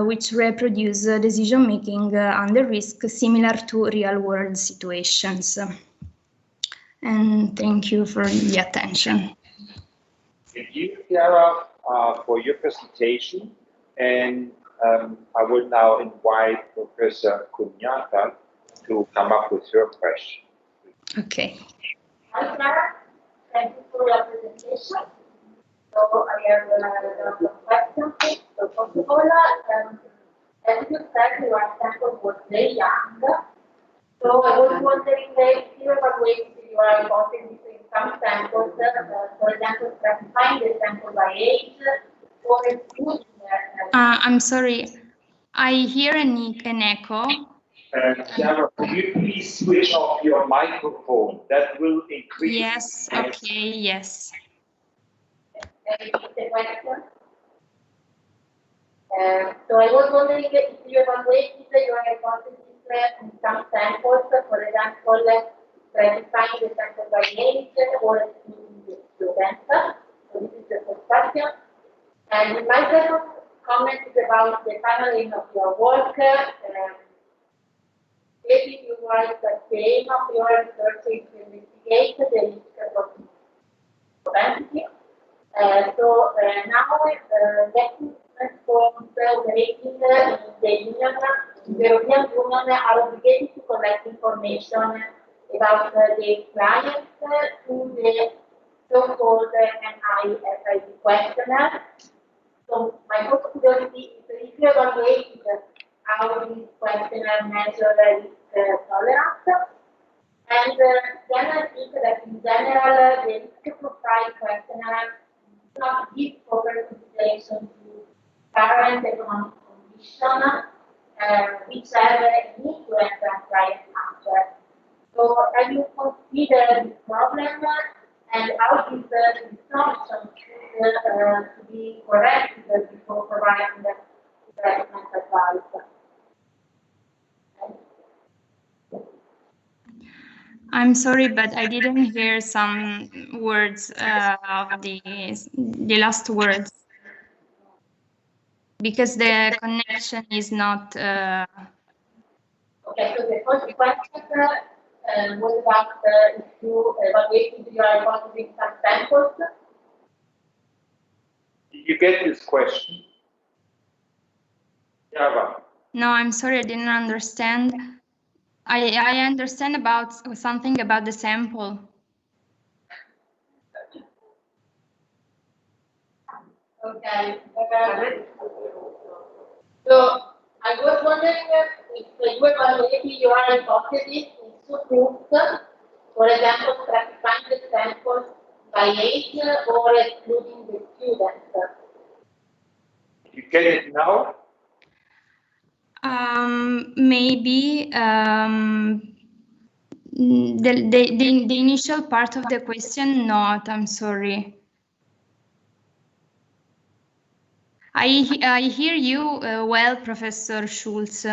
which reproduce decision making under risk similar to real world situations. And thank you for the attention. Thank you, Chiara, for your presentation. And I will now invite Professor Cugnata to come up with her question. Okay. Hi, Chiara. Thank you for your presentation. So I have some questions. So first of all, as you said, your sample was very young. So I was wondering if you evaluate your hypothesis in some samples, for example, stratifying the sample by age or including I'm sorry, I hear an echo. Chiara, could you please switch off your microphone? That will increase. Yes, okay, yes. So I was wondering if you evaluated your hypothesis in some samples, for example, stratifying the sample by age or excluding the students. So this is the first question. And my second comment is about the timeline of your work. Maybe you write the aim of your research is to investigate the risk of propensity. So now networks operating in the European Union are obligated to collect information about the clients through the so-called MIFID questionnaire. So my first curiosity is if you evaluate how this questionnaire measures risk tolerance. And then I think that in general, the risk profile questionnaire does not give proper consideration to current economic conditions, which have an influence on client answer. So have you considered this problem and how this distortion should be corrected before providing the investment advice? I'm sorry, but I didn't hear some words of the last words because the connection is not. Okay, so the first question was about if you evaluated your hypothesis in some samples. Did you get this question? Chiara? No, I'm sorry, I didn't understand. I understand about something about the sample. Okay. So I was wondering if you evaluated your hypothesis in two groups, for example, stratifying the samples by age or excluding the students. You get it now? Maybe the initial part of the question, not. I'm sorry. I hear you well, Professor Schulz.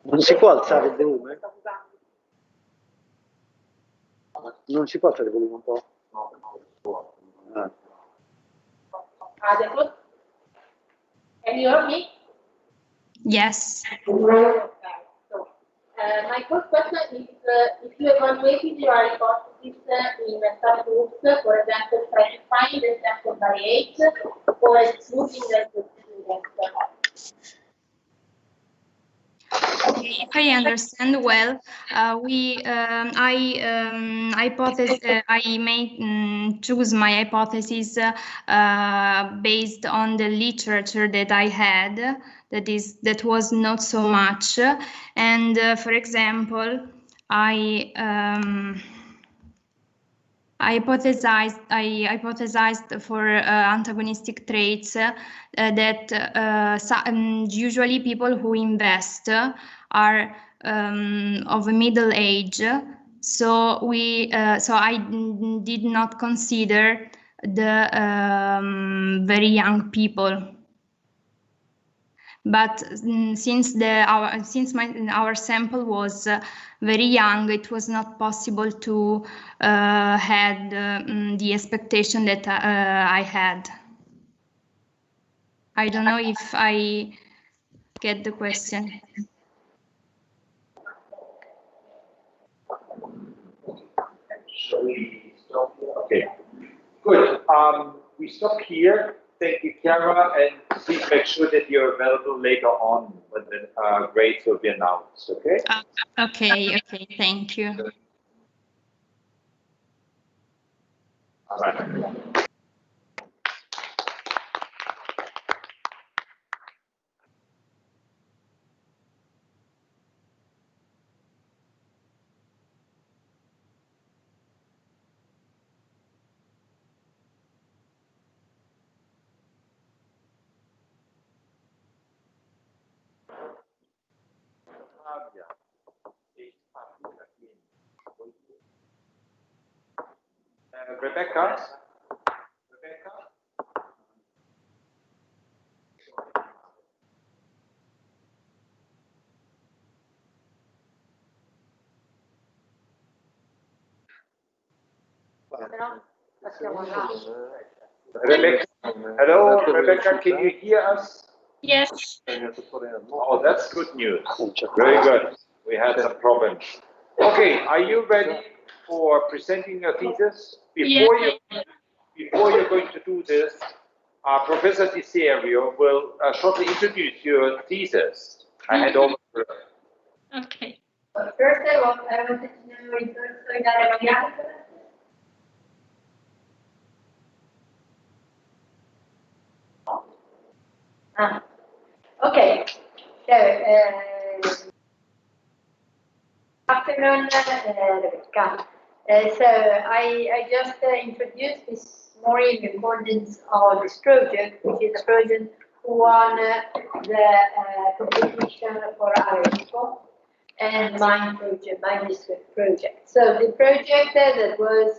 Non si può alzare il volume? Non si può alzare il volume un po'? Ah. Can you hear me? Yes. Okay. So, my first question is if you evaluated your hypothesis in subgroups, for example, stratifying the sample by age or excluding the students. If I understand well, I may choose my hypothesis based on the literature that I had. That was not so much, and for example, I hypothesized for antagonistic traits that usually people who invest are of a middle age. So I did not consider the very young people. But since our sample was very young, it was not possible to had the expectation that I had. I don't know if I get the question. Shall we stop here? Okay. Good. We stop here. Thank you, Chiara, and please make sure that you're available later on when the grades will be announced. Okay. Okay. Thank you. All right. Rebecca? Rebecca, hello, Rebecca, can you hear us? Yes. Oh, that's good news. Very good. We had some problems. Okay, are you ready for presenting your thesis? Before you're going to do this, Professor Di Serio will shortly introduce your thesis. I hand over to her. Okay. First, I wanted to know if also that okay. So, afternoon, Rebecca. So I just introduced this morning in accordance of this project, which is a project who won the competition for ARESCO and my district project. So the project that was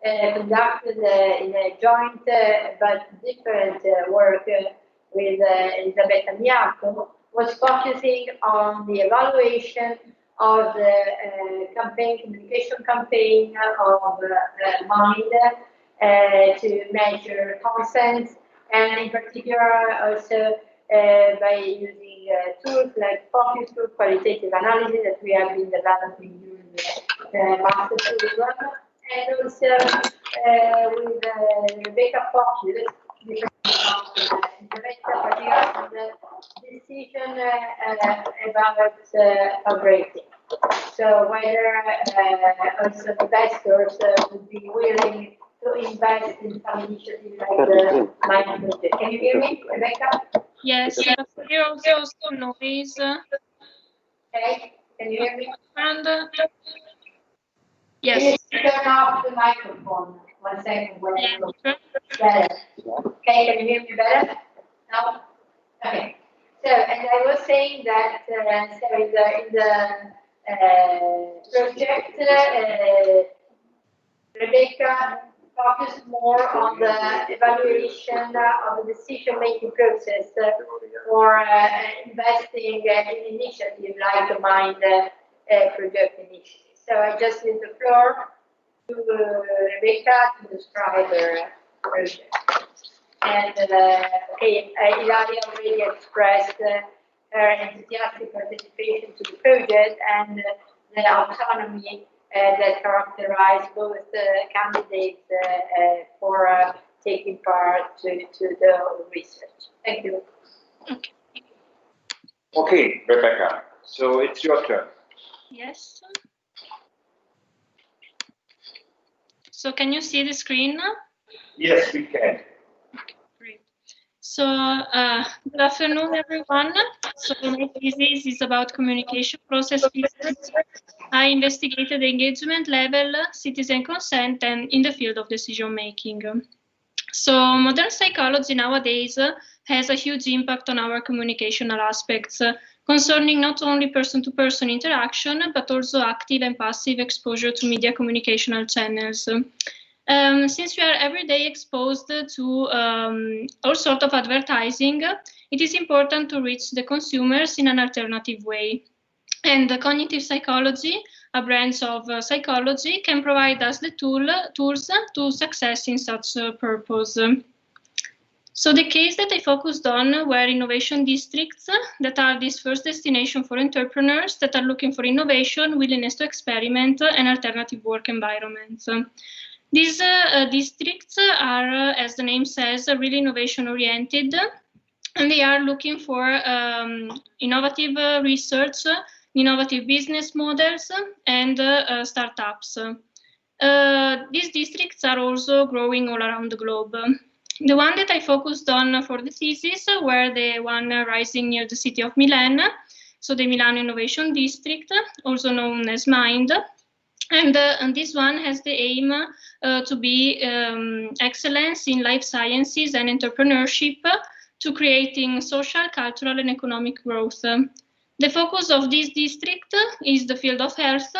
conducted in a joint but different work with Elisabetta Miaco was focusing on the evaluation of the communication campaign of Mind to measure consent, and in particular also by using tools like focus group qualitative analysis that we have been developing during the master program, and also with Rebecca Focus, particularly the decision about rating. So whether also investors would be willing to invest in some initiative like the Mind Project. Can you hear me, Rebecca? Yes, there also some noise. Okay, can you hear me? And yes. Please turn off the microphone. 1 second. Yeah. Better. Okay, can you hear me better? No? Okay. So, and I was saying that so in the project, Rebecca focused more on the evaluation of the decision-making process for investing in initiative like the Mind project initiative. So I just leave the floor to Rebecca to describe her project. And okay, Ilaria already expressed her enthusiastic participation to the project and the autonomy that characterized both candidates for taking part to the research. Thank you. Okay, Rebecca, so it's your turn. Yes. So can you see the screen now? Yes, we can. Great. So good afternoon, everyone. So my thesis is about communication process physics. I investigated the engagement level, citizen consent, and in the field of decision making. So modern psychology nowadays has a huge impact on our communicational aspects, concerning not only person-to-person interaction, but also active and passive exposure to media communicational channels. Since we are every day exposed to all sorts of advertising, it is important to reach the consumers in an alternative way. And the cognitive psychology, a branch of psychology, can provide us the tools to success in such purpose. So the case that I focused on were innovation districts that are this first destination for entrepreneurs that are looking for innovation, willingness to experiment, and alternative work environments. These districts are, as the name says, really innovation-oriented, and they are looking for innovative research, innovative business models, and startups. These districts are also growing all around the globe. The one that I focused on for the thesis were the one rising near the city of Milan, so the Milan Innovation District, also known as MIND. And this one has the aim to be excellence in life sciences and entrepreneurship to creating social, cultural, and economic growth. The focus of this district is the field of health,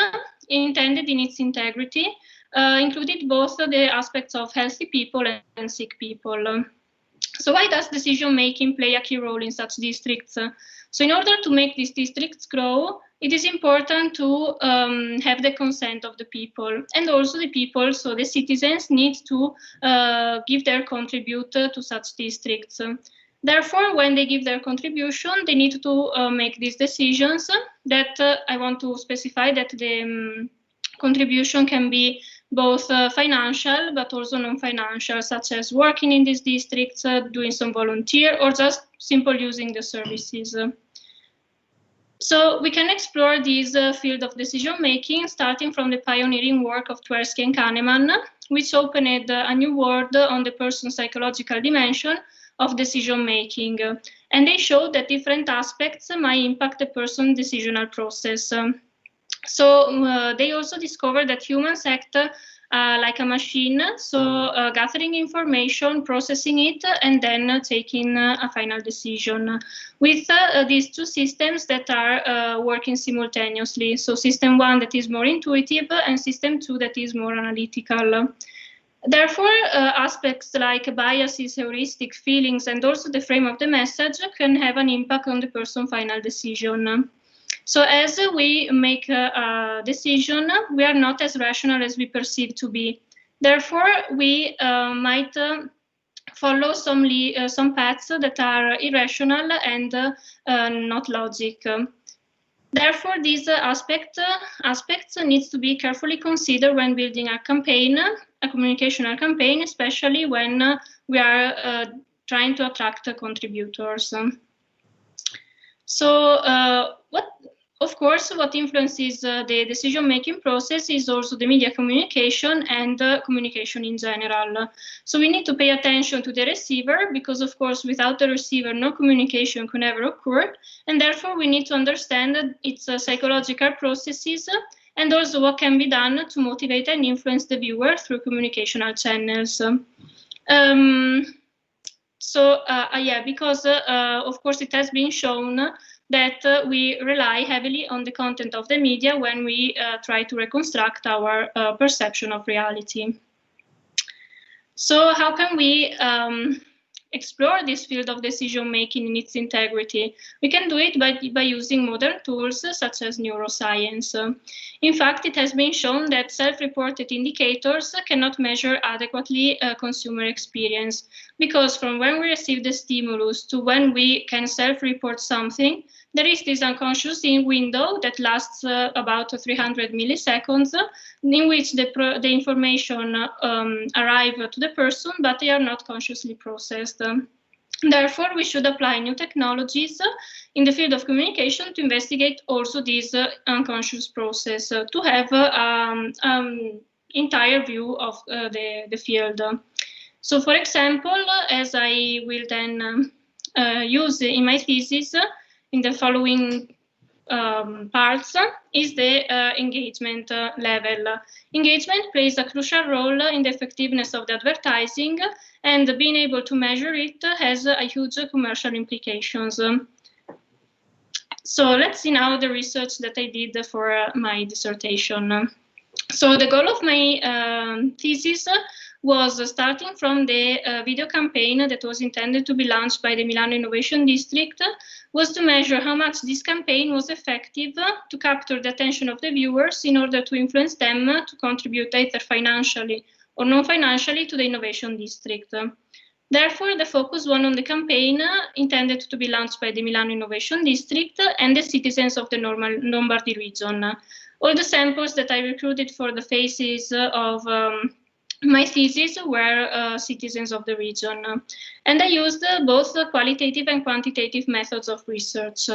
intended in its integrity, included both the aspects of healthy people and sick people. So why does decision-making play a key role in such districts? So in order to make these districts grow, it is important to have the consent of the people, and also the people, so the citizens, need to give their contribution to such districts. Therefore, when they give their contribution, they need to make these decisions that I want to specify that the contribution can be both financial but also non-financial, such as working in these districts, doing some volunteer, or just simple using the services. So we can explore this field of decision-making starting from the pioneering work of Tversky and Kahneman, which opened a new world on the person's psychological dimension of decision-making. And they showed that different aspects might impact the person's decisional process. So they also discovered that humans act like a machine, so gathering information, processing it, and then taking a final decision with these two systems that are working simultaneously. So system one that is more intuitive and system two that is more analytical. Therefore, aspects like biases, heuristic feelings, and also the frame of the message can have an impact on the person's final decision. So as we make a decision, we are not as rational as we perceive to be. Therefore, we might follow some paths that are irrational and not logic. Therefore, these aspects needs to be carefully considered when building a campaign, a communicational campaign, especially when we are trying to attract contributors. So, of course, what influences the decision-making process is also the media communication and communication in general. So we need to pay attention to the receiver because, of course, without the receiver, no communication can ever occur. And therefore, we need to understand its psychological processes and also what can be done to motivate and influence the viewer through communicational channels. Because, of course, it has been shown that we rely heavily on the content of the media when we try to reconstruct our perception of reality. So how can we explore this field of decision-making in its integrity? We can do it by using modern tools such as neuroscience. In fact, it has been shown that self-reported indicators cannot measure adequately consumer experience, because from when we receive the stimulus to when we can self-report something, there is this unconscious window that lasts about 300 milliseconds, in which the information arrive to the person, but they are not consciously processed. Therefore, we should apply new technologies in the field of communication to investigate also this unconscious process, to have an entire view of the field. So, for example, as I will then use in my thesis, in the following parts, is the engagement level. Engagement plays a crucial role in the effectiveness of the advertising, and being able to measure it has a huge commercial implications. So let's see now the research that I did for my dissertation. So the goal of my thesis was starting from the video campaign that was intended to be launched by the Milano Innovation District, was to measure how much this campaign was effective to capture the attention of the viewers in order to influence them to contribute either financially or non-financially to the innovation district. Therefore, the focus won on the campaign intended to be launched by the Milano Innovation District and the citizens of the Lombardy region. All the samples that I recruited for the phases of my thesis were citizens of the region. And I used both qualitative and quantitative methods of research.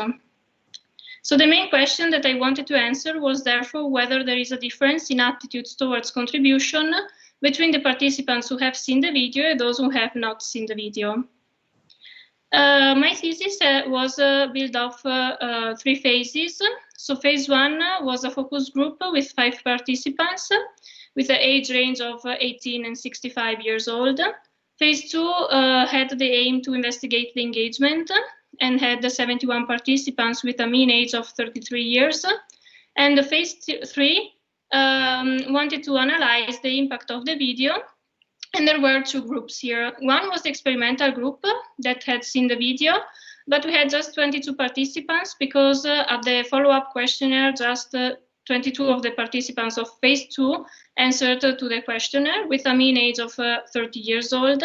So the main question that I wanted to answer was therefore whether there is a difference in attitudes towards contribution between the participants who have seen the video and those who have not seen the video. My thesis was built of 3 phases. So phase 1 was a focus group with 5 participants with an age range of 18 and 65 years old. Phase 2 had the aim to investigate the engagement and had 71 participants with a mean age of 33 years. And the phase 3 wanted to analyze the impact of the video. And there were 2 groups here. One was the experimental group that had seen the video, but we had just 22 participants because at the follow-up questionnaire, just 22 of the participants of phase 2 answered to the questionnaire with a mean age of 30 years old,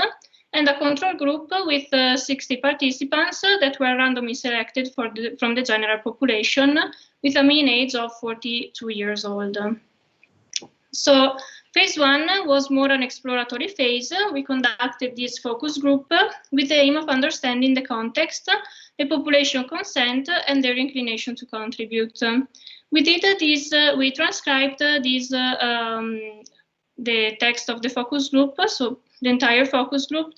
and a control group with 60 participants that were randomly selected from the general population with a mean age of 42 years old. So phase 1 was more an exploratory phase. We conducted this focus group with the aim of understanding the context, the population consent, and their inclination to contribute. We did this, we transcribed the text of the focus group, so the entire focus group,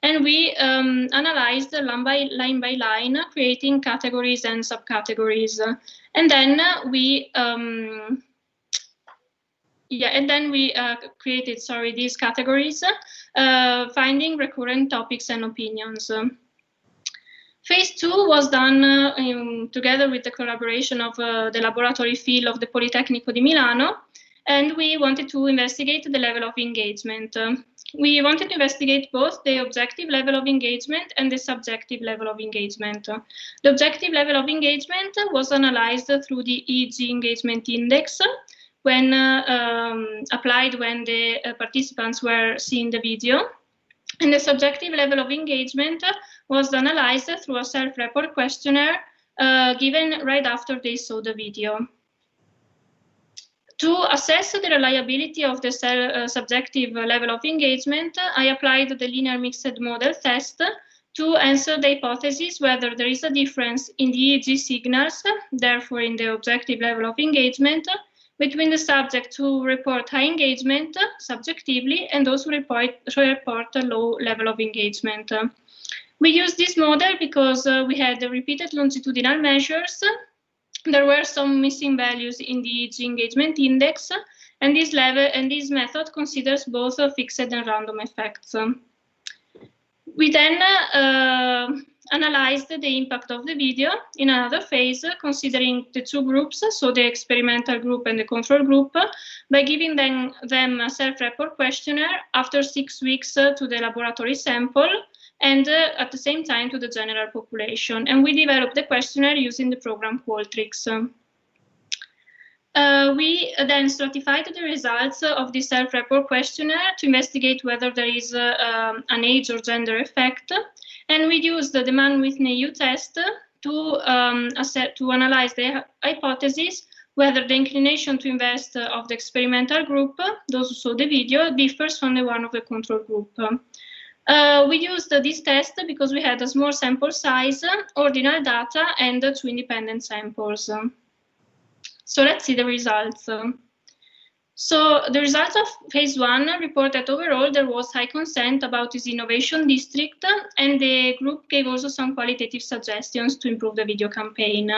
and we analyzed line by line, creating categories and subcategories. And then we created, these categories, finding recurrent topics and opinions. Phase 2 was done together with the collaboration of the laboratory field of the Politecnico di Milano, and we wanted to investigate the level of engagement. We wanted to investigate both the objective level of engagement and the subjective level of engagement. The objective level of engagement was analyzed through the EEG engagement index, when applied when the participants were seeing the video. And the subjective level of engagement was analyzed through a self-report questionnaire given right after they saw the video. To assess the reliability of the subjective level of engagement, I applied the linear mixed model test to answer the hypothesis whether there is a difference in the EEG signals, therefore in the objective level of engagement, between the subjects who report high engagement subjectively and those who report a low level of engagement. We used this model because we had repeated longitudinal measures. There were some missing values in the EEG engagement index, and this method considers both fixed and random effects. We then analyzed the impact of the video in another phase, considering the 2 groups, so the experimental group and the control group, by giving them a self-report questionnaire after 6 weeks to the laboratory sample, and at the same time to the general population. And we developed the questionnaire using the program Qualtrics. We then stratified the results of the self-report questionnaire to investigate whether there is an age or gender effect. And we used the Mann-Whitney-U test to analyze the hypothesis whether the inclination to invest of the experimental group, those who saw the video, differs from the one of the control group. We used this test because we had a small sample size, ordinal data, and 2 independent samples. So let's see the results. So the results of phase 1 report that overall there was high consent about this innovation district, and the group gave also some qualitative suggestions to improve the video campaign.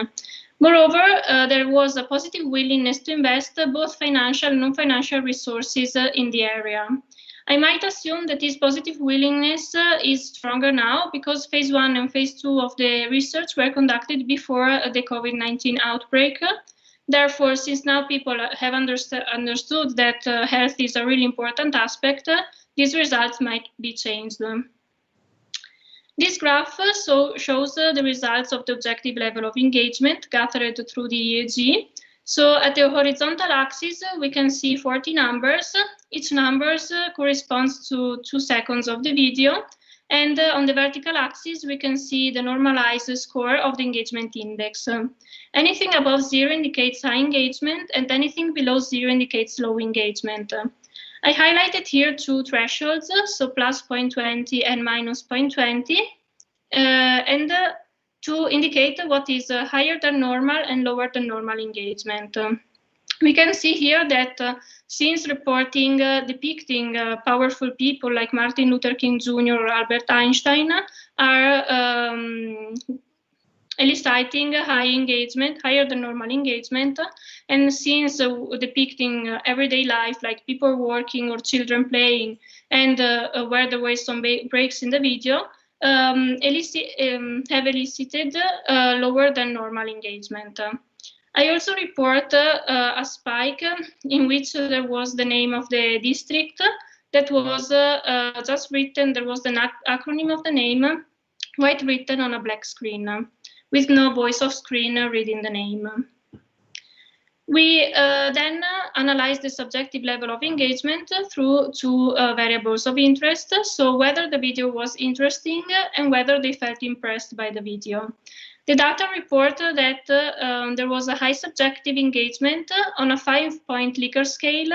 Moreover, there was a positive willingness to invest both financial and non-financial resources in the area. I might assume that this positive willingness is stronger now because phase 1 and phase 2 of the research were conducted before the COVID-19 outbreak. Therefore, since now people have understood that health is a really important aspect, these results might be changed. This graph shows the results of the objective level of engagement gathered through the EEG. So at the horizontal axis, we can see 40 numbers. Each number corresponds to 2 seconds of the video. And on the vertical axis, we can see the normalized score of the engagement index. Anything above 0 indicates high engagement, and anything below 0 indicates low engagement. I highlighted here two thresholds, so plus 0.20 and minus 0.20, and to indicate what is higher than normal and lower than normal engagement. We can see here that since reporting depicting powerful people like Martin Luther King Jr. or Albert Einstein are eliciting high engagement, higher than normal engagement, and since depicting everyday life like people working or children playing, and where there were some breaks in the video, have elicited lower than normal engagement. I also report a spike in which there was the name of the district that was just written. There was the acronym of the name, white written on a black screen, with no voice of screen reading the name. We then analyzed the subjective level of engagement through two variables of interest, so whether the video was interesting and whether they felt impressed by the video. The data report that there was a high subjective engagement on a 5-point Likert scale.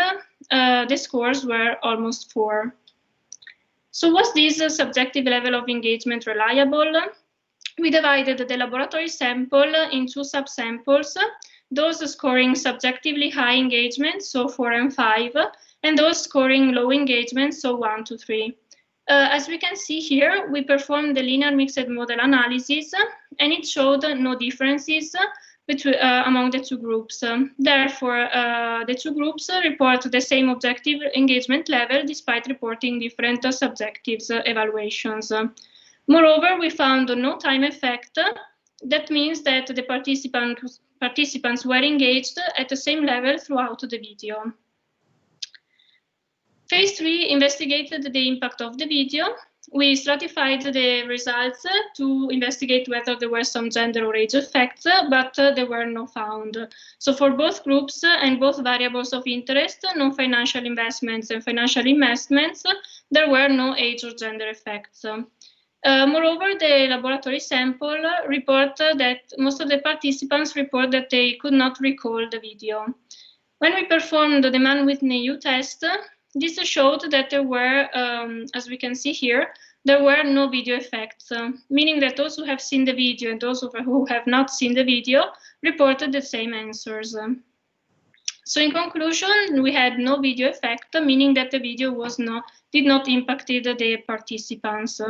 The scores were almost 4. So was this subjective level of engagement reliable? We divided the laboratory sample in two subsamples, those scoring subjectively high engagement, so 4 and 5, and those scoring low engagement, so 1 to 3. As we can see here, we performed the linear mixed model analysis, and it showed no differences between, among the two groups. Therefore, the two groups report the same objective engagement level despite reporting different subjective evaluations. Moreover, we found no time effect. That means that the participants were engaged at the same level throughout the video. Phase 3 investigated the impact of the video. We stratified the results to investigate whether there were some gender or age effects, but there were no found. So for both groups and both variables of interest, non-financial investments and financial investments, there were no age or gender effects. Moreover, the laboratory sample report that most of the participants report that they could not recall the video. When we performed the Mann-Whitney U test, this showed that there were, as we can see here, there were no video effects, meaning that those who have seen the video and those who have not seen the video reported the same answers. So in conclusion, we had no video effect, meaning that the video did not impact the participants.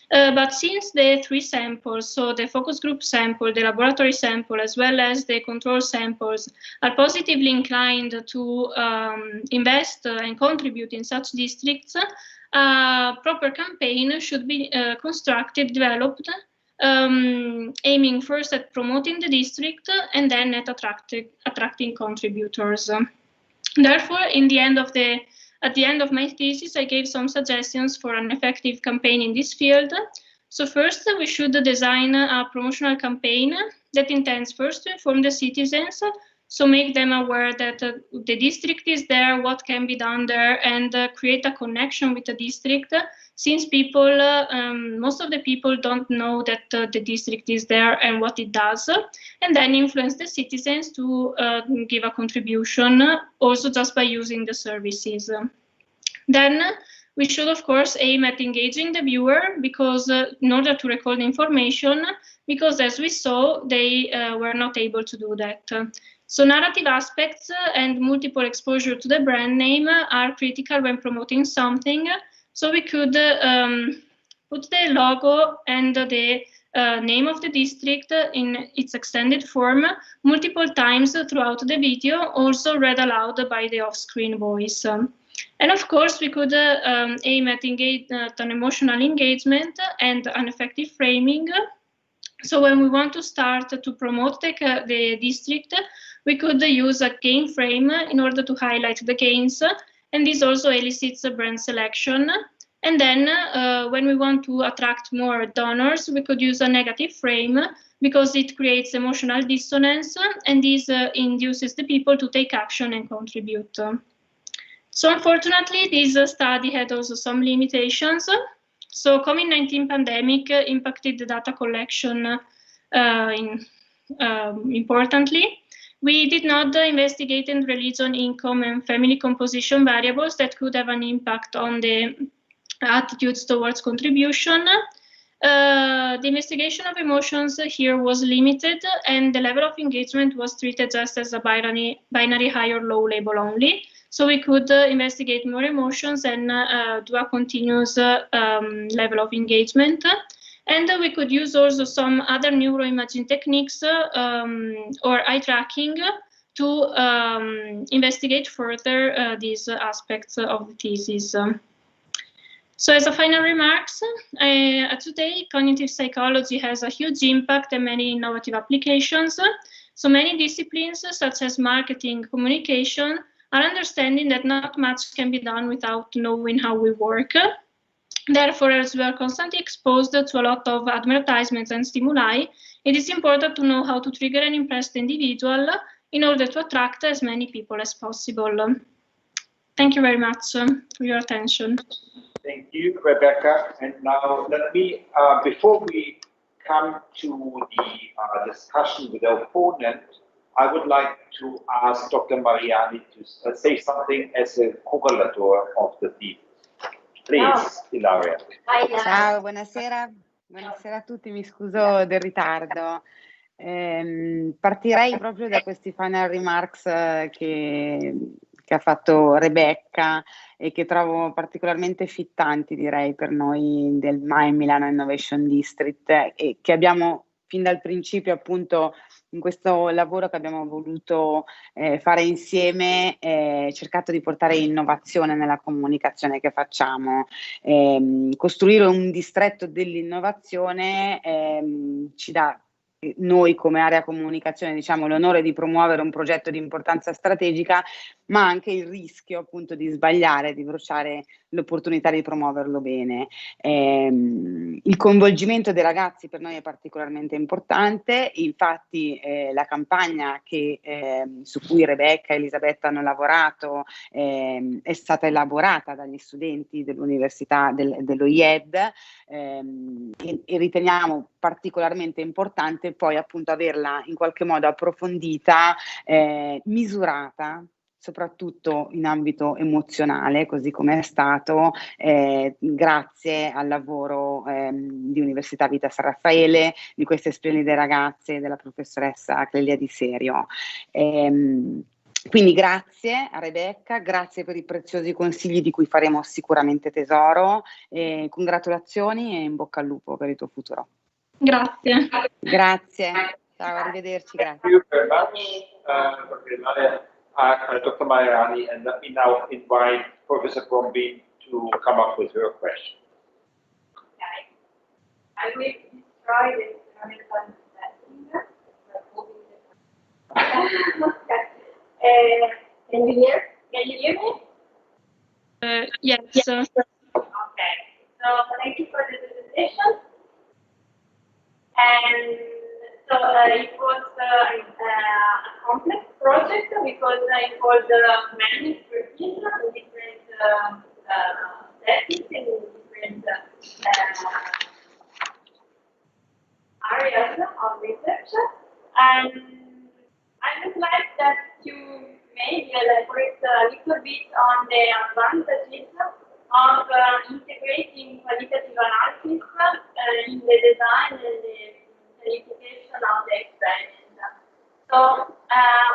But since the three samples, so the focus group sample, the laboratory sample, as well as the control samples, are positively inclined to invest and contribute in such districts, a proper campaign should be constructed, developed, aiming first at promoting the district and then at attracting contributors. Therefore, at the end of my thesis, I gave some suggestions for an effective campaign in this field. So first, we should design a promotional campaign that intends first to inform the citizens, so make them aware that the district is there, what can be done there, and create a connection with the district, since people, most of the people don't know that the district is there and what it does, and then influence the citizens to give a contribution, also just by using the services. Then we should, of course, aim at engaging the viewer, because in order to recall the information, because as we saw, they were not able to do that. So narrative aspects and multiple exposure to the brand name are critical when promoting something. So we could put the logo and the name of the district in its extended form multiple times throughout the video, also read aloud by the off-screen voice. And of course, we could aim at an emotional engagement and an effective framing. So when we want to start to promote the district, we could use a gain frame in order to highlight the gains, and this also elicits a brand selection. And then when we want to attract more donors, we could use a negative frame, because it creates emotional dissonance, and this induces the people to take action and contribute. So unfortunately, this study had also some limitations. So COVID-19 pandemic impacted the data collection importantly. We did not investigate and release on income and family composition variables that could have an impact on the attitudes towards contribution. The investigation of emotions here was limited, and the level of engagement was treated just as a binary high or low label only. So we could investigate more emotions and do a continuous level of engagement. And we could use also some other neuroimaging techniques or eye tracking to investigate further these aspects of the thesis. So as a final remarks, today cognitive psychology has a huge impact and many innovative applications. So many disciplines such as marketing, communication are understanding that not much can be done without knowing how we work. Therefore, as we are constantly exposed to a lot of advertisements and stimuli, it is important to know how to trigger and impress the individual in order to attract as many people as possible. Thank you very much for your attention. Thank you, Rebecca. And now let me, before we come to the discussion with our opponent, I would like to ask Dr. Mariani to say something as a correlator of the thesis. Please, Ilaria. Ciao, buonasera. Buonasera a tutti, mi scuso del ritardo. Partirei proprio da questi final remarks che ha fatto Rebecca e che trovo particolarmente fittanti, direi, per noi del MAI Milano Innovation District, e che abbiamo fin dal principio, appunto, in questo lavoro che abbiamo voluto fare insieme, cercato di portare innovazione nella comunicazione che facciamo. Costruire un distretto dell'innovazione ci dà, noi come area comunicazione, diciamo, l'onore di promuovere un progetto di importanza strategica, ma anche il rischio appunto di sbagliare, di bruciare l'opportunità di promuoverlo bene. Il coinvolgimento dei ragazzi per noi è particolarmente importante, infatti la campagna su cui Rebecca e Elisabetta hanno lavorato è stata elaborata dagli studenti dell'università dell'OIED e riteniamo particolarmente importante poi appunto averla in qualche modo approfondita, misurata, soprattutto in ambito emozionale, così come è stato grazie al lavoro di Università Vita San Raffaele, di queste splendide ragazze, della professoressa Clelia Di Serio. Quindi grazie a Rebecca, grazie per i preziosi consigli di cui faremo sicuramente tesoro, congratulazioni e in bocca al lupo per il tuo futuro. Grazie. Grazie, ciao, arrivederci, grazie. Thank you very much, Dr. Mariani, and let me now invite Professor Brombin to come up with her question. Okay. I will describe the experimental setting. Okay. Can you hear me? Yes. Okay. So thank you for the presentation. And so it was a complex project because it involved many expertise in different settings, in different areas of research. And I would like that you maybe elaborate a little bit on the advantages of integrating qualitative analysis in the design and the verification of the experiment. So,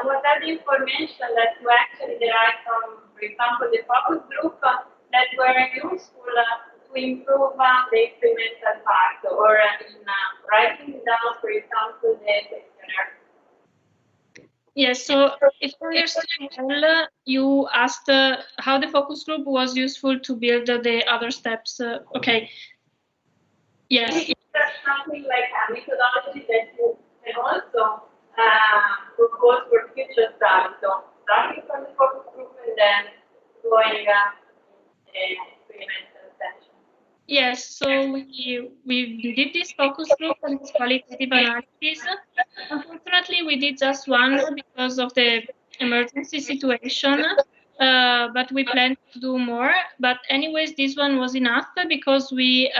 what are the information that you actually derived from, for example, the focus group that were useful to improve the experimental part, or in writing down, for example, the questionnaire? Yes, so if I understand well, you asked how the focus group was useful to build the other steps. Okay. Yes. Is there something like a methodology that you can also propose for future studies? So starting from the focus group and then going in experimental section. Yes, so we did this focus group and this qualitative analysis. Unfortunately, we did just one because of the emergency situation. but we plan to do more. But anyways, this one was enough because we,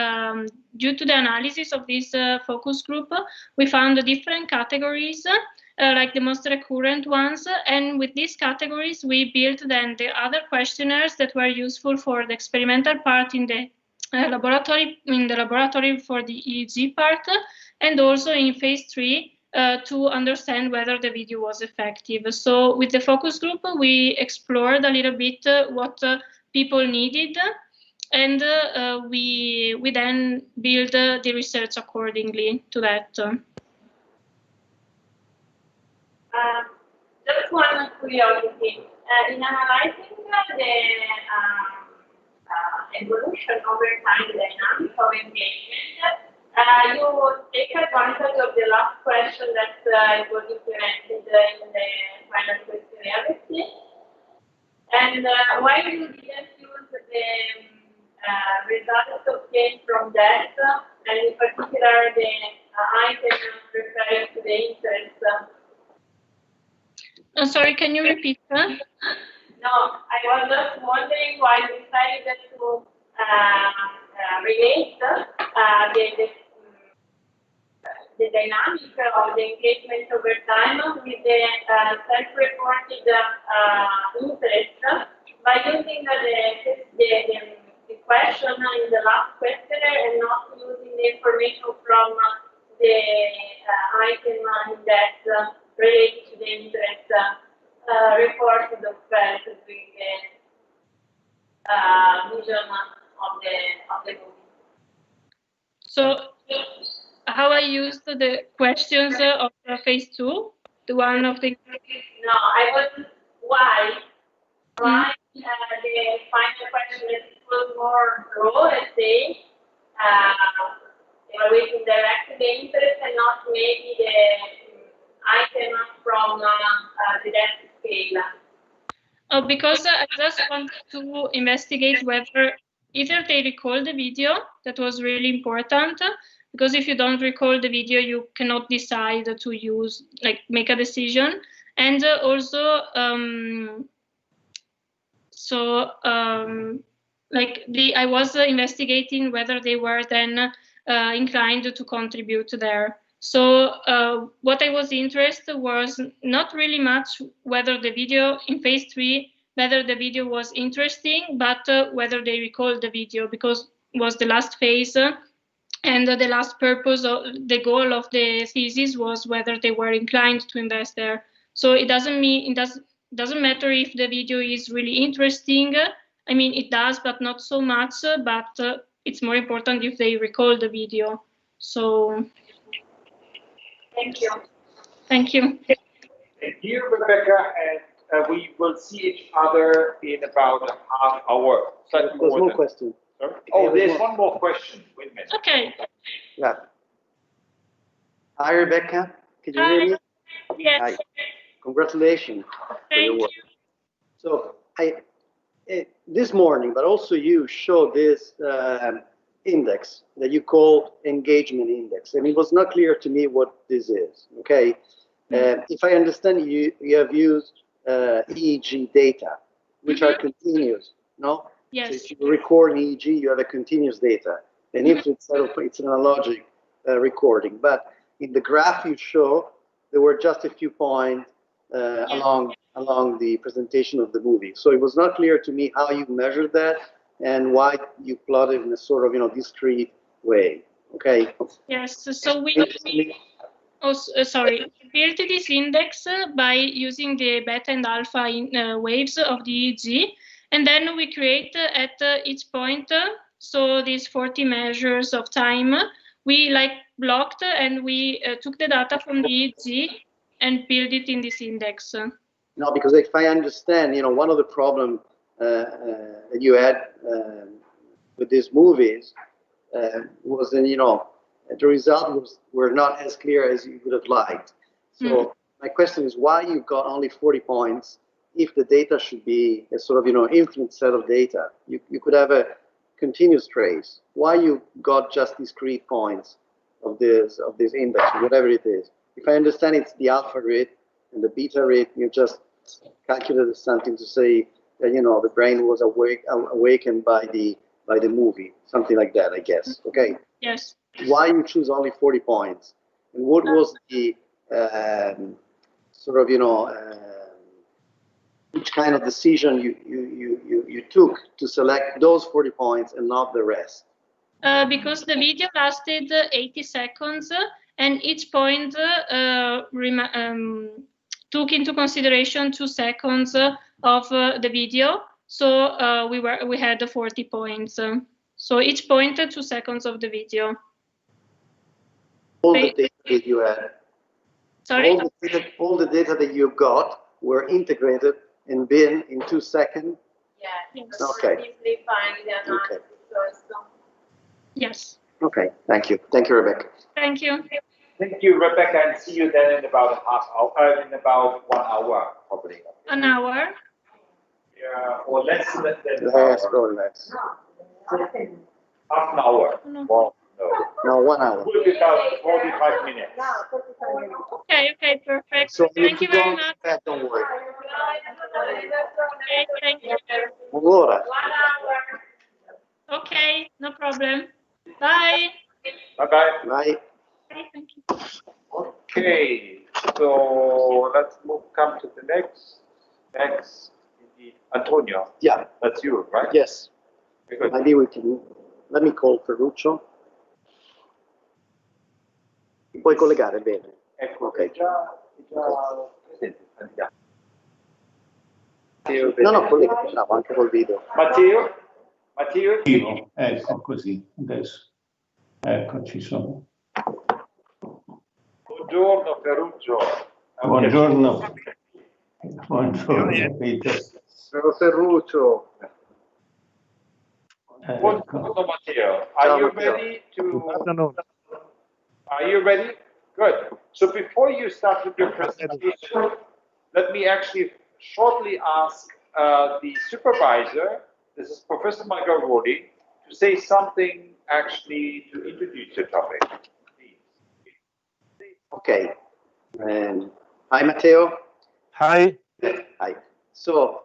due to the analysis of this focus group, we found the different categories, like the most recurrent ones. And with these categories, we built then the other questionnaires that were useful for the experimental part in the laboratory for the EEG part, and also in phase 3 to understand whether the video was effective. So with the focus group, we explored a little bit what people needed, and we then build the research accordingly to that. Just one curiosity. In analyzing the evolution over time, the dynamic of engagement, you take advantage of the last question that was implemented in the final questionnaire. And why you didn't use the results obtained from that, and in particular the item referring to the interest? Sorry, can you repeat that? No, I was just wondering why you decided to relate the dynamic of the engagement over time with the self-reported interest by using the question in the last questionnaire and not using the information from the item that related to the interest reported of with the vision of the movie. So how I used the questions of phase 2, the one of the... No, I was why the final question was more raw, let's say, evaluating directly the interest and not maybe the item from the depth scale. Oh, because I just wanted to investigate whether either they recall the video, that was really important, because if you don't recall the video, you cannot decide to use, like, make a decision. And also, I was investigating whether they were then inclined to contribute there. So what I was interested was not really much whether the video in phase 3, whether the video was interesting, but whether they recalled the video, because it was the last phase. And the last purpose, the goal of the thesis was whether they were inclined to invest there. So it doesn't matter if the video is really interesting. I mean, it does, but not so much. But it's more important if they recall the video. So, thank you. Thank you. And here, Rebecca, and we will see each other in about a half hour. There's one more question. Oh, there's one more question. Wait a minute. Okay. Yeah. Hi, Rebecca. Can you hear me? Yes. Hi. Congratulations for your work. So this morning, but also you showed this index that you call engagement index, and it was not clear to me what this is. Okay. If I understand you have used EEG data, which are continuous, no? Yes. So if you record EEG, you have a continuous data. And if it's an analogic recording. But in the graph you show, there were just a few points along the presentation of the movie. So it was not clear to me how you measured that and why you plotted in a sort of discrete way. Okay. Yes. So we built this index by using the beta and alpha waves of the EEG. And then we create at each point, so these 40 measures of time, we blocked and we took the data from the EEG and built it in this index. No, because if I understand, one of the problems that you had with these movies was that, the results were not as clear as you would have liked. So my question is why you got only 40 points if the data should be a sort of, infinite set of data. You could have a continuous trace. Why you got just discrete points of this index, whatever it is? If I understand it's the alpha rate and the beta rate, you just calculated something to say the brain was awakened by the movie, something like that, I guess. Okay. Yes. Why you choose only 40 points? And what was the sort of, which kind of decision you took to select those 40 points and not the rest? Because the video lasted 80 seconds and each point took into consideration 2 seconds of the video. So we had 40 points. So each point 2 seconds of the video. All the data that you had. Sorry? All the data that you got were integrated and been in 2 seconds? Yeah. Yes. Okay. Easily find the analysis first. Yes. Okay, thank you. Thank you, Rebecca. Thank you. Thank you, Rebecca, and see you then in about a half hour, in about 1 hour, probably. An hour? Yeah, or less than an Less hour. or less. Half an hour. No. Well, No, 1 hour. We'll be about 45 minutes. Okay, perfect. So Thank you very much. Don't worry. Okay, thank you. Un'ora. Okay, no problem. Bye. Bye-bye. Bye. Okay, thank you. Okay, so let's come to the next, indeed, Antonio. Yeah. That's you, right? Yes. Very good. Maybe we can, let me call Ferruccio. Puoi collegare bene. Ecco, Ok. già presente il candidato. No, collega, bravo, anche col video. Matteo? Ecco così, adesso. Ecco, ci sono. Buongiorno Ferruccio. Buongiorno. Buongiorno, Peter. Sono Ferruccio. Ecco. Buongiorno Matteo. Are you ready to... Are you ready? Good. So before you start with your presentation, let me actually shortly ask the supervisor, this is Professor Margarodi, to say something actually to introduce your topic. Okay. Hi, Matteo. Hi. Hi. So,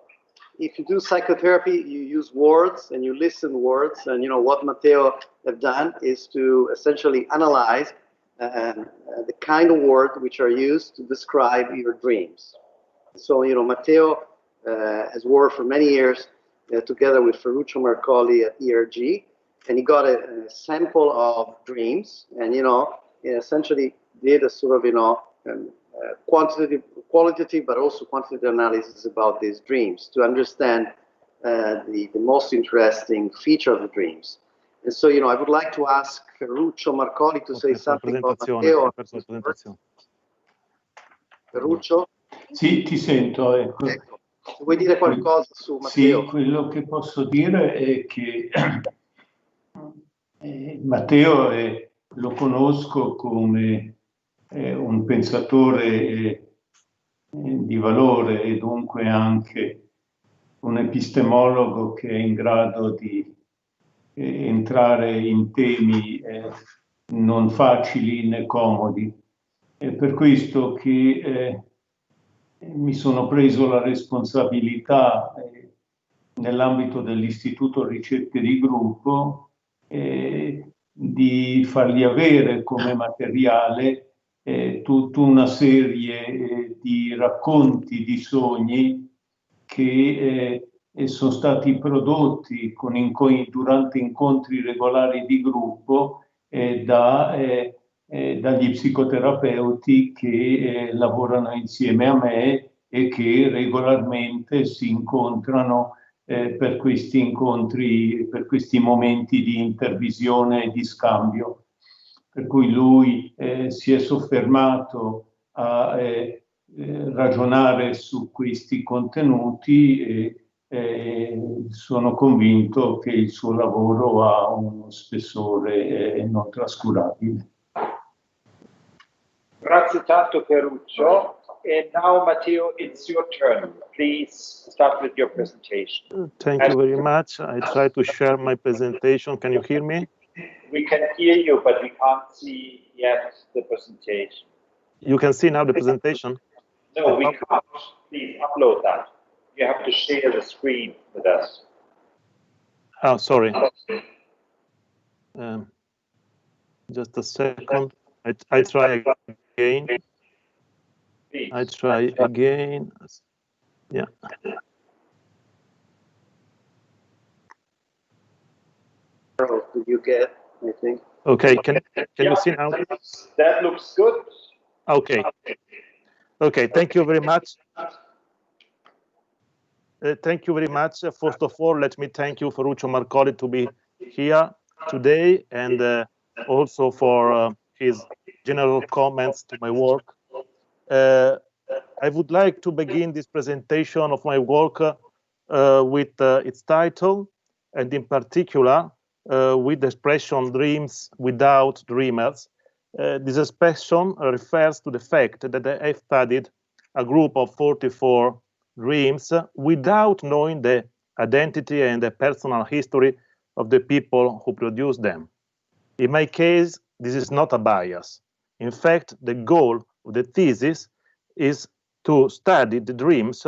if you do psychotherapy, you use words and you listen words. And what Matteo have done is to essentially analyze the kind of words which are used to describe your dreams. So, Matteo has worked for many years together with Ferruccio Marcoli at ERG, and he got a sample of dreams, and he essentially did a sort of qualitative but also quantitative analysis about these dreams to understand the most interesting feature of the dreams. And so, I would like to ask Ferruccio Marcoli to say something about Matteo. Ferruccio? Sì, ti sento, ecco. Ecco. Vuoi dire qualcosa su Matteo? Sì, quello che posso dire è che Matteo lo conosco come un pensatore di valore e dunque anche un epistemologo che è in grado di entrare in temi non facili né comodi. È per questo che mi sono preso la responsabilità nell'ambito dell'Istituto Ricerche di Gruppo di fargli avere come materiale tutta una serie di racconti di sogni che sono stati prodotti durante incontri regolari di gruppo dagli psicoterapeuti che lavorano insieme a me e che regolarmente si incontrano per questi incontri, per questi momenti di intervisione e di scambio. Per cui lui si è soffermato a ragionare su questi contenuti e sono convinto che il suo lavoro ha uno spessore non trascurabile. Grazie tanto Ferruccio. And now Matteo, it's your turn. Please start with your presentation. Thank you very much. I try to share my presentation. Can you hear me? We can hear you, but we can't see yet the presentation. You can see now the presentation? No, we can't. Please upload that. You have to share the screen with us. Oh, sorry. Just a second. I try again. I try again. Yeah. Did you get anything? Okay. Can you see now? That looks good. Okay. Okay. Thank you very much. Thank you very much. First of all, let me thank you, Ferruccio Marcoli, to be here today, and also for his general comments to my work. I would like to begin this presentation of my work with its title, and in particular with the expression "dreams without dreamers." This expression refers to the fact that I have studied a group of 44 dreams without knowing the identity and the personal history of the people who produce them. In my case, this is not a bias. In fact, the goal of the thesis is to study the dreams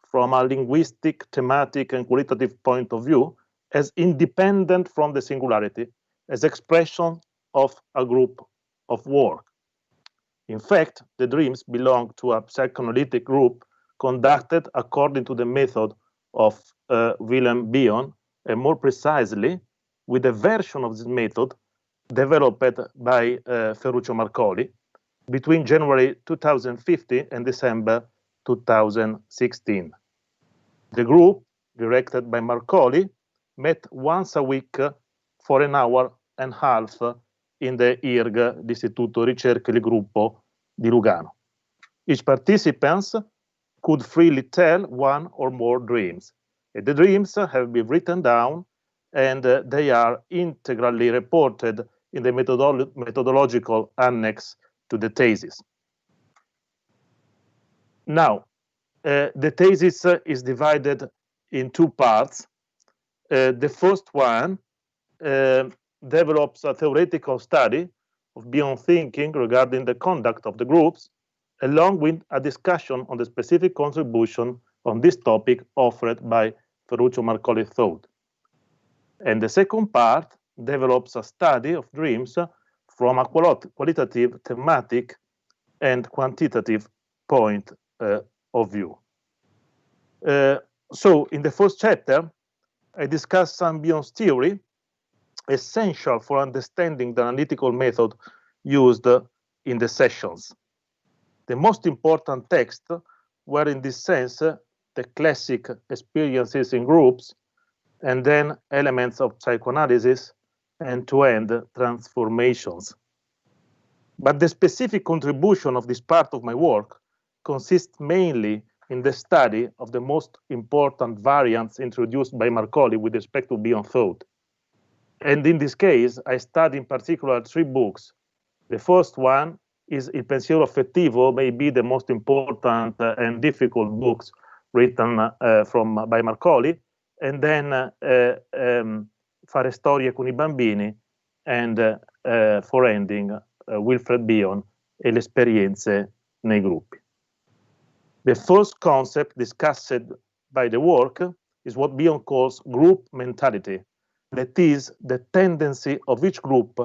from a linguistic, thematic, and qualitative point of view as independent from the singularity, as expression of a group of work. In fact, the dreams belong to a psychoanalytic group conducted according to the method of Willem Bion, and more precisely, with a version of this method developed by Ferruccio Marcoli between January 2015 and December 2016. The group, directed by Marcoli, met once a week for an hour and a half in the IRG, l'Istituto Ricerche del Gruppo di Lugano. Each participant could freely tell one or more dreams. The dreams have been written down, and they are integrally reported in the methodological annex to the thesis. Now, the thesis is divided in two parts. The first one develops a theoretical study of beyond thinking regarding the conduct of the groups, along with a discussion on the specific contribution on this topic offered by Ferruccio Marcoli's thought. And the second part develops a study of dreams from a qualitative, thematic, and quantitative point of view. So in the first chapter, I discuss some Bion's theory, essential for understanding the analytical method used in the sessions. The most important texts were, in this sense, the classic experiences in groups, and then elements of psychoanalysis, end-to-end transformations. But the specific contribution of this part of my work consists mainly in the study of the most important variants introduced by Marcoli with respect to Bion thought. And in this case, I study in particular 3 books. The first one is Il pensiero affettivo, maybe the most important and difficult books written by Marcoli, and then Fare storie con I bambini, and for ending, Wilfred Bion e le esperienze nei gruppi. The first concept discussed by the work is what Bion calls group mentality. That is the tendency of each group,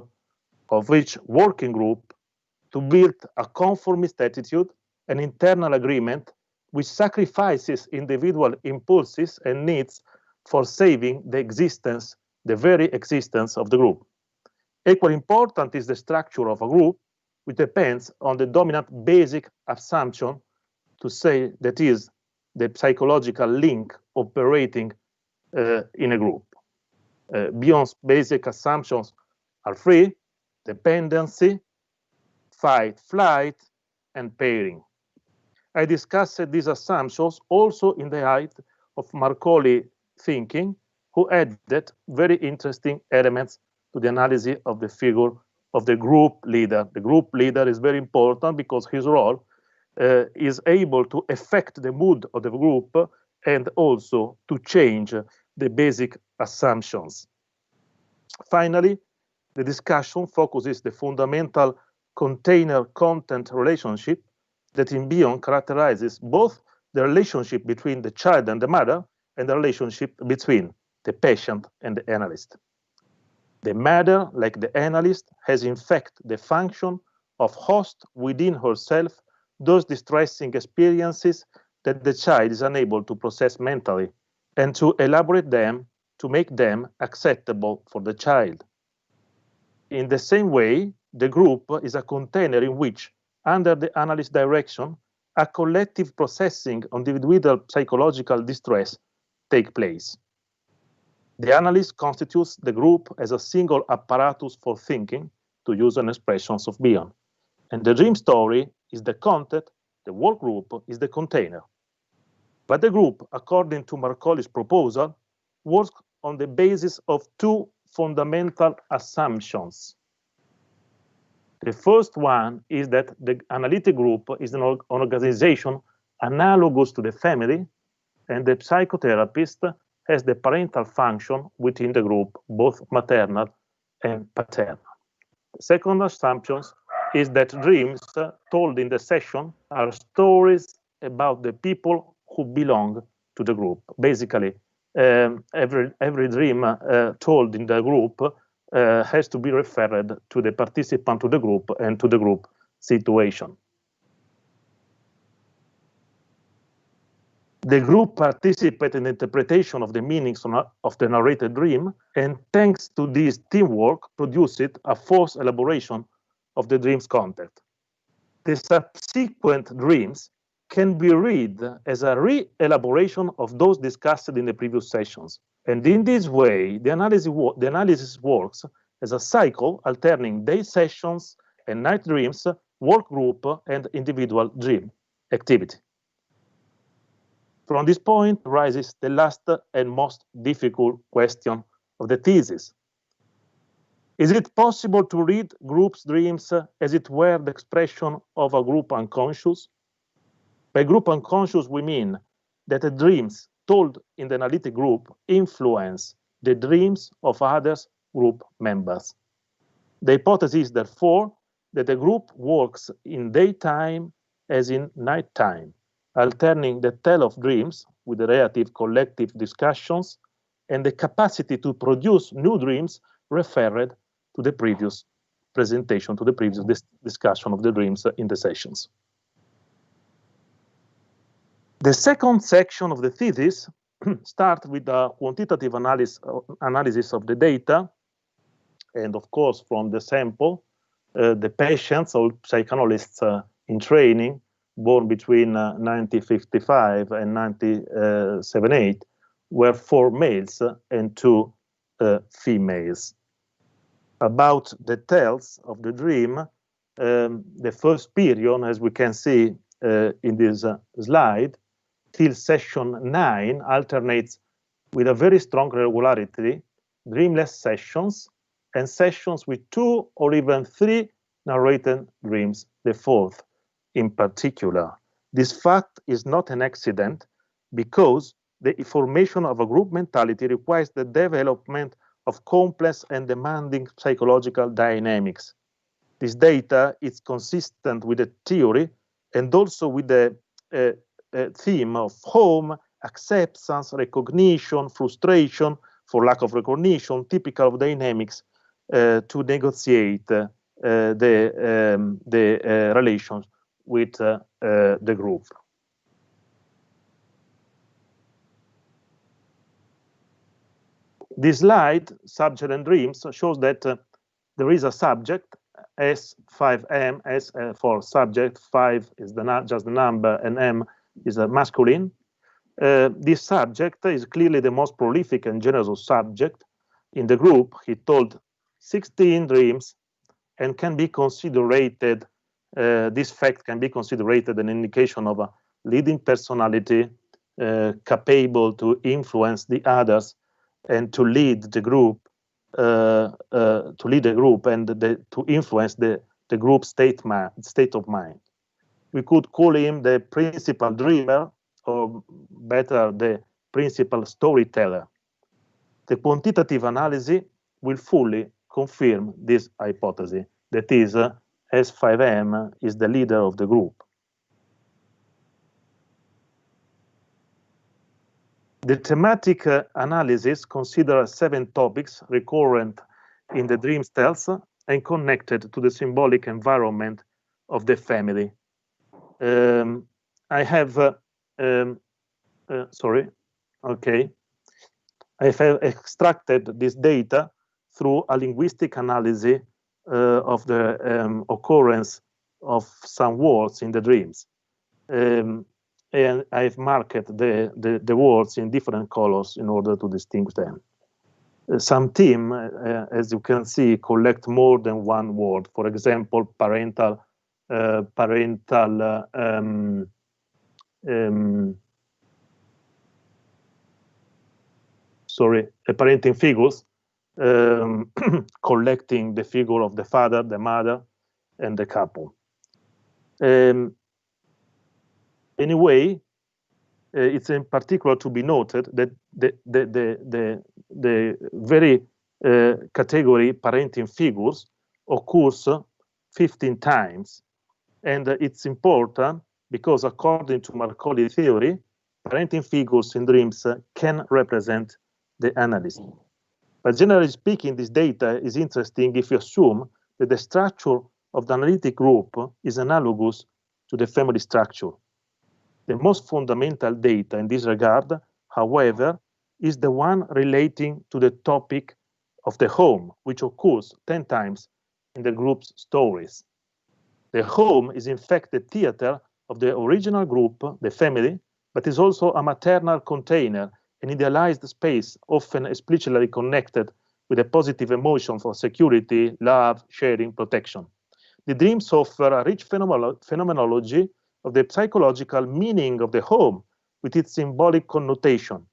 of each working group, to build a conformist attitude, an internal agreement which sacrifices individual impulses and needs for saving the existence, the very existence of the group. Equally important is the structure of a group, which depends on the dominant basic assumption, to say that is the psychological link operating in a group. Bion's basic assumptions are 3: dependency, fight, flight, and pairing. I discussed these assumptions also in the light of Marcoli thinking, who added very interesting elements to the analysis of the figure of the group leader. The group leader is very important because his role is able to affect the mood of the group and also to change the basic assumptions. Finally, the discussion focuses the fundamental container-content relationship that in Bion characterizes both the relationship between the child and the mother, and the relationship between the patient and the analyst. The mother, like the analyst, has in fact the function of host within herself those distressing experiences that the child is unable to process mentally, and to elaborate them to make them acceptable for the child. In the same way, the group is a container in which, under the analyst's direction, a collective processing of individual psychological distress takes place. The analyst constitutes the group as a single apparatus for thinking, to use an expression of Bion. And the dream story is the content, the work group is the container. But the group, according to Marcoli's proposal, works on the basis of two fundamental assumptions. The first one is that the analytic group is an organization analogous to the family, and the psychotherapist has the parental function within the group, both maternal and paternal. The second assumption is that dreams told in the session are stories about the people who belong to the group. Basically, every dream told in the group has to be referred to the participant to the group and to the group situation. The group participates in the interpretation of the meanings of the narrated dream, and thanks to this teamwork, produces a forced elaboration of the dream's content. The subsequent dreams can be read as a re-elaboration of those discussed in the previous sessions. And in this way, the analysis works as a cycle alternating day sessions and night dreams, work group, and individual dream activity. From this point arises the last and most difficult question of the thesis. Is it possible to read groups' dreams as it were the expression of a group unconscious? By group unconscious, we mean that the dreams told in the analytic group influence the dreams of other group members. The hypothesis is, therefore, that the group works in daytime as in nighttime, alternating the tale of dreams with the relative collective discussions and the capacity to produce new dreams referred to the previous presentation, to the previous discussion of the dreams in the sessions. The second section of the thesis starts with a quantitative analysis of the data, and of course from the sample, the patients or psychoanalysts in training born between 1955 and 1978 were 4 males and 2 females. About the tales of the dream, the first period, as we can see in this slide, till session 9 alternates with a very strong regularity, dreamless sessions and sessions with 2 or even 3 narrated dreams, the fourth in particular. This fact is not an accident because the formation of a group mentality requires the development of complex and demanding psychological dynamics. This data is consistent with the theory and also with the theme of home, acceptance, recognition, frustration for lack of recognition, typical of dynamics to negotiate the relations with the group. This slide, Subject and Dreams, shows that there is a subject, S5M, S for subject, 5 is just the number, and M is a masculine. This subject is clearly the most prolific and generous subject. In the group, he told 16 dreams and can be considered, this fact can be considered an indication of a leading personality capable to influence the others and to lead the group, and to influence the group state of mind. We could call him the principal dreamer, or better, the principal storyteller. The quantitative analysis will fully confirm this hypothesis, that is, S5M is the leader of the group. The thematic analysis considers 7 topics recurrent in the dream styles and connected to the symbolic environment of the family. I have, I have extracted this data through a linguistic analysis of the occurrence of some words in the dreams. And I've marked the words in different colors in order to distinguish them. Some team, as you can see, collect more than one word. For example, parental parenting figures, collecting the figure of the father, the mother, and the couple. Anyway, it's in particular to be noted that the very category parenting figures occurs 15 times. And it's important because according to Marcoli theory, parenting figures in dreams can represent the analyst. But generally speaking, this data is interesting if you assume that the structure of the analytic group is analogous to the family structure. The most fundamental data in this regard, however, is the one relating to the topic of the home, which occurs 10 times in the group's stories. The home is in fact the theater of the original group, the family, but is also a maternal container, an idealized space, often explicitly connected with a positive emotion for security, love, sharing, protection. The dreams offer a rich phenomenology of the psychological meaning of the home with its symbolic connotation.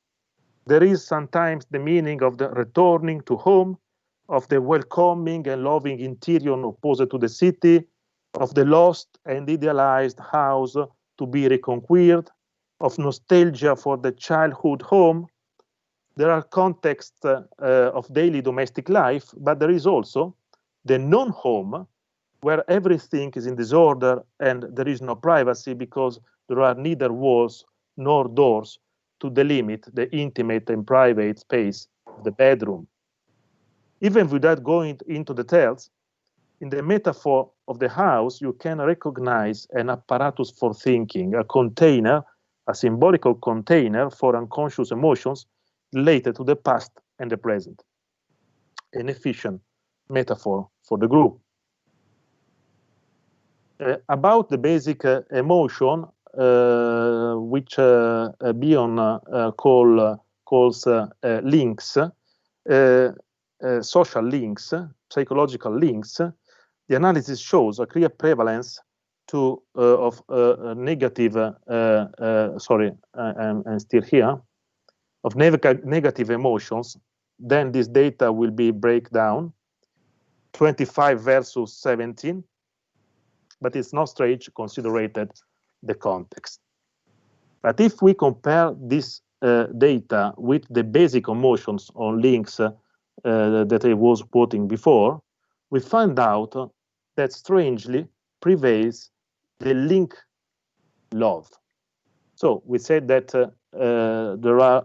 There is sometimes the meaning of the returning to home, of the welcoming and loving interior opposed to the city, of the lost and idealized house to be reconquered, of nostalgia for the childhood home. There are contexts of daily domestic life, but there is also the non-home, where everything is in disorder and there is no privacy because there are neither walls nor doors to delimit the intimate and private space of the bedroom. Even without going into details, in the metaphor of the house, you can recognize an apparatus for thinking, a container, a symbolical container for unconscious emotions related to the past and the present. An efficient metaphor for the group. About the basic emotion, which Bion calls links, social links, psychological links, the analysis shows a clear prevalence of negative, I'm still here, of negative emotions. Then this data will be breakdown, 25 versus 17, but it's not strange considering the context. But if we compare this data with the basic emotions on links that I was quoting before, we find out that strangely prevails the link love. So we said that there are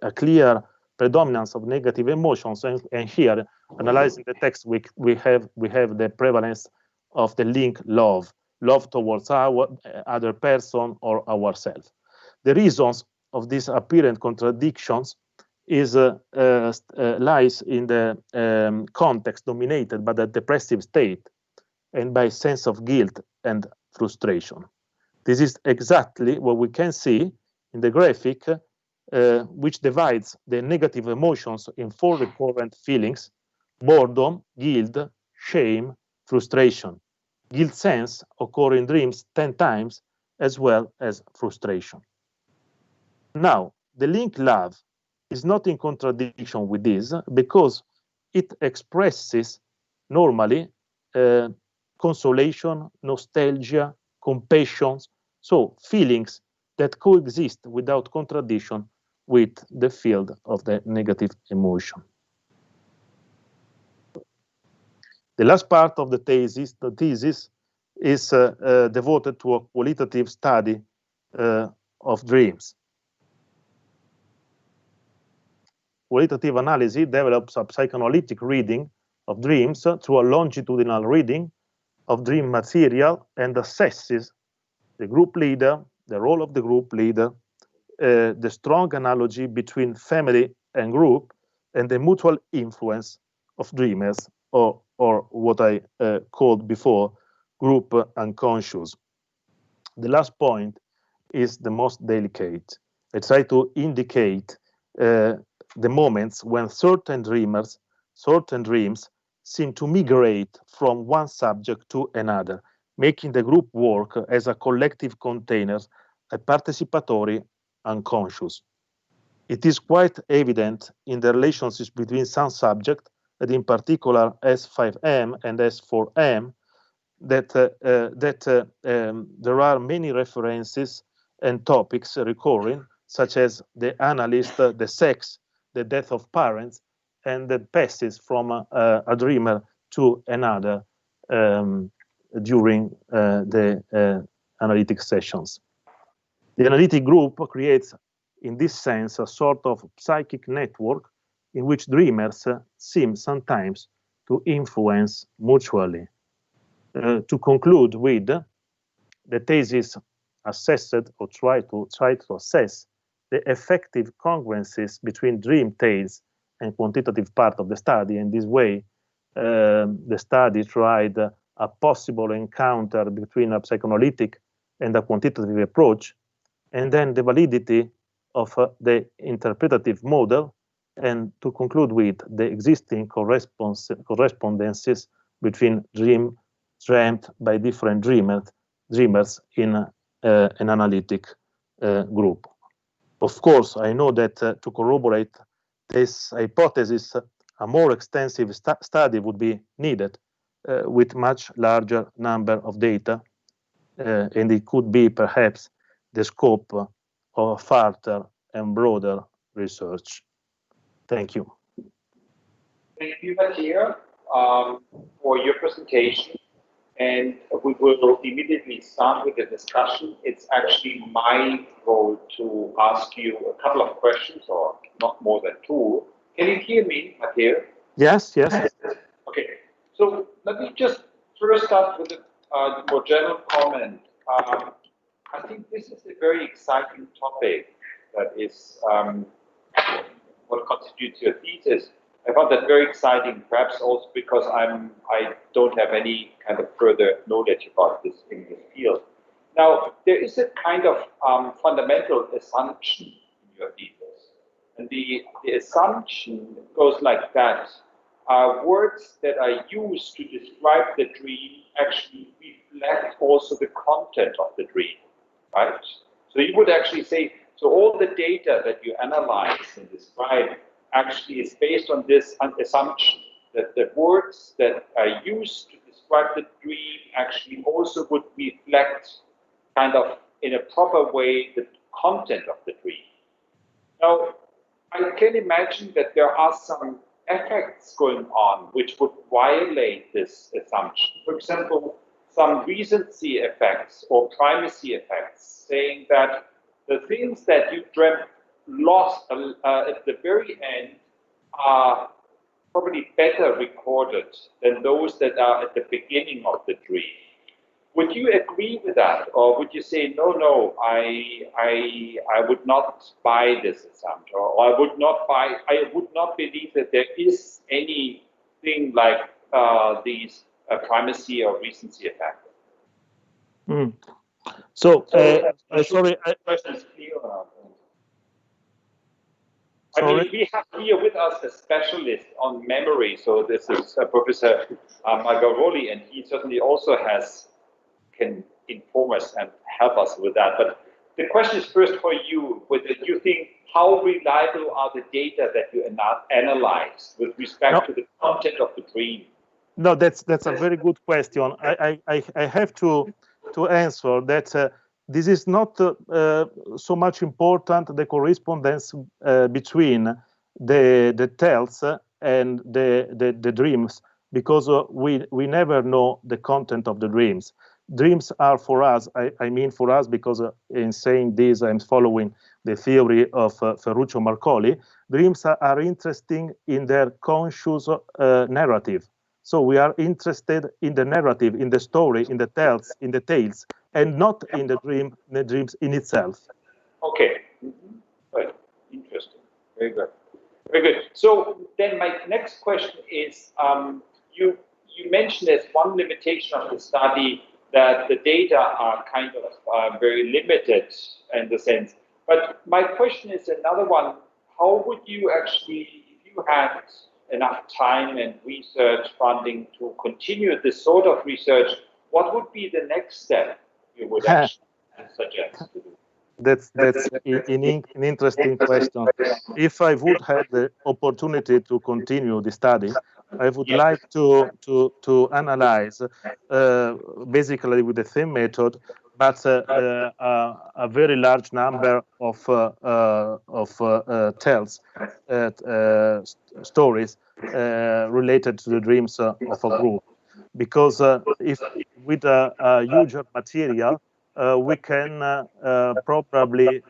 a clear predominance of negative emotions, and here, analyzing the text, we have the prevalence of the link love towards our other person or ourselves. The reasons of these apparent contradictions is lies in the context dominated by the depressive state and by sense of guilt and frustration. This is exactly what we can see in the graphic, which divides the negative emotions in 4 recurrent feelings: boredom, guilt, shame, frustration. Guilt sense occurs in dreams 10 times, as well as frustration. Now, the link love is not in contradiction with this because it expresses normally consolation, nostalgia, compassion, so feelings that coexist without contradiction with the field of the negative emotion. The last part of the thesis is devoted to a qualitative study of dreams. qualitative analysis develops a psychoanalytic reading of dreams through a longitudinal reading of dream material and assesses the group leader, the role of the group leader, the strong analogy between family and group, and the mutual influence of dreamers, or what I called before, group unconscious. The last point is the most delicate. I try to indicate the moments when certain dreams seem to migrate from one subject to another, making the group work as a collective container, a participatory unconscious. It is quite evident in the relationships between some subjects, and in particular S5M and S4M, that there are many references and topics recurring, such as the analyst, the sex, the death of parents, and that passes from a dreamer to another during the analytic sessions. The analytic group creates, in this sense, a sort of psychic network in which dreamers seem sometimes to influence mutually. To conclude with, the thesis assessed or try to assess the effective congruences between dream tales and quantitative part of the study. In this way, the study tried a possible encounter between a psychoanalytic and a quantitative approach, and then the validity of the interpretative model, and to conclude with the existing correspondences between dream dreamt by different dreamers in an analytic group. Of course, I know that to corroborate this hypothesis, a more extensive study would be needed with much larger number of data, and it could be perhaps the scope of further and broader research. Thank you. Thank you, Mattia, for your presentation. And we will immediately start with the discussion. It's actually my role to ask you a couple of questions, or not more than two. Can you hear me, Mattia? Yes, yes. Okay, so let me just first start with a more general comment. I think this is a very exciting topic that is what constitutes your thesis. I found that very exciting, perhaps also because I don't have any kind of further knowledge about this in this field. Now, there is a kind of fundamental assumption in your thesis. And the assumption goes like that. Words that are used to describe the dream actually reflect also the content of the dream, right? So you would actually say, so all the data that you analyze and describe actually is based on this assumption that the words that are used to describe the dream actually also would reflect kind of in a proper way the content of the dream. Now, I can imagine that there are some effects going on which would violate this assumption. For example, some recency effects or primacy effects, saying that the things that you dreamt lost at the very end are probably better recorded than those that are at the beginning of the dream. Would you agree with that, or would you say no? I would not buy this assumption, or I would not believe that there is anything like these primacy or recency effects. So, sorry. I mean, we have here with us a specialist on memory. So this is Professor Margaroli, and he certainly also can inform us and help us with that. But the question is first for you, whether you think how reliable are the data that you analyze with respect to the content of the dream? No, that's a very good question. I have to answer that this is not so much important, the correspondence between the tales and the dreams, because we never know the content of the dreams. dreams are for us, I mean for us, because in saying this, I'm following the theory of Ferruccio Marcoli. Dreams are interesting in their conscious narrative. So we are interested in the narrative, in the story, in the tales, and not in the dreams in itself. Okay. Right. Interesting. Very good. Very good. So then my next question is, you mentioned as one limitation of the study that the data are kind of very limited in the sense. But my question is another one. How would you actually, if you had enough time and research funding to continue this sort of research, what would be the next step you would actually suggest to do? That's an interesting question. If I would have the opportunity to continue the study, I would like to analyze basically with the same method, but a very large number of tales, stories related to the dreams of a group. Because if with a huge material, we can probably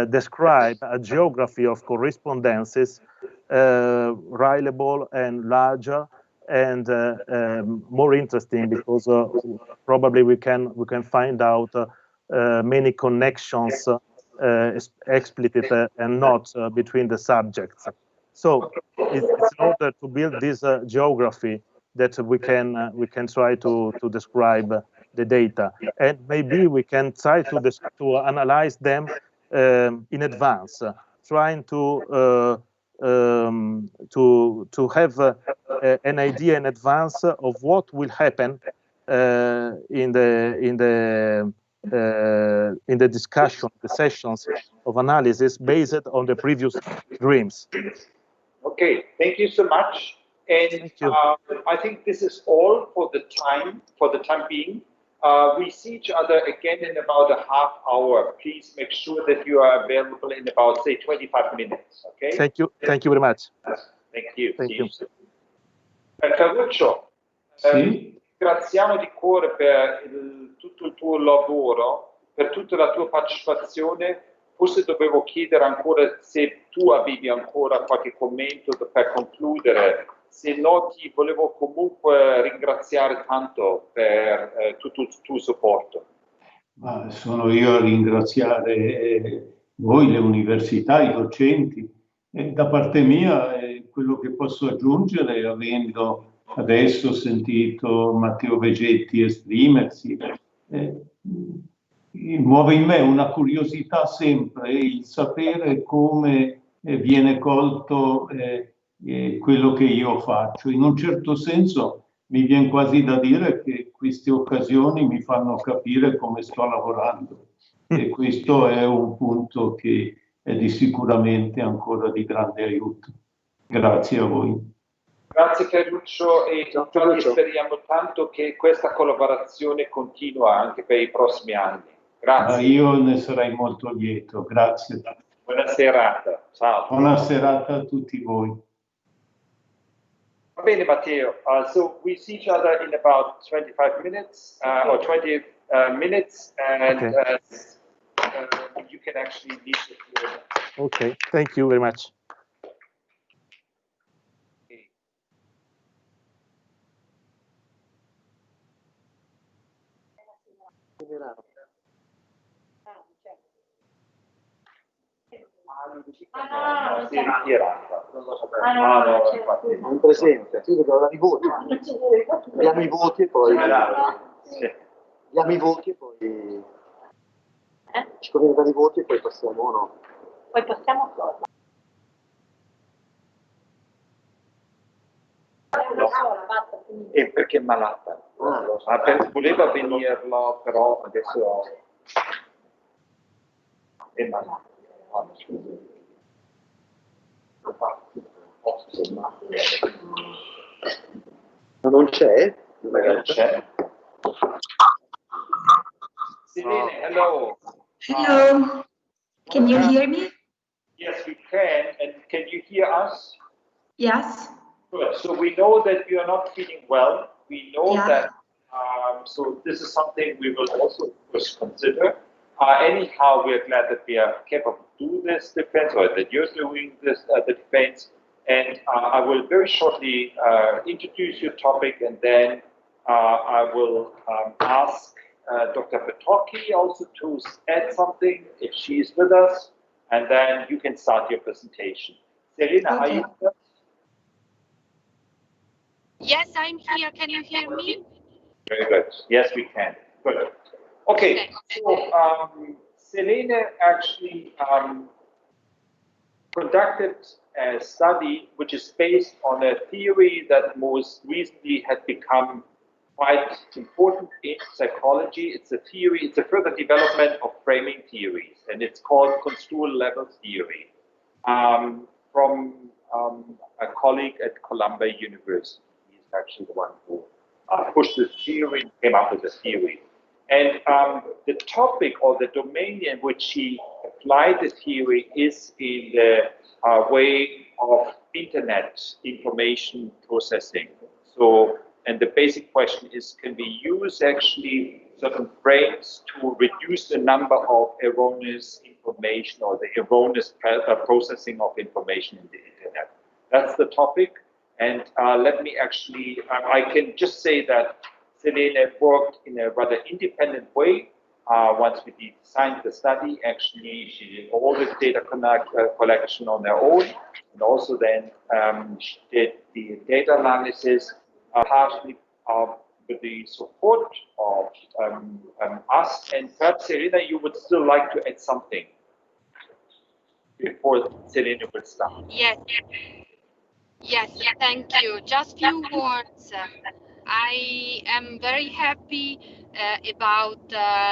describe a geography of correspondences reliable and larger and more interesting, because probably we can find out many connections, explicit and not, between the subjects. So it's in order to build this geography that we can try to describe the data, and maybe we can try to analyze them in advance, trying to have an idea in advance of what will happen in the discussion, the sessions of analysis based on the previous dreams. Okay, thank you so much. And I think this is all for the time being. We see each other again in about a half hour. Please make sure that you are available in about, say, 25 minutes. Okay? Thank you very much. Thank you. Thank you. Ferruccio, sì? ringraziamo di cuore per tutto il tuo lavoro, per tutta la tua partecipazione. Forse dovevo chiedere ancora se tu avevi ancora qualche commento per concludere. Se no, ti volevo comunque ringraziare tanto per tutto il tuo supporto. Sono io a ringraziare voi, le università, i docenti. Da parte mia, quello che posso aggiungere, avendo adesso sentito Matteo Vegetti esprimersi, muove in me una curiosità sempre, il sapere come viene colto quello che io faccio. In un certo senso mi viene quasi da dire che queste occasioni mi fanno capire come sto lavorando, e questo è un punto che è sicuramente ancora di grande aiuto. Grazie a voi. Grazie Ferruccio, e infatti speriamo tanto che questa collaborazione continua anche per i prossimi anni. Grazie. Io ne sarei molto lieto, grazie. Buona serata, ciao. Buona serata a tutti voi. Va bene Matteo, so we see each other in about 25 minutes or 20 minutes, and okay. You can actually leave the floor. Okay, thank you very much. Non presente, sì, dobbiamo dare i voti. Diamo i voti e poi. Diamo i voti e poi. Ci conviene dare i voti e poi passiamo o no? Poi passiamo cosa? E perché è malata? Voleva venirlo, però adesso è malato. Non c'è? Non c'è. Silene, hello. Hello. Can you hear me? Yes, we can. And can you hear us? Yes. Good. So we know that you are not feeling well. We know that So this is something we will also consider. Anyhow, we are glad that we are capable to do this defense, or that you're doing this the defense. And I will very shortly introduce your topic, and then I will ask Dr. Petocchi also to add something if she is with us, and then you can start your presentation. Serena, are you with us? Yes, I'm here. Can you hear me? Very good. Yes, we can. Good. Okay. So Selene actually conducted a study which is based on a theory that most recently had become quite important in psychology. It's a theory, it's a further development of framing theories, and it's called construal level theory from a colleague at Columbia University. He's actually the one who pushed this theory and came up with this theory. And the topic or the domain in which he applied the theory is in the way of internet information processing. So, and the basic question is, can we use actually certain frames to reduce the number of erroneous information or the erroneous processing of information in the internet? That's the topic. And let me actually, I can just say that Selene worked in a rather independent way. Once we designed the study, actually, she did all the data collection on her own, and also then she did the data analysis partially with the support of us. And perhaps, Selena, you would still like to add something before Selena will start. Yes. Yes, thank you. Just few words. I am very happy about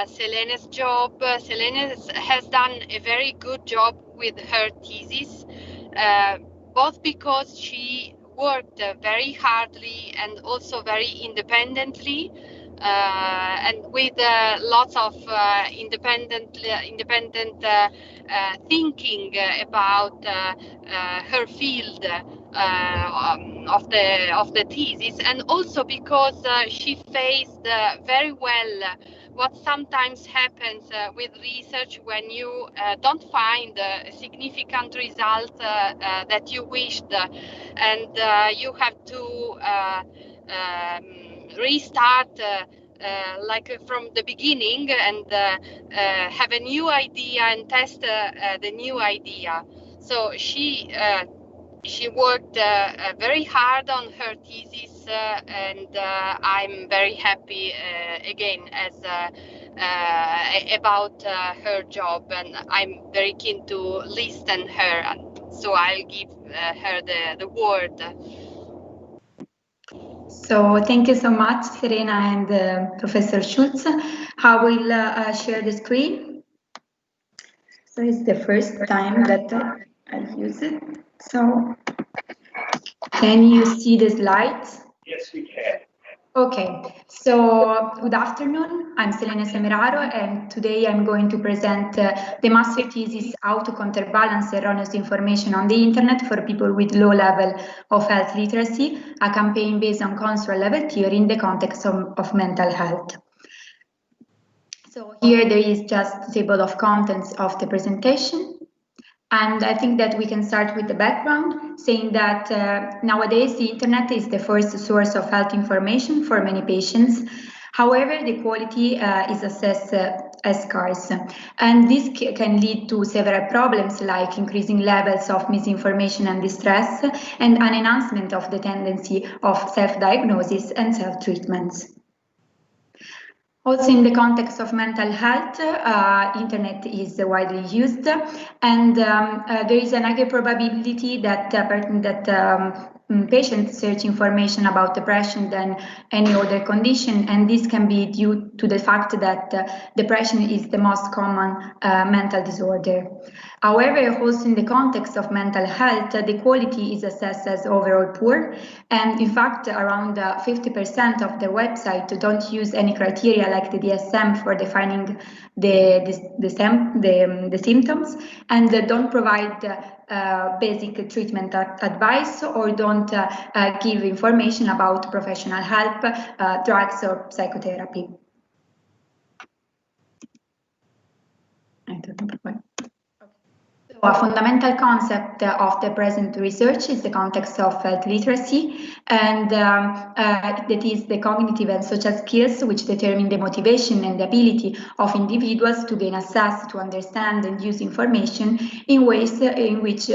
Selene's job. Selene has done a very good job with her thesis, both because she worked very hardly and also very independently, and with lots of independent thinking about her field of the thesis, and also because she faced very well what sometimes happens with research when you don't find a significant result that you wished, and you have to restart like from the beginning and have a new idea and test the new idea. So she worked very hard on her thesis, and I'm very happy again as about her job, and I'm very keen to listen her. So I'll give her the word. So thank you so much, Serena and Professor Schultz. I will share the screen. So it's the first time that I use it. So can you see the slides? Yes, we can. Okay, so good afternoon. I'm Selene Semeraro, and today I'm going to present the master thesis, How to Counterbalance Erroneous Information on the Internet for People with Low Level of Health Literacy, a campaign based on construal level theory in the context of mental health. So here there is just the table of contents of the presentation. And I think that we can start with the background, saying that nowadays the internet is the first source of health information for many patients. However, the quality is assessed as scarce. And this can lead to several problems like increasing levels of misinformation and distress, and an enhancement of the tendency of self-diagnosis and self-treatments. Also, in the context of mental health, internet is widely used, and there is a higher probability that patients search information about depression than any other condition, and this can be due to the fact that depression is the most common mental disorder. However, also in the context of mental health, the quality is assessed as overall poor, and in fact, around 50% of the website don't use any criteria like the DSM for defining the symptoms, and don't provide basic treatment advice or don't give information about professional help, drugs or psychotherapy. A fundamental concept of the present research is the context of health literacy, and that is the cognitive and social skills which determine the motivation and the ability of individuals to gain access, to understand and use information in ways in which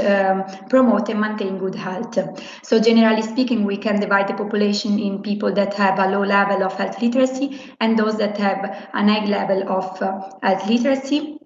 promote and maintain good health. So generally speaking, we can divide the population in people that have a low level of health literacy and those that have a high level of health literacy.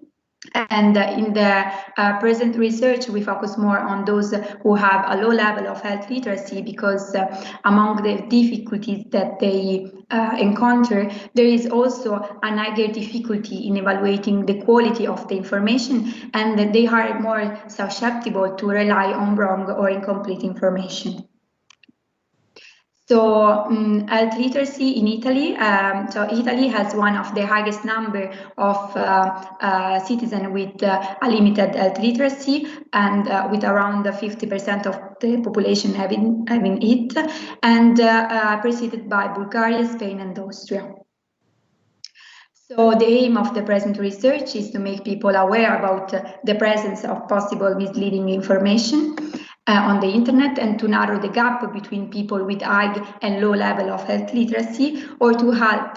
And in the present research, we focus more on those who have a low level of health literacy because among the difficulties that they encounter, there is also a higher difficulty in evaluating the quality of the information, and that they are more susceptible to rely on wrong or incomplete information. So health literacy in Italy, so Italy has one of the highest number of citizens with a limited health literacy, and with around 50% of the population having it, and preceded by Bulgaria, Spain and Austria. So the aim of the present research is to make people aware about the presence of possible misleading information on the internet, and to narrow the gap between people with high and low level of health literacy, or to help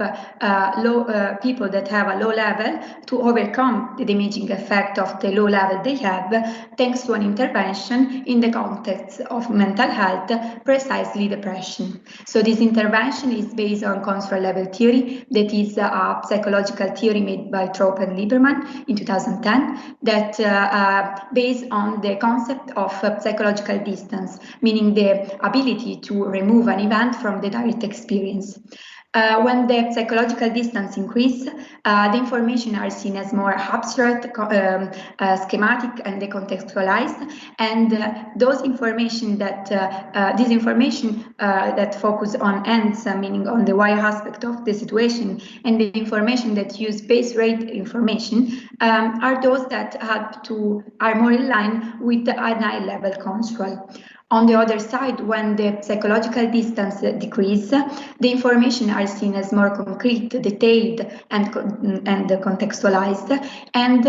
people that have a low level to overcome the damaging effect of the low level they have, thanks to an intervention in the context of mental health, precisely depression. So this intervention is based on control level theory, that is a psychological theory made by Trope and Lieberman in 2010, that based on the concept of psychological distance, meaning the ability to remove an event from the direct experience. When the psychological distance increases, the information are seen as more abstract, schematic, and decontextualized. And those information that this information that focus on ends, meaning on the why aspect of the situation, and the information that use base rate information are those that are more in line with the high level control. On the other side, when the psychological distance decreases, the information are seen as more concrete, detailed, and contextualized. And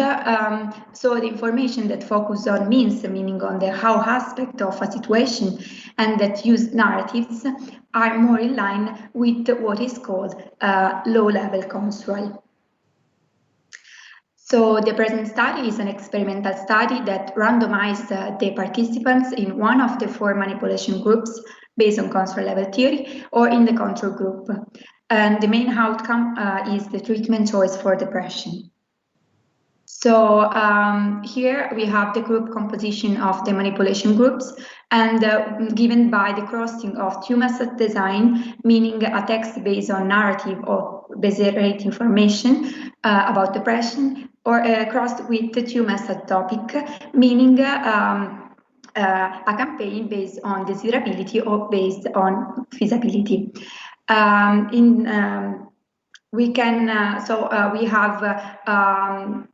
so the information that focus on means, meaning on the how aspect of a situation, and that use narratives, are more in line with what is called low-level control. So the present study is an experimental study that randomized the participants in one of the 4 manipulation groups based on control level theory, or in the control group. And the main outcome is the treatment choice for depression. So here we have the group composition of the manipulation groups, and given by the crossing of 2 method design, meaning a text based on narrative or base rate information about depression, or crossed with the 2 method topic, meaning a campaign based on desirability or based on feasibility. We have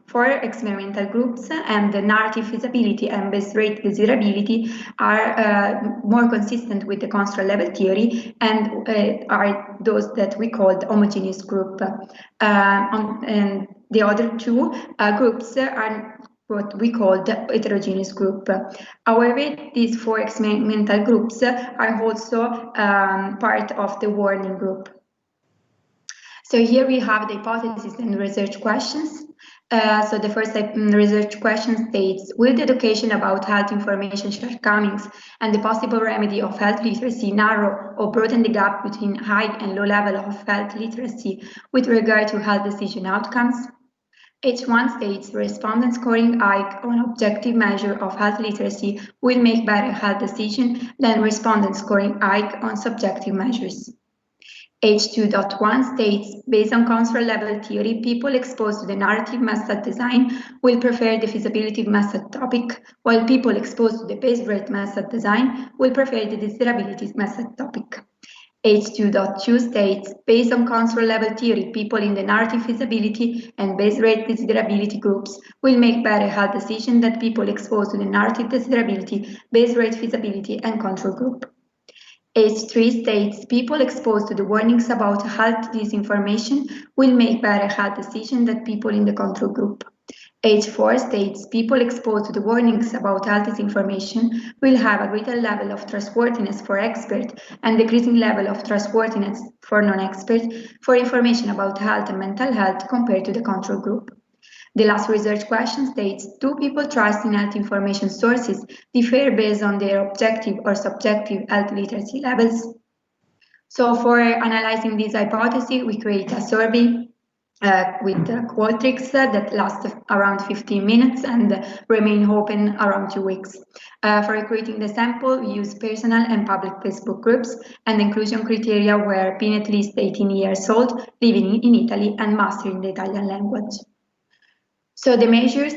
4 experimental groups, and the narrative feasibility and base rate desirability are more consistent with the control level theory, and are those that we called homogeneous group. And the other 2 groups are what we call the heterogeneous group. However, these 4 experimental groups are also part of the warning group. So here we have the hypothesis and research questions. So the first research question states, will the education about health information shortcomings and the possible remedy of health literacy narrow or broaden the gap between high and low level of health literacy with regard to health decision outcomes? H1 states, respondent scoring high on objective measure of health literacy will make better health decision than respondent scoring high on subjective measures. H2.1 states, based on control level theory, people exposed to the narrative method design will prefer the feasibility method topic, while people exposed to the base rate method design will prefer the desirability method topic. H2.2 states, based on control level theory, people in the narrative feasibility and base rate desirability groups will make better health decisions than people exposed to the narrative desirability, base rate feasibility, and control group. H3 states, people exposed to the warnings about health disinformation will make better health decisions than people in the control group. H4 states, people exposed to the warnings about health disinformation will have a greater level of trustworthiness for experts and decreasing level of trustworthiness for non-experts for information about health and mental health compared to the control group. The last research question states, do people trust in health information sources differ based on their objective or subjective health literacy levels? So for analyzing this hypothesis, we create a survey with Qualtrics that lasts around 15 minutes and remain open around 2 weeks. For creating the sample, we use personal and public Facebook groups, and inclusion criteria were being at least 18 years old, living in Italy, and mastering the Italian language. So the measures,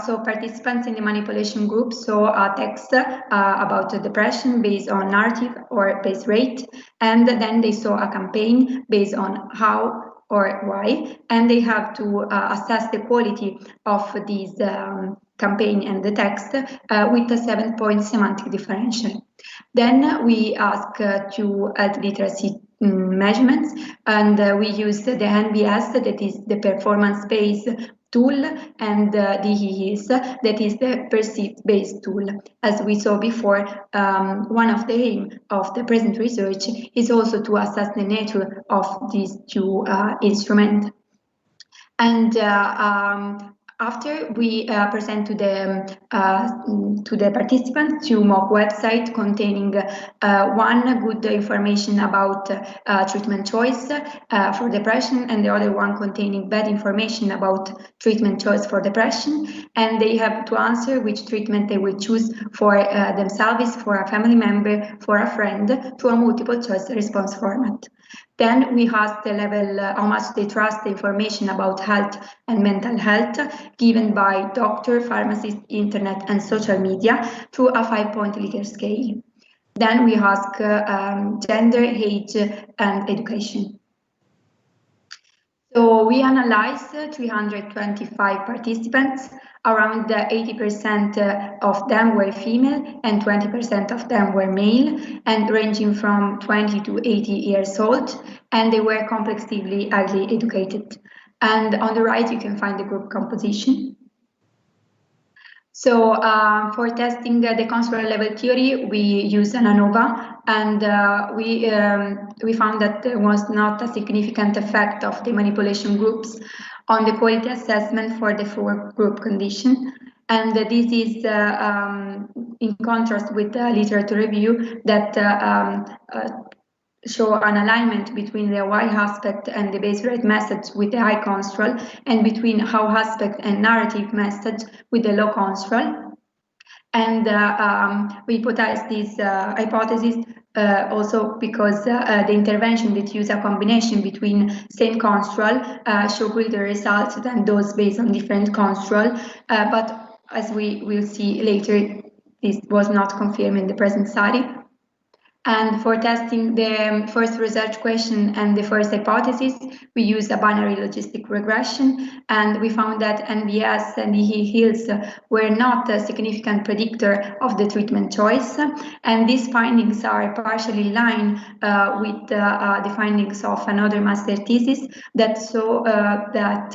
so participants in the manipulation group saw a text about depression based on narrative or base rate, and then they saw a campaign based on how or why, and they have to assess the quality of this campaign and the text with a 7-point semantic differential. Then we ask 2 health literacy measurements, and we use the NBS, that is the performance-based tool, and the HEHEALS, that is the perceived-based tool. As we saw before, one of the aims of the present research is also to assess the nature of these 2 instruments. And after we present to the participants 2 mock websites containing one good information about treatment choice for depression, and the other one containing bad information about treatment choice for depression, and they have to answer which treatment they will choose for themselves, for a family member, for a friend, to a multiple choice response format. Then we ask the level how much they trust the information about health and mental health given by doctor, pharmacist, internet, and social media through a 5-point Likert scale. Then we ask gender, age, and education. So we analyzed 325 participants. Around 80% of them were female and 20% of them were male, and ranging from 20 to 80 years old, and they were complexively highly educated. And on the right, you can find the group composition. So for testing the consular level theory, we use an ANOVA, and we found that there was not a significant effect of the manipulation groups on the quality assessment for the 4 group condition. And this is in contrast with the literature review that show an alignment between the Y aspect and the base rate message with the high control, and between how aspect and narrative message with the low control. And we hypothesized this hypothesis also because the intervention that use a combination between same control show greater results than those based on different control. But as we will see later, this was not confirmed in the present study. And for testing the first research question and the first hypothesis, we used a binary logistic regression, and we found that NBS and HEHEALS were not a significant predictor of the treatment choice, and these findings are partially in line with the findings of another master thesis that saw that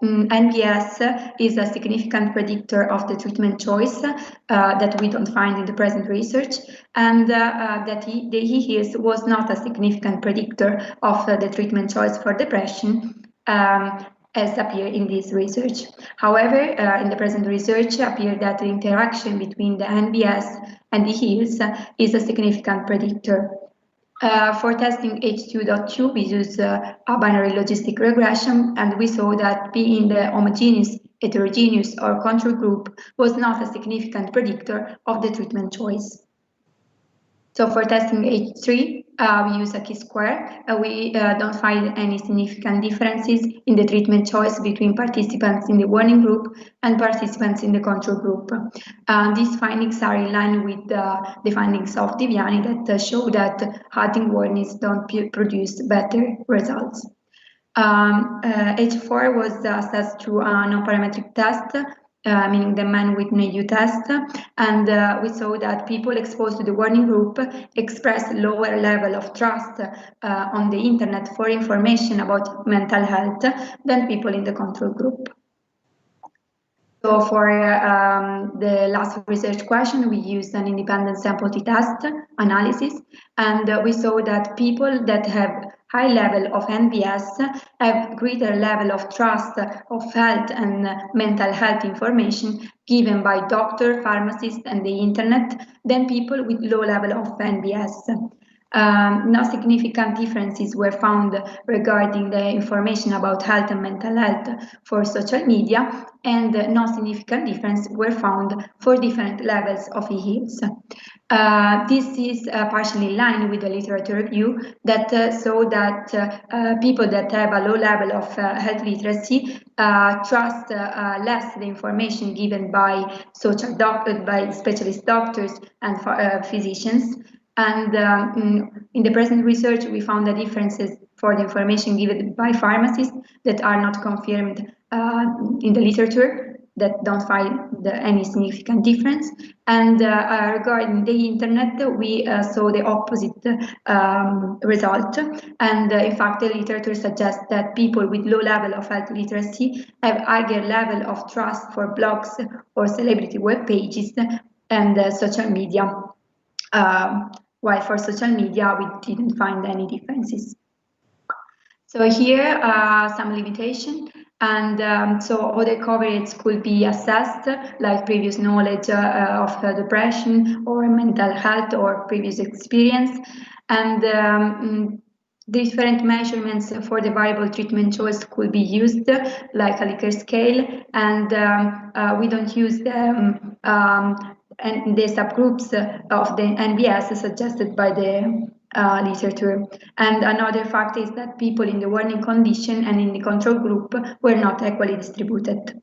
NBS is a significant predictor of the treatment choice that we don't find in the present research, and that the HEHEALS was not a significant predictor of the treatment choice for depression, as appear in this research. However, in the present research, appeared that the interaction between the NBS and the HEHEALS is a significant predictor. For testing H2.2, we use a binary logistic regression, and we saw that being the homogeneous, heterogeneous, or control group was not a significant predictor of the treatment choice. So for testing H3, we use a chi-square. We don't find any significant differences in the treatment choice between participants in the warning group and participants in the control group. These findings are in line with the findings of Diviani that show that halting warnings don't produce better results. H4 was assessed through a non-parametric test, meaning the man with NAU test, and we saw that people exposed to the warning group expressed lower level of trust on the internet for information about mental health than people in the control group. So for the last research question, we used an independent sample t-test analysis, and we saw that people that have high level of NBS have greater level of trust of health and mental health information given by doctor, pharmacists, and the internet than people with low level of NBS. No significant differences were found regarding the information about health and mental health for social media, and no significant difference were found for different levels of e-hills. This is partially in line with the literature review that saw that people that have a low level of health literacy trust less the information given by by specialist doctors and physicians. And in the present research, we found the differences for the information given by pharmacists that are not confirmed in the literature, that don't find any significant difference. And regarding the internet, we saw the opposite result. And in fact, the literature suggests that people with low level of health literacy have higher level of trust for blogs or celebrity web pages and social media. While for social media, we didn't find any differences. So here some limitation, and so other coverage could be assessed, like previous knowledge of depression or mental health or previous experience, and different measurements for the variable treatment choice could be used, like a Likert scale, and we don't use them and the subgroups of the NBS suggested by the literature. And another fact is that people in the warning condition and in the control group were not equally distributed.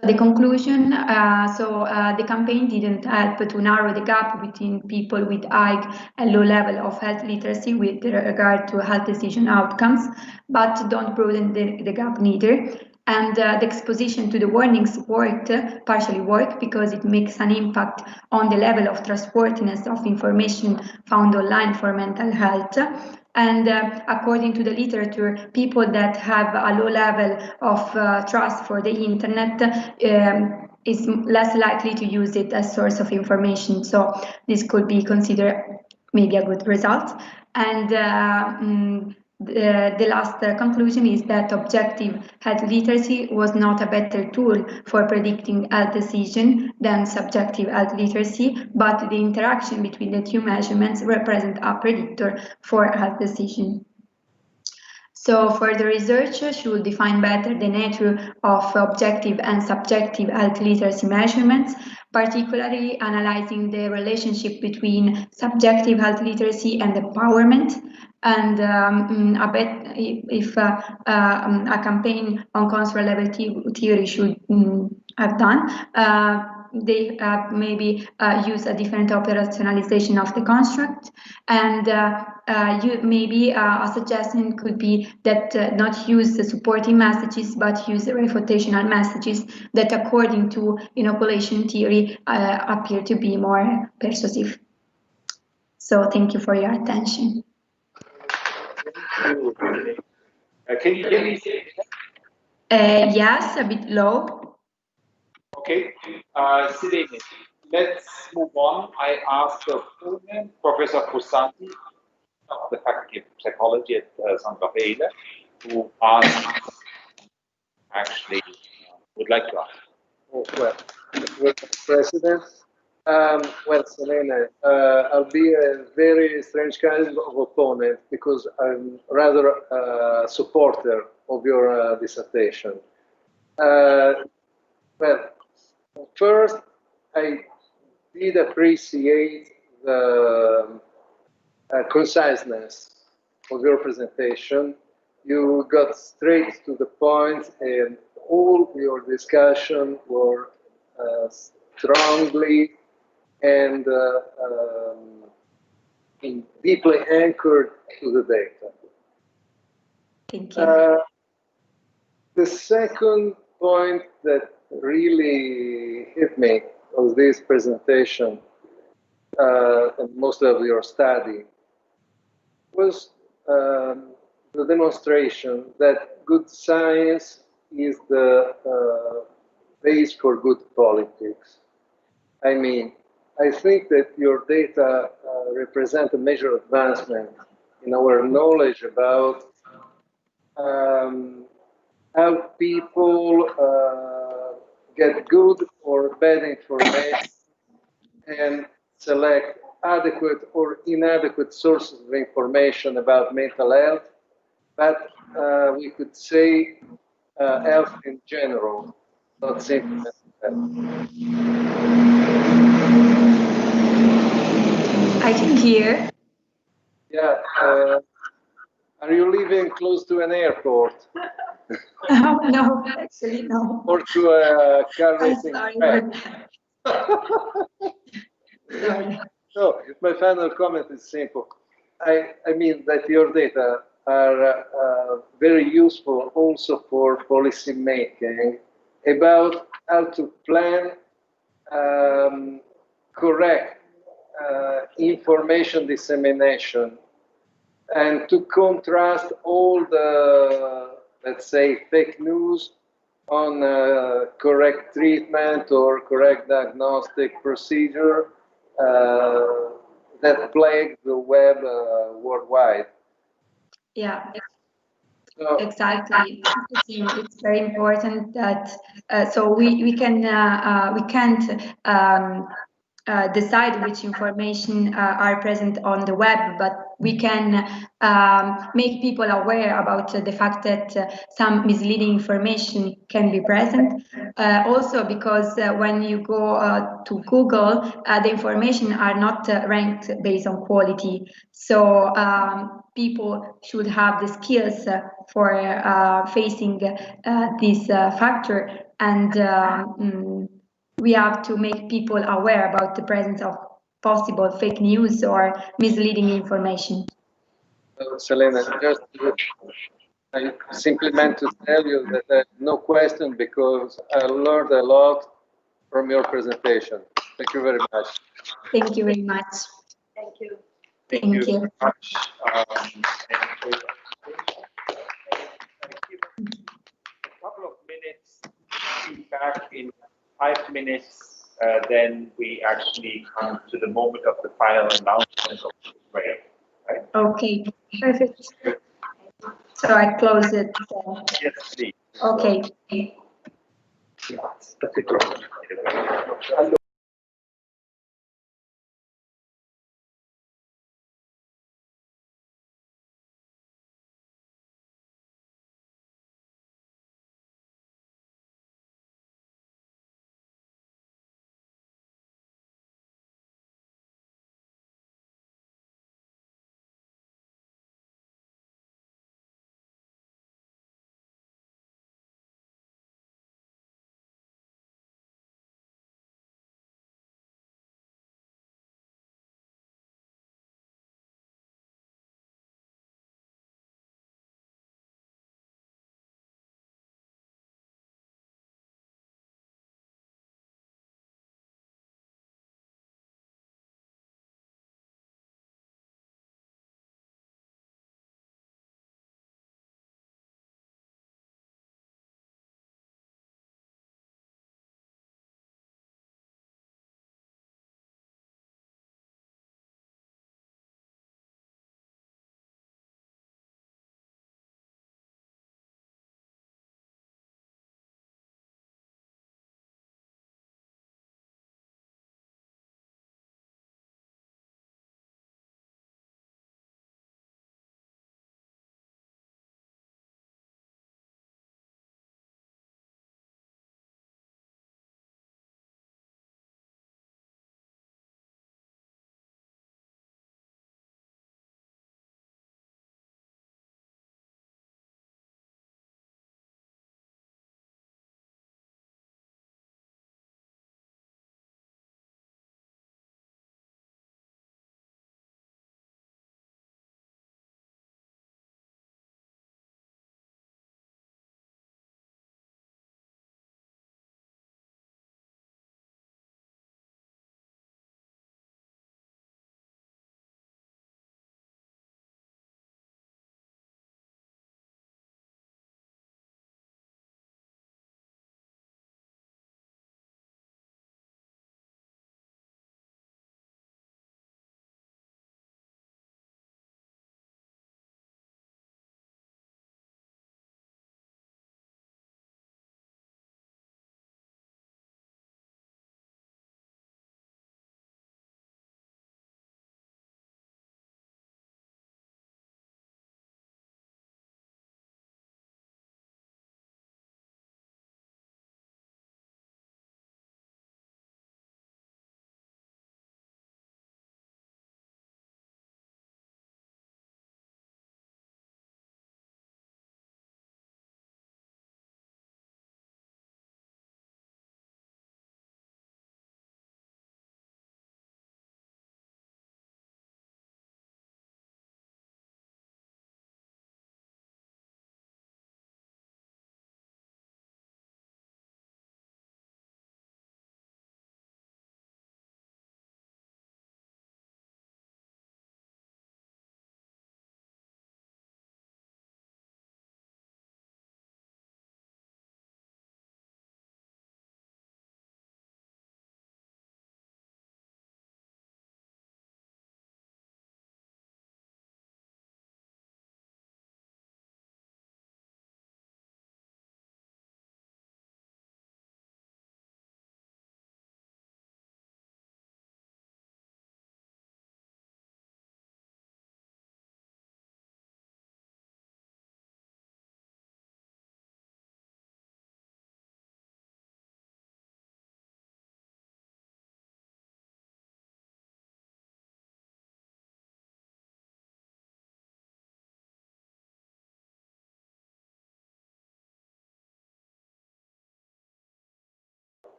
The conclusion, the campaign didn't help to narrow the gap between people with high and low level of health literacy with regard to health decision outcomes, but don't broaden the gap neither. And the exposition to the warnings partially worked because it makes an impact on the level of trustworthiness of information found online for mental health. And according to the literature, people that have a low level of trust for the internet is less likely to use it as source of information. So this could be considered maybe a good result. And the last conclusion is that objective health literacy was not a better tool for predicting health decision than subjective health literacy, but the interaction between the two measurements represent a predictor for health decision. So further research should define better the nature of objective and subjective health literacy measurements, particularly analyzing the relationship between subjective health literacy and empowerment. And if a campaign on construct level theory should have done, they maybe use a different operationalization of the construct, and maybe a suggestion could be that not use the supporting messages but use the refutational messages that according to inoculation theory appear to be more persuasive. So thank you for your attention. Can you hear me? Yes, a bit low. Okay, Sidene, let's move on. I asked Professor Fossati of the Faculty of Psychology at San Raffaele, who asked, actually, would like to ask. Oh, well, President. Well, Selena, I'll be a very strange kind of opponent because I'm rather a supporter of your dissertation. Well, first, I did appreciate the conciseness of your presentation. You got straight to the point, and all your discussion were strongly and deeply anchored to the data. Thank you. The second point that really hit me of this presentation and most of your study was the demonstration that good science is the base for good politics. I mean, I think that your data represent a major advancement in our knowledge about how people get good or bad information and select adequate or inadequate sources of information about mental health, but we could say health in general, not simply mental health. I can hear. Yeah. Are you living close to an airport? No, actually, no. Or to a car racing track? Sorry. No, my final comment is simple. I mean that your data are very useful also for policy making about how to plan correct information dissemination and to contrast all the, let's say, fake news on correct treatment or correct diagnostic procedure that plague the web worldwide. Yeah, exactly. It's very important that so we can't decide which information are present on the web, but we can make people aware about the fact that some misleading information can be present. Also because when you go to Google, the information are not ranked based on quality. So people should have the skills for facing this factor, and we have to make people aware about the presence of possible fake news or misleading information. Selena, I simply meant to tell you that I have no question because I learned a lot from your presentation. Thank you very much. Thank you very much. Thank you. Thank you. Very much. A couple of minutes feedback in 5 minutes, then we actually come to the moment of the final announcement of the program. Right? Okay, perfect. So I close it. Yes, please. Okay.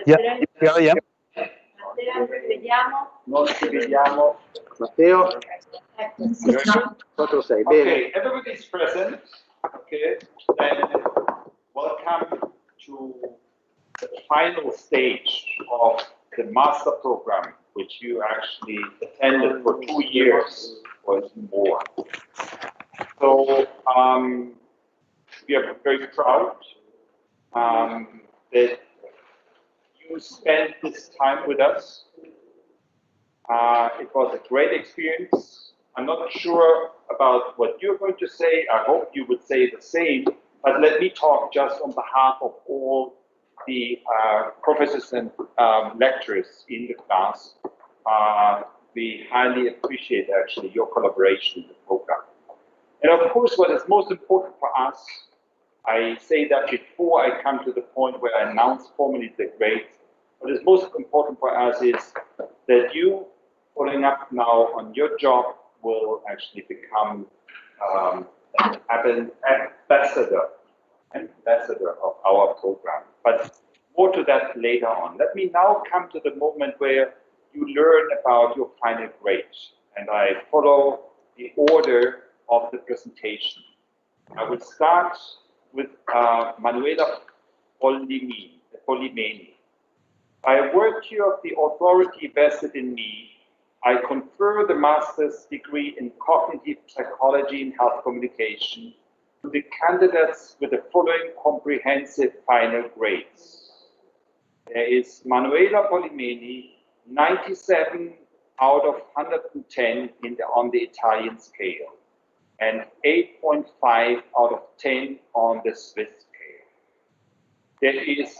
Yeah, yeah. Non ci vediamo. Matteo? 4-6, bene. Okay, everybody's present. Okay, then welcome to the final stage of the master program, which you actually attended for 2 years or more. So we are very proud that you spent this time with us. It was a great experience. I'm not sure about what you're going to say. I hope you would say the same. But let me talk just on behalf of all the professors and lecturers in the class. We highly appreciate actually your collaboration in the program. And of course, what is most important for us, I say that before I come to the point where I announce formally the grades, what is most important for us is that you, following up now on your job, will actually become an ambassador of our program. But more to that later on. Let me now come to the moment where you learn about your final grades, and I follow the order of the presentation. I will start with Manuela Polimeni. By virtue of the authority vested in me, I confer the master's degree in cognitive psychology and health communication to the candidates with the following comprehensive final grades. There is Manuela Polimeni, 97 out of 110 on the Italian scale, and 8.5 out of 10 on the Swiss scale. There is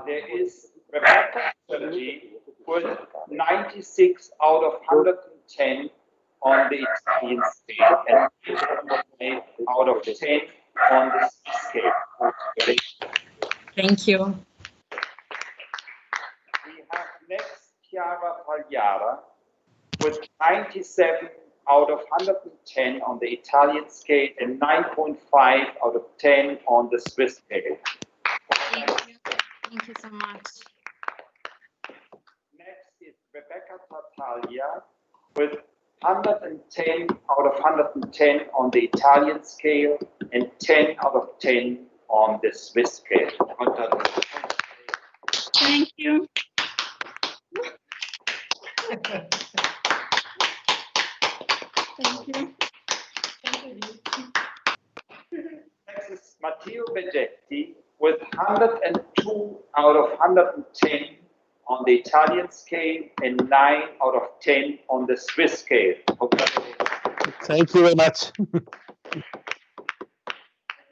there is Rebecca Sergi with 96 out of 110 on the Italian scale and 8 out of 10 on the Swiss scale. Thank you. We have next Chiara Pagliara with 97 out of 110 on the Italian scale and 9.5 out of 10 on the Swiss scale. Thank you. Thank you so much. Next is Rebecca Tartaglia with 110 out of 110 on the Italian scale and 10 out of 10 on the Swiss scale. Thank you. Thank you. Next is Matteo Vegetti with 102 out of 110 on the Italian scale and 9 out of 10 on the Swiss scale. Thank you very much.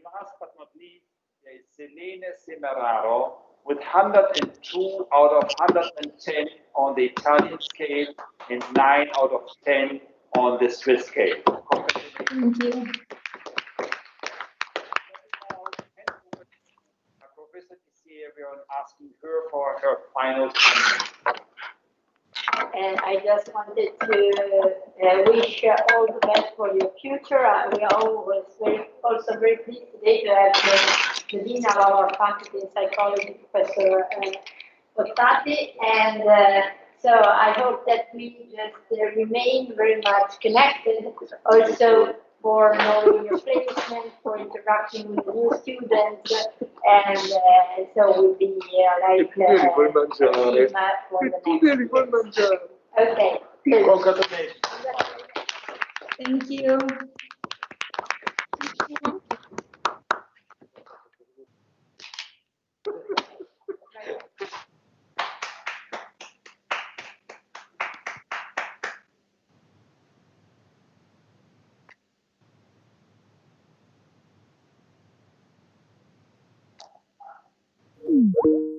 Last but not least, there is Selene Semeraro with 102 out of 110 on the Italian scale and 9 out of 10 on the Swiss scale. Thank you. Professor Tisierion asking her for her final comment. And I just wanted to wish all the best for your future. We are always also very pleased today to have the Dean of our faculty in psychology, Professor Ottati. And so I hope that we just remain very much connected, also for knowing your placement, for interacting with the new students, and so we'll be like a team for the next. Okay. Congratulations. Thank you. Mm.